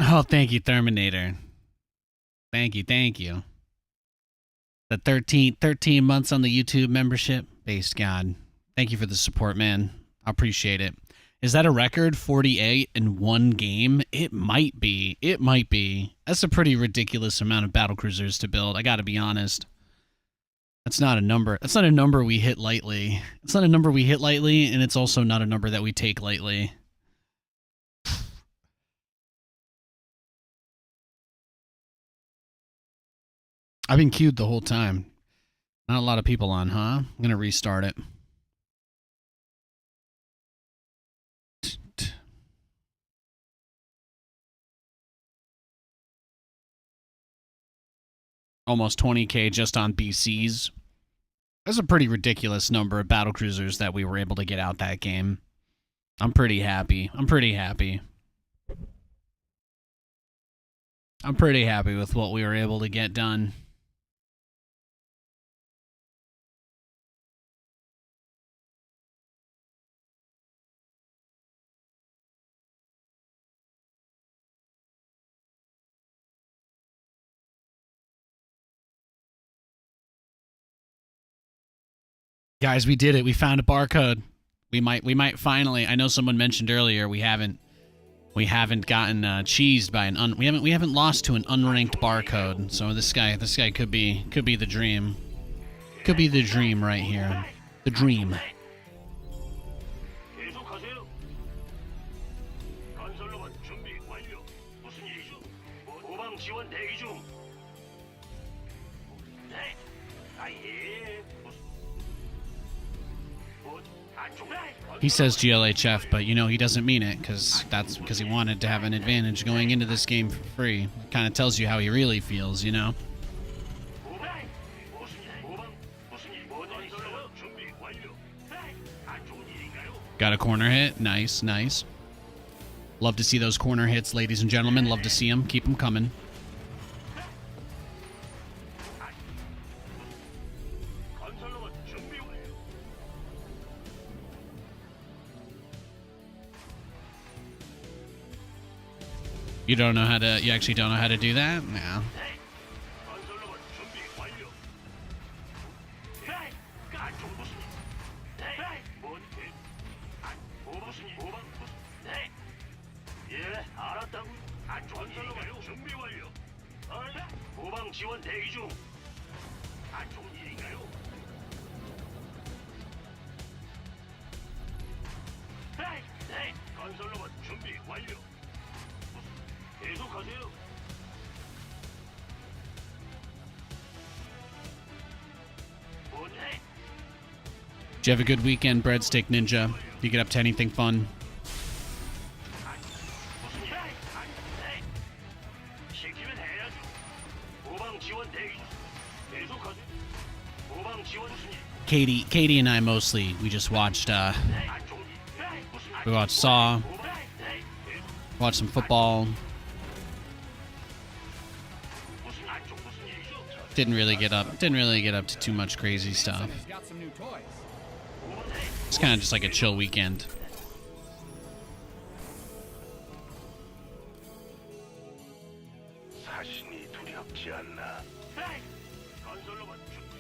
Oh, thank you, Terminator. Thank you, thank you. The 13 months on the YouTube membership. Based God. Thank you for the support, man. I appreciate it. Is that a record? 48 in one game? It might be. It might be. That's a pretty ridiculous amount of battlecruisers to build. I gotta be honest. That's not a number. That's not a number we hit lightly. It's not a number we hit lightly, and it's also not a number that we take lightly. I've been queued the whole time. Not a lot of people on, huh? I'm gonna restart it. Almost 20K just on BCs. That's a pretty ridiculous number of battlecruisers that we were able to get out that game. I'm pretty happy. I'm pretty happy. I'm pretty happy with what we were able to get done. Guys, we did it. We found a barcode. We might finally. I know someone mentioned earlier we haven't gotten cheesed by an we haven't lost to an unranked barcode. So this guy could be the dream. Could be the dream right here. The dream. 계속하세요. 건설로봇 준비 완료. 무슨 일이죠? 후방 지원 대기 중. 네. 아 예. He says GLHF, but you know he doesn't mean it that's because he wanted to have an advantage going into this game for free. Kind of tells you how he really feels, you know. Got a corner hit. Nice, nice. Love to see those corner hits, ladies and gentlemen. Love to see them. Keep them coming. You don't know how to, you actually don't know how to do that? No. 지원 대기 중. 안 좋은 일인가요? 네, 건설로봇 준비 완료. 계속하세요. 뭐네? Did you have a good weekend, Breadstick Ninja? Did you get up to anything fun? 시키면 해야죠. 후방 지원 대기 중. 계속하세요. 후방 지원 무슨 일? Katie and I mostly, we just watched, we watched Saw, watched some football. Didn't really get up to too much crazy stuff. He's got some new toys. It's kind of just like a chill weekend. 사신이 두렵지 않나? 건설로봇 준비.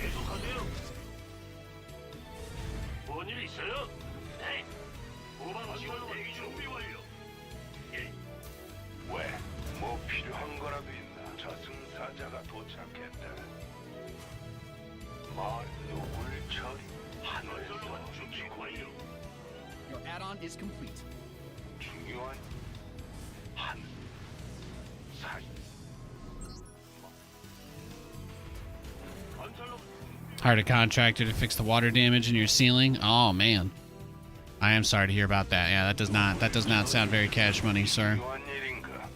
계속하세요. 뭔일 있어요? 네. 후방 지원 대기 준비 완료. 예. 왜? 뭐 필요한 거라도 있나? 저승사자가 도착했다. 말 누굴 처리? 하늘에서 준비 완료. Your add-on is complete. 중요한 한 사실. 건설로 Hired a contractor to fix the water damage in your ceiling. Oh man, I am sorry to hear about that. Yeah, that does not sound very cash money, sir. 중요한 일인가?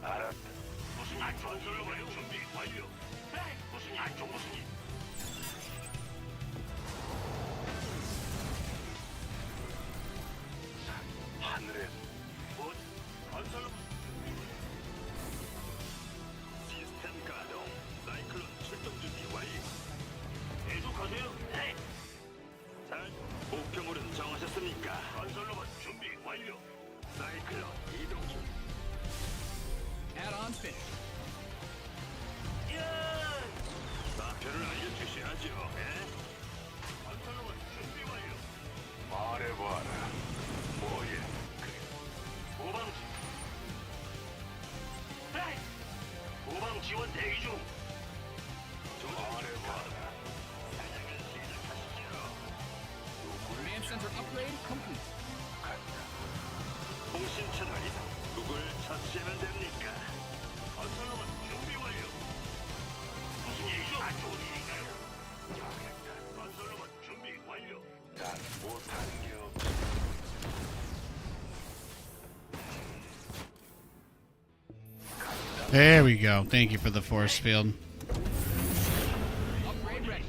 알았다. 무슨 안 좋은 건설로 준비 완료. 무슨 안 좋은 무슨 일? 하늘에 뭐 건설로 시스템 가동. 사이클론 출동 준비 완료. 계속하세요. 네. 잘 목표물은 정하셨습니까? 건설로봇 준비 완료. 사이클론 이동 중. Add-on finished. 좌표를 알려주셔야죠. 네. 건설로봇 준비 완료. 말해봐라. 뭐예? 그래. 후방지. 헤이! 후방 지원 대기 중. 말해봐라. 사냥을 시작하시죠. Command center upgrade complete. 통신 채널 이상. 누굴 처치하면 됩니까? 건설로봇 준비 완료. 무슨 일이죠? 안 좋은 일인가요? 알겠다. 건설로봇 준비 완료. 난 못하는 게 없어. There we go. Thank you for the force field. Upgrade ready.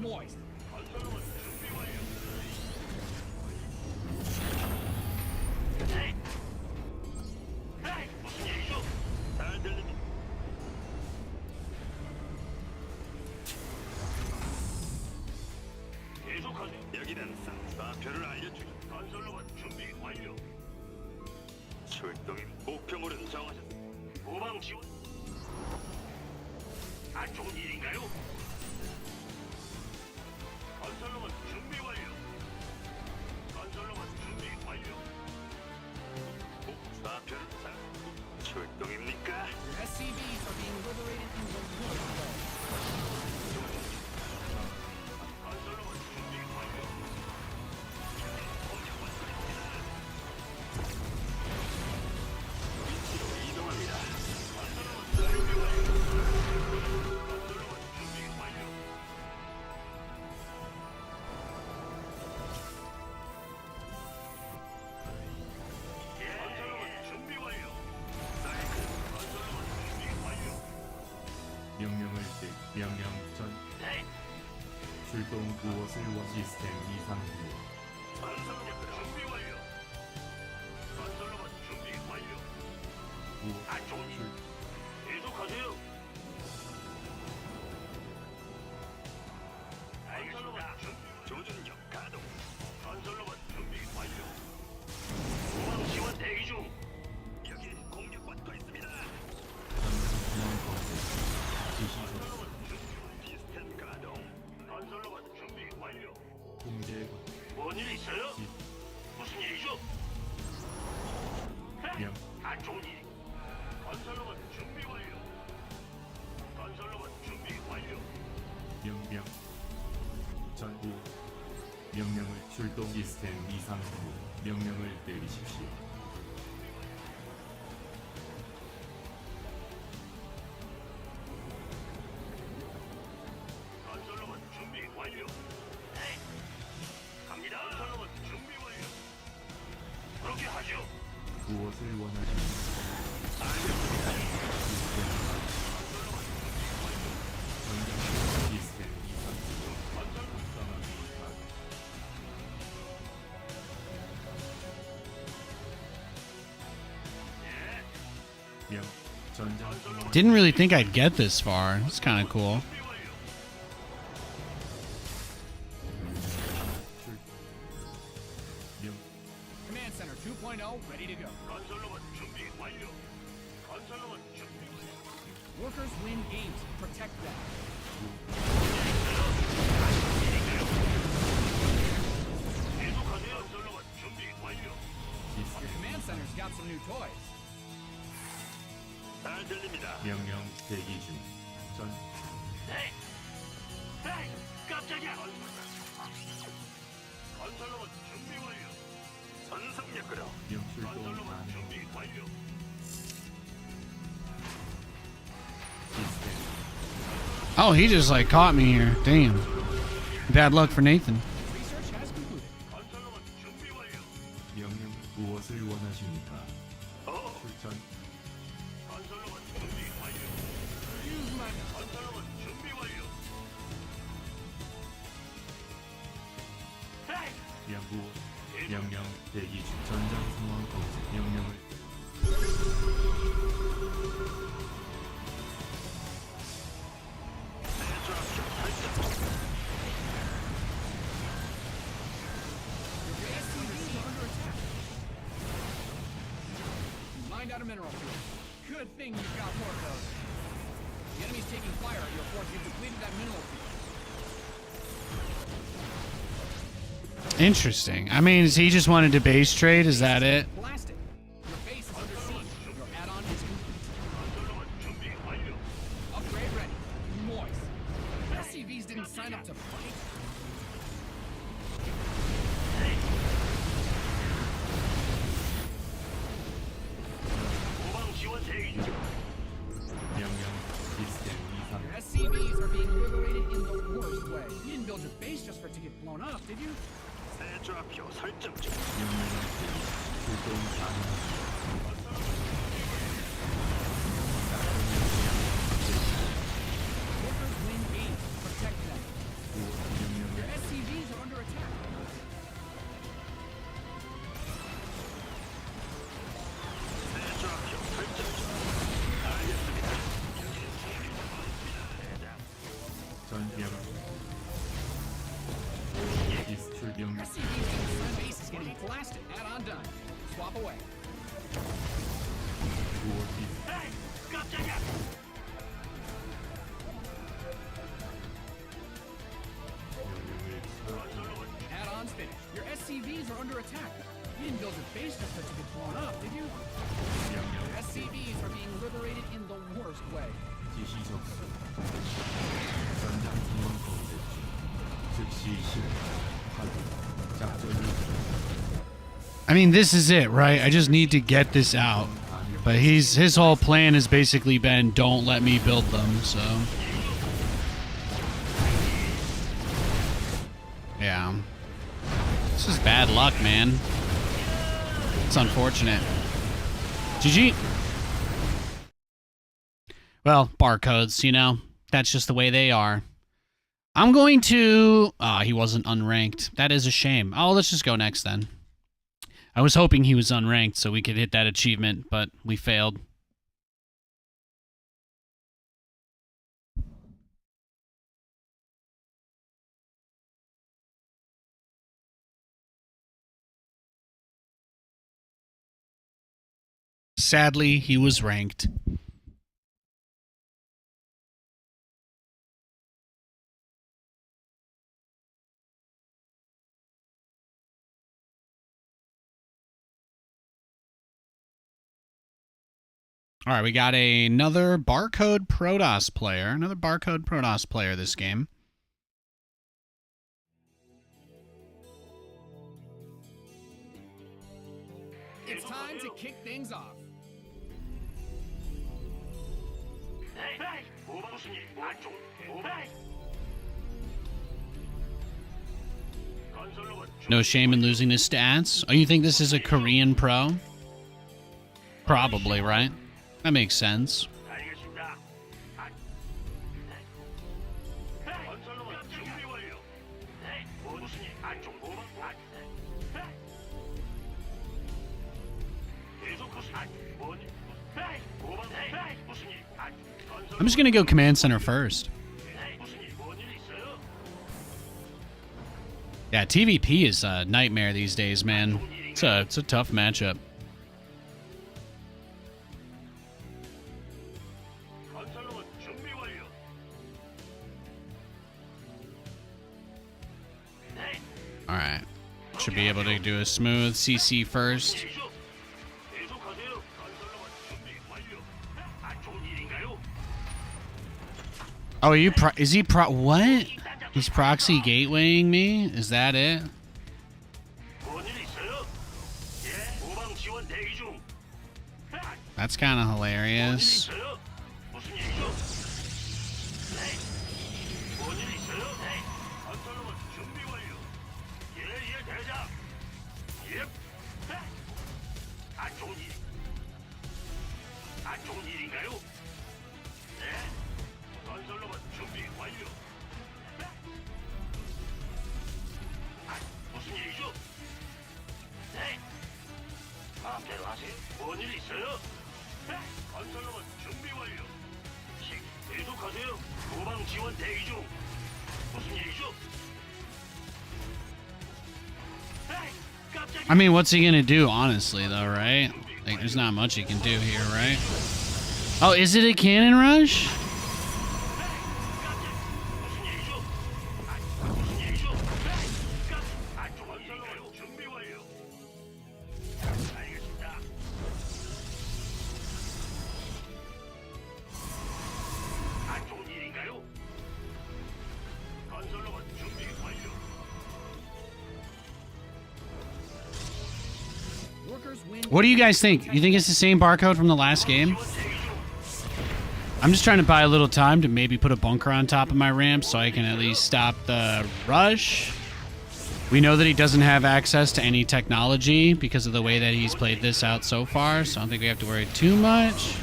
Moist. 건설로봇 준비 완료. 네. 네. 무슨 일이죠? 잘 들립니다. 계속하세요. 여기는 좌표를 알려주기. 건설로봇 준비 완료. 출동인 목표물은 정하셨습니다. 후방 지원. 안 좋은 일인가요? 건설로봇 준비 완료. 건설로봇 준비 완료. 좌표를 출동입니까? Your SCVs are being liberated in the world. 건설로봇 준비 완료. 위치로 이동합니다. 건설로봇 준비 완료. 건설로봇 준비 무엇을 시스템 이상 후 전성력 준비 완료. 건설로봇 준비 완료. 안 좋은 일. 계속하세요. 알겠습니다. 조준경 가동. 건설로봇 준비 완료. 후방 지원 대기 중. 여기 공격받고 있습니다. 건설로봇 준비. 시스템 가동. 건설로봇 준비 완료. 공제 뭔일 있어요? 무슨 일이죠? 명 안 좋은 일. 건설로봇 준비 완료. 건설로봇 준비 완료. 명령 전부 명령을 출동 시스템 이상 후 명령을 내리십시오. 건설로봇 준비 완료. 네. 갑니다. 건설로봇 준비 완료. 그렇게 하죠. 무엇을 원하십니까? 시스템 이상 명 전장 상황 Didn't really think I'd get this far. It's kind of cool. 출 명 Command Center 2.0 ready to go. 건설로봇 준비 완료. 건설로봇 준비 완료. Workers win games. Protect them. 계속하세요. 건설로봇 준비 완료. Our 시스템 Command Center's got some new toys. 잘 들립니다. 명령 대기 중전 네. 에이, 깜짝이야. 건설로봇 준비 완료. 전속력으로. 명출동 건설로봇 가능 준비 완료. 시스템 Oh, he just like caught me here. Damn. Bad luck for Nathan. Research has concluded. 건설로봇 준비 완료. 명령 무엇을 원하십니까? 출전 건설로봇 준비 완료. Use my 건설로봇 준비 완료. 에이, 양부 명령 대기 중 전장 상황 검색 명령을 SCVs are under attack. You mined out a mineral field. Good thing you've got more of those. The enemy's taking fire at your force. You've depleted that mineral field. Interesting. I mean, is he just wanted to base trade? Is that it? Blast it. Your base is under siege. Your add-on is complete. 건설로봇 준비 완료. Upgrade ready. Moist. SCVs didn't sign up to fight. 후방 지원 대기 중. 명령 시스템 이상 Your SCVs are being liberated in the worst way. You didn't build your base just for it to get blown up, did you? 새 좌표 설정 중. 명령을 대기 출동 가능 Workers win games. Protect them. 명령을 Your SCVs are under attack. 새 좌표 설정 중. 알겠습니다. 전명 기술 명령 SCVs base is getting blasted. Add-on done. Swap away. 무엇이 에이, 깜짝이야. 명령을 건설로봇 Add-ons finished. Your SCVs are under attack. You didn't build your base just for it to get blown up, did you? 명령 Your SCVs are being liberated in the worst way. 지시 접수 전장 상황 검색 중 즉시 실행 확인 작전을 I mean, this is it, right? I just need to get this out. But his whole plan has basically been don't let me build them, so yeah. This is bad luck, man. It's unfortunate. GG. Well, barcodes, you know. That's just the way they are. I'm going to... Oh, he wasn't unranked. That is a shame. Oh, let's just go next then. I was hoping he was unranked so we could hit that achievement, but we failed. Sadly, he was ranked. All right, we got another Barcode Protoss player. Another Barcode Protoss player this game. It's time to kick things off. 에이, 무슨 일? 안쪽. 에이. 건설로봇 No shame in losing his stats. Oh, you think this is a Korean pro? Probably, right? That makes sense. 알겠습니다. 건설로봇 준비 완료. 무슨 일? 안쪽. 계속 무슨 뭔 일? 무슨 일? I'm just gonna go command center first. 무슨 일? 뭔일 있어요? Yeah, TVP is a nightmare these days, man. It's a tough matchup. 건설로봇 준비 완료. All right, should be able to do a smooth CC first. 계속하세요. 건설로봇 준비 완료. 안 좋은 일인가요? Oh, is he what? He's proxy gatewaying me? Is that it? 뭔일 있어요? 예, 후방 지원 대기 중. That's kind of hilarious. 있어요? 무슨 일이죠? 네. 뭔일 있어요? 네. 건설로봇 준비 완료. 예, 대장. 예. 네. 안 좋은 일. 안 좋은 일인가요? 네. 건설로봇 준비 완료. 네. 무슨 일이죠? 네. 마음대로 하세요. 뭔일 있어요? 네. 건설로봇 준비 완료. 계속하세요. 도방 지원 대기 중. 무슨 일이죠? 네. 깜짝이야. I mean, what's he gonna do, honestly, though, right? Like, there's not much he can do here, right? Oh, is it a cannon rush? 무슨 일이죠? 무슨 일이죠? 안 좋은 일인가요? 준비 완료. 알겠습니다. 안 좋은 일인가요? 건설로봇 준비 완료. Workers win. What do you guys think? You think it's the same barcode from the last game? I'm just trying to buy a little time to maybe put a bunker on top of my ramp so I can at least stop the rush. We know that he doesn't have access to any technology because of the way that he's played this out so far, so I don't think we have to worry too much.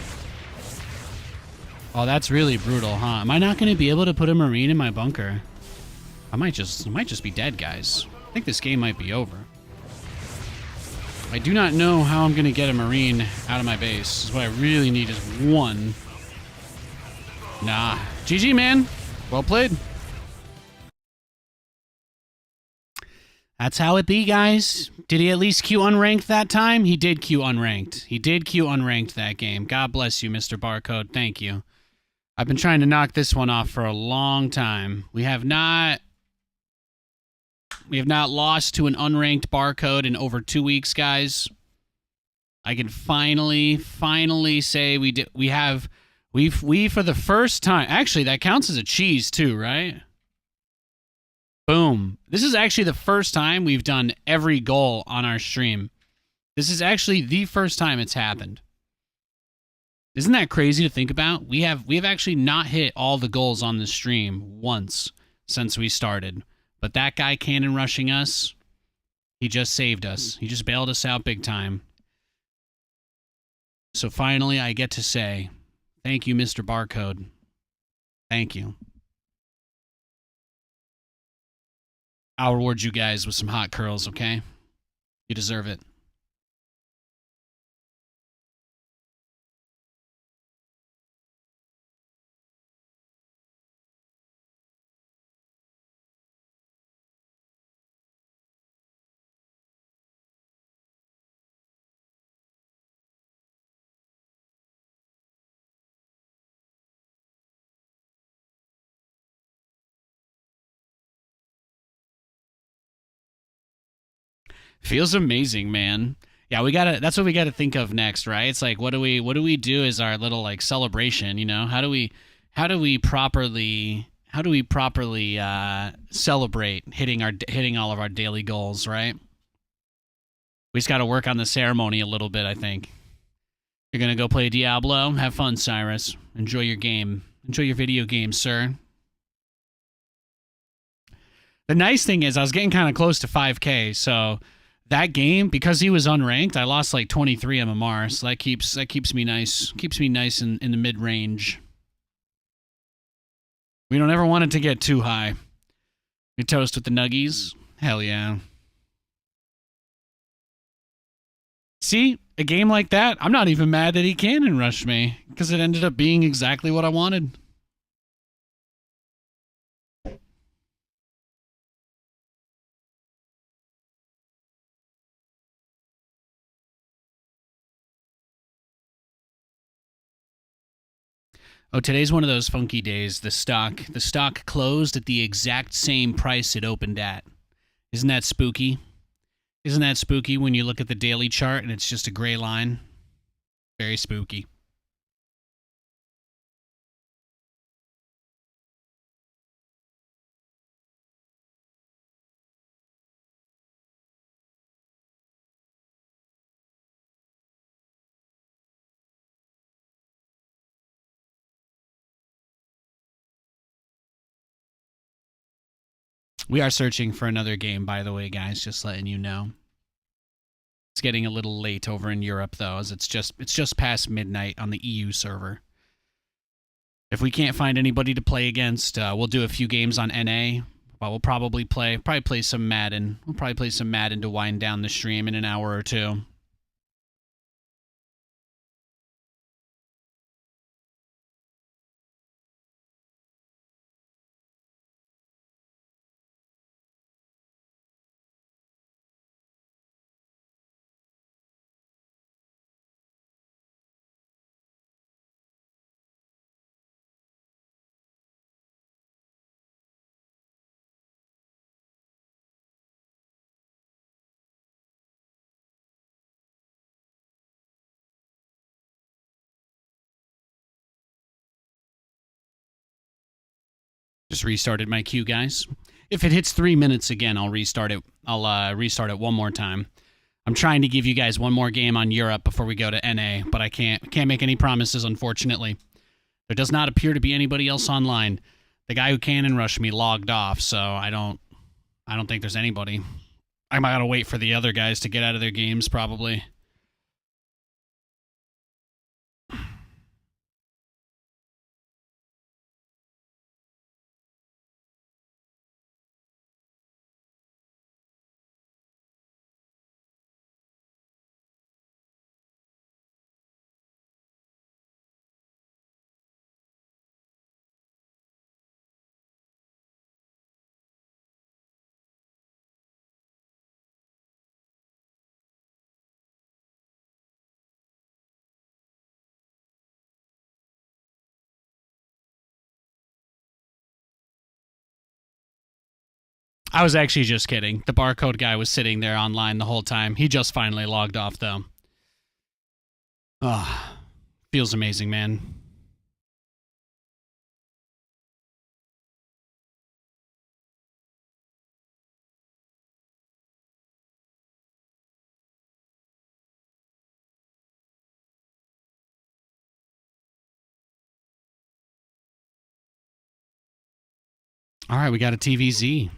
Oh, that's really brutal, huh? Am I not going to be able to put a Marine in my bunker? I might just be dead, guys. I think this game might be over. I do not know how I'm going to get a Marine out of my base. What I really need is one. Nah. GG, man. Well played. That's how it be, guys. Did he at least queue unranked that time? He did queue unranked. He did queue unranked that game. God bless you, Mr. Barcode. Thank you. I've been trying to knock this one off for a long time. We have not lost to an unranked Barcode in over 2 weeks, guys. I can finally say we for the first time. Actually, that counts as a cheese too, right? Boom. This is actually the first time we've done every goal on our stream. This is actually the first time it's happened. Isn't that crazy to think about? We have actually not hit all the goals on the stream once since we started. But that guy cannon rushing us, he just saved us. He just bailed us out big time. So finally I get to say, thank you, Mr. Barcode. Thank you. I'll reward you guys with some hot curls, okay? You deserve it. Feels amazing, man. Yeah, we gotta. That's what we gotta think of next, right? It's like, what do we do as our little like celebration? You know, how do we properly celebrate hitting all of our daily goals, right? We just gotta work on the ceremony a little bit, I think. You're gonna go play Diablo. Have fun, Cyrus. Enjoy your game. Enjoy your video game, sir. The nice thing is, I was getting kind of close to 5K, so. That game, because he was unranked, I lost like 23 MMR, so that keeps me nice. Keeps me nice in the mid-range. We don't ever want it to get too high. We toast with the nuggies. Hell yeah. See, a game like that, I'm not even mad that he cannon rushed me, because it ended up being exactly what I wanted. Oh, today's one of those funky days. The stock closed at the exact same price it opened at. Isn't that spooky? Isn't that spooky when you look at the daily chart and it's just a gray line? Very spooky. We are searching for another game, by the way, guys, just letting you know. It's getting a little late over in Europe, though, as it's just past midnight on the EU server. If we can't find anybody to play against, we'll do a few games on NA, but we'll probably play some Madden. We'll probably play some Madden to wind down the stream in an hour or two. Just restarted my queue, guys. If it hits 3 minutes again, I'll restart it. I'll restart it one more time. I'm trying to give you guys one more game on Europe before we go to NA, but I can't make any promises, unfortunately. There does not appear to be anybody else online. The guy who cannon rushed me logged off, so I don't think there's anybody. I might gotta wait for the other guys to get out of their games, probably. I was actually just kidding. The barcode guy was sitting there online the whole time. He just finally logged off, though. Ah, feels amazing, man. All right, we got a TVZ.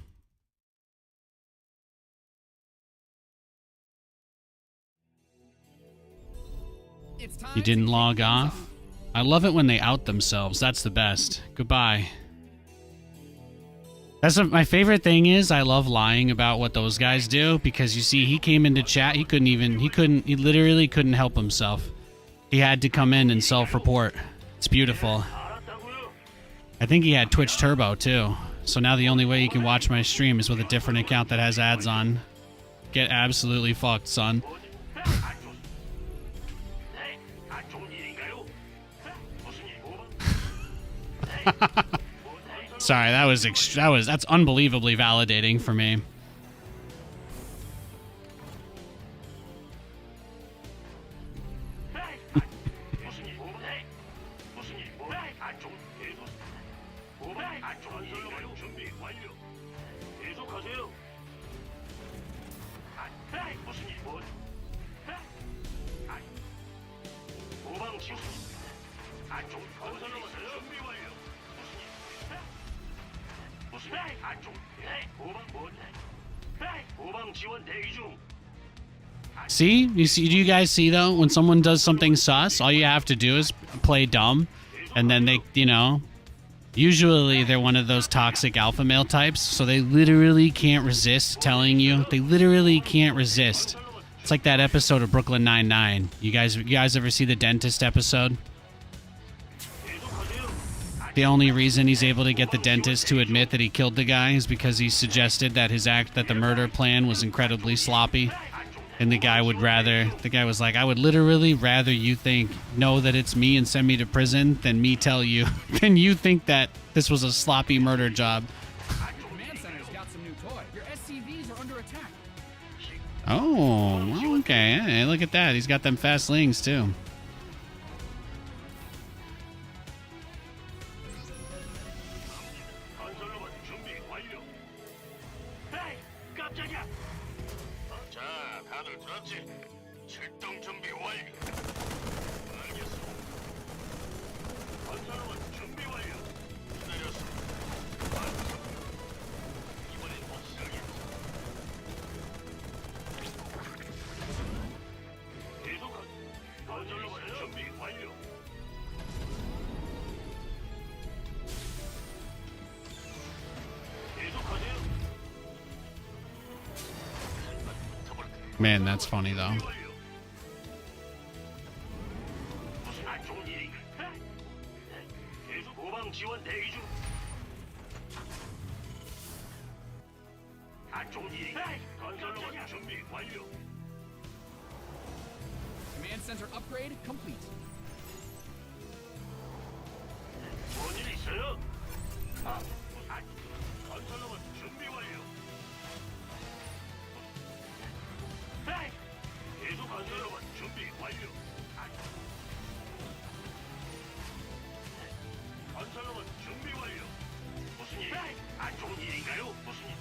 You didn't log off? I love it when they out themselves. That's the best. Goodbye. That's what my favorite thing is. I love lying about what those guys do because you see, he came into chat. He literally couldn't help himself. He had to come in and self-report. It's beautiful. 알았다고요? I think he had Twitch Turbo too. So now the only way you can watch my stream is with a different account that has ads on. Get absolutely fucked, son. 안 좋. 네, 안 좋은 일인가요? 무슨 일? 고방? Sorry, that's unbelievably validating for me. 무슨 일? 고방? 네. 무슨 일? 고방? 안 좋은 계속. 고방? 안 좋은 일인가요? 준비 완료. 계속하세요. 무슨 일? 뭐? 고방 지원. 안 좋은 건설로 준비 완료. 무슨 일? 안 좋은. 네. 고방 뭐? 고방 지원 대기 중. See? Do you guys see though? When someone does something sus, all you have to do is play dumb, and then they, you know, usually they're one of those toxic alpha male types, so they literally can't resist telling you. They literally can't resist. It's like that episode of Brooklyn Nine-Nine. You guys ever see the dentist episode? The only reason he's able to get the dentist to admit that he killed the guy is because he suggested that that the murder plan was incredibly sloppy. And the guy was like, I would literally rather you know that it's me and send me to prison than me tell you, than you think that this was a sloppy murder job. Command Center's got some new toy. Your SCVs are under attack. Oh, well, okay. Hey, look at that. He's got them fast slings, too. 건설로봇 준비 완료. 에이, 깜짝이야. 자, 다들 들었지? 출동 준비 완료. 알겠어. 건설로봇 준비 완료. 기다렸어. 이번엔 확실하게. 계속하. 건설로봇 준비 완료. 계속하세요. Man, that's funny, though. 무슨 안 좋은 일인가? 계속 고방 지원 대기 중. 안 좋은 일인가? 건설로봇 준비 완료. Command Center upgrade complete. 뭔 일 있어요? 건설로봇 준비 완료. 계속 건설로봇 준비 완료. 건설로봇 준비 완료. 무슨 일? 안 좋은 일인가요? 무슨 일?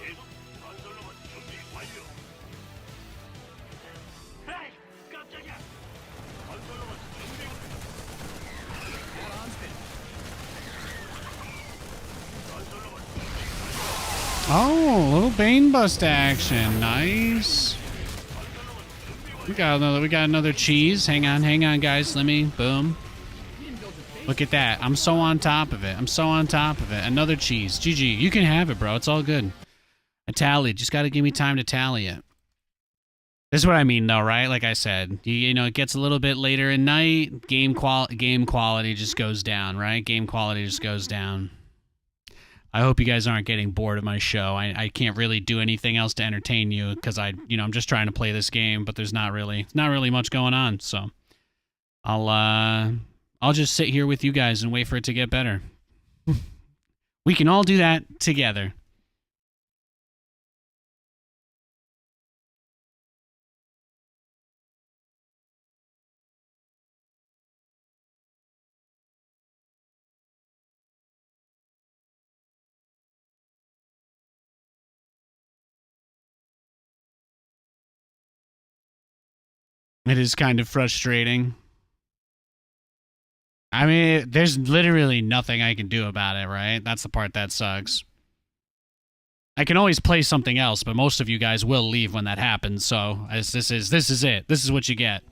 계속 건설로봇 준비 완료. 깜짝이야. 건설로봇 준비 완료. Add-ons finished. 건설로봇 Oh, a little Bane Bust action. Nice. We got another cheese. Hang on, guys. Let me. Boom. Look at that. I'm so on top of it. Another cheese. GG. You can have it, bro. It's all good. I tallied. Just got to give me time to tally it. This is what I mean, though, right? Like I said, you know, it gets a little bit later in night. Game quality just goes down, right? Game quality just goes down. I hope you guys aren't getting bored of my show. I can't really do anything else to entertain you because I'm just trying to play this game, but there's not really much going on. So I'll just sit here with you guys and wait for it to get better. We can all do that together. It is kind of frustrating. I mean, there's literally nothing I can do about it, right? That's the part that sucks. I can always play something else, but most of you guys will leave when that happens, so this is it. This is what you get.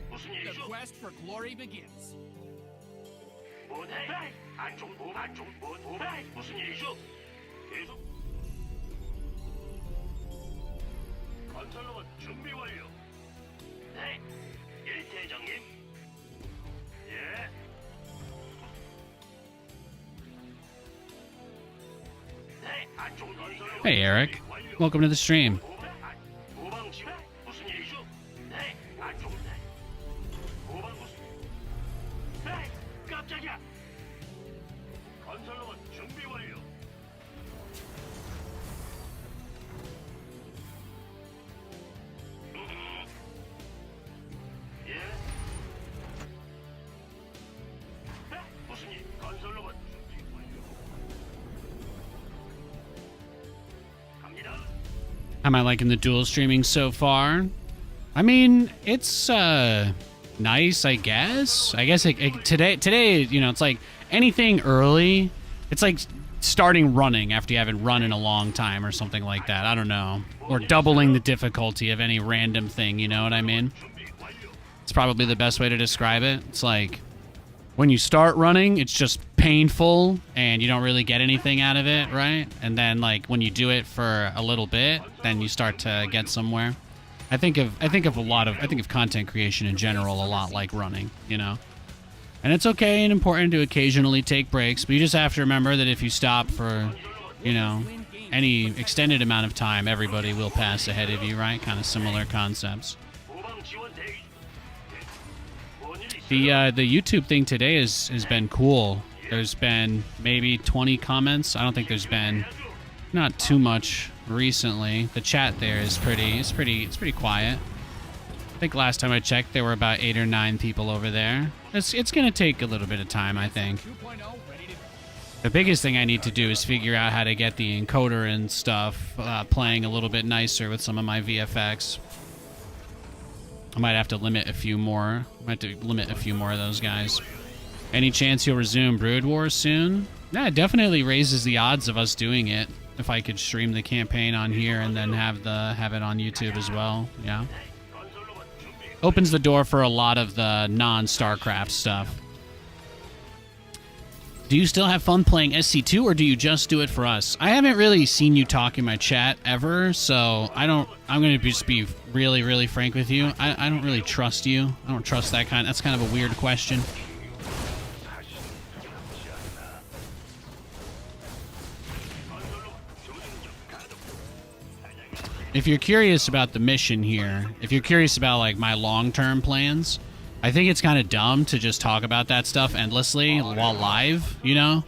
The quest for glory begins. 무슨 일이죠? 계속. 건설로봇 준비 완료. 네, 예 대장님. 예. 네, 안 좋은 건설로봇 Hey, Eric. 준비 완료. Welcome to the stream. 도방 지원 무슨 일이죠? 네, 안 좋은데. 도방 무슨? 네, 깜짝이야. 건설로봇 준비 완료. 예. 네, 무슨 일? 건설로봇 준비 완료. 갑니다. How am I liking the dual streaming so far? I mean, it's nice, I guess. I guess today, you know, it's like anything early. It's like starting running after you haven't run in a long time or something like that. I don't know. Or doubling the difficulty of any random thing, you know what I mean? It's probably the best way to describe it. It's like when you start running, it's just painful and you don't really get anything out of it, right? And then like when you do it for a little bit, then you start to get somewhere. I think of content creation in general a lot like running, you know? And it's okay and important to occasionally take breaks, but you just have to remember that if you stop for, you know, any extended amount of time, everybody will pass ahead of you, right? Kind of similar concepts. 도방 지원 대기. 뭔 일이 The YouTube thing today has been cool. There's been maybe 20 comments. I don't think there's been not too much recently. The chat there is pretty quiet. I think last time I checked there were about 8 or 9 people over there. It's gonna take a little bit of time, I think. 2.0 ready to The biggest thing I need to do is figure out how to get the encoder and stuff playing a little bit nicer with some of my VFX. I might have to limit a few more. Might have to limit a few more of those guys. Any chance you'll resume Brood Wars soon? Yeah, it definitely raises the odds of us doing it. If I could stream the campaign on here and then have it on YouTube as well, yeah. Opens the door for a lot of the non-StarCraft stuff. Do you still have fun playing SC2 or do you just do it for us? I haven't really seen you talk in my chat ever, so I'm going to just be really, really frank with you. I don't really trust you. I don't trust that's kind of a weird question. If you're curious about the mission here, if you're curious about like my long-term plans, I think it's kind of dumb to just talk about that stuff endlessly while live, you know?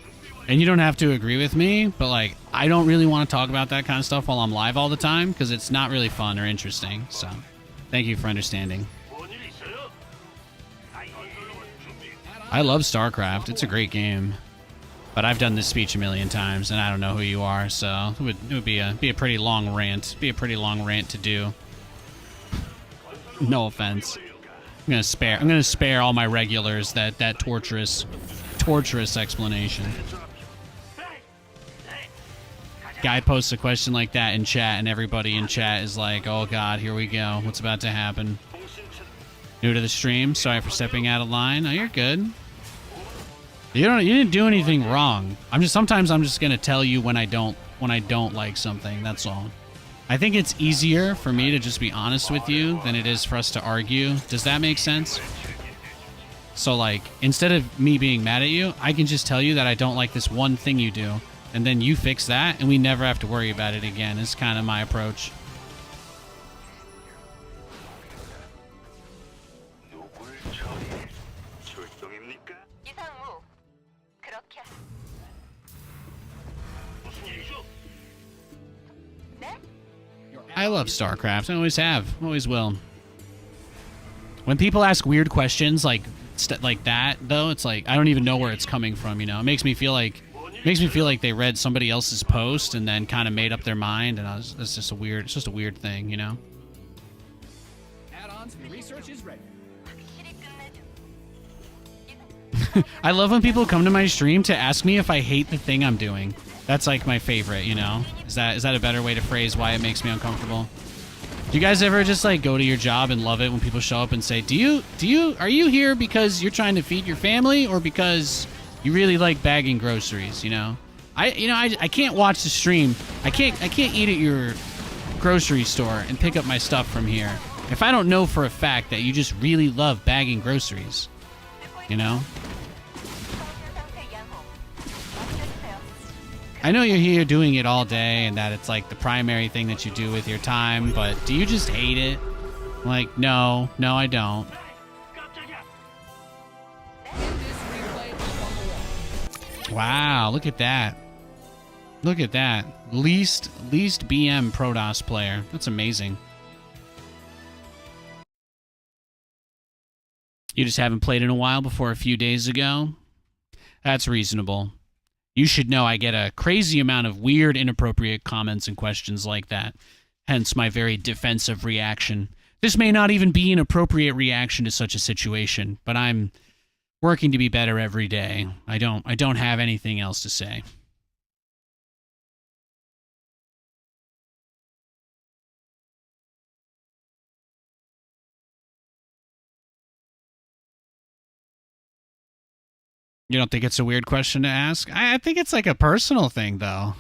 And you don't have to agree with me, but like I don't really want to talk about that kind of stuff while I'm live all the time because it's not really fun or interesting. So, thank you for understanding. 뭔 일이 있어요? 건설로봇 준비. I love StarCraft. It's a great game. But I've done this speech a million times, and I don't know who you are, so it would be a pretty long rant. Be a pretty long rant to do. No offense. I'm gonna spare all my regulars that torturous explanation. Guy posts a question like that in chat, and everybody in chat is like, "Oh God, here we go. What's about to happen?" New to the stream. Sorry for stepping out of line. Oh, you're good. You didn't do anything wrong. Sometimes I'm just gonna tell you when I don't like something. That's all. I think it's easier for me to just be honest with you than it is for us to argue. Does that make sense? So like, instead of me being mad at you, I can just tell you that I don't like this one thing you do, and then you fix that, and we never have to worry about it again. It's kind of my approach. 누굴 처리해? 출동입니까? 이상무. 그렇게. 무슨 일이죠? 네? I love StarCraft. I always have. Always will. When people ask weird questions like that, though, it's like I don't even know where it's coming from. You know, it makes me feel like they read somebody else's post and then kind of made up their mind, and it's just a weird thing, you know. add-ons and research is ready. 확실히 끝내줘. I love when people come to my stream to ask me if I hate the thing I'm doing. That's like my favorite, you know. Is that a better way to phrase why it makes me uncomfortable? Do you guys ever just like go to your job and love it when people show up and say, are you here because you're trying to feed your family or because You really like bagging groceries, you know? I can't watch the stream. I can't eat at your grocery store and pick up my stuff from here if I don't know for a fact that you just really love bagging groceries. You know? I know you're here doing it all day and that it's like the primary thing that you do with your time, but do you just hate it? Like, no, I don't. Wow, look at that. Look at that. Least BM Protoss player. That's amazing. You just haven't played in a while before a few days ago? That's reasonable. You should know I get a crazy amount of weird, inappropriate comments and questions like that. Hence my very defensive reaction. This may not even be an appropriate reaction to such a situation, but I'm working to be better every day. I don't have anything else to say. You don't think it's a weird question to ask? I think it's like a personal thing, though.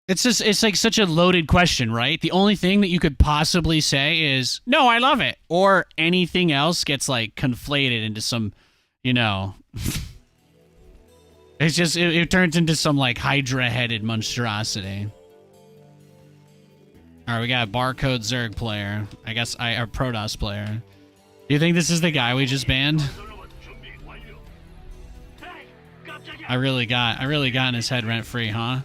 It's like such a loaded question, right? The only thing that you could possibly say is, no, I love it. Or anything else gets like conflated into some, you know. It's just, it turns into some like Hydra-headed monstrosity. All right, we got a Barcode Zerg player. I guess a Protoss player. Do you think this is the guy we just banned? I really got in his head rent free, huh?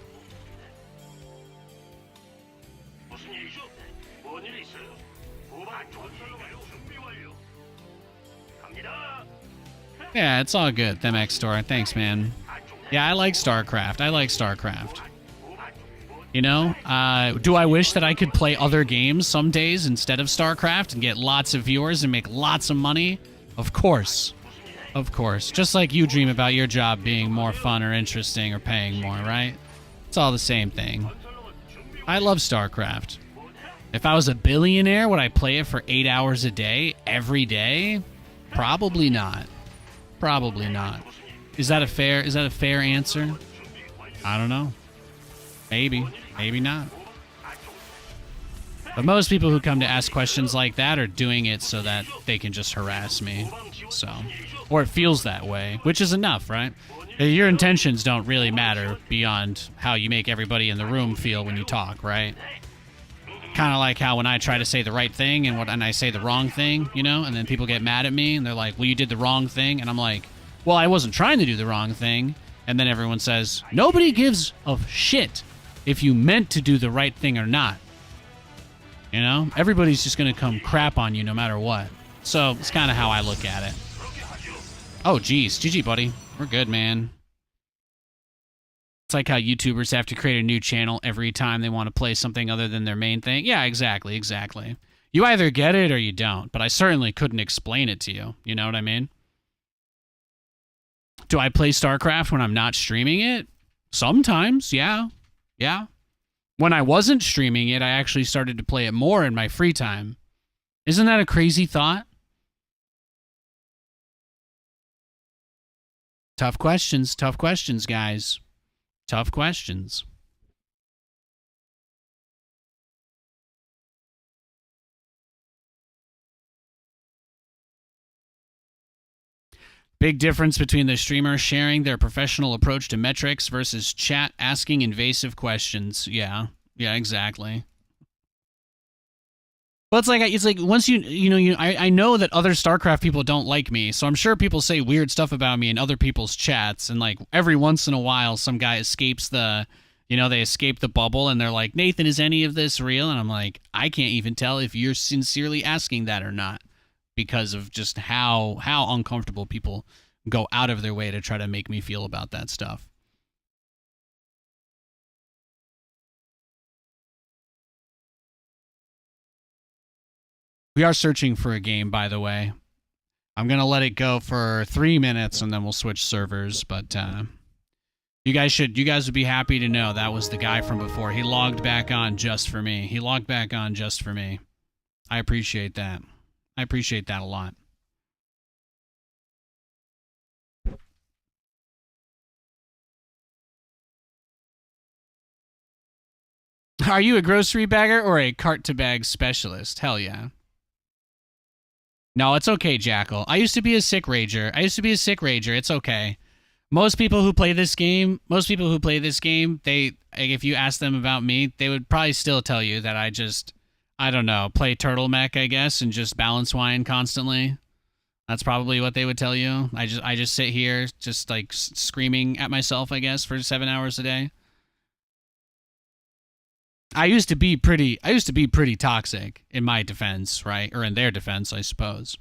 Yeah, it's all good, Themex Store. Thanks, man. Yeah, I like StarCraft. You know, do I wish that I could play other games some days instead of StarCraft and get lots of viewers and make lots of money? Of course. Of course. Just like you dream about your job being more fun or interesting or paying more, right? It's all the same thing. I love StarCraft. If I was a billionaire, would I play it for 8 hours a day, every day? Probably not. Probably not. Is that a fair answer? I don't know. Maybe. Maybe not. But most people who come to ask questions like that are doing it so that they can just harass me. So, or it feels that way, which is enough, right? Your intentions don't really matter beyond how you make everybody in the room feel when you talk, right? Kind of like how when I try to say the right thing and I say the wrong thing, you know, and then people get mad at me and they're like, well, you did the wrong thing. And I'm like, well, I wasn't trying to do the wrong thing. And then everyone says, nobody gives a shit if you meant to do the right thing or not. You know, everybody's just going to come crap on you no matter what. So it's kind of how I look at it. Oh, geez. GG, buddy. We're good, man. It's like how YouTubers have to create a new channel every time they want to play something other than their main thing. Yeah, exactly. You either get it or you don't, but I certainly couldn't explain it to you. You know what I mean? Do I play StarCraft when I'm not streaming it? Sometimes, yeah. Yeah. When I wasn't streaming it, I actually started to play it more in my free time. Isn't that a crazy thought? Tough questions, guys. Tough questions. Big difference between the streamer sharing their professional approach to metrics versus chat asking invasive questions. Yeah, exactly. Well, it's like once I know that other StarCraft people don't like me, so I'm sure people say weird stuff about me in other people's chats, and like every once in a while, some guy escapes they escape the bubble, and they're like, Nathan, is any of this real? And I'm like, I can't even tell if you're sincerely asking that or not, because of just how uncomfortable people go out of their way to try to make me feel about that stuff. We are searching for a game, by the way. I'm going to let it go for 3 minutes and then we'll switch servers, but you guys would be happy to know that was the guy from before. He logged back on just for me. I appreciate that. I appreciate that a lot. Are you a grocery bagger or a cart-to-bag specialist? Hell yeah. No, it's okay, Jackal. I used to be a sick rager. It's okay. Most people who play this game, they, if you ask them about me, they would probably still tell you that I don't know, play turtle mech, I guess, and just balance wine constantly. That's probably what they would tell you. I just sit here, just like screaming at myself, I guess, for 7 hours a day. I used to be pretty toxic in my defense, right? Or in their defense, I suppose.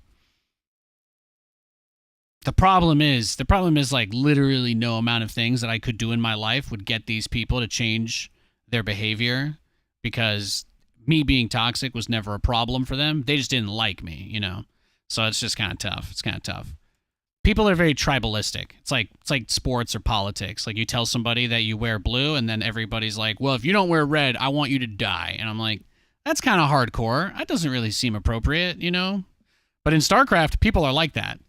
The problem is like literally no amount of things that I could do in my life would get these people to change their behavior, because me being toxic was never a problem for them. They just didn't like me, you know? So it's just kind of tough. People are very tribalistic. It's like sports or politics. Like you tell somebody that you wear blue and then everybody's like, well, if you don't wear red, I want you to die. And I'm like, that's kind of hardcore. That doesn't really seem appropriate, you know? But in StarCraft, people are like that.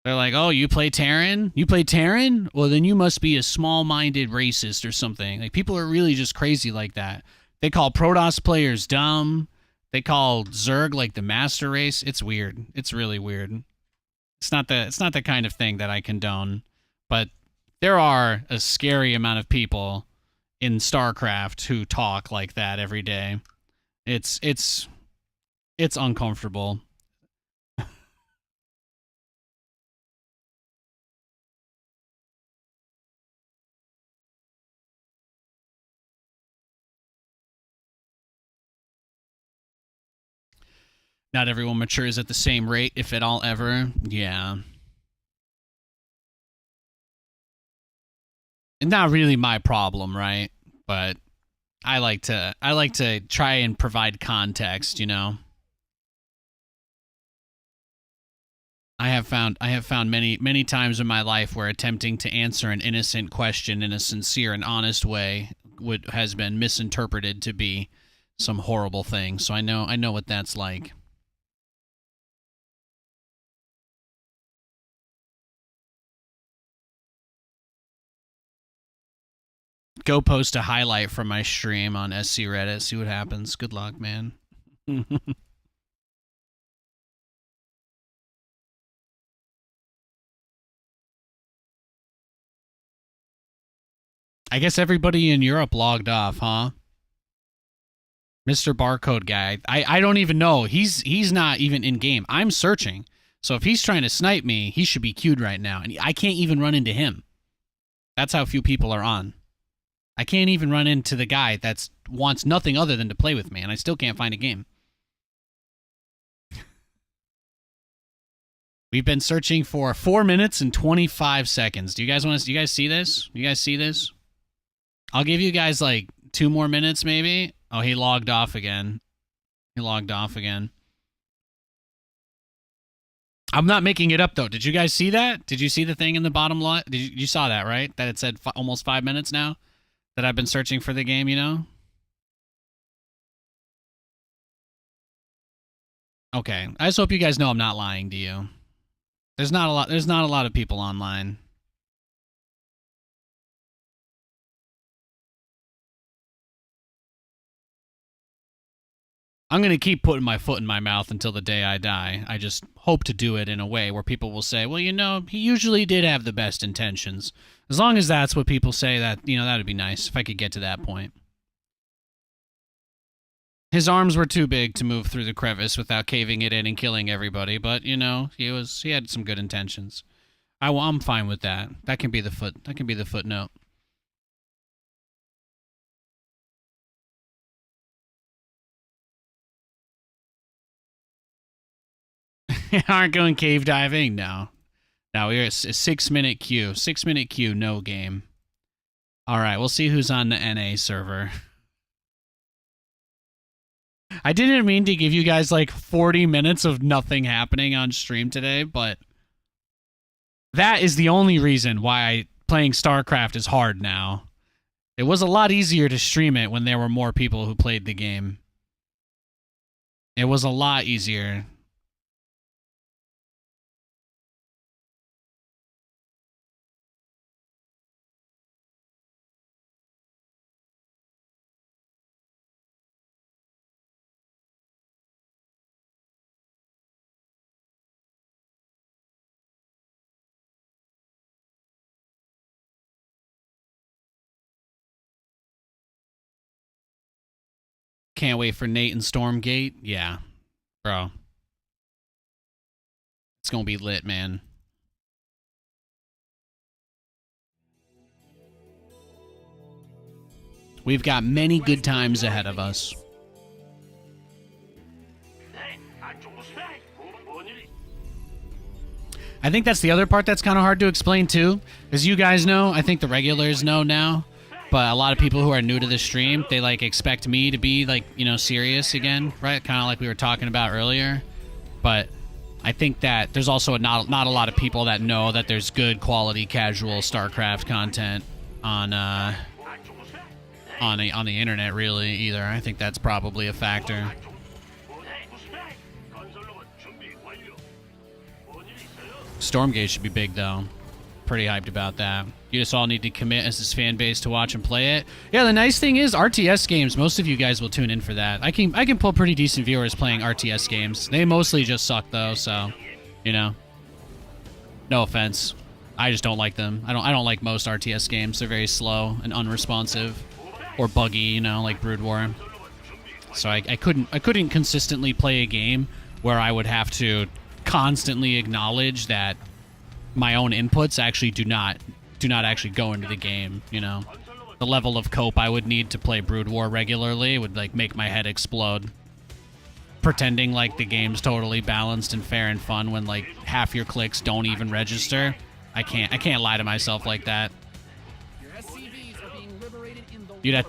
They're like, oh, you play Terran? You play Terran? Well, then you must be a small-minded racist or something. Like, people are really just crazy like that. They call Protoss players dumb. They call Zerg like the master race. It's weird. It's really weird. It's not the kind of thing that I condone. But there are a scary amount of people in StarCraft who talk like that every day. It's uncomfortable. Not everyone matures at the same rate, if at all ever. Yeah. And not really my problem, right? But I like to try and provide context, you know. I have found many times in my life where attempting to answer an innocent question in a sincere and honest way has been misinterpreted to be some horrible thing. So I know what that's like. Go post a highlight from my stream on SC Reddit. See what happens. Good luck, man. I guess everybody in Europe logged off, huh? Mr. Barcode guy. I don't even know. He's not even in game. I'm searching. So if he's trying to snipe me, he should be queued right now. And I can't even run into him. That's how few people are on. I can't even run into the guy that wants nothing other than to play with me, and I still can't find a game. We've been searching for 4 minutes and 25 seconds. Do you guys see this? You guys see this? I'll give you guys like 2 more minutes maybe. Oh, he logged off again. I'm not making it up though. Did you guys see that? Did you see the thing in the bottom left? You saw that, right? That it said almost 5 minutes now that I've been searching for the game, you know? Okay. I just hope you guys know I'm not lying to you. There's not a lot of people online. I'm going to keep putting my foot in my mouth until the day I die. I just hope to do it in a way where people will say, well, you know, he usually did have the best intentions. As long as that's what people say, that, you know, that would be nice if I could get to that point. His arms were too big to move through the crevice without caving it in and killing everybody, but, you know, he had some good intentions. I'm fine with that. That can be the footnote. Aren't going cave diving? No. Now we're at a 6-minute queue. 6-minute queue, no game. All right, we'll see who's on the NA server. I didn't mean to give you guys like 40 minutes of nothing happening on stream today, but that is the only reason why playing StarCraft is hard now. It was a lot easier to stream it when there were more people who played the game. It was a lot easier. Can't wait for Nate and Stormgate. Yeah, bro. It's gonna be lit, man. We've got many good times ahead of us. 네, 안쪽으로 스타일. 뭔 일이? I think that's the other part that's kind of hard to explain too. As you guys know, I think the regulars know now, but a lot of people who are new to the stream, they like expect me to be like, you know, serious again, right? Kind of like we were talking about earlier. But I think that there's also not a lot of people that know that there's good quality casual StarCraft content on the internet really either. I think that's probably a factor. 네, 스타일. 건설로봇 준비 완료. 뭔 일이 있어요? Stormgate should be big though. Pretty hyped about that. You just all need to commit as this fan base to watch and play it. Yeah, the nice thing is RTS games, most of you guys will tune in for that. I can pull pretty decent viewers playing RTS games. They mostly just suck though, so you know. No offense. I just don't like them. I don't like most RTS games. They're very slow and unresponsive. Or buggy, you know, like Brood War. So I couldn't consistently play a game where I would have to constantly acknowledge that my own inputs actually do not actually go into the game, you know. The level of cope I would need to play Brood War regularly would like make my head explode. Pretending like the game's totally balanced and fair and fun when like half your clicks don't even register. I can't lie to myself like that. Your SCVs are being liberated in the You'd have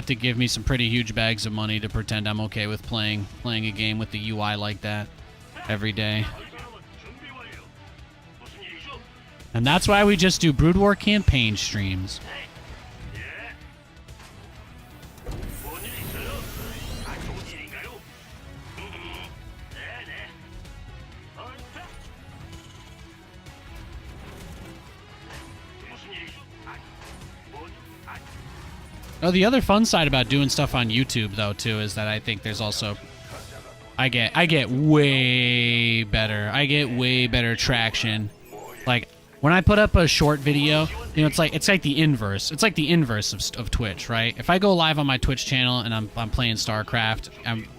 to give me some pretty huge bags of money to pretend I'm okay with playing a game with the UI like that every day. 건설로봇 준비 완료. 무슨 일이죠? And that's why we just do Brood War campaign streams. 예. 뭔 일이 있어요? 안 좋은 일인가요? 네. 언제? 무슨 일이죠? Oh, the other fun side about doing stuff on YouTube though too is that I think there's also I get way better. I get way better traction. Like when I put up a short video, you know, it's like the inverse. It's like the inverse of Twitch, right? If I go live on my Twitch channel and I'm playing StarCraft,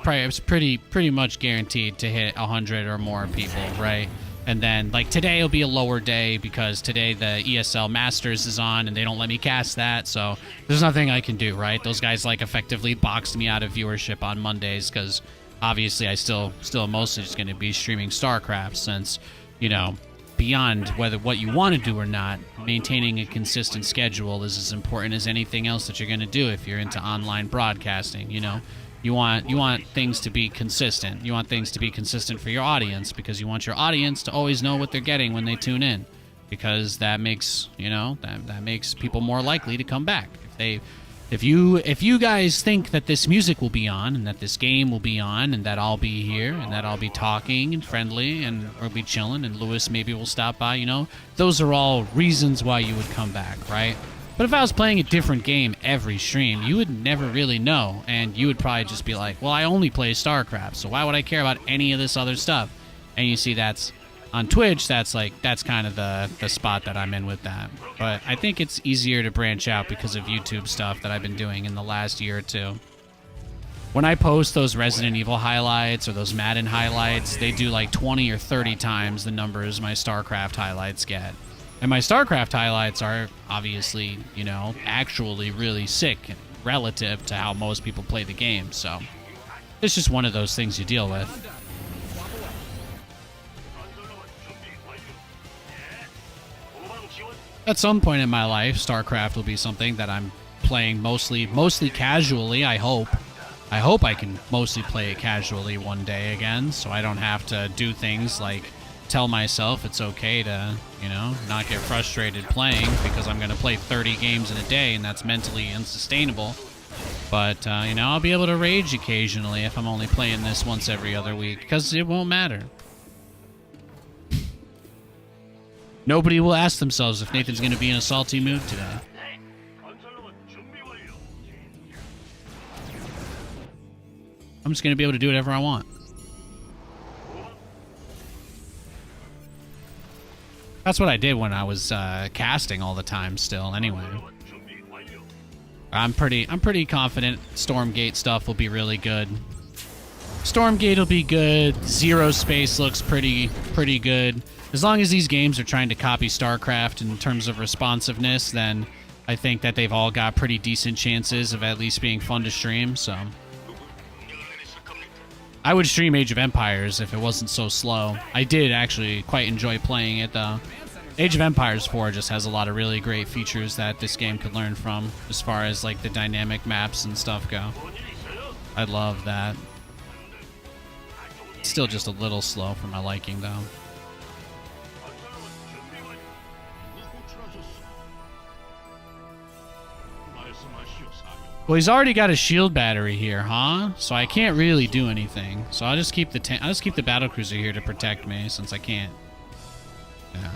it's pretty much guaranteed to hit 100 or more people, right? And then like today will be a lower day because today the ESL Masters is on and they don't let me cast that, so there's nothing I can do, right? Those guys like effectively boxed me out of viewership on Mondays because obviously I still mostly just going to be streaming StarCraft since, you know, beyond whether what you want to do or not, maintaining a consistent schedule is as important as anything else that you're going to do if you're into online broadcasting, you know. You want things to be consistent. You want things to be consistent for your audience because you want your audience to always know what they're getting when they tune in, because that makes, you know, that makes people more likely to come back. If you guys think that this music will be on and that this game will be on and that I'll be here and that I'll be talking and friendly and we'll be chilling and Lewis maybe will stop by, you know, those are all reasons why you would come back, right? But if I was playing a different game every stream, you would never really know, and you would probably just be like, well, I only play StarCraft, so why would I care about any of this other stuff? And you see that's, on Twitch, that's kind of the spot that I'm in with that. But I think it's easier to branch out because of YouTube stuff that I've been doing in the last year or two. When I post those Resident Evil highlights or those Madden highlights, they do like 20 or 30 times the numbers my StarCraft highlights get. And my StarCraft highlights are obviously, you know, actually really sick relative to how most people play the game. So it's just one of those things you deal with. At some point in my life, StarCraft will be something that I'm playing mostly casually, I hope. I hope I can mostly play it casually one day again, so I don't have to do things like tell myself it's okay to, you know, not get frustrated playing because I'm going to play 30 games in a day and that's mentally unsustainable. But, you know, I'll be able to rage occasionally if I'm only playing this once every other week because it won't matter. Nobody will ask themselves if Nathan's going to be in a salty mood today. I'm just going to be able to do whatever I want. That's what I did when I was casting all the time still, anyway. I'm pretty confident Stormgate stuff will be really good. Stormgate will be good. Zero Space looks pretty good. As long as these games are trying to copy StarCraft in terms of responsiveness, then I think that they've all got pretty decent chances of at least being fun to stream, so. I would stream Age of Empires if it wasn't so slow. I did actually quite enjoy playing it, though. Age of Empires 4 just has a lot of really great features that this game could learn from, as far as like the dynamic maps and stuff go. I love that. Still just a little slow for my liking, though. Well, he's already got a shield battery here, huh? So I can't really do anything. So I'll just keep the battlecruiser here to protect me, since I can't. Yeah.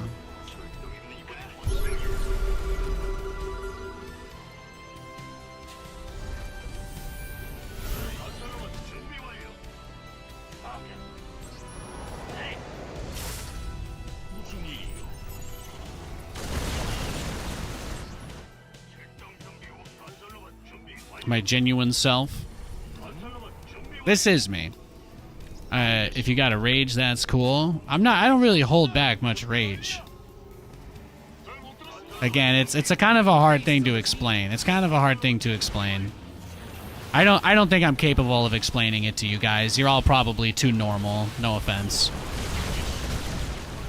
My genuine self. This is me. If you got a rage, that's cool. I don't really hold back much rage. Again, it's a kind of a hard thing to explain. It's kind of a hard thing to explain. I don't think I'm capable of explaining it to you guys. You're all probably too normal. No offense.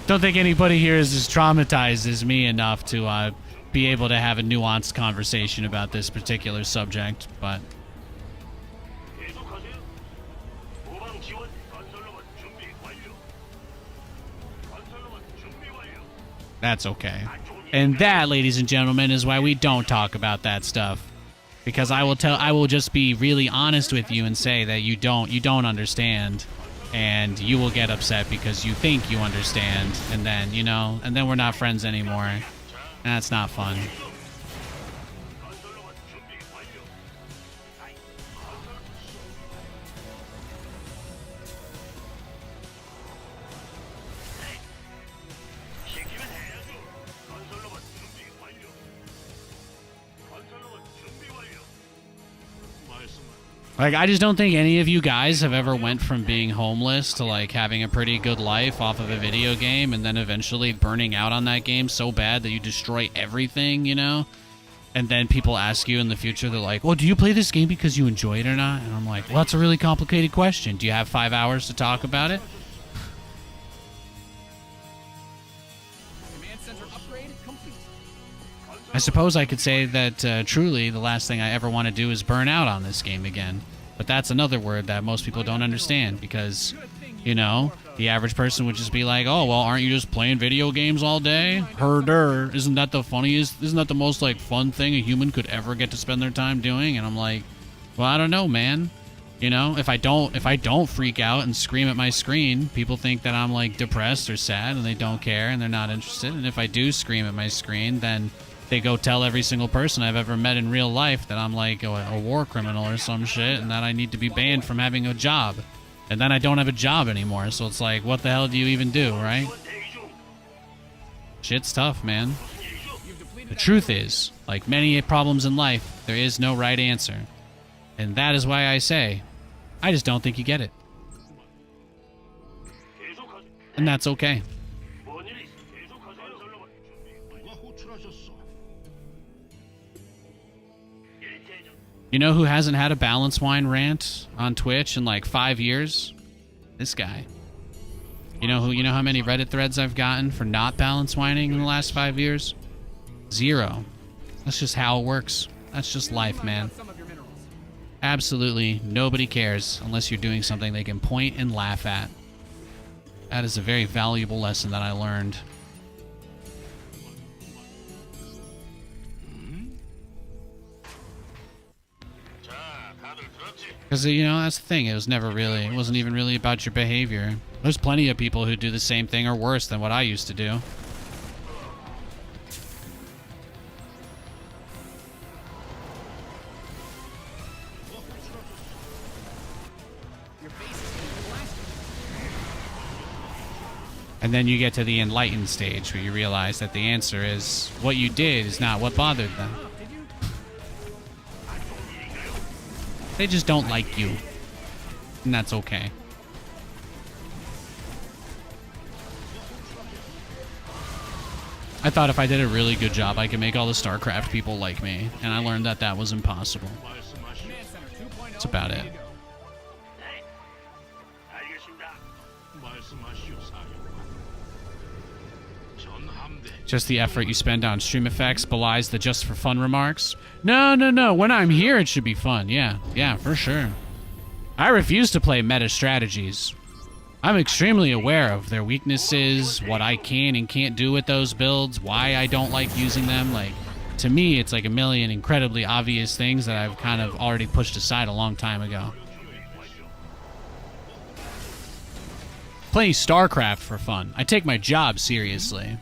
Don't think anybody here is as traumatized as me enough to be able to have a nuanced conversation about this particular subject, but that's okay. And that, ladies and gentlemen, is why we don't talk about that stuff. Because I will just be really honest with you and say that you don't understand, and you will get upset because you think you understand, and then, you know, and then we're not friends anymore. That's not fun. Like, I just don't think any of you guys have ever went from being homeless to, like, having a pretty good life off of a video game and then eventually burning out on that game so bad that you destroy everything, you know? And then people ask you in the future, they're like, well, do you play this game because you enjoy it or not? And I'm like, well, that's a really complicated question. Do you have 5 hours to talk about it? Command center upgrade complete. I suppose I could say that truly the last thing I ever want to do is burn out on this game again. But that's another word that most people don't understand because, you know, the average person would just be like, oh, well, aren't you just playing video games all day? Herder. Isn't that the funniest, isn't that the most, like, fun thing a human could ever get to spend their time doing? And I'm like, well, I don't know, man. You know, if I don't freak out and scream at my screen, people think that I'm, like, depressed or sad and they don't care and they're not interested. And if I do scream at my screen, then they go tell every single person I've ever met in real life that I'm like a war criminal or some shit and that I need to be banned from having a job. And then I don't have a job anymore, so it's like, what the hell do you even do, right? Shit's tough, man. The truth is, like many problems in life, there is no right answer. And that is why I say, I just don't think you get it. And that's okay. You know who hasn't had a balance wine rant on Twitch in like 5 years? This guy. You know how many Reddit threads I've gotten for not balance whining in the last 5 years? 0. That's just how it works. That's just life, man. Absolutely nobody cares unless you're doing something they can point and laugh at. That is a very valuable lesson that I learned. Because, you know, that's the thing. It wasn't even really about your behavior. There's plenty of people who do the same thing or worse than what I used to do. And then you get to the enlightened stage where you realize that the answer is what you did is not what bothered them. They just don't like you. And that's okay. I thought if I did a really good job, I could make all the StarCraft people like me. And I learned that that was impossible. Command Center 2.0. That's about it. ready to go. 네. 알겠습니다. 말씀하시오, 사령관. 전 함대 Just the effort you spend on stream effects belies the just for fun remarks. No. When I'm here, it should be fun. Yeah, for sure. I refuse to play meta strategies. I'm extremely aware of their weaknesses, what I can and can't do with those builds, why I don't like using them. Like, to me, it's like a million incredibly obvious things that I've kind of already pushed aside a long time ago. Playing StarCraft for fun. I take my job seriously.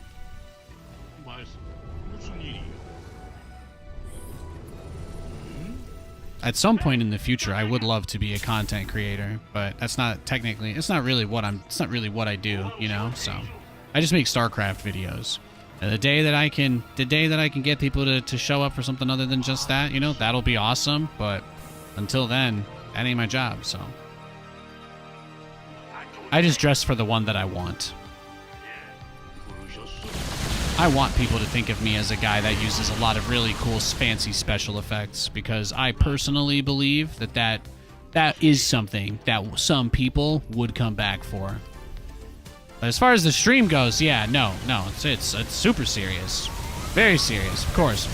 말씀 무슨 일이요? At some point in the future, I would love to be a content creator, but that's not technically, it's not really what I do, you know? So I just make StarCraft videos. And the day that I can get people to show up for something other than just that, you know, that'll be awesome. But until then, that ain't my job, so I just dress for the one that I want. I want people to think of me as a guy that uses a lot of really cool, fancy special effects, because I personally believe that is something that some people would come back for. But as far as the stream goes, yeah, no, it's super serious. Very serious, of course.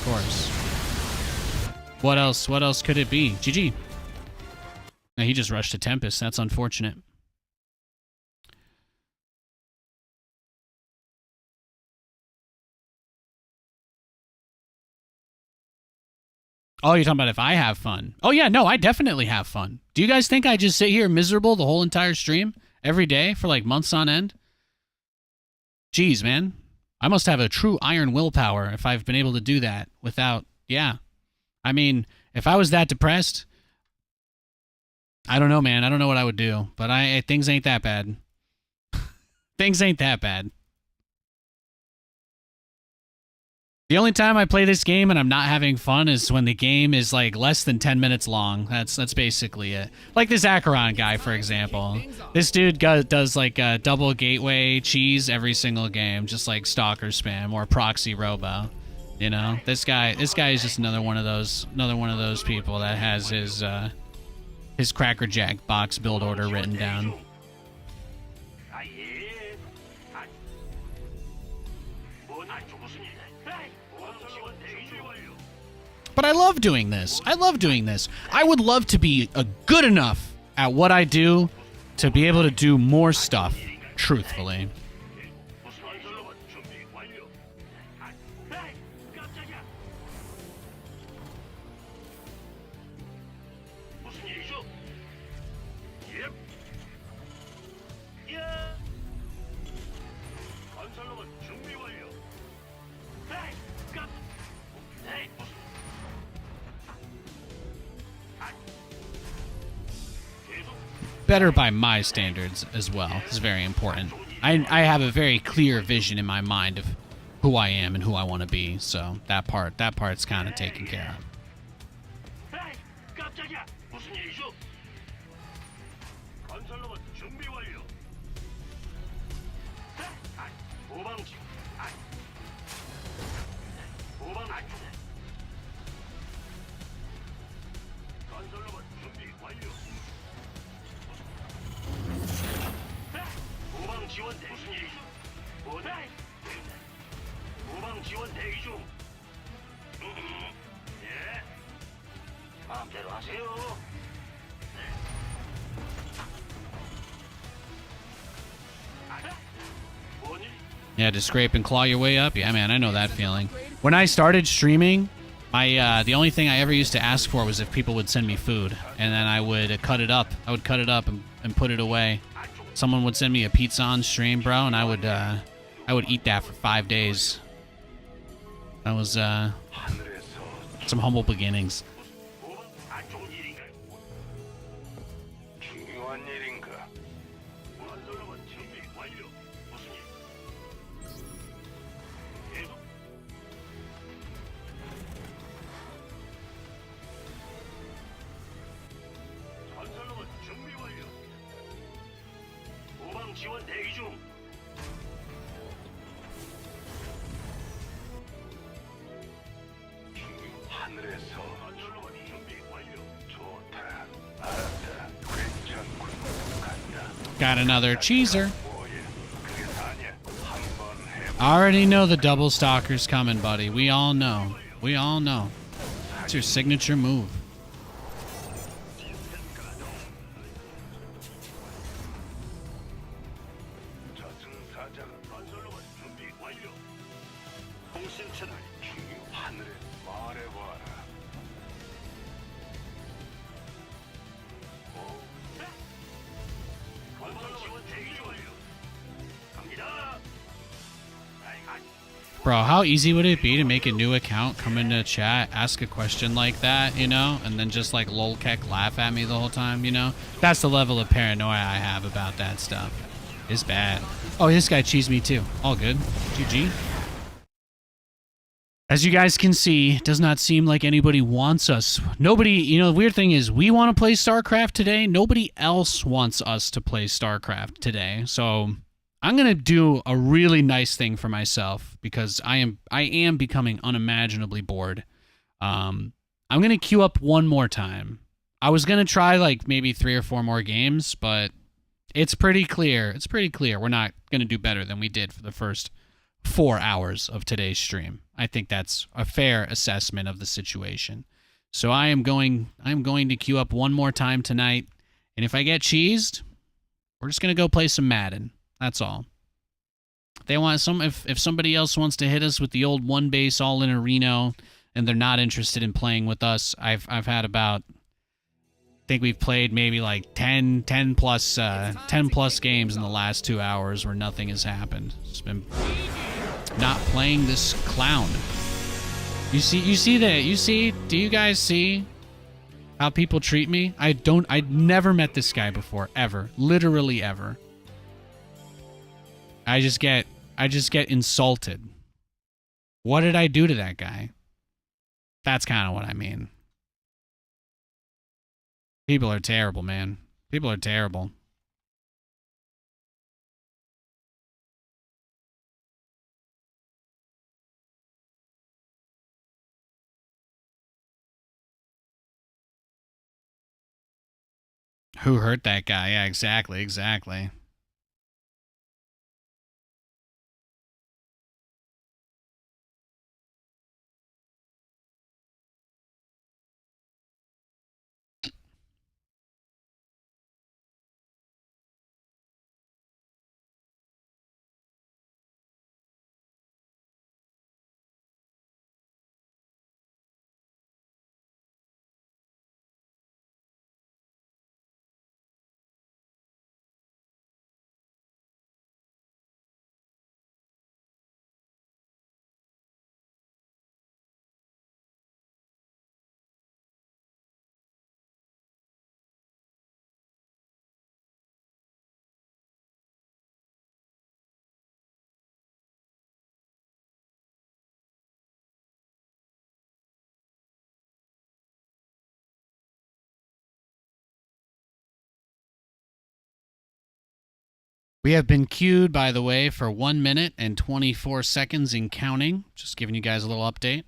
What else could it be? GG. Now, he just rushed to Tempest. That's unfortunate. Oh, you're talking about if I have fun. Oh, yeah, no, I definitely have fun. Do you guys think I just sit here miserable the whole entire stream every day for like months on end? Jeez, man. I must have a true iron willpower if I've been able to do that without, yeah. I mean, if I was that depressed, I don't know, man. I don't know what I would do, but things ain't that bad. Things ain't that bad. The only time I play this game and I'm not having fun is when the game is like less than 10 minutes long. That's basically it. Like this Acheron guy, for example. This dude does like a double gateway cheese every single game, just like stalker spam or proxy robo. You know, this guy is just another one of those people that has his Cracker Jack box build order written down. 아, 예. 아, 무슨 일? 에이, 지원 대기 중 완료. But I love doing this. I would love to be good enough at what I do to be able to do more stuff, truthfully. 무슨 건설로봇 준비 완료. 아, 에이, 깜짝이야. 무슨 일이죠? 예. 예. 건설로봇 준비 완료. 에이, 에이, 무슨? 아, 계속. Better by my standards as well is very important. I have a very clear vision in my mind of who I am and who I want to be, so that part's kind of taken care of. 에이, 깜짝이야. 무슨 일이죠? 건설로봇 준비 완료. 아, 후방지. 아, 후방 안 주네. 건설로봇 준비 완료. 후방 지원 대기. 무슨 일이죠? 뭐다? 후방 지원 대기 중. 예. 마음대로 하세요. Yeah, to scrape and claw your way up. Yeah, man, I know that feeling. When I started streaming, the only thing I ever used to ask for was if people would send me food, and then I would cut it up. I would cut it up and put it away. Someone would send me a pizza on stream, bro, and I would eat that for 5 days. That was some humble beginnings. 안 좋은 일인가? 중요한 일인가? 건설로봇 준비 완료. 무슨 일? 계속. 후방 지원 대기 중. 하늘에서 건설로봇 준비 완료. 좋다. 알았다. 괜찮군. 간다. Got another cheeser. 뭐야? 그게 다냐? 한번 해. I already know the double stalker's coming, buddy. We all know. We all know. It's your signature move. 저승사자 건설로봇 준비 완료. 통신 채널 중요. 하늘에 말해봐라. 건설 지원 대기 중 완료. 갑니다. Bro, how easy would it be to make a new account, come into chat, ask a question like that, you know, and then just like lolkek laugh at me the whole time, you know? That's the level of paranoia I have about that stuff. It's bad. Oh, this guy cheesed me too. All good. GG. As you guys can see, it does not seem like anybody wants us. Nobody, you know, the weird thing is we want to play StarCraft today. Nobody else wants us to play StarCraft today. So I'm going to do a really nice thing for myself because I am becoming unimaginably bored. I'm going to queue up one more time. I was going to try like maybe 3 or 4 more games, but it's pretty clear. It's pretty clear we're not going to do better than we did for the first 4 hours of today's stream. I think that's a fair assessment of the situation. So I'm going to queue up one more time tonight, and if I get cheesed, we're just going to go play some Madden. That's all. They want if somebody else wants to hit us with the old one base all in a Reno and they're not interested in playing with us, I've had about, I think we've played maybe like 10 plus games in the last 2 hours where nothing has happened. It's been not playing this clown. You see that? Do you guys see how people treat me? I'd never met this guy before, ever. Literally ever. I just get insulted. What did I do to that guy? That's kind of what I mean. People are terrible, man. People are terrible. Who hurt that guy? Yeah, exactly. We have been queued, by the way, for 1 minute and 24 seconds in counting. Just giving you guys a little update.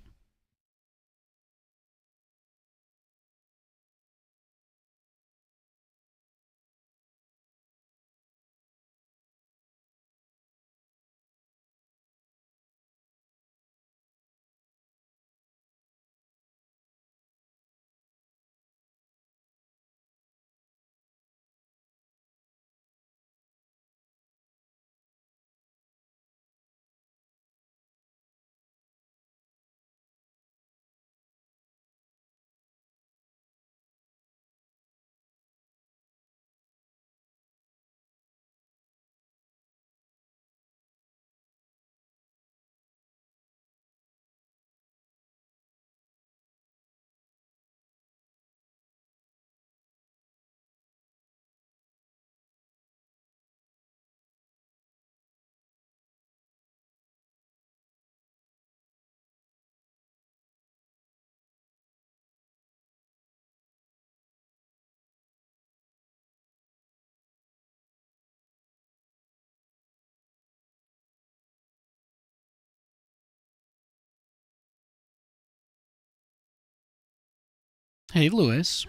Hey, Lewis.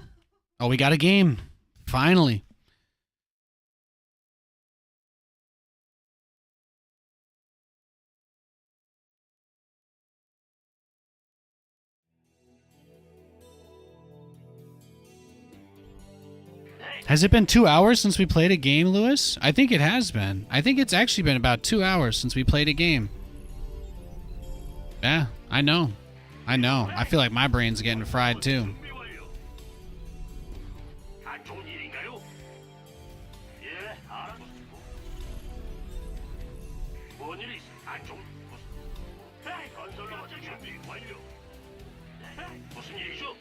Oh, we got a game. Finally. Has it been 2 hours since we played a game, Lewis? I think it has been. I think it's actually been about 2 hours since we played a game. Yeah, I know. I know. I feel like my brain's getting fried too. 준비 완료. 안 좋은 일인가요? 예, 알아듣고. 뭔 일이 있어? 안 좋은 무슨? 에이, 건설로봇 준비 완료. 에이, 무슨 일이죠?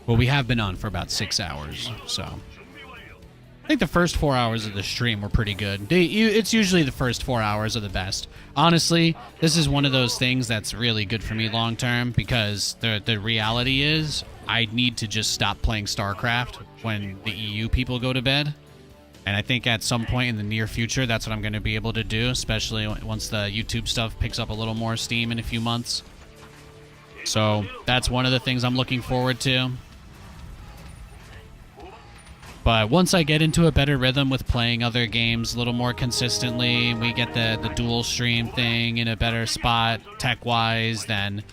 Well, we have been on for about 6 hours, so 준비 완료. I think the first 4 hours of the stream were pretty good. It's usually the first 4 hours are the best. Honestly, this is one of those things that's really good for me long term because the reality is I need to just stop playing StarCraft when the EU people go to bed. And I think at some point in the near future, that's what I'm going to be able to do, especially once the YouTube stuff picks up a little more steam in a few months. So that's one of the things I'm looking forward to. But once I get into a better rhythm with playing other games a little more consistently, we get the dual stream thing in a better spot tech-wise, then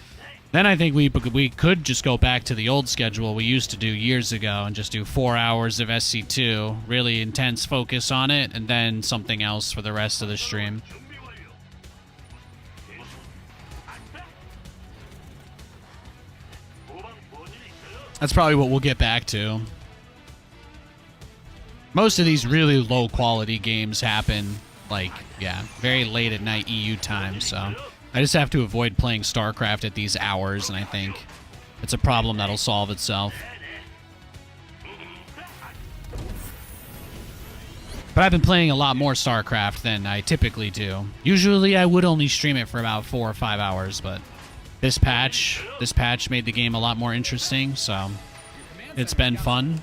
I think we could just go back to the old schedule we used to do years ago and just do 4 hours of SC2, really intense focus on it, and then something else for the rest of the stream. 준비 완료. 도방 뭔 일이 있어요? That's probably what we'll get back to. Most of these really low quality games happen, like, yeah, very late at night EU time, so I just have to avoid playing StarCraft at these hours, and I think it's a problem that'll solve itself. But I've been playing a lot more StarCraft than I typically do. Usually I would only stream it for about 4 or 5 hours, but this patch made the game a lot more interesting, so it's been fun.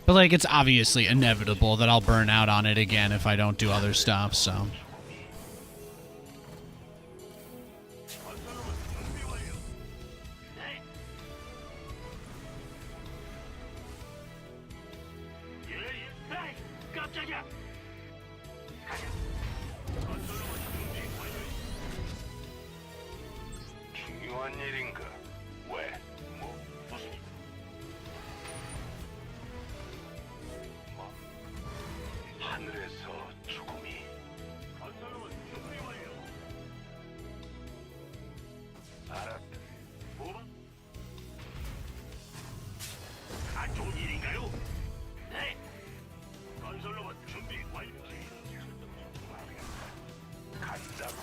But, like, it's obviously inevitable that I'll burn out on it again if I don't do other stuff, so. 예, 예. 에이, 깜짝이야. 가자. 건설로봇 준비 완료. 중요한 일인가? 왜? 뭐 무슨 일? 뭐? 하늘에서 죽음이. 건설로봇 준비 완료. 알았다. 뭐? 안 좋은 일인가요? 네. 건설로봇 준비 완료. 간다고.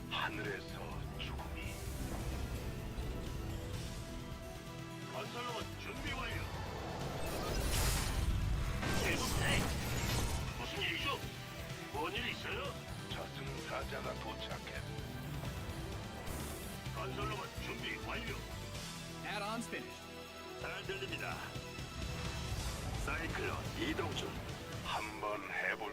하늘에서 죽음이. 건설로봇 준비 완료. 네. 무슨 일이죠? 뭔 일 있어요? 저승사자가 도착했다. 건설로봇 준비 완료. Add-ons finished. 잘 들립니다. 사이클론 이동 중. 한번 해볼.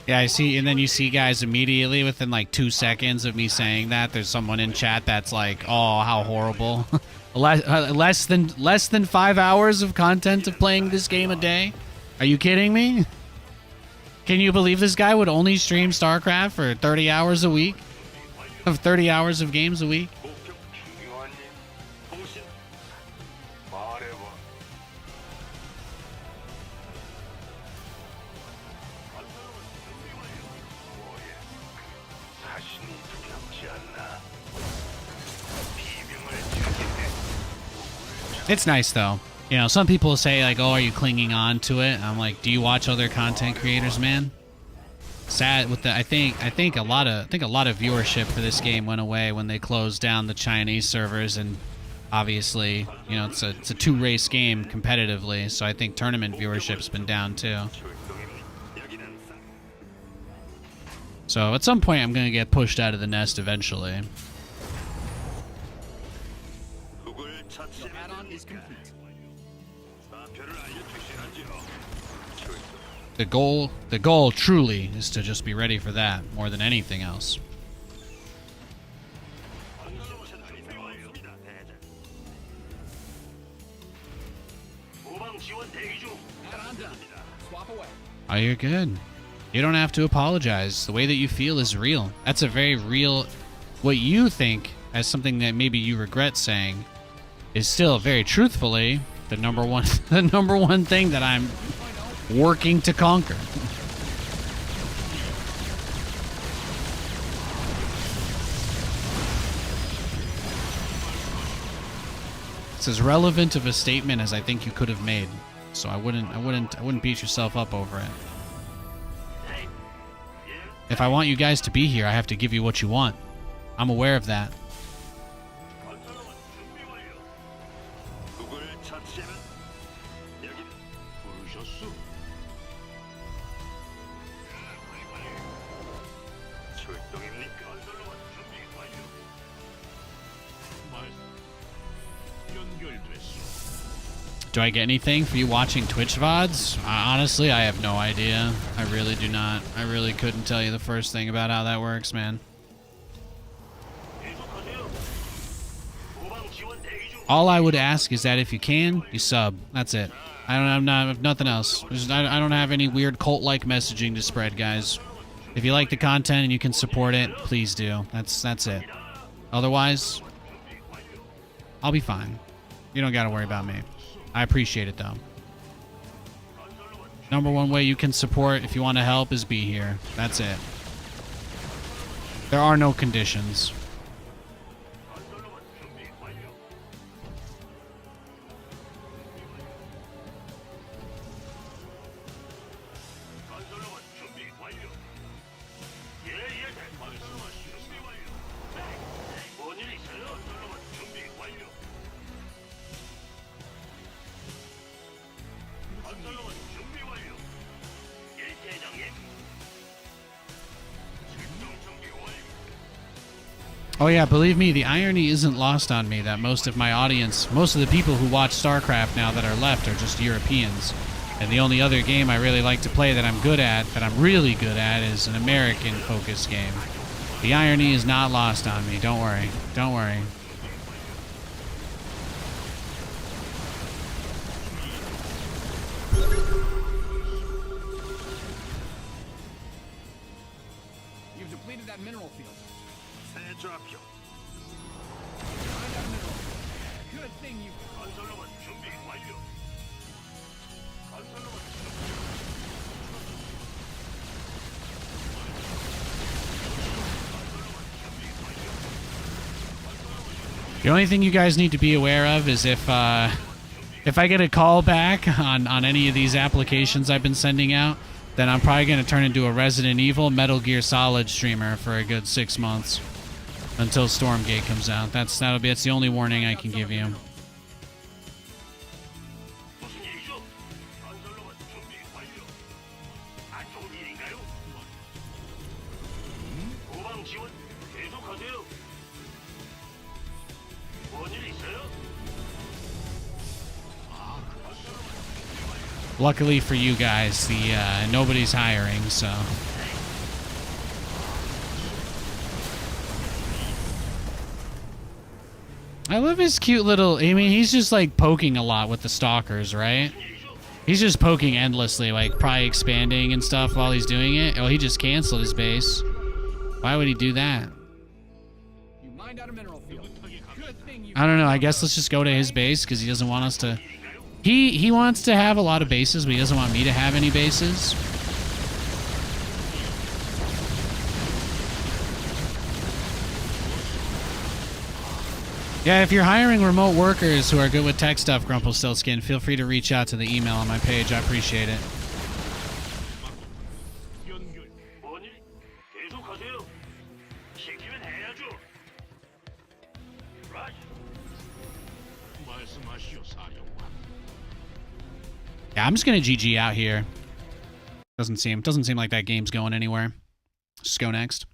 Yeah, I see, and then you see guys immediately within like 2 seconds of me saying that, there's someone in chat that's like, oh, how horrible. less than 5 hours of content of playing this game a day? Are you kidding me? Can you believe this guy would only stream StarCraft for 30 hours a week? Of 30 hours of games a week? 목표 중요한 일. 통신. 말해봐. 건설로봇 준비 완료. 뭐야? 사신이 두렵지 않나? 비명을 지르겠네. It's nice though. You know, some people say like, "Oh, are you clinging on to it?" I'm like, "Do you watch other content creators, man?" Sad with the I think a lot of viewership for this game went away when they closed down the Chinese servers, and obviously, you know, it's a two-race game competitively, so I think tournament viewership's been down too. 여기는 사. So at some point I'm going to get pushed out of the nest eventually. 누굴 Your 처치해야 add-on is 됩니까? complete. 좌표를 알려주시라지요. The goal truly is to just be ready for that more than anything else. Add on done. Swap away. Oh, you're good. You don't have to apologize. The way that you feel is real. That's a very real... What you think as something that maybe you regret saying is still very truthfully the number one thing that I'm working to conquer. It's as relevant of a statement as I think you could have made. So I wouldn't beat yourself up over it. If I want you guys to be here, I have to give you what you want. I'm aware of that. Do I get anything for you watching Twitch VODs? Honestly, I have no idea. I really do not. I really couldn't tell you the first thing about how that works, man. All I would ask is that if you can, you sub. That's it. I have nothing else. I don't have any weird cult-like messaging to spread, guys. If you like the content and you can support it, please do. That's it. Otherwise, I'll be fine. You don't got to worry about me. I appreciate it, though. Number one way you can support if you want to help is be here. That's it. There are no conditions. Oh yeah, believe me, the irony isn't lost on me that most of my audience, most of the people who watch StarCraft now that are left are just Europeans. And the only other game I really like to play that I'm good at, that I'm really good at, is an American-focused game. The irony is not lost on me. Don't worry. Don't worry. You've depleted that mineral field. Find that mineral. Good thing you... The only thing you guys need to be aware of is if I get a call back on any of these applications I've been sending out, then I'm probably going to turn into a Resident Evil, Metal Gear Solid streamer for a good 6 months until Stormgate comes out. That's the only warning I can give you. Luckily for you guys, nobody's hiring, so. I love his cute little... I mean, he's just, like, poking a lot with the stalkers, right? He's just poking endlessly, like, probably expanding and stuff while he's doing it. Oh, he just canceled his base. Why would he do that? You mined out a mineral field. Good thing you... I don't know. I guess let's just go to his base because he doesn't want us to... He wants to have a lot of bases, but he doesn't want me to have any bases. Yeah, if you're hiring remote workers who are good with tech stuff, Grumplestiltskin, feel free to reach out to the email on my page. I appreciate it. Yeah, I'm just gonna GG out here. Doesn't seem like that game's going anywhere. Just go next.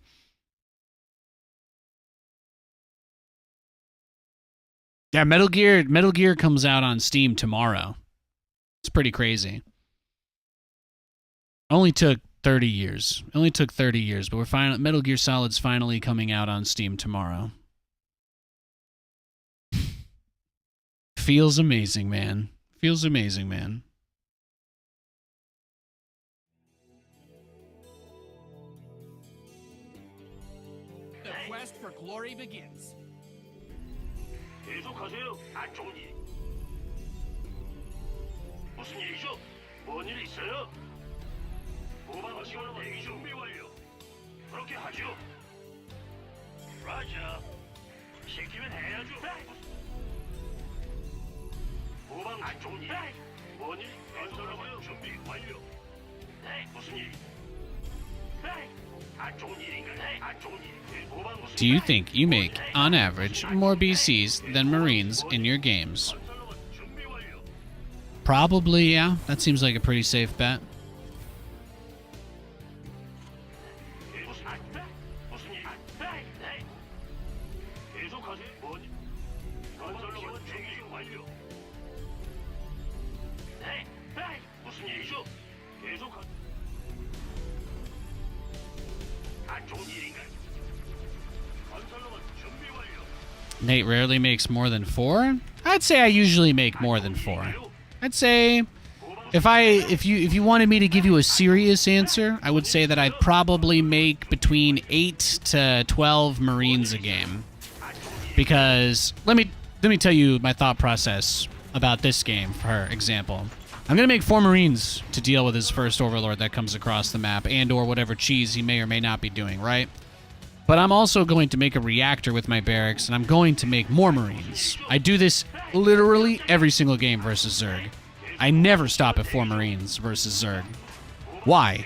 Yeah, Metal Gear comes out on Steam tomorrow. It's pretty crazy. Only took 30 years. Only took 30 years, but we're finally Metal Gear Solid's finally coming out on Steam tomorrow. Feels amazing, man. Feels amazing, man. The quest for glory begins. 계속하세요. 안 좋은 일. 무슨 일이죠? 뭔 일 있어요? 후방 지원 대기 준비 완료. 그렇게 하죠. 라자. 시키면 해야죠. 후방 안 좋은 일. 뭔 일? 건설하고요. 준비 완료. 네, 무슨 일? 네, 안 좋은 일인가? 네, 안 좋은 일. 후방 무슨 Do you 일? think you make, on average, more BCs than Marines in your games? 준비 완료. Probably, yeah. That seems like a pretty safe bet. 무슨 일? 네. 계속하세요. 뭔 일? 건설로만 준비 완료. 네. 무슨 일이죠? 계속하. 안 좋은 일인가? 건설로만 준비 완료. Nate rarely makes more than 4? I'd say I usually make more than 4. I'd say if you wanted me to give you a serious answer, I would say that I'd probably make between 8 to 12 Marines a game. Because let me tell you my thought process about this game, for example. I'm going to make 4 Marines to deal with his first overlord that comes across the map and or whatever cheese he may or may not be doing, right? But I'm also going to make a reactor with my barracks, and I'm going to make more Marines. I do this literally every single game versus Zerg. I never stop at 4 Marines versus Zerg. Why?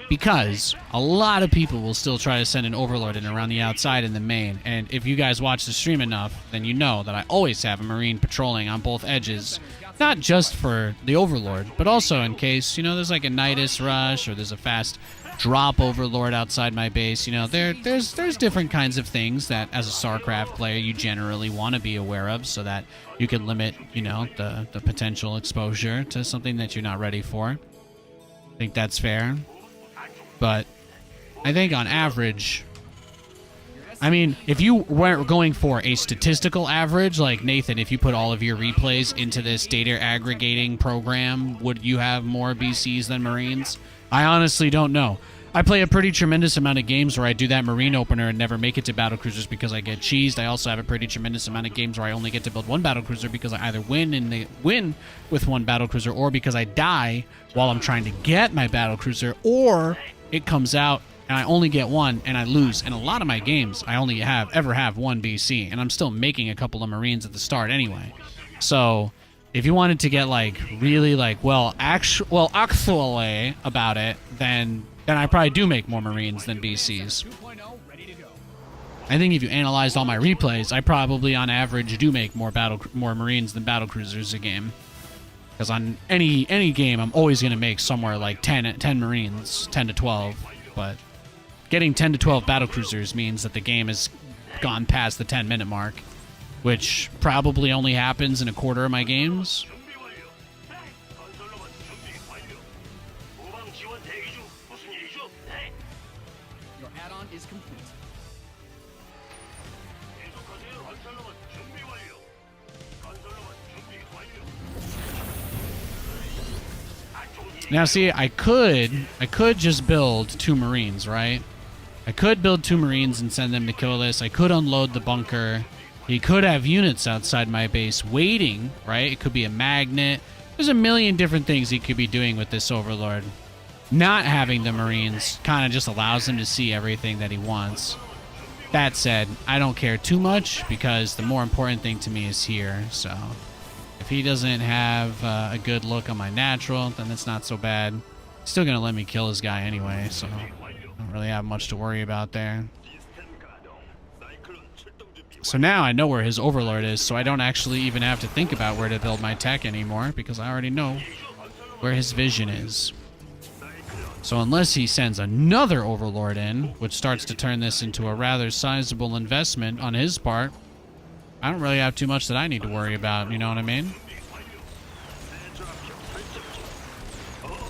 Because a lot of people will still try to send an overlord in around the outside in the main, and if you guys watch the stream enough, then you know that I always have a Marine patrolling on both edges. Not just for the overlord, but also in case, you know, there's like a Nidus rush, or there's a fast drop overlord outside my base. You know, there's different kinds of things that as a StarCraft player you generally want to be aware of, so that you can limit, you know, the potential exposure to something that you're not ready for. I think that's fair. But I think on average, I mean, if you weren't going for a statistical average, like Nathan, if you put all of your replays into this data aggregating program, would you have more BCs than Marines? I honestly don't know. I play a pretty tremendous amount of games where I do that Marine opener and never make it to Battlecruisers because I get cheesed. I also have a pretty tremendous amount of games where I only get to build one Battlecruiser because I either win with one Battlecruiser, or because I die while I'm trying to get my Battlecruiser, or it comes out and I only get one and I lose. In a lot of my games, I only ever have one BC, and I'm still making a couple of Marines at the start anyway. So if you wanted to get like really like actually about it, then I probably do make more Marines than BCs. 2.0 ready to go. I think if you analyzed all my replays, I probably on average do make more Marines than Battlecruisers a game. Because on any game, I'm always going to make somewhere like 10 Marines, 10 to 12. But getting 10 to 12 Battlecruisers means that the game has gone past the 10-minute mark, which probably only happens in a quarter of my games. 준비 완료. 건설로만 준비 완료. 후방 지원 대기 중. 무슨 일이죠? 네. Your add-on is complete. 계속하세요. 건설로만 준비 완료. 건설로만 준비 완료. 안 좋은 일. Now, see, I could just build 2 Marines, right? I could build 2 Marines and send them to kill this. I could unload the bunker. He could have units outside my base waiting, right? It could be a magnet. There's a million different things he could be doing with this Overlord. Not having the Marines kind of just allows him to see everything that he wants. That said, I don't care too much because the more important thing to me is here, so if he doesn't have a good look on my natural, then it's not so bad. He's still going to let me kill his guy anyway, so I don't really have much to worry about there. So now I know where his Overlord is, so I don't actually even have to think about where to build my tech anymore, because I already know where his vision is. So unless he sends another Overlord in, which starts to turn this into a rather sizable investment on his part, I don't really have too much that I need to worry about, you know what I mean?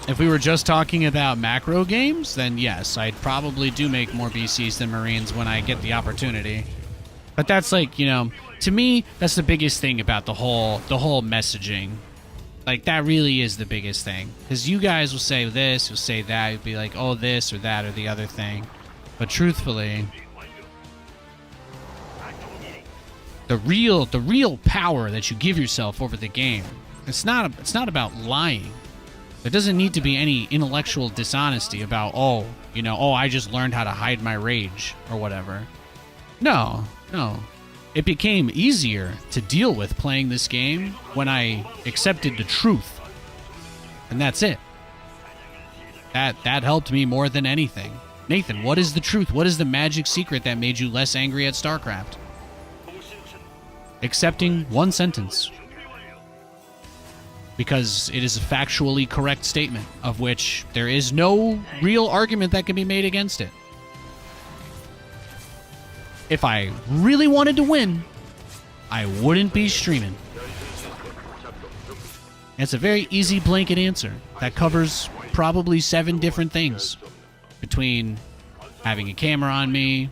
If we were just talking about macro games, then yes, I'd probably do make more BCs than Marines when I get the opportunity. But that's like, you know, to me, that's the biggest thing about the whole messaging. Like, that really is the biggest thing. Because you guys will say this, you'll say that, you'll be like, oh, this or that or the other thing. But truthfully, the real power that you give yourself over the game, it's not about lying. There doesn't need to be any intellectual dishonesty about, oh, you know, oh, I just learned how to hide my rage or whatever. No. It became easier to deal with playing this game when I accepted the truth. And that's it. That helped me more than anything. Nathan, what is the truth? What is the magic secret that made you less angry at StarCraft? Accepting one sentence. Because it is a factually correct statement, of which there is no real argument that can be made against it. If I really wanted to win, I wouldn't be streaming. It's a very easy blanket answer that covers probably 7 different things. Between having a camera on me,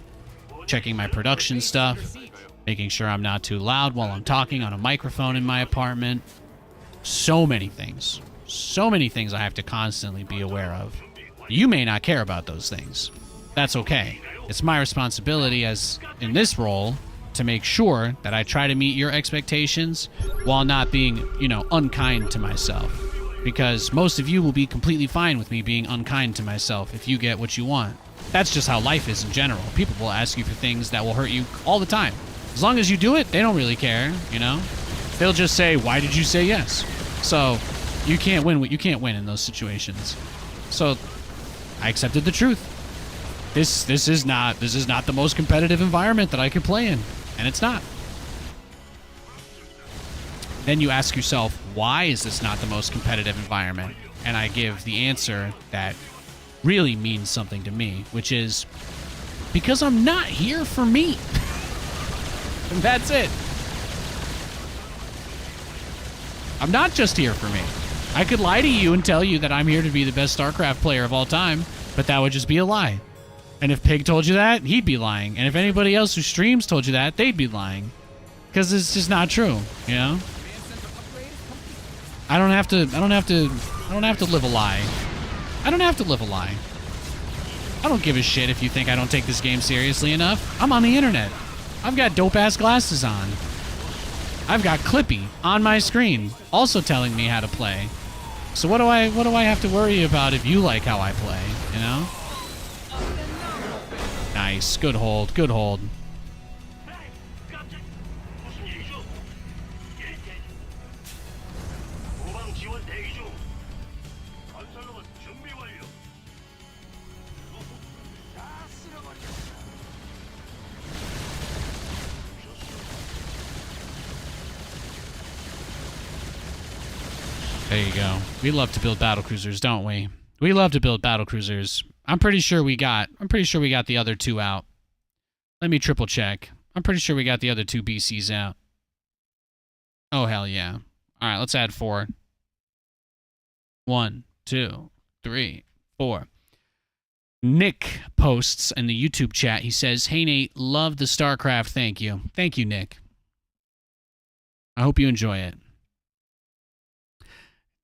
checking my production stuff, making sure I'm not too loud while I'm talking on a microphone in my apartment. So many things. So many things I have to constantly be aware of. You may not care about those things. That's okay. It's my responsibility as in this role to make sure that I try to meet your expectations while not being, you know, unkind to myself. Because most of you will be completely fine with me being unkind to myself if you get what you want. That's just how life is in general. People will ask you for things that will hurt you all the time. As long as you do it, they don't really care, you know? They'll just say, "Why did you say yes?" So, you can't win in those situations. So, I accepted the truth. This is not the most competitive environment that I could play in, and it's not. Then you ask yourself, why is this not the most competitive environment? And I give the answer that really means something to me, which is because I'm not here for me. And that's it. I'm not just here for me. I could lie to you and tell you that I'm here to be the best StarCraft player of all time, but that would just be a lie. And if Pig told you that, he'd be lying. And if anybody else who streams told you that, they'd be lying. Because it's just not true, you know? I don't have to live a lie. I don't have to live a lie. I don't give a shit if you think I don't take this game seriously enough. I'm on the internet. I've got dope-ass glasses on. I've got Clippy on my screen, also telling me how to play. So what do I have to worry about if you like how I play, you know? Nice. Good hold. Good hold. There you go. We love to build battlecruisers, don't we? We love to build battlecruisers. I'm pretty sure we got the other 2 out. Let me triple check. I'm pretty sure we got the other 2 BCs out. Oh, hell yeah. All right, let's add 4. 1, 2, 3, 4. Nick posts in the YouTube chat. He says, "Hey, Nate, love the StarCraft. Thank you." Thank you, Nick. I hope you enjoy it.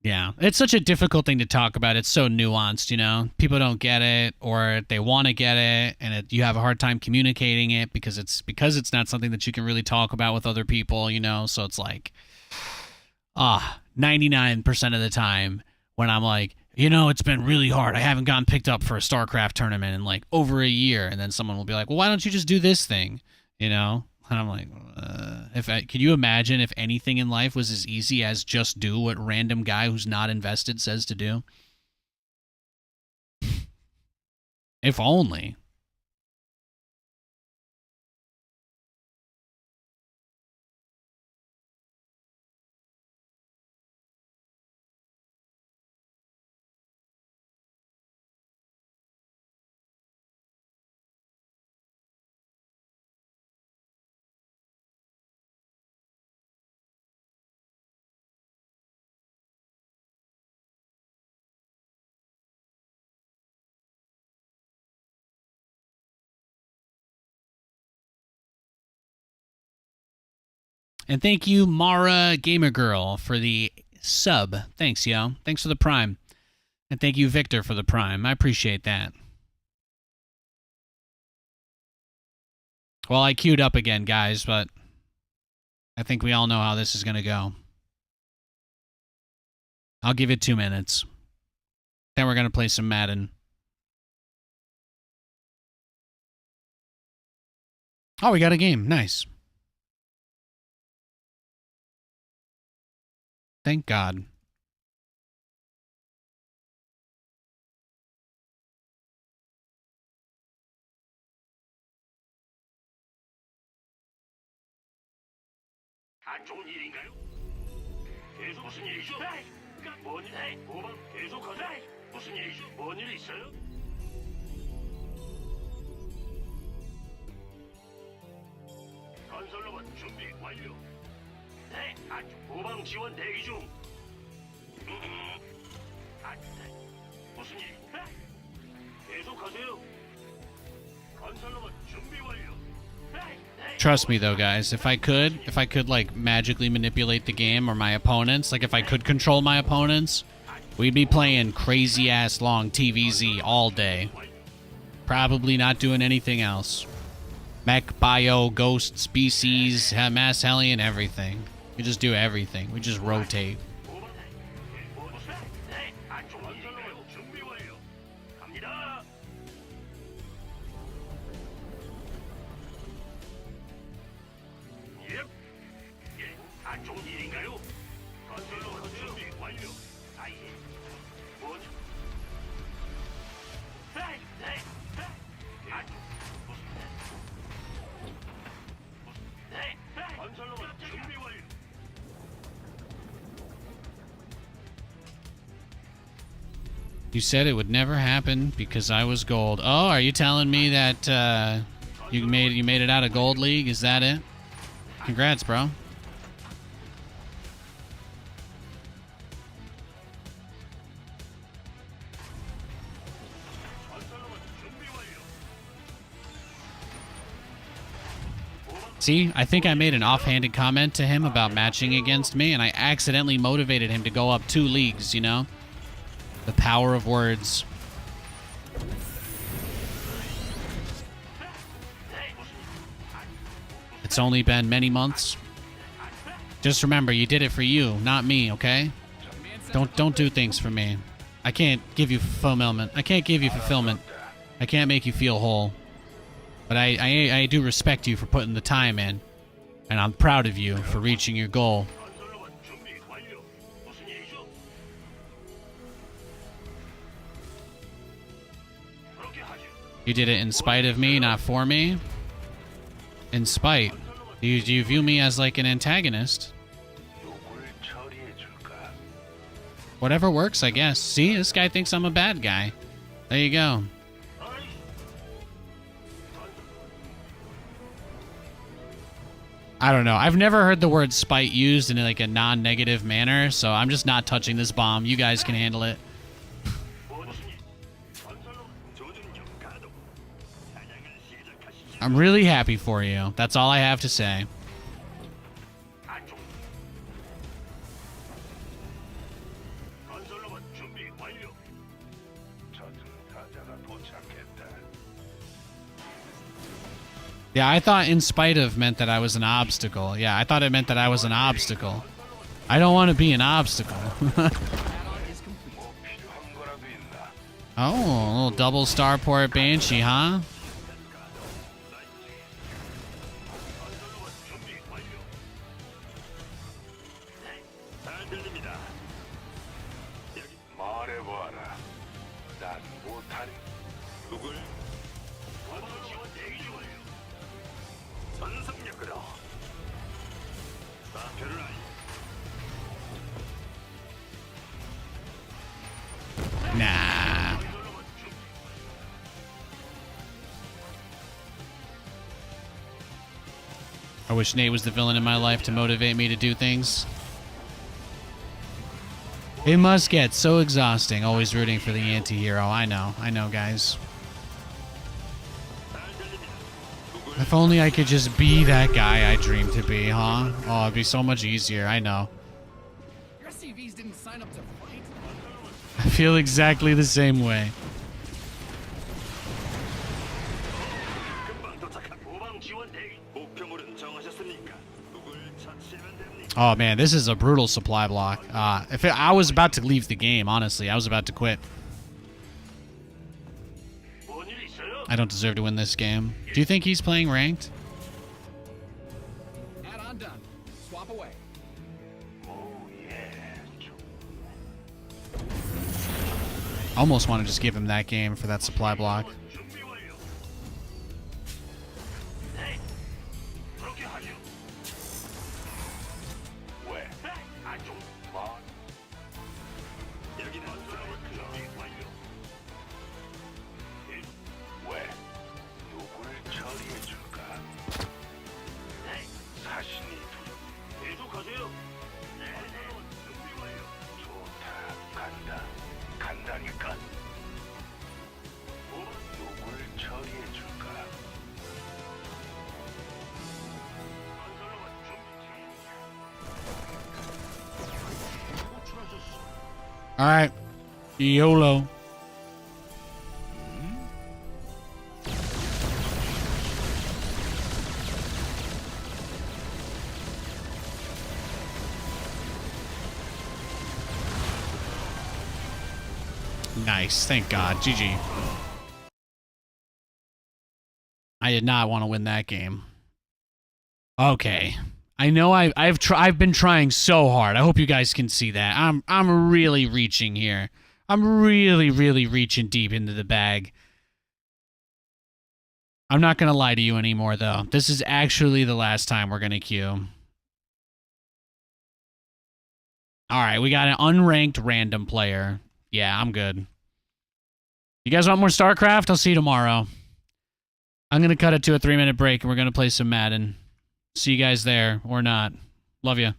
Yeah, it's such a difficult thing to talk about. It's so nuanced, you know? People don't get it, or they want to get it, and you have a hard time communicating it because it's not something that you can really talk about with other people, you know? So it's like, 99% of the time when I'm like, you know, it's been really hard. I haven't gotten picked up for a StarCraft tournament in like over a year, and then someone will be like, well, why don't you just do this thing, you know? And I'm like, can you imagine if anything in life was as easy as just do what random guy who's not invested says to do? If only. And thank you, Mara Gamer Girl, for the sub. Thanks, yo. Thanks for the Prime. And thank you, Victor, for the Prime. I appreciate that. Well, I queued up again, guys, but I think we all know how this is going to go. I'll give it 2 minutes. Then we're going to play some Madden. Oh, we got a game. Nice. Thank God. 안 좋은 일인가요? 계속 무슨 일이죠? 뭔 일? 고방 계속하자. 무슨 일이죠? 뭔 일 있어요? 건설로봇 준비 완료. 네, 아주 고방 지원 대기 중. 무슨 일? 계속하세요. 건설로봇 준비 완료. Trust me though, guys, if I could like magically manipulate the game or my opponents, like if I could control my opponents, we'd be playing crazy ass long TVZ all day. Probably not doing anything else. Mech, bio, ghost, species, mass hellion, everything. We just do everything. We just rotate. 준비 완료. 갑니다. 예. 예. 안 좋은 일인가요? 건설로 준비 완료. 아예. 뭐죠? 네. 네. 아주 무슨 네. 건설로 준비 완료. You said it would never happen because I was gold. Oh, are you telling me that you made it out of Gold League? Is that it? Congrats, bro. See, I think I made an offhanded comment to him about matching against me, and I accidentally motivated him to go up 2 leagues, you know? The power of words. It's only been many months. Just remember, you did it for you, not me, okay? Don't do things for me. I can't give you fulfillment. I can't give you fulfillment. I can't make you feel whole. But I do respect you for putting the time in. And I'm proud of you for reaching your goal. You did it in spite of me, not for me? In spite. Do you view me as like an antagonist? Whatever works, I guess. See, this guy thinks I'm a bad guy. There you go. I don't know. I've never heard the word spite used in like a non-negative manner, so I'm just not touching this bomb. You guys can handle it. I'm really happy for you. That's all I have to say. Yeah, I thought in spite of meant that I was an obstacle. Yeah, I thought it meant that I was an obstacle. I don't want to be an obstacle. Oh, a little double starport Banshee, huh? Nah. I wish Nate was the villain in my life to motivate me to do things. It must get so exhausting, always rooting for the anti-hero. I know, guys. If only I could just be that guy I dreamed to be, huh? Oh, it'd be so much easier. I know. Your CVs didn't sign up to fight. I feel exactly the same way. 금방 도착한 후방 지원 대기. 목표물은 정하셨습니까? 누굴 처치하면 됩니까? Oh man, this is a brutal supply block. I was about to leave the game, honestly. I was about to quit. 뭔일 있어요? I don't deserve to win this game. Do you think he's playing ranked? Add-on done. Swap away. 오, 예. 좀 Almost want to just give him that game for that supply block. 준비 완료. 네. 그렇게 하죠. 왜? 좀 뭐? 여기는 준비 완료. 왜? 누굴 처리해 줄까? 네. 자신이 계속하세요. 네. 준비 완료. 좋다. 간다. 간다니까. 누굴 처리해 줄까? 건설로만 준비. 호출하셨어. Alright. YOLO. Nice. Thank God. GG. I did not want to win that game. Okay. I know I've been trying so hard. I hope you guys can see that. I'm really reaching here. I'm really reaching deep into the bag. I'm not going to lie to you anymore though. This is actually the last time we're going to queue. All right, we got an unranked random player. Yeah, I'm good. You guys want more StarCraft? I'll see you tomorrow. I'm going to cut it to a 3-minute break and we're going to play some Madden. See you guys there or not. Love you.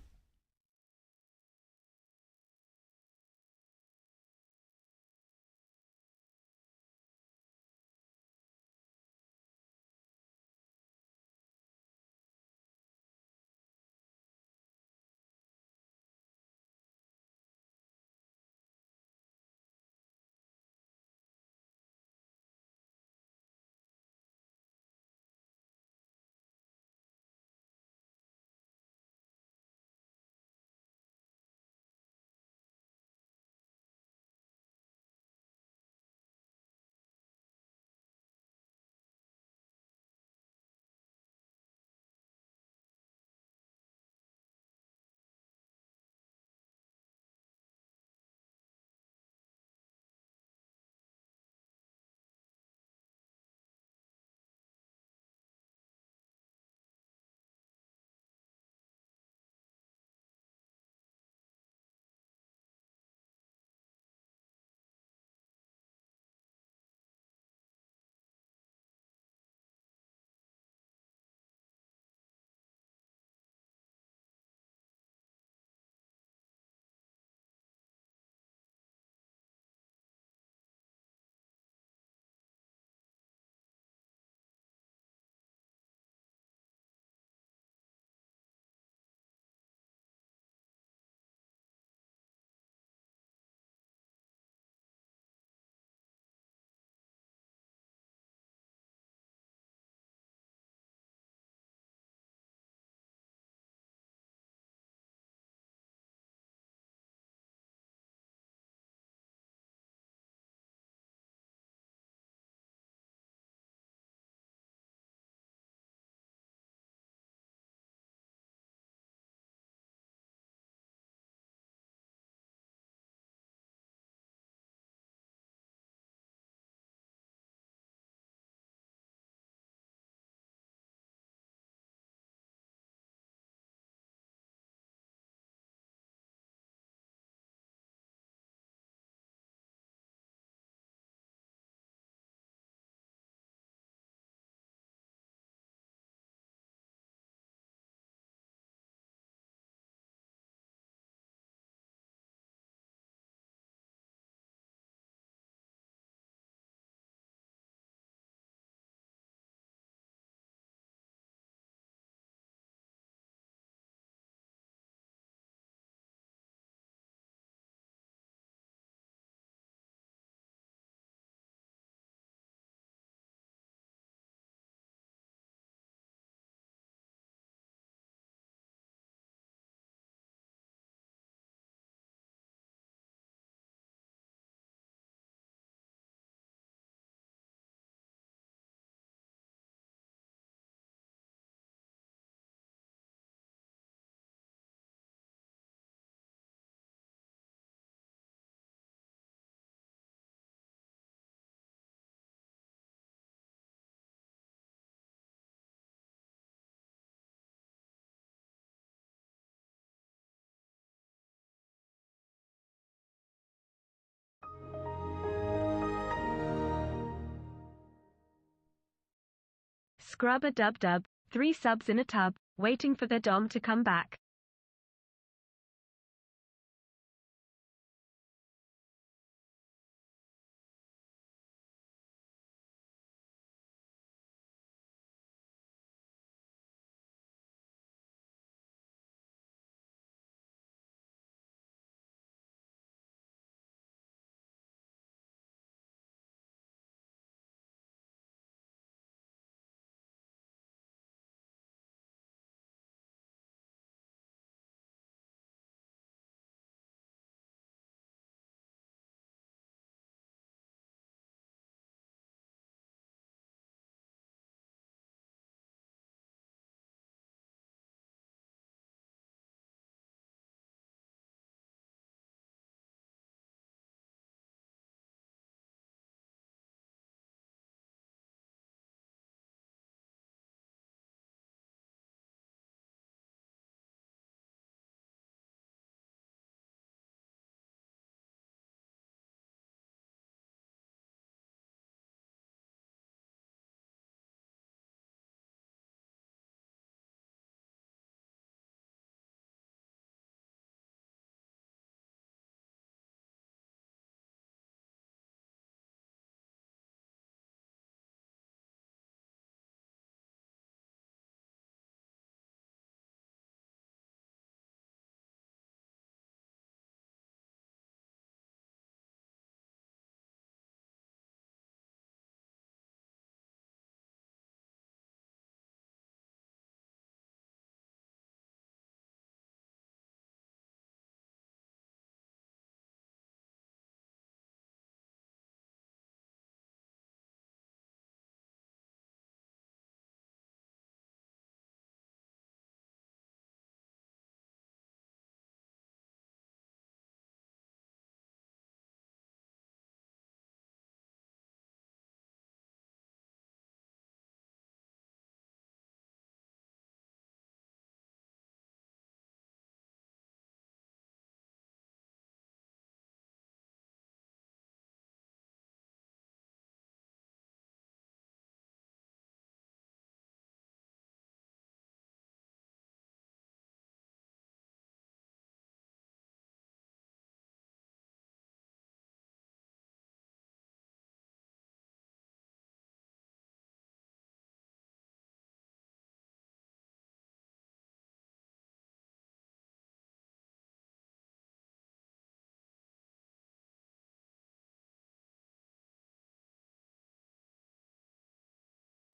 Scrub a dub dub, 3 subs in a tub, waiting for the dom to come back.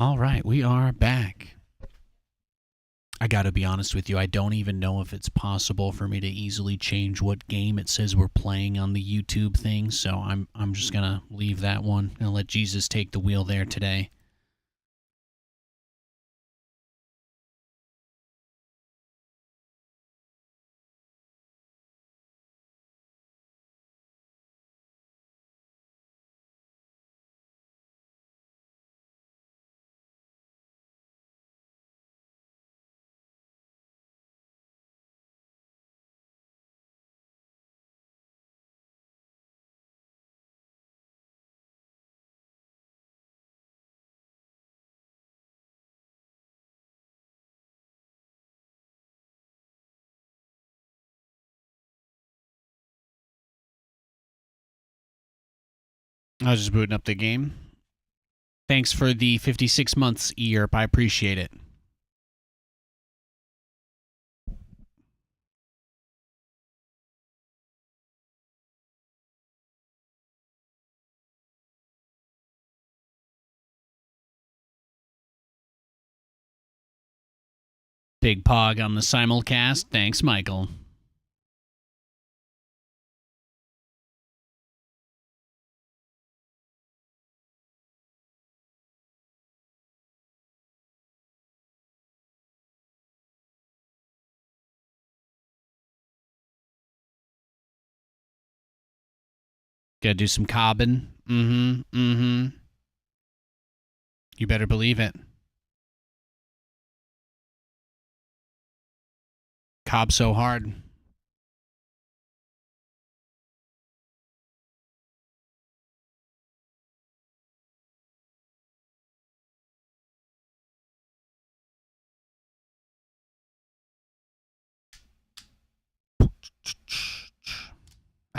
All right, we are back. I gotta be honest with you, I don't even know if it's possible for me to easily change what game it says we're playing on the YouTube thing, so I'm just gonna leave that one and let Jesus take the wheel there today. I was just booting up the game. Thanks for the 56 months, Earp. I appreciate it. Big Pog on the simulcast. Thanks, Michael. Gotta do some cobbing. You better believe it. Cobb so hard.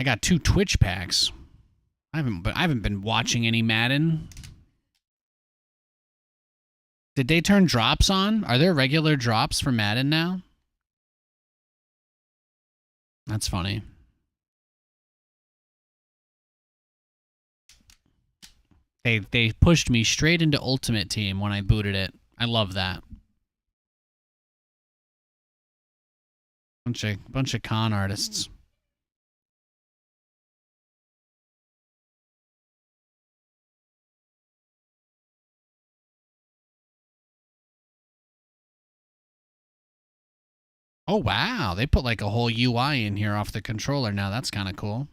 I got 2 Twitch packs. I haven't been watching any Madden. Did they turn drops on? Are there regular drops for Madden now? That's funny. They pushed me straight into Ultimate Team when I booted it. I love that. Bunch of con artists. Oh, wow. They put like a whole UI in here off the controller now. That's kind of cool.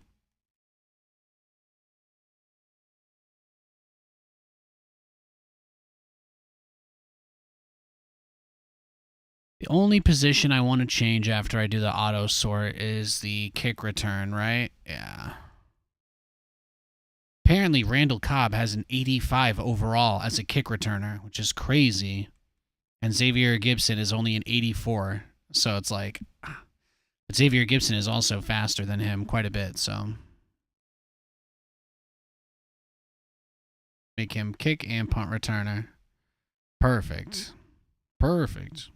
The only position I want to change after I do the auto sort is the kick return, right? Yeah. Apparently, Randall Cobb has an 85 overall as a kick returner, which is crazy. And Xavier Gibson is only an 84. So it's like, but Xavier Gibson is also faster than him quite a bit, so. Make him kick and punt returner. Perfect. Perfect.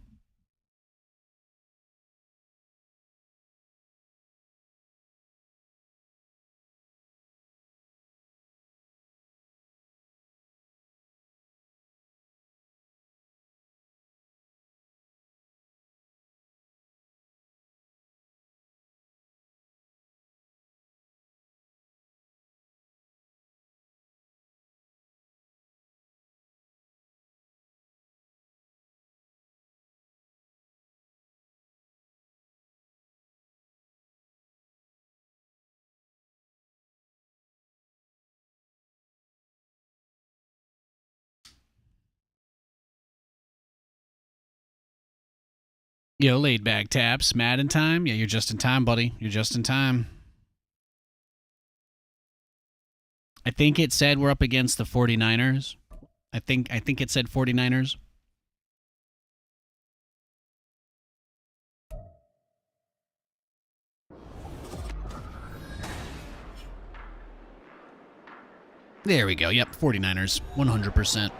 Yo, laid back taps, Madden time. Yeah, you're just in time, buddy. You're just in time. I think it said we're up against the 49ers. I think it said 49ers. There we go. Yep, 49ers. 100%.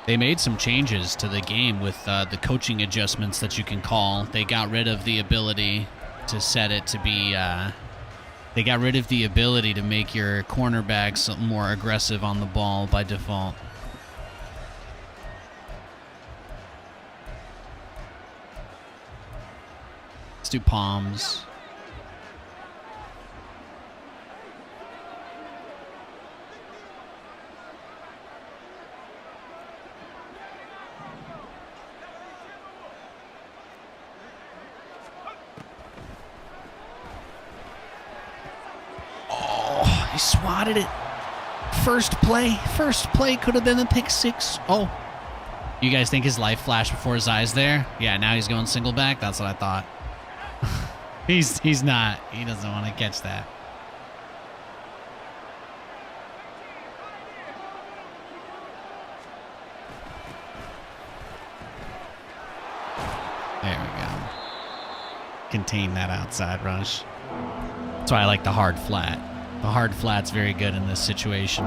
They made some changes to the game with the coaching adjustments that you can call. They got rid of the ability to set it to be... they got rid of the ability to make your cornerbacks more aggressive on the ball by default. Let's do palms. He swatted it. First play could have been a pick six. Oh. You guys think his life flashed before his eyes there? Yeah, now he's going single back. That's what I thought. He's not. He doesn't want to catch that. There we go. Contain that outside rush. That's why I like the hard flat. The hard flat's very good in this situation.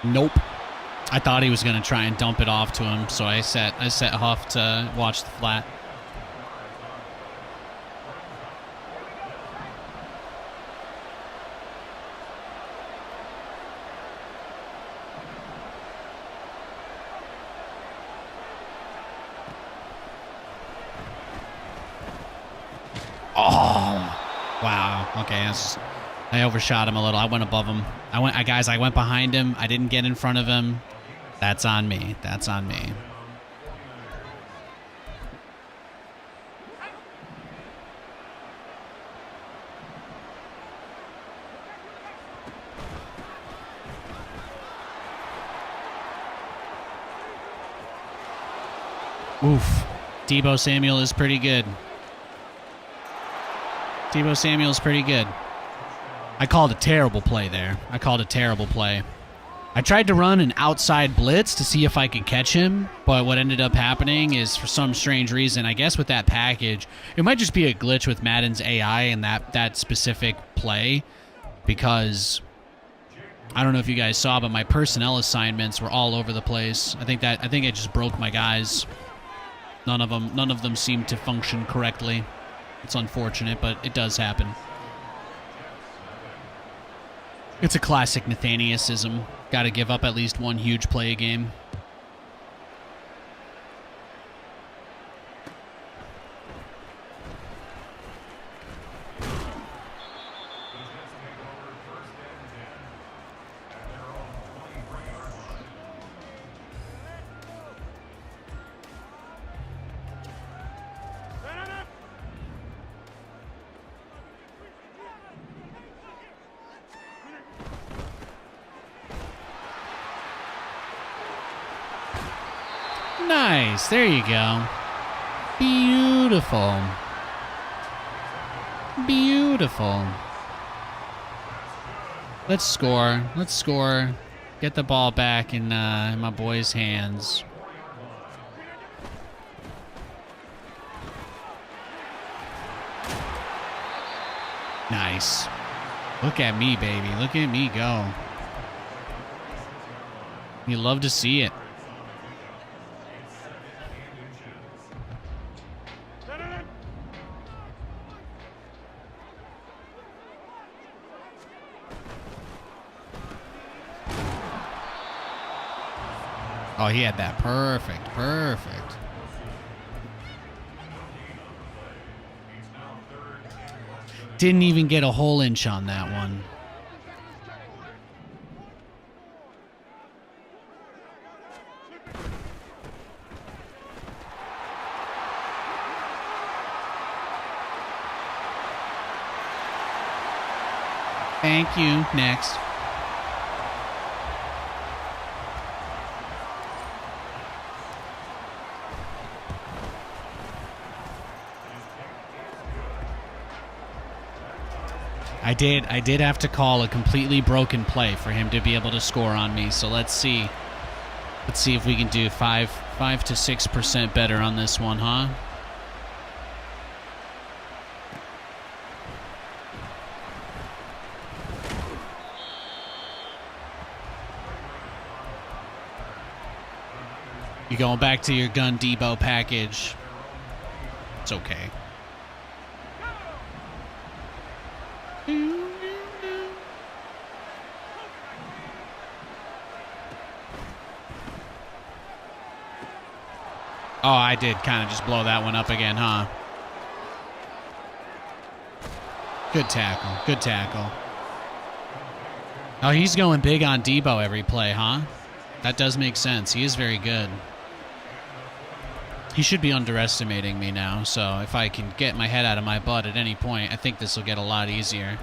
Nope. I thought he was going to try and dump it off to him, so I set Huff to watch the flat. Okay, I overshot him a little. I went above him. I went behind him. I didn't get in front of him. That's on me. That's on me. Oof. Debo Samuel is pretty good. Debo Samuel's pretty good. I called a terrible play there. I called a terrible play. I tried to run an outside blitz to see if I could catch him, but what ended up happening is, for some strange reason, I guess with that package, it might just be a glitch with Madden's AI and that specific play, because I don't know if you guys saw, but my personnel assignments were all over the place. I think it just broke my guys. None of them seemed to function correctly. It's unfortunate, but it does happen. It's a classic Nathaniasism. Got to give up at least one huge play a game. Nice. There you go. Beautiful. Beautiful. Let's score. Let's score. Get the ball back in my boys' hands. Nice. Look at me, baby. Look at me go. You love to see it. Oh, he had that. Perfect. Perfect. Didn't even get a whole inch on that one. Thank you. Next. I did have to call a completely broken play for him to be able to score on me. So let's see. Let's see if we can do 5 to 6% better on this one, huh? You going back to your gun Debo package? It's okay. Oh, I did kind of just blow that one up again, huh? Good tackle. Good tackle. Oh, he's going big on Debo every play, huh? That does make sense. He is very good. He should be underestimating me now, so if I can get my head out of my butt at any point, I think this will get a lot easier.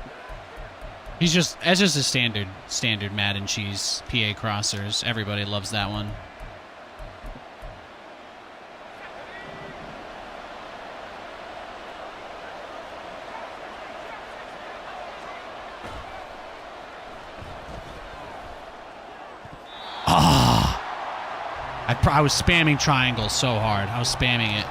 That's just a standard Madden cheese, PA crossers. Everybody loves that one. I was spamming triangle so hard. I was spamming it.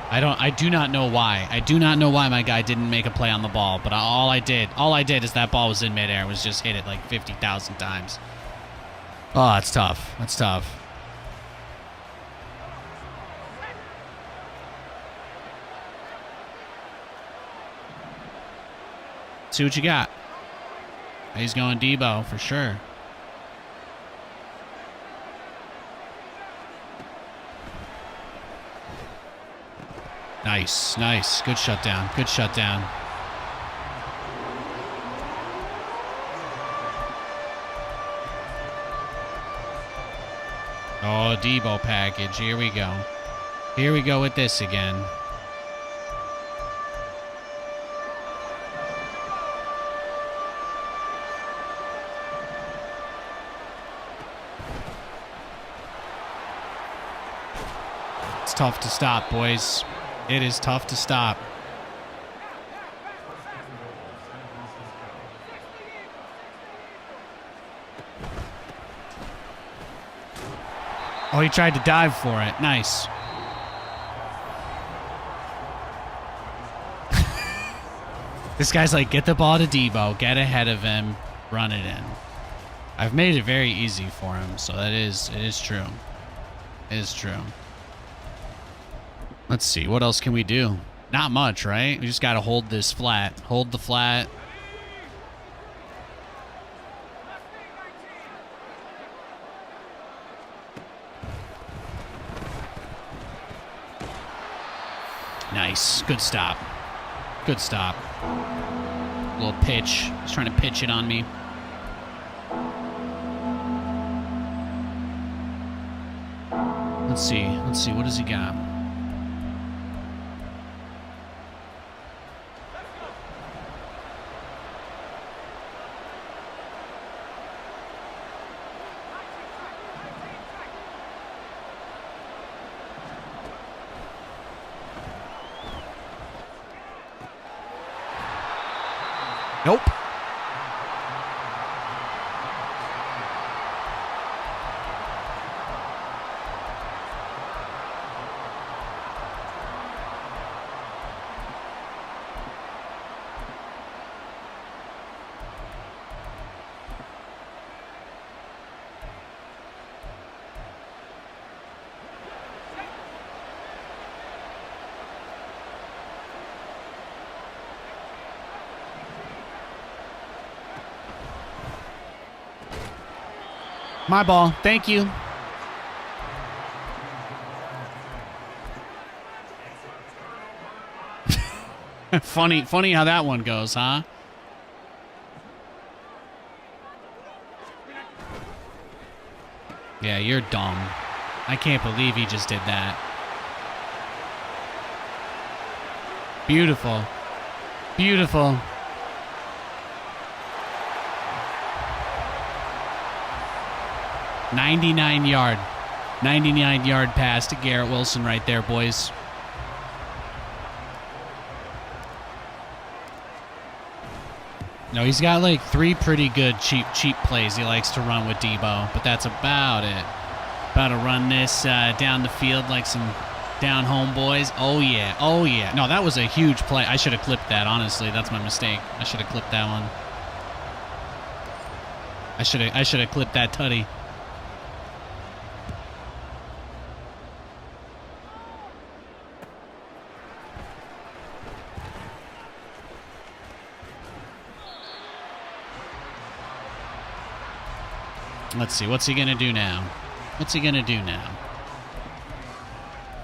I do not know why. I do not know why my guy didn't make a play on the ball, but all I did is that ball was in midair, was just hit it like 50,000 times. Oh, that's tough. That's tough. See what you got. He's going Debo for sure. Nice, nice. Good shutdown. Good shutdown. Oh, Debo package. Here we go. Here we go with this again. It's tough to stop, boys. It is tough to stop. Oh, he tried to dive for it. Nice. This guy's like, get the ball to Debo, get ahead of him, run it in. I've made it very easy for him, so it is true. It is true. Let's see, what else can we do? Not much, right? We just got to hold this flat. Hold the flat. Nice. Good stop. Good stop. Little pitch. He's trying to pitch it on me. Let's see. Let's see. What does he got? Nope. My ball. Thank you. Funny how that one goes, huh? Yeah, you're dumb. I can't believe he just did that. Beautiful. Beautiful. $99 yard pass to Garrett Wilson right there, boys. No, he's got like 3 pretty good cheap plays he likes to run with Debo, but that's about it. About to run this down the field like some down home boys. Oh yeah, oh yeah. No, that was a huge play. I should have clipped that, honestly. That's my mistake. I should have clipped that one. I should have clipped that tutty. Let's see, what's he going to do now? What's he going to do now?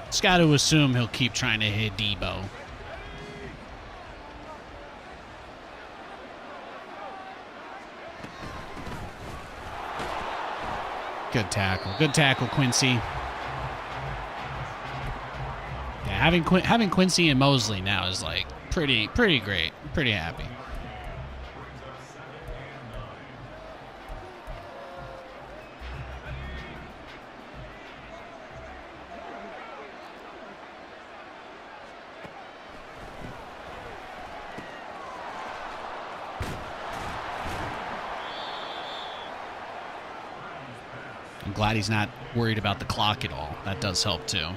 Just got to assume he'll keep trying to hit Debo. Good tackle. Good tackle, Quincy. Yeah, having Quincy and Mosley now is like pretty great. Pretty happy. I'm glad he's not worried about the clock at all. That does help too.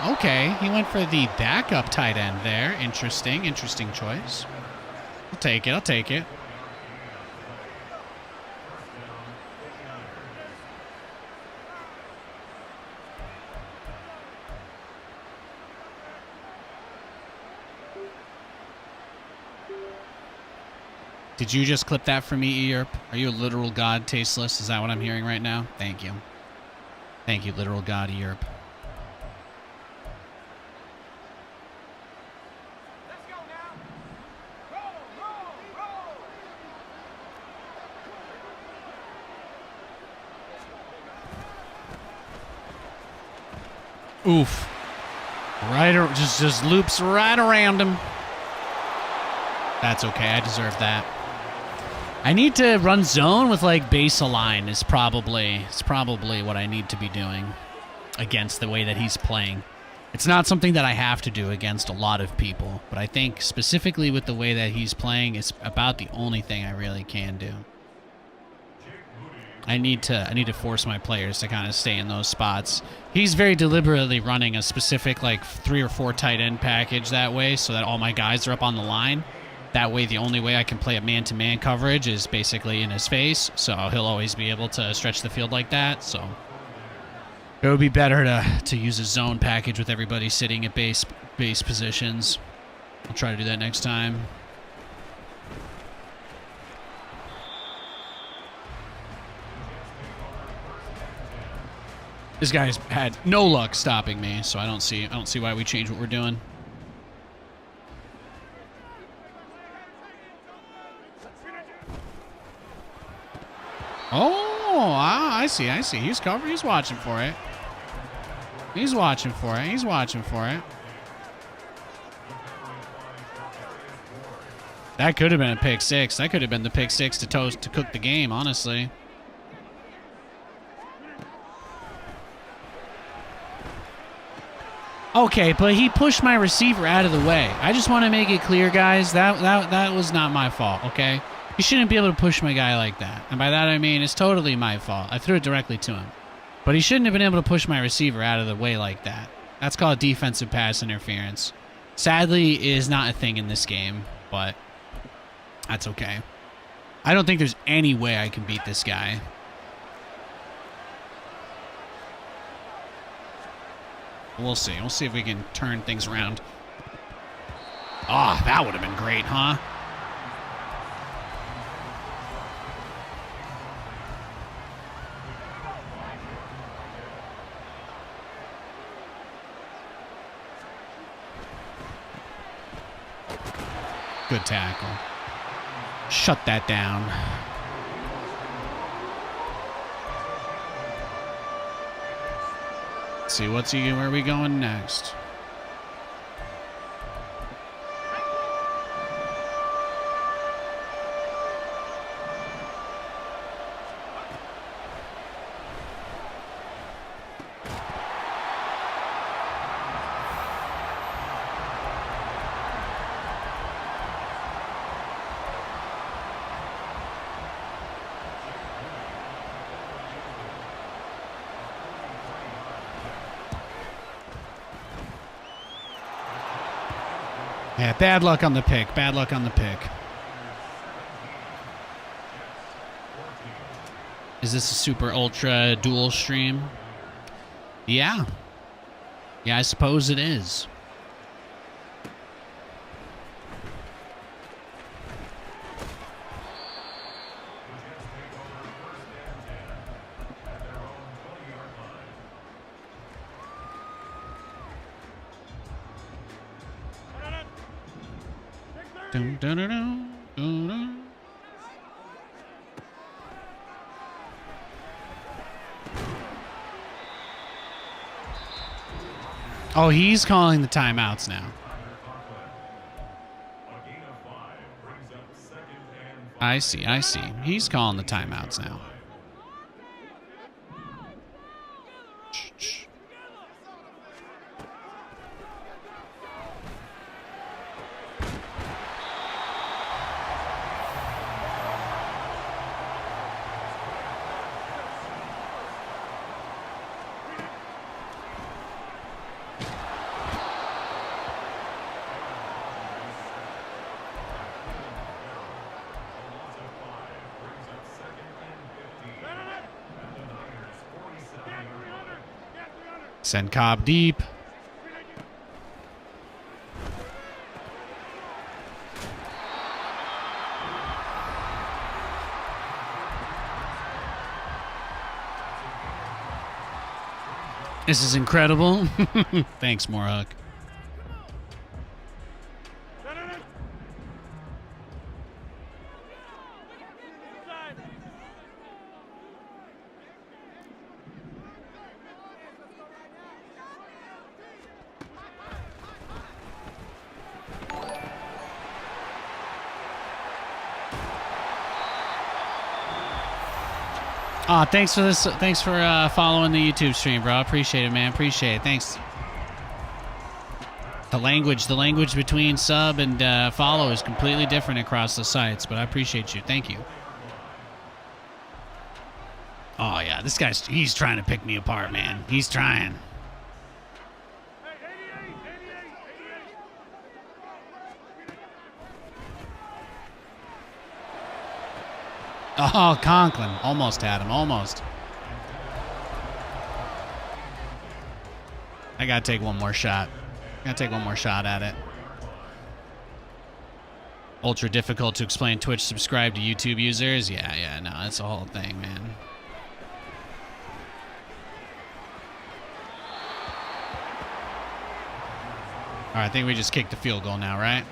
Okay. He went for the backup tight end there. Interesting choice. I'll take it. Did you just clip that for me, Earp? Are you a literal god, Tasteless? Is that what I'm hearing right now? Thank you. Thank you, literal god, Earp. Oof. Just loops right around him. That's okay. I deserve that. I need to run zone with like base align is probably what I need to be doing against the way that he's playing. It's not something that I have to do against a lot of people, but I think specifically with the way that he's playing, it's about the only thing I really can do. I need to force my players to kind of stay in those spots. He's very deliberately running a specific like 3 or 4 tight end package that way so that all my guys are up on the line. That way the only way I can play a man-to-man coverage is basically in his face, so he'll always be able to stretch the field like that. So it would be better to use a zone package with everybody sitting at base positions. I'll try to do that next time. This guy's had no luck stopping me, so I don't see why we change what we're doing. Oh, I see. He's covered. He's watching for it. He's watching for it. That could have been a pick six. That could have been the pick six to cook the game, honestly. Okay, but he pushed my receiver out of the way. I just want to make it clear, guys, that was not my fault, okay? You shouldn't be able to push my guy like that. And by that I mean it's totally my fault. I threw it directly to him. But he shouldn't have been able to push my receiver out of the way like that. That's called defensive pass interference. Sadly, it is not a thing in this game, but that's okay. I don't think there's any way I can beat this guy. We'll see. We'll see if we can turn things around. Oh, that would have been great, huh? Good tackle. Shut that down. Let's see, where are we going next? Yeah, bad luck on the pick. Is this a super ultra dual stream? Yeah. Yeah, I suppose it is. Dun, dun, dun, dun, dun, dun. Oh, he's calling the timeouts now. I see. He's calling the timeouts now. Send Cobb deep. This is incredible. Thanks, Morhook. Oh, thanks for this. Thanks for following the YouTube stream, bro. Appreciate it, man. Appreciate it. Thanks. The language between sub and follow is completely different across the sites, but I appreciate you. Thank you. Oh yeah, this he's trying to pick me apart, man. He's trying. Oh, Conklin. Almost had him. Almost. I gotta take one more shot. Gotta take one more shot at it. Ultra difficult to explain Twitch subscribe to YouTube users. Yeah, no, that's the whole thing, man. All right, I think we just kicked the field goal now, right?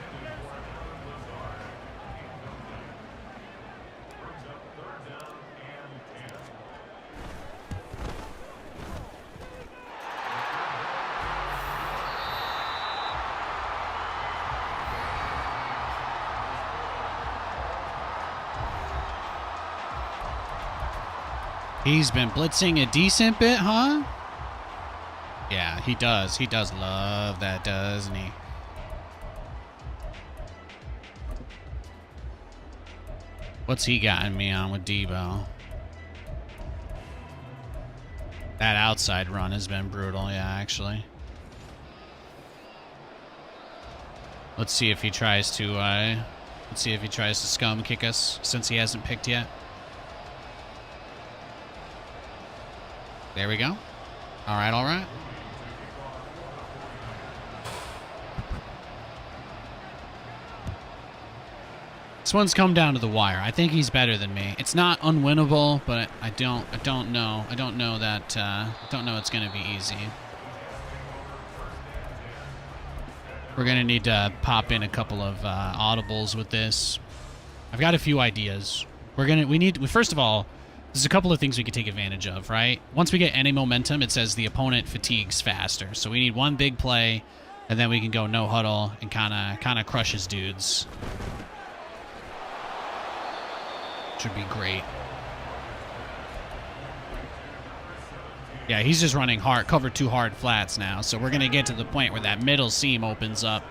He's been blitzing a decent bit, huh? Yeah, he does. He does love that, doesn't he? What's he gotten me on with Debo? That outside run has been brutal, yeah, actually. Let's see if he tries to scum kick us since he hasn't picked yet. There we go. All right, all right. This one's come down to the wire. I think he's better than me. It's not unwinnable, but I don't know. I don't know it's going to be easy. We're going to need to pop in a couple of audibles with this. I've got a few ideas. First of all, there's a couple of things we could take advantage of, right? Once we get any momentum, it says the opponent fatigues faster. So we need one big play, and then we can go no huddle and kind of crush his dudes. Should be great. Yeah, he's just running hard, cover 2 hard flats now. So we're going to get to the point where that middle seam opens up.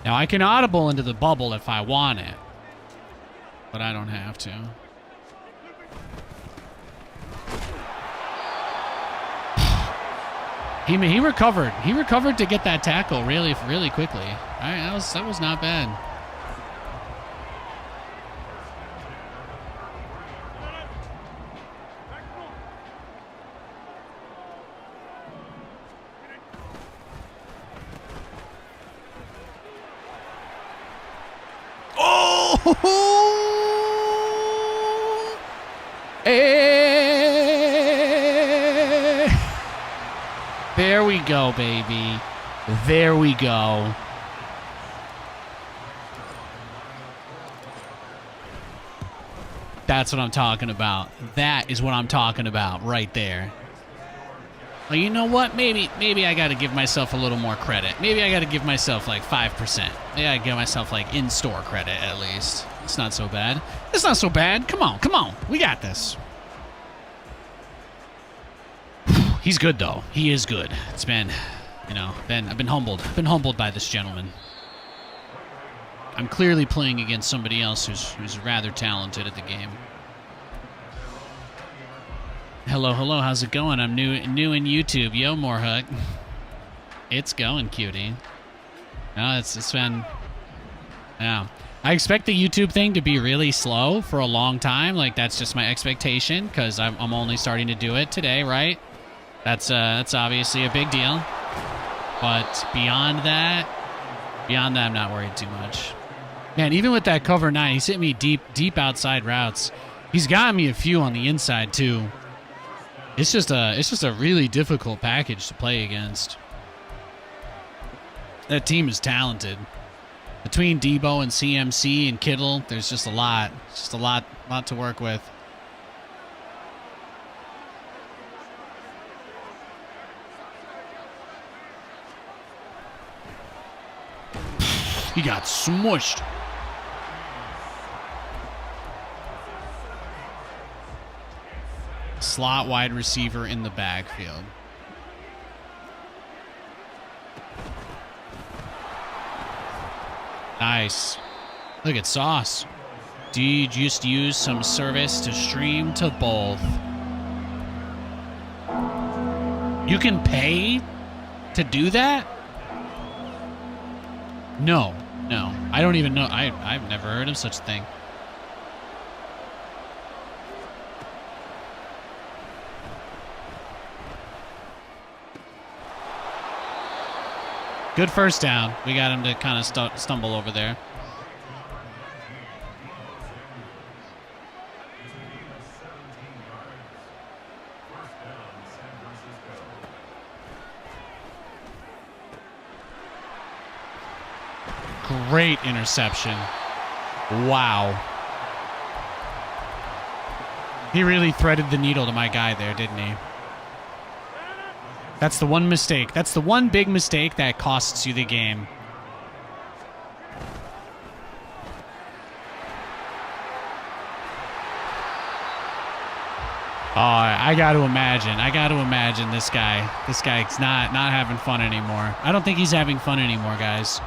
Now, I can audible into the bubble if I want it, but I don't have to. He recovered. He recovered to get that tackle really, really quickly. All right, that was not bad. There we go, baby. There we go. That's what I'm talking about. That is what I'm talking about right there. Well, you know what? Maybe I got to give myself a little more credit. Maybe I got to give myself like 5%. Maybe I give myself like in-store credit at least. It's not so bad. It's not so bad. Come on. We got this. He's good though. He is good. It's been, I've been humbled. I've been humbled by this gentleman. I'm clearly playing against somebody else who's rather talented at the game. Hello, how's it going? I'm new in YouTube. Yo, Morehook. It's going, cutie. No, it's been... Yeah. I expect the YouTube thing to be really slow for a long time. Like, that's just my expectation, because I'm only starting to do it today, right? That's obviously a big deal. But beyond that, I'm not worried too much. Man, even with that cover 9, he's hit me deep outside routes. He's gotten me a few on the inside, too. It's just a really difficult package to play against. That team is talented. Between Debo and CMC and Kittle, there's just a lot. Just a lot to work with. He got smushed. Slot wide receiver in the backfield. Nice. Look at Sauce. Do you just use some service to stream to both? You can pay to do that? No. I don't even know. I've never heard of such a thing. Good first down. We got him to kind of stumble over there. Great interception. Wow. He really threaded the needle to my guy there, didn't he? That's the one mistake. That's the one big mistake that costs you the game. Oh, I got to imagine this guy. This guy's not having fun anymore. I don't think he's having fun anymore, guys.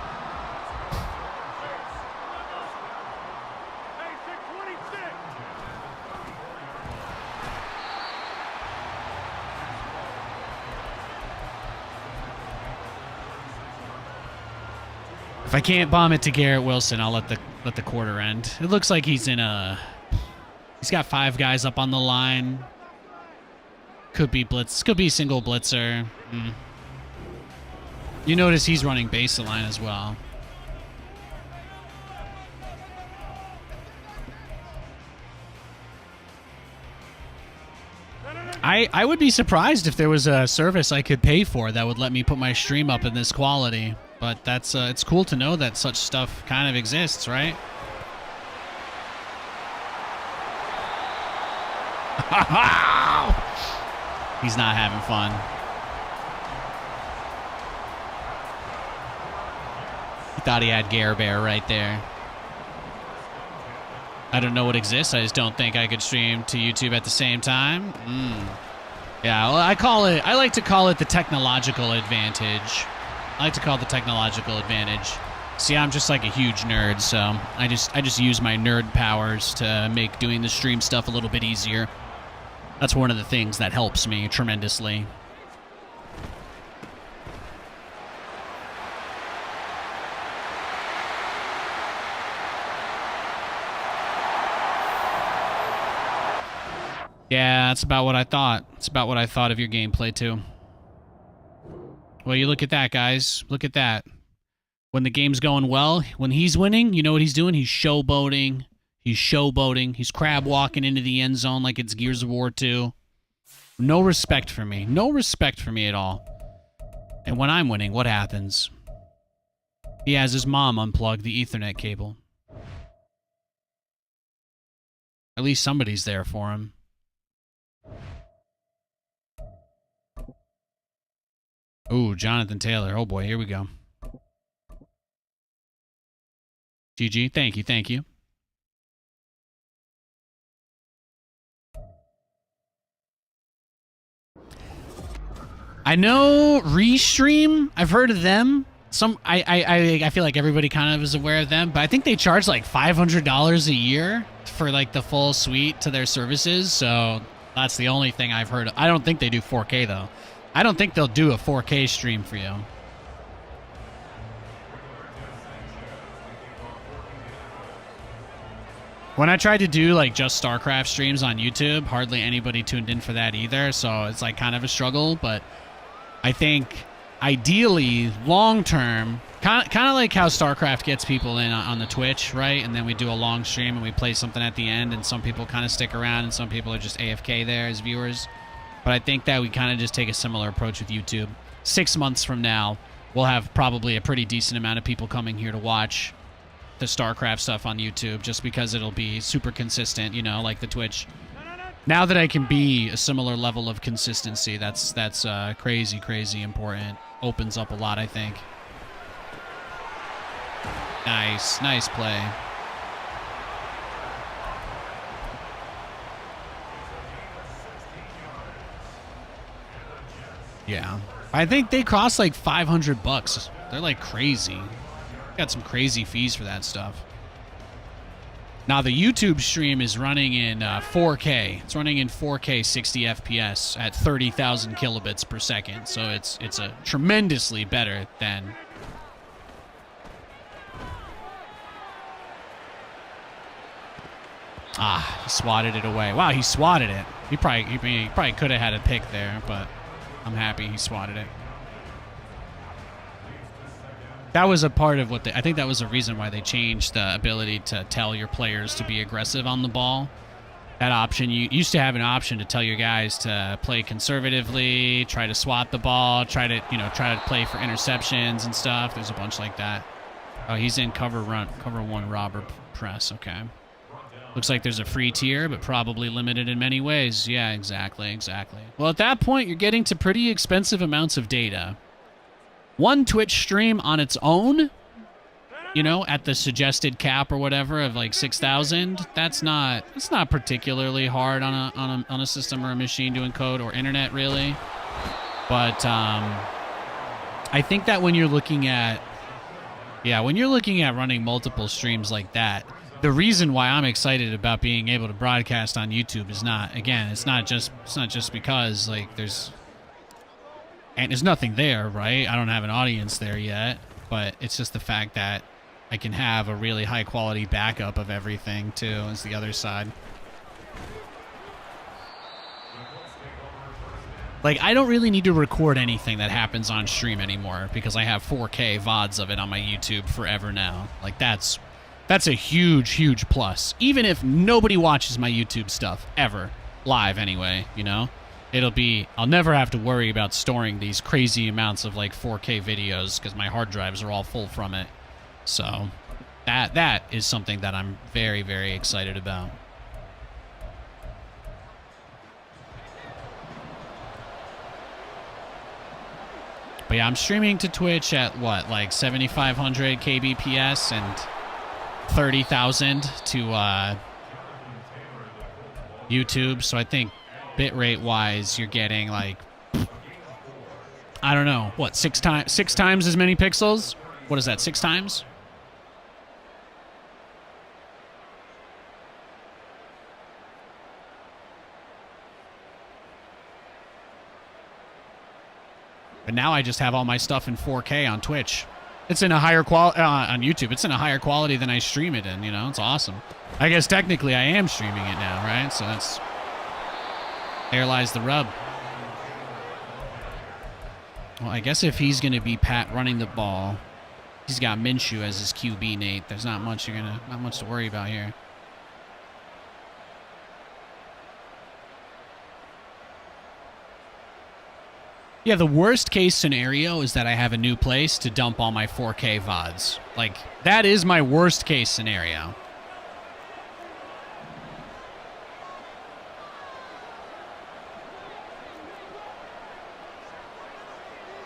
If I can't bomb it to Garrett Wilson, I'll let the quarter end. It looks like he's in a... He's got 5 guys up on the line. Could be blitz. Could be single blitzer. You notice he's running baseline as well. I would be surprised if there was a service I could pay for that would let me put my stream up in this quality. But that's it's cool to know that such stuff kind of exists, right? He's not having fun. He thought he had Gare Bear right there. I don't know what exists. I just don't think I could stream to YouTube at the same time. Yeah, well, I like to call it the technological advantage. I like to call it the technological advantage. See, I'm just like a huge nerd, so I just use my nerd powers to make doing the stream stuff a little bit easier. That's one of the things that helps me tremendously. Yeah, that's about what I thought. It's about what I thought of your gameplay, too. Well, you look at that, guys. Look at that. When the game's going well, when he's winning, you know what he's doing? He's showboating. He's showboating. He's crab walking into the end zone like it's Gears of War 2. No respect for me. No respect for me at all. And when I'm winning, what happens? He has his mom unplug the Ethernet cable. At least somebody's there for him. Ooh, Jonathan Taylor. Oh boy, here we go. GG. Thank you, thank you. I know Restream. I've heard of them. I feel like everybody kind of is aware of them, but I think they charge like $500 a year for like the full suite to their services. So that's the only thing I've heard of. I don't think they do 4K though. I don't think they'll do a 4K stream for you. When I tried to do like just StarCraft streams on YouTube, hardly anybody tuned in for that either. So it's like kind of a struggle, but I think ideally long term, kind of like how StarCraft gets people in on the Twitch, right? And then we do a long stream and we play something at the end and some people kind of stick around and some people are just AFK there as viewers. But I think that we kind of just take a similar approach with YouTube. 6 months from now, we'll have probably a pretty decent amount of people coming here to watch. the StarCraft stuff on YouTube just because it'll be super consistent, you know, like the Twitch. Now that I can be a similar level of consistency, that's crazy important. Opens up a lot, I think. Nice play. Yeah. I think they cost like $500. They're like crazy. Got some crazy fees for that stuff. Now the YouTube stream is running in 4K. It's running in 4K 60 FPS at 30,000 kilobits per second. So it's a tremendously better than. He swatted it away. Wow, he swatted it. He probably could have had a pick there, but I'm happy he swatted it. That was a part of what I think that was a reason why they changed the ability to tell your players to be aggressive on the ball. That option, you used to have an option to tell your guys to play conservatively, try to swat the ball, try to play for interceptions and stuff. There's a bunch like that. Oh, he's in cover one robber press. Okay. Looks like there's a free tier, but probably limited in many ways. Yeah, exactly. Well, at that point, you're getting to pretty expensive amounts of data. One Twitch stream on its own, you know, at the suggested cap or whatever of like 6,000, that's not particularly hard on a system or a machine to encode, or internet really. But I think that when you're looking at running multiple streams like that, the reason why I'm excited about being able to broadcast on YouTube is it's not just because like there's nothing there, right? I don't have an audience there yet, but it's just the fact that I can have a really high quality backup of everything too, is the other side. Like, I don't really need to record anything that happens on stream anymore because I have 4K VODs of it on my YouTube forever now. Like, that's a huge plus. Even if nobody watches my YouTube stuff ever, live anyway, you know? I'll never have to worry about storing these crazy amounts of like 4K videos because my hard drives are all full from it. So that is something that I'm very, very excited about. But yeah, I'm streaming to Twitch at what, like 7,500 kbps and 30,000 to YouTube. So I think bitrate wise, you're getting like, I don't know, what, six times as many pixels? What is that, 6 times? But now I just have all my stuff in 4K on Twitch. It's in a higher quality on YouTube. It's in a higher quality than I stream it in, you know? It's awesome. I guess technically I am streaming it now, right? So that's, there lies the rub. Well, I guess if he's going to be running the ball, he's got Minshew as his QB, Nate. There's not much to worry about here. Yeah, the worst case scenario is that I have a new place to dump all my 4K VODs. Like, that is my worst case scenario.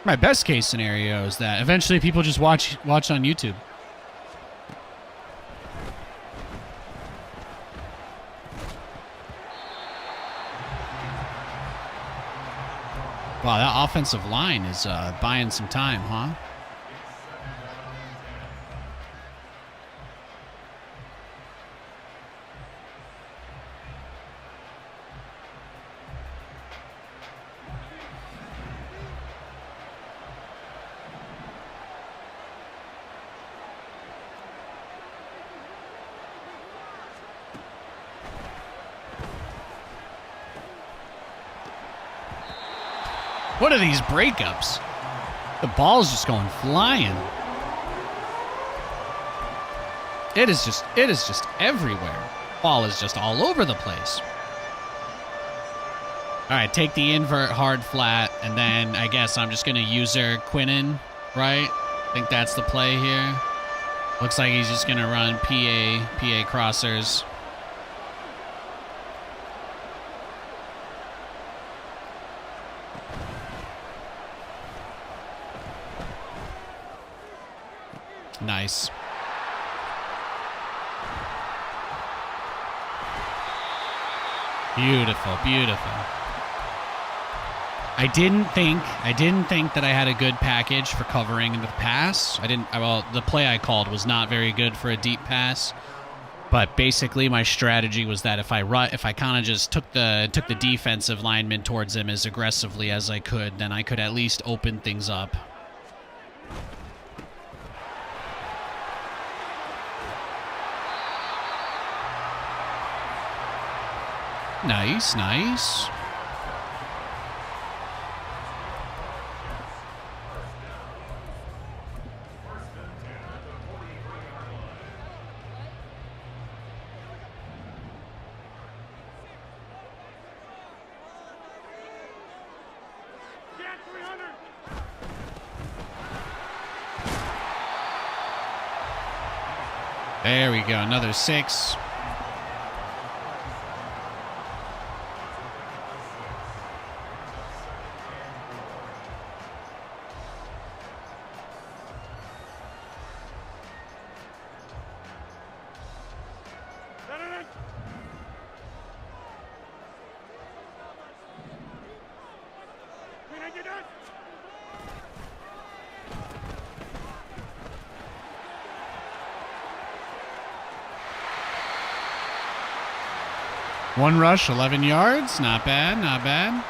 My best case scenario is that eventually people just watch on YouTube. Wow, that offensive line is buying some time, huh? What are these breakups? The ball's just going flying. It is just everywhere. Ball is just all over the place. All right, take the invert hard flat, and then I guess I'm just going to user Quinnen, right? I think that's the play here. Looks like he's just gonna run PA crossers. Nice. Beautiful, beautiful. I didn't think that I had a good package for covering the pass. Well, the play I called was not very good for a deep pass. But basically my strategy was that if I kind of just took the defensive lineman towards him as aggressively as I could, then I could at least open things up. Nice, nice. There we go, another 6. One rush, 11 yards. Not bad, not bad.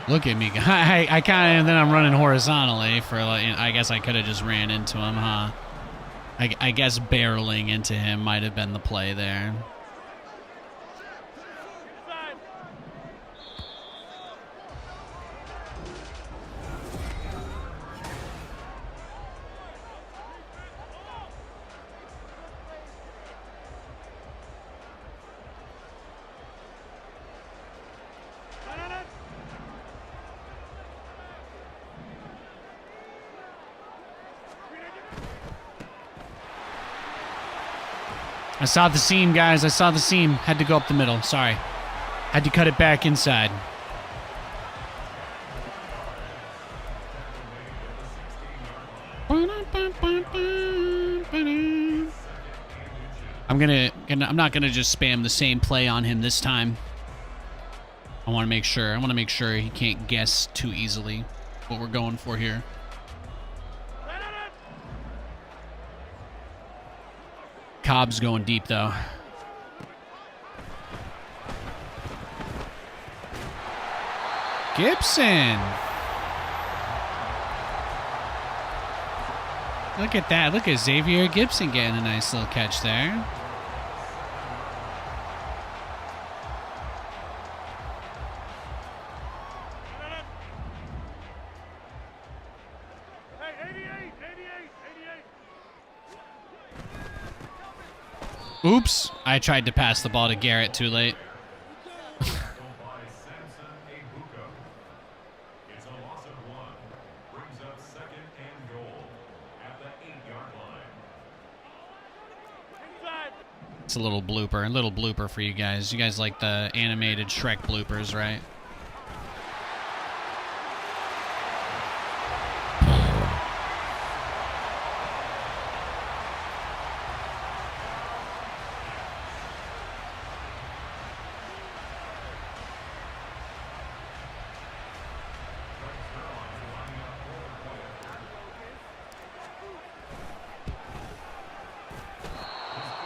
Look at me. I kind of, and then I'm running horizontally for, I guess I could have just ran into him, huh? I guess barreling into him might have been the play there. I saw the seam, guys. I saw the seam. Had to go up the middle. Sorry. Had to cut it back inside. I'm not gonna just spam the same play on him this time. I want to make sure he can't guess too easily what we're going for here. Cobb's going deep, though. Gibson. Look at that. Look at Xavier Gibson getting a nice little catch there. Oops, I tried to pass the ball to Garrett too late. It's a little blooper for you guys. You guys like the animated Shrek bloopers, right?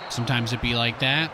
Sometimes it be like that.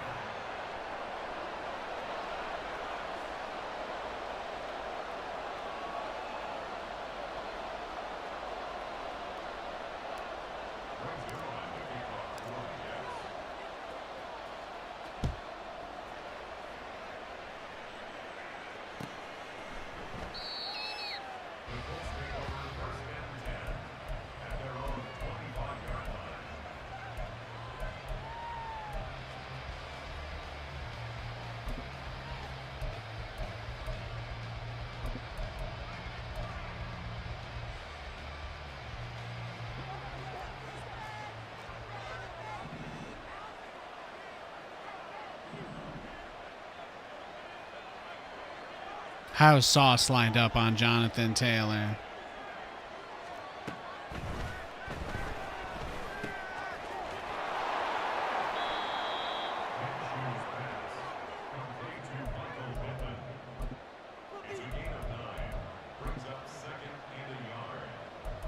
How Sauce lined up on Jonathan Taylor.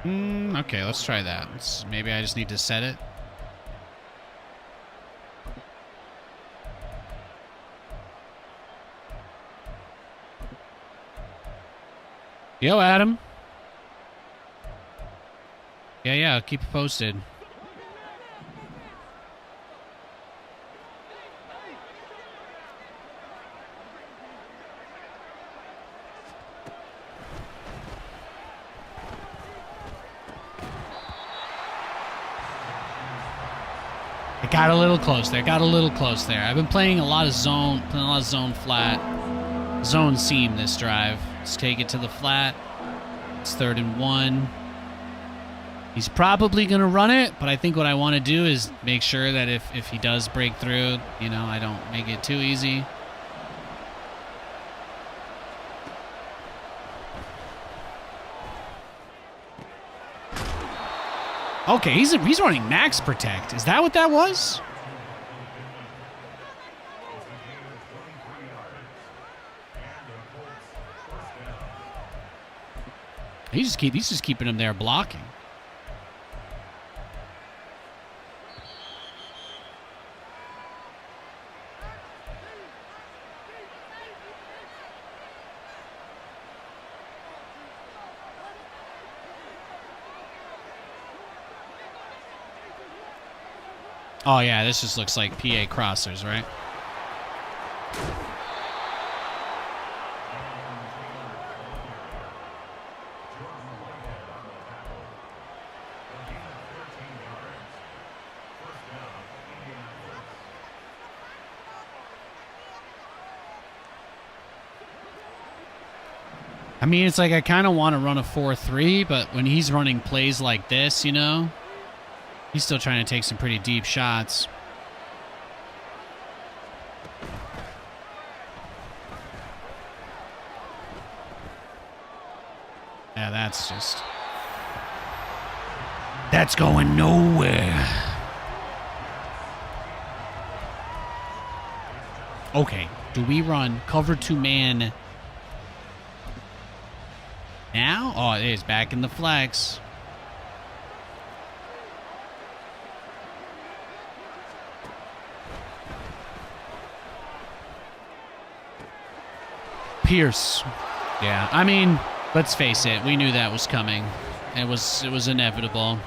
Okay, let's try that. Maybe I just need to set it. Yo, Adam. Yeah, I'll keep you posted. I got a little close there. I've been playing a lot of zone flat, zone seam this drive. Let's take it to the flat. It's 3rd and 1. He's probably going to run it, but I think what I want to do is make sure that if he does break through, you know, I don't make it too easy. Okay, he's running max protect. Is that what that was? He's just keeping him there blocking. Oh yeah, this just looks like PA crossers, right? I mean, it's like I kind of want to run a 4-3, but when he's running plays like this, you know, he's still trying to take some pretty deep shots. Yeah, that's going nowhere. Okay, do we run cover 2 man now? Oh, it is back in the flex. Pierce. Yeah, I mean, let's face it. We knew that was coming. It was inevitable.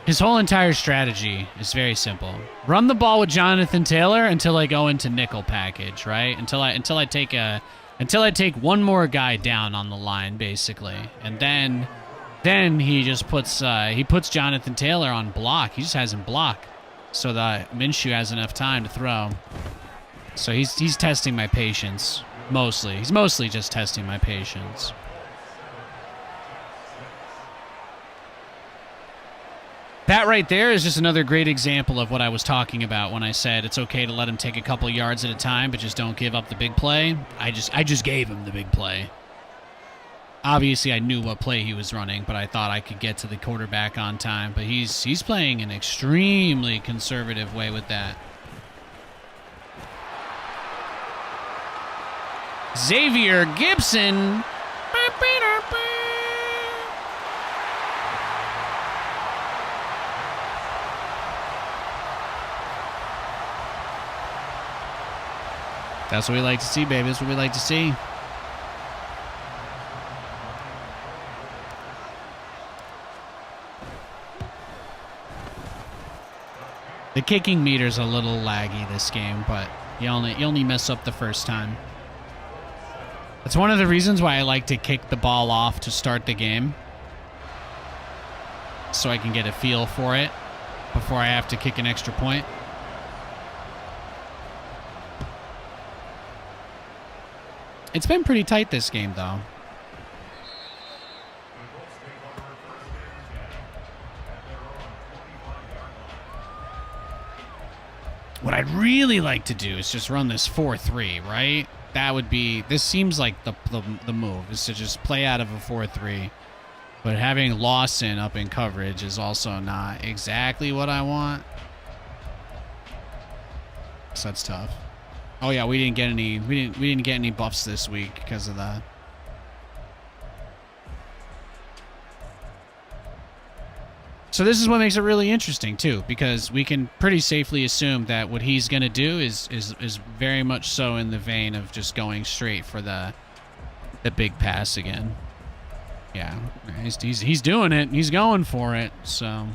His whole entire strategy is very simple. Run the ball with Jonathan Taylor until I go into nickel package, right? Until I take one more guy down on the line, basically, and then he just puts Jonathan Taylor on block. He just has him block, so that Minshew has enough time to throw. So he's testing my patience mostly. He's mostly just testing my patience. That right there is just another great example of what I was talking about when I said it's okay to let him take a couple yards at a time, but just don't give up the big play. I just gave him the big play. Obviously, I knew what play he was running, but I thought I could get to the quarterback on time. But he's playing an extremely conservative way with that. Xavier Gibson. That's what we like to see, baby. That's what we like to see. The kicking meter's a little laggy this game, but you only mess up the first time. That's one of the reasons why I like to kick the ball off to start the game, so I can get a feel for it before I have to kick an extra point. It's been pretty tight this game, though. What I'd really like to do is just run this 4-3, right? that would be... This seems like the move, is to just play out of a 4-3. But having Lawson up in coverage is also not exactly what I want. So that's tough. Oh yeah, we didn't get any buffs this week because of that. So this is what makes it really interesting too, because we can pretty safely assume that what he's gonna do is very much so in the vein of just going straight for the big pass again. Yeah, he's doing it. He's going for it. So.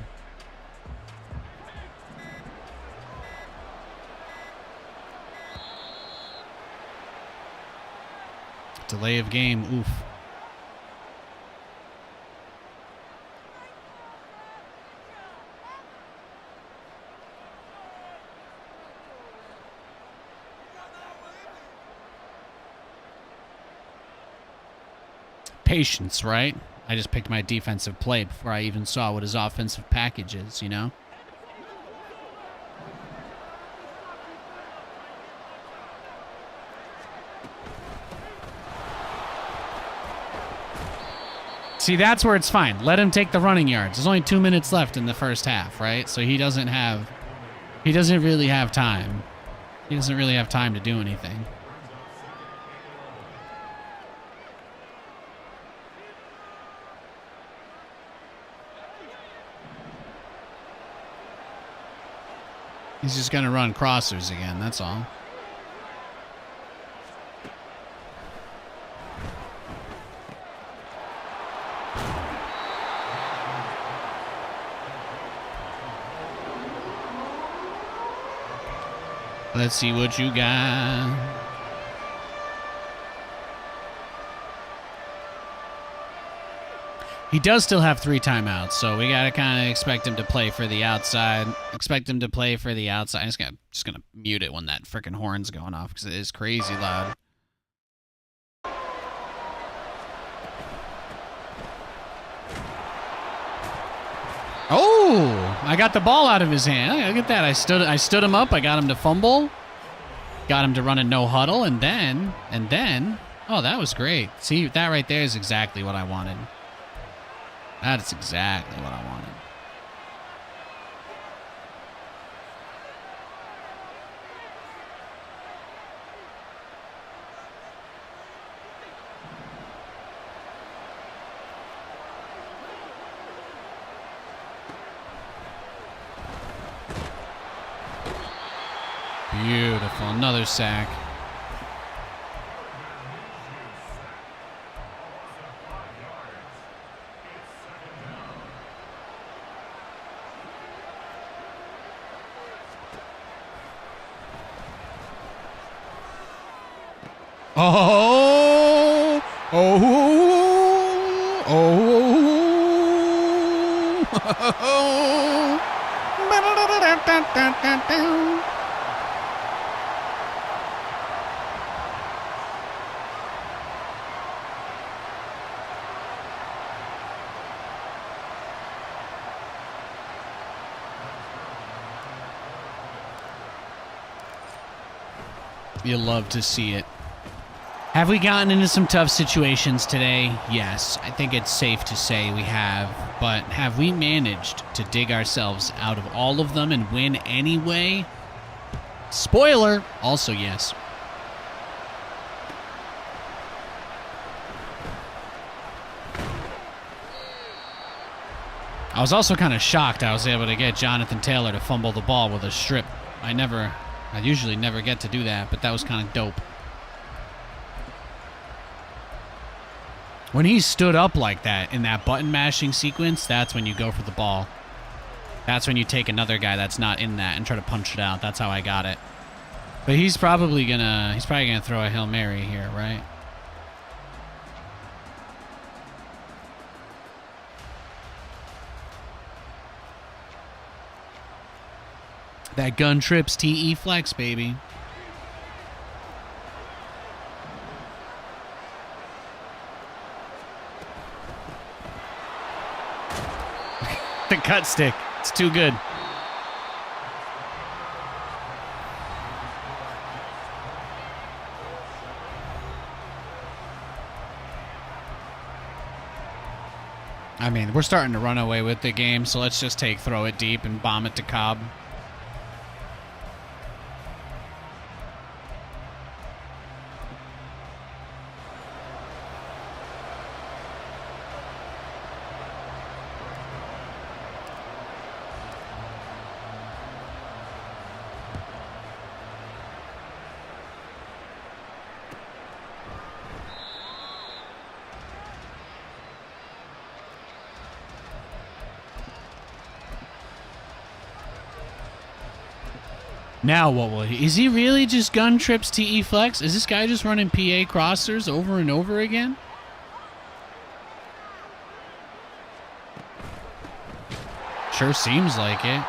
Delay of game. Oof. Patience, right? I just picked my defensive play before I even saw what his offensive package is, you know? See, that's where it's fine. Let him take the running yards. There's only 2 minutes left in the first half, right? So he doesn't really have time. He doesn't really have time to do anything. He's just going to run crossers again, that's all. Let's see what you got. He does still have 3 timeouts, so we gotta kind of expect him to play for the outside. Expect him to play for the outside. I'm just gonna mute it when that freaking horn's going off because it is crazy loud. Oh, I got the ball out of his hand. Look at that. I stood him up. I got him to fumble. Got him to run a no huddle, and then, oh, that was great. See, that right there is exactly what I wanted. That's exactly what I wanted. Beautiful. Another sack. Oh, oh, oh. You love to see it. Have we gotten into some tough situations today? Yes, I think it's safe to say we have. But have we managed to dig ourselves out of all of them and win anyway? Spoiler, also yes. I was also kind of shocked I was able to get Jonathan Taylor to fumble the ball with a strip. I usually never get to do that, but that was kind of dope. When he stood up like that in that button mashing sequence, that's when you go for the ball. That's when you take another guy that's not in that and try to punch it out. That's how I got it. But he's probably gonna throw a Hail Mary here, right? That gun trips TE flex, baby. The cut stick. It's too good. I mean, we're starting to run away with the game, so let's just throw it deep and bomb it to Cobb. Now what will he... Is he really just gun trips TE flex? Is this guy just running PA crossers over and over again? Sure seems like it.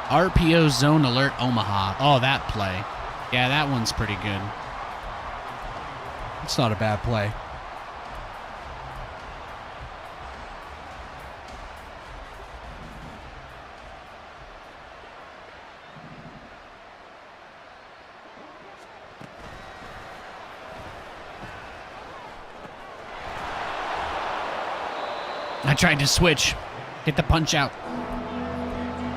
RPO zone alert Omaha. Oh, that play. Yeah, that one's pretty good. It's not a bad play. I tried to switch. Get the punch out.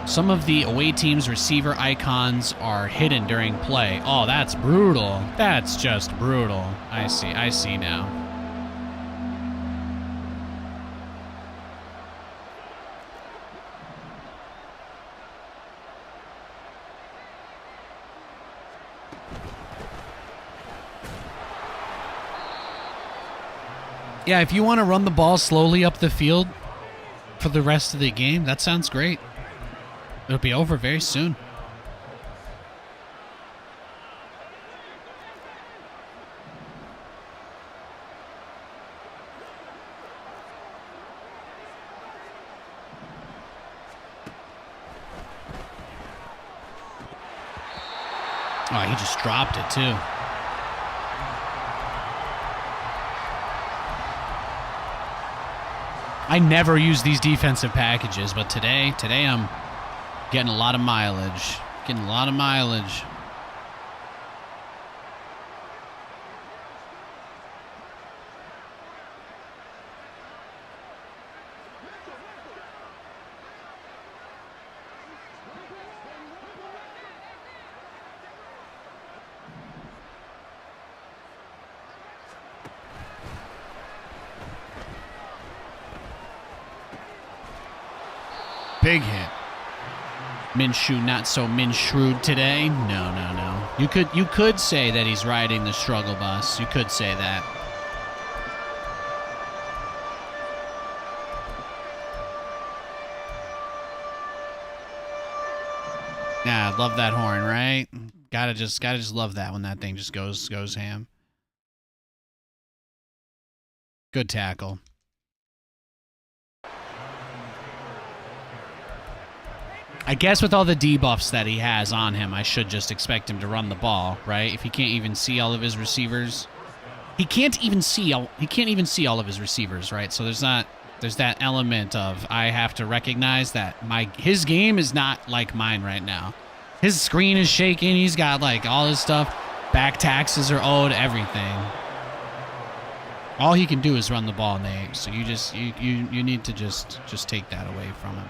Some of the away team's receiver icons are hidden during play. Oh, that's brutal. That's just brutal. I see now. Yeah, if you want to run the ball slowly up the field for the rest of the game, that sounds great. It'll be over very soon. Oh, he just dropped it too. I never use these defensive packages, but today I'm getting a lot of mileage. Getting a lot of mileage. Big hit. Minshew not so Minshrewd today. No. You could say that he's riding the struggle bus. You could say that. Yeah, love that horn, right? Gotta just love that when that thing just goes ham. Good tackle. I guess with all the debuffs that he has on him, I should just expect him to run the ball, right? If he can't even see all of his receivers, he can't even see all of his receivers, right? So there's that element of I have to recognize that his game is not like mine right now. His screen is shaking. He's got like all his stuff. Back taxes are owed. Everything. All he can do is run the ball, Nate. So you need to just take that away from him.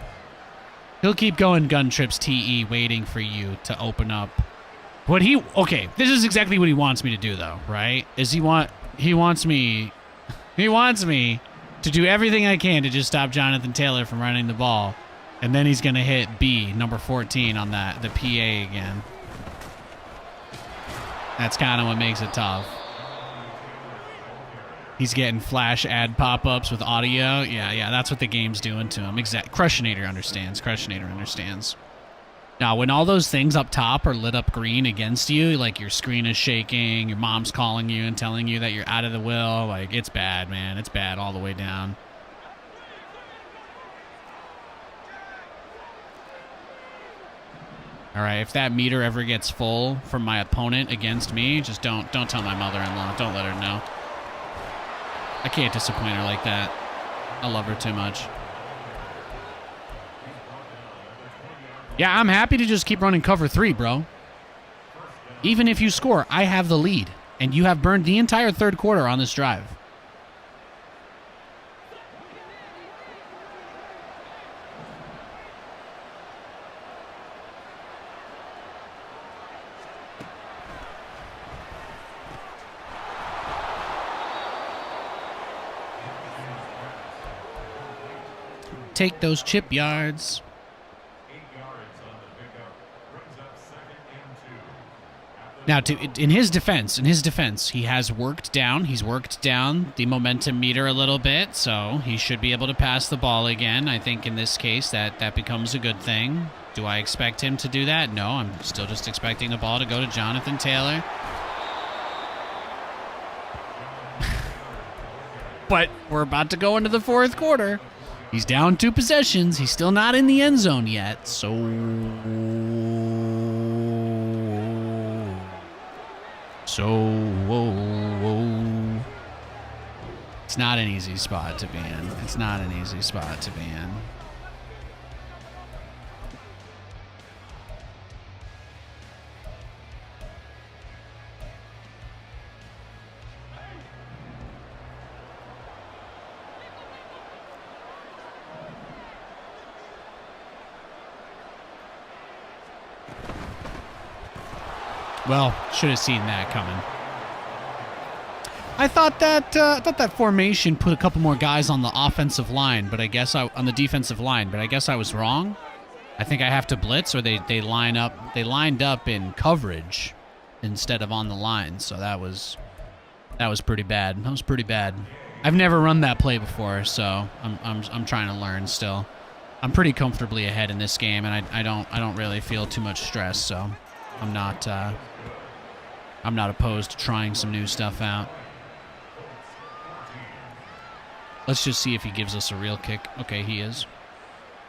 He'll keep going gun trips TE, waiting for you to open up. Okay, this is exactly what he wants me to do, though, right? He wants me to do everything I can to just stop Jonathan Taylor from running the ball, and then he's gonna hit B, number 14, on the PA again. That's kind of what makes it tough. He's getting flash ad pop-ups with audio. Yeah, that's what the game's doing to him. Crushinator understands. Now, when all those things up top are lit up green against you, like your screen is shaking, your mom's calling you and telling you that you're out of the will, like, it's bad, man. It's bad all the way down. All right, if that meter ever gets full from my opponent against me, just don't tell my mother-in-law. Don't let her know. I can't disappoint her like that. I love her too much. Yeah, I'm happy to just keep running cover 3, bro. Even if you score, I have the lead. And you have burned the entire third quarter on this drive. Take those chip yards. 8 yards on the pickup. Brings up 2nd and 2. Now, in his defense, he has worked down. He's worked down the momentum meter a little bit, so he should be able to pass the ball again. I think in this case that becomes a good thing. Do I expect him to do that? No, I'm still just expecting the ball to go to Jonathan Taylor. But we're about to go into the fourth quarter. He's down 2 possessions. He's still not in the end zone yet, so... It's not an easy spot to be in. It's not an easy spot to be in. Well, should have seen that coming. I thought that formation put a couple more guys on the offensive line, but I guess on the defensive line, but I guess I was wrong. I think I have to blitz, or they lined up in coverage instead of on the line. So that was pretty bad. That was pretty bad. I've never run that play before, so I'm trying to learn still. I'm pretty comfortably ahead in this game, and I don't really feel too much stress, so I'm not opposed to trying some new stuff out. Let's just see if he gives us a real kick. Okay, he is.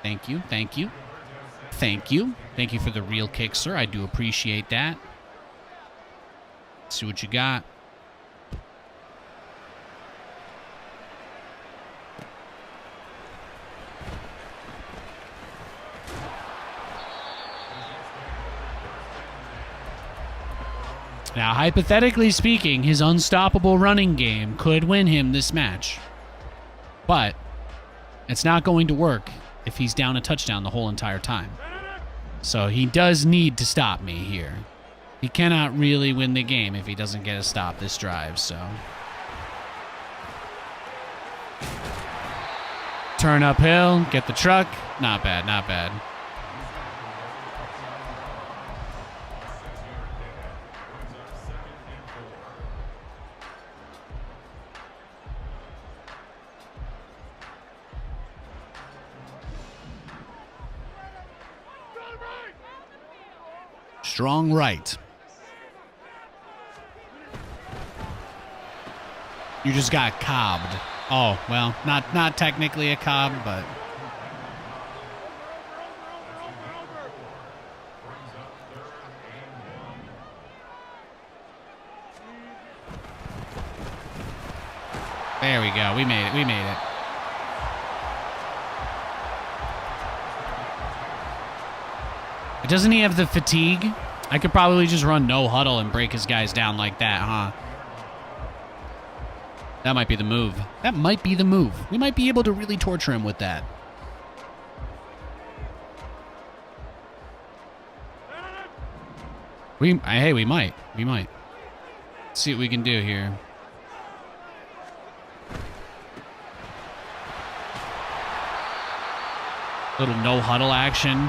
Thank you, thank you. Thank you. Thank you for the real kick, sir. I do appreciate that. Let's see what you got. Now, hypothetically speaking, his unstoppable running game could win him this match. But it's not going to work if he's down a touchdown the whole entire time. So he does need to stop me here. He cannot really win the game if he doesn't get a stop this drive, so. Turn uphill, get the truck. Not bad, not bad. Strong right. You just got cobbed. Oh, well, not technically a cob, but... There we go. We made it. We made it. Doesn't he have the fatigue? I could probably just run no huddle and break his guys down like that, huh? That might be the move. That might be the move. We might be able to really torture him with that. Hey, we might. We might. Let's see what we can do here. Little no huddle action.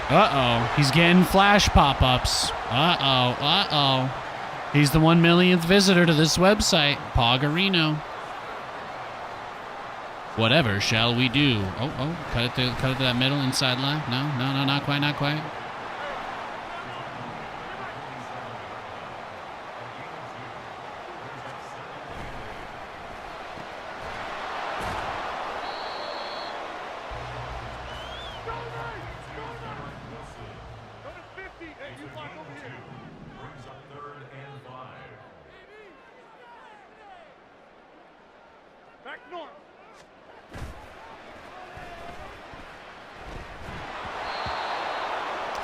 Uh-oh. He's getting flash pop-ups. Uh-oh. Uh-oh. He's the 1 millionth visitor to this website. Poggerino. Whatever shall we do? Oh. Cut it to that middle, inside left. No, not quite, not quite.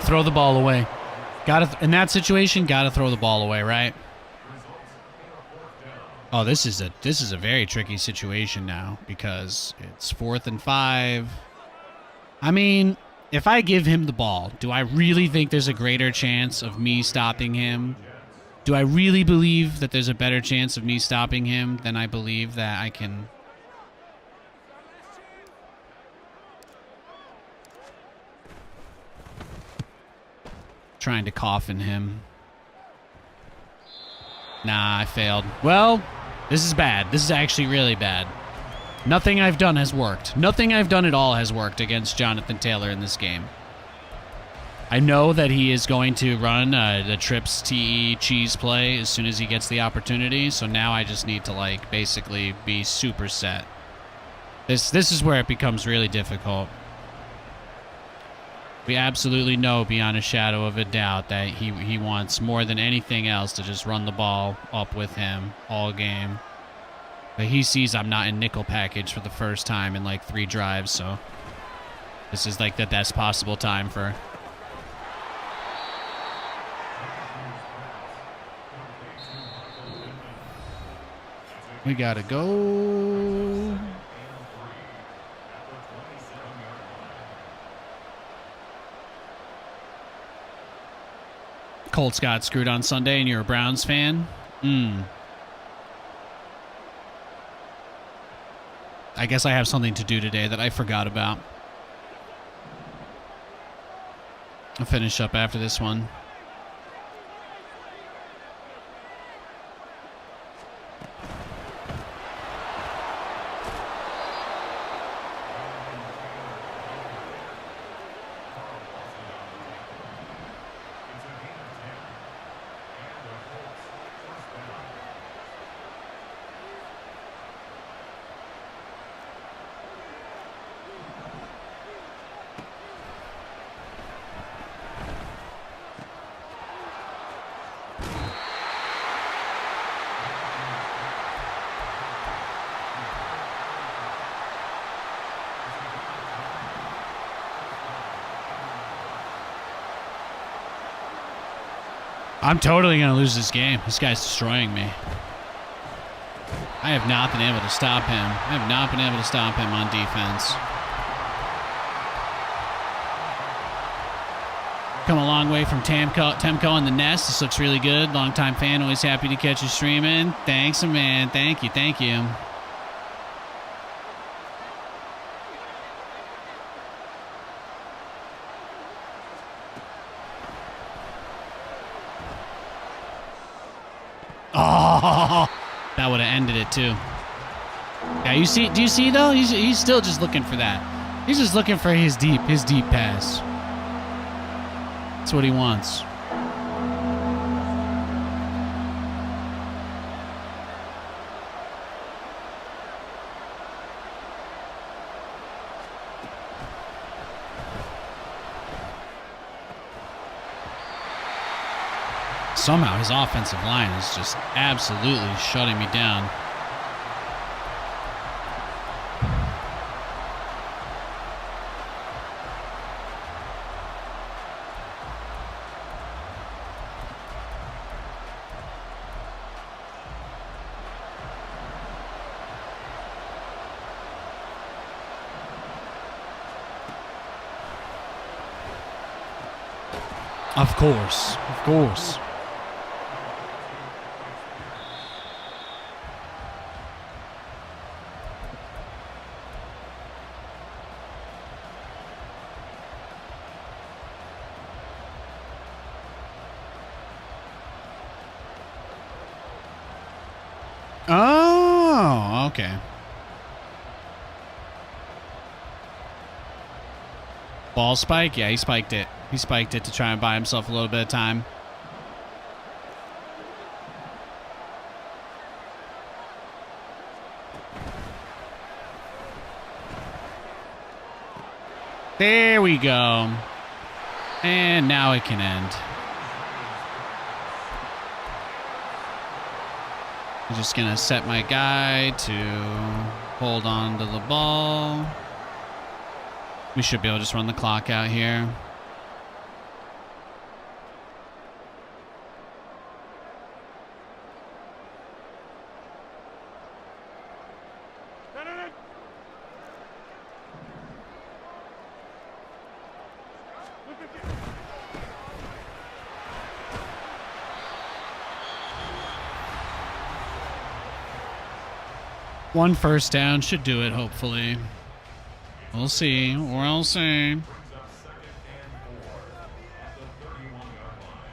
Throw the ball away. In that situation, gotta throw the ball away, right? Oh, this is a very tricky situation now because it's 4th and 5. I mean, if I give him the ball, do I really think there's a greater chance of me stopping him? Do I really believe that there's a better chance of me stopping him than I believe that I can? Trying to coffin him. Nah, I failed. Well, this is bad. This is actually really bad. Nothing I've done has worked. Nothing I've done at all has worked against Jonathan Taylor in this game. I know that he is going to run the trips TE cheese play as soon as he gets the opportunity, so now I just need to, like, basically be super set. This is where it becomes really difficult. We absolutely know beyond a shadow of a doubt that he wants more than anything else to just run the ball up with him all game. But he sees I'm not in nickel package for the first time in like 3 drives, so this is like the best possible time for... We gotta go... Colts got screwed on Sunday and you're a Browns fan? I guess I have something to do today that I forgot about. I'll finish up after this one. I'm totally going to lose this game. This guy's destroying me. I have not been able to stop him. I have not been able to stop him on defense. Come a long way from Temco and the Nest. This looks really good. Longtime fan. Always happy to catch you streaming. Thanks, man. Thank you. Thank you. Oh, that would have ended it too. Yeah, you see? Do you see though? He's still just looking for that. He's just looking for his deep pass. That's what he wants. Somehow his offensive line is just absolutely shutting me down. Of course, of course. Oh, okay. Ball spike? Yeah, he spiked it. He spiked it to try and buy himself a little bit of time. There we go. And now it can end. I'm just gonna set my guy to hold on to the ball. We should be able to just run the clock out here. One first down should do it, hopefully. We'll see. We'll see. Brings up second and 4 at the 31-yard line.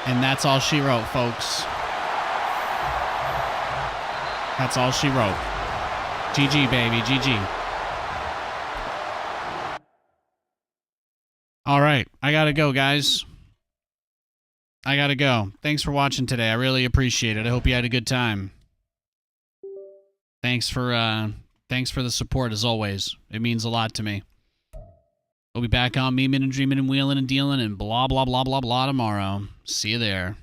And that's all she wrote, folks. That's all she wrote. GG, baby, GG. All right, I gotta go, guys. I gotta go. Thanks for watching today. I really appreciate it. I hope you had a good time. Thanks for the support as always. It means a lot to me. We'll be back on memeing and dreaming and wheeling and dealing and blah blah blah blah blah tomorrow. See you there.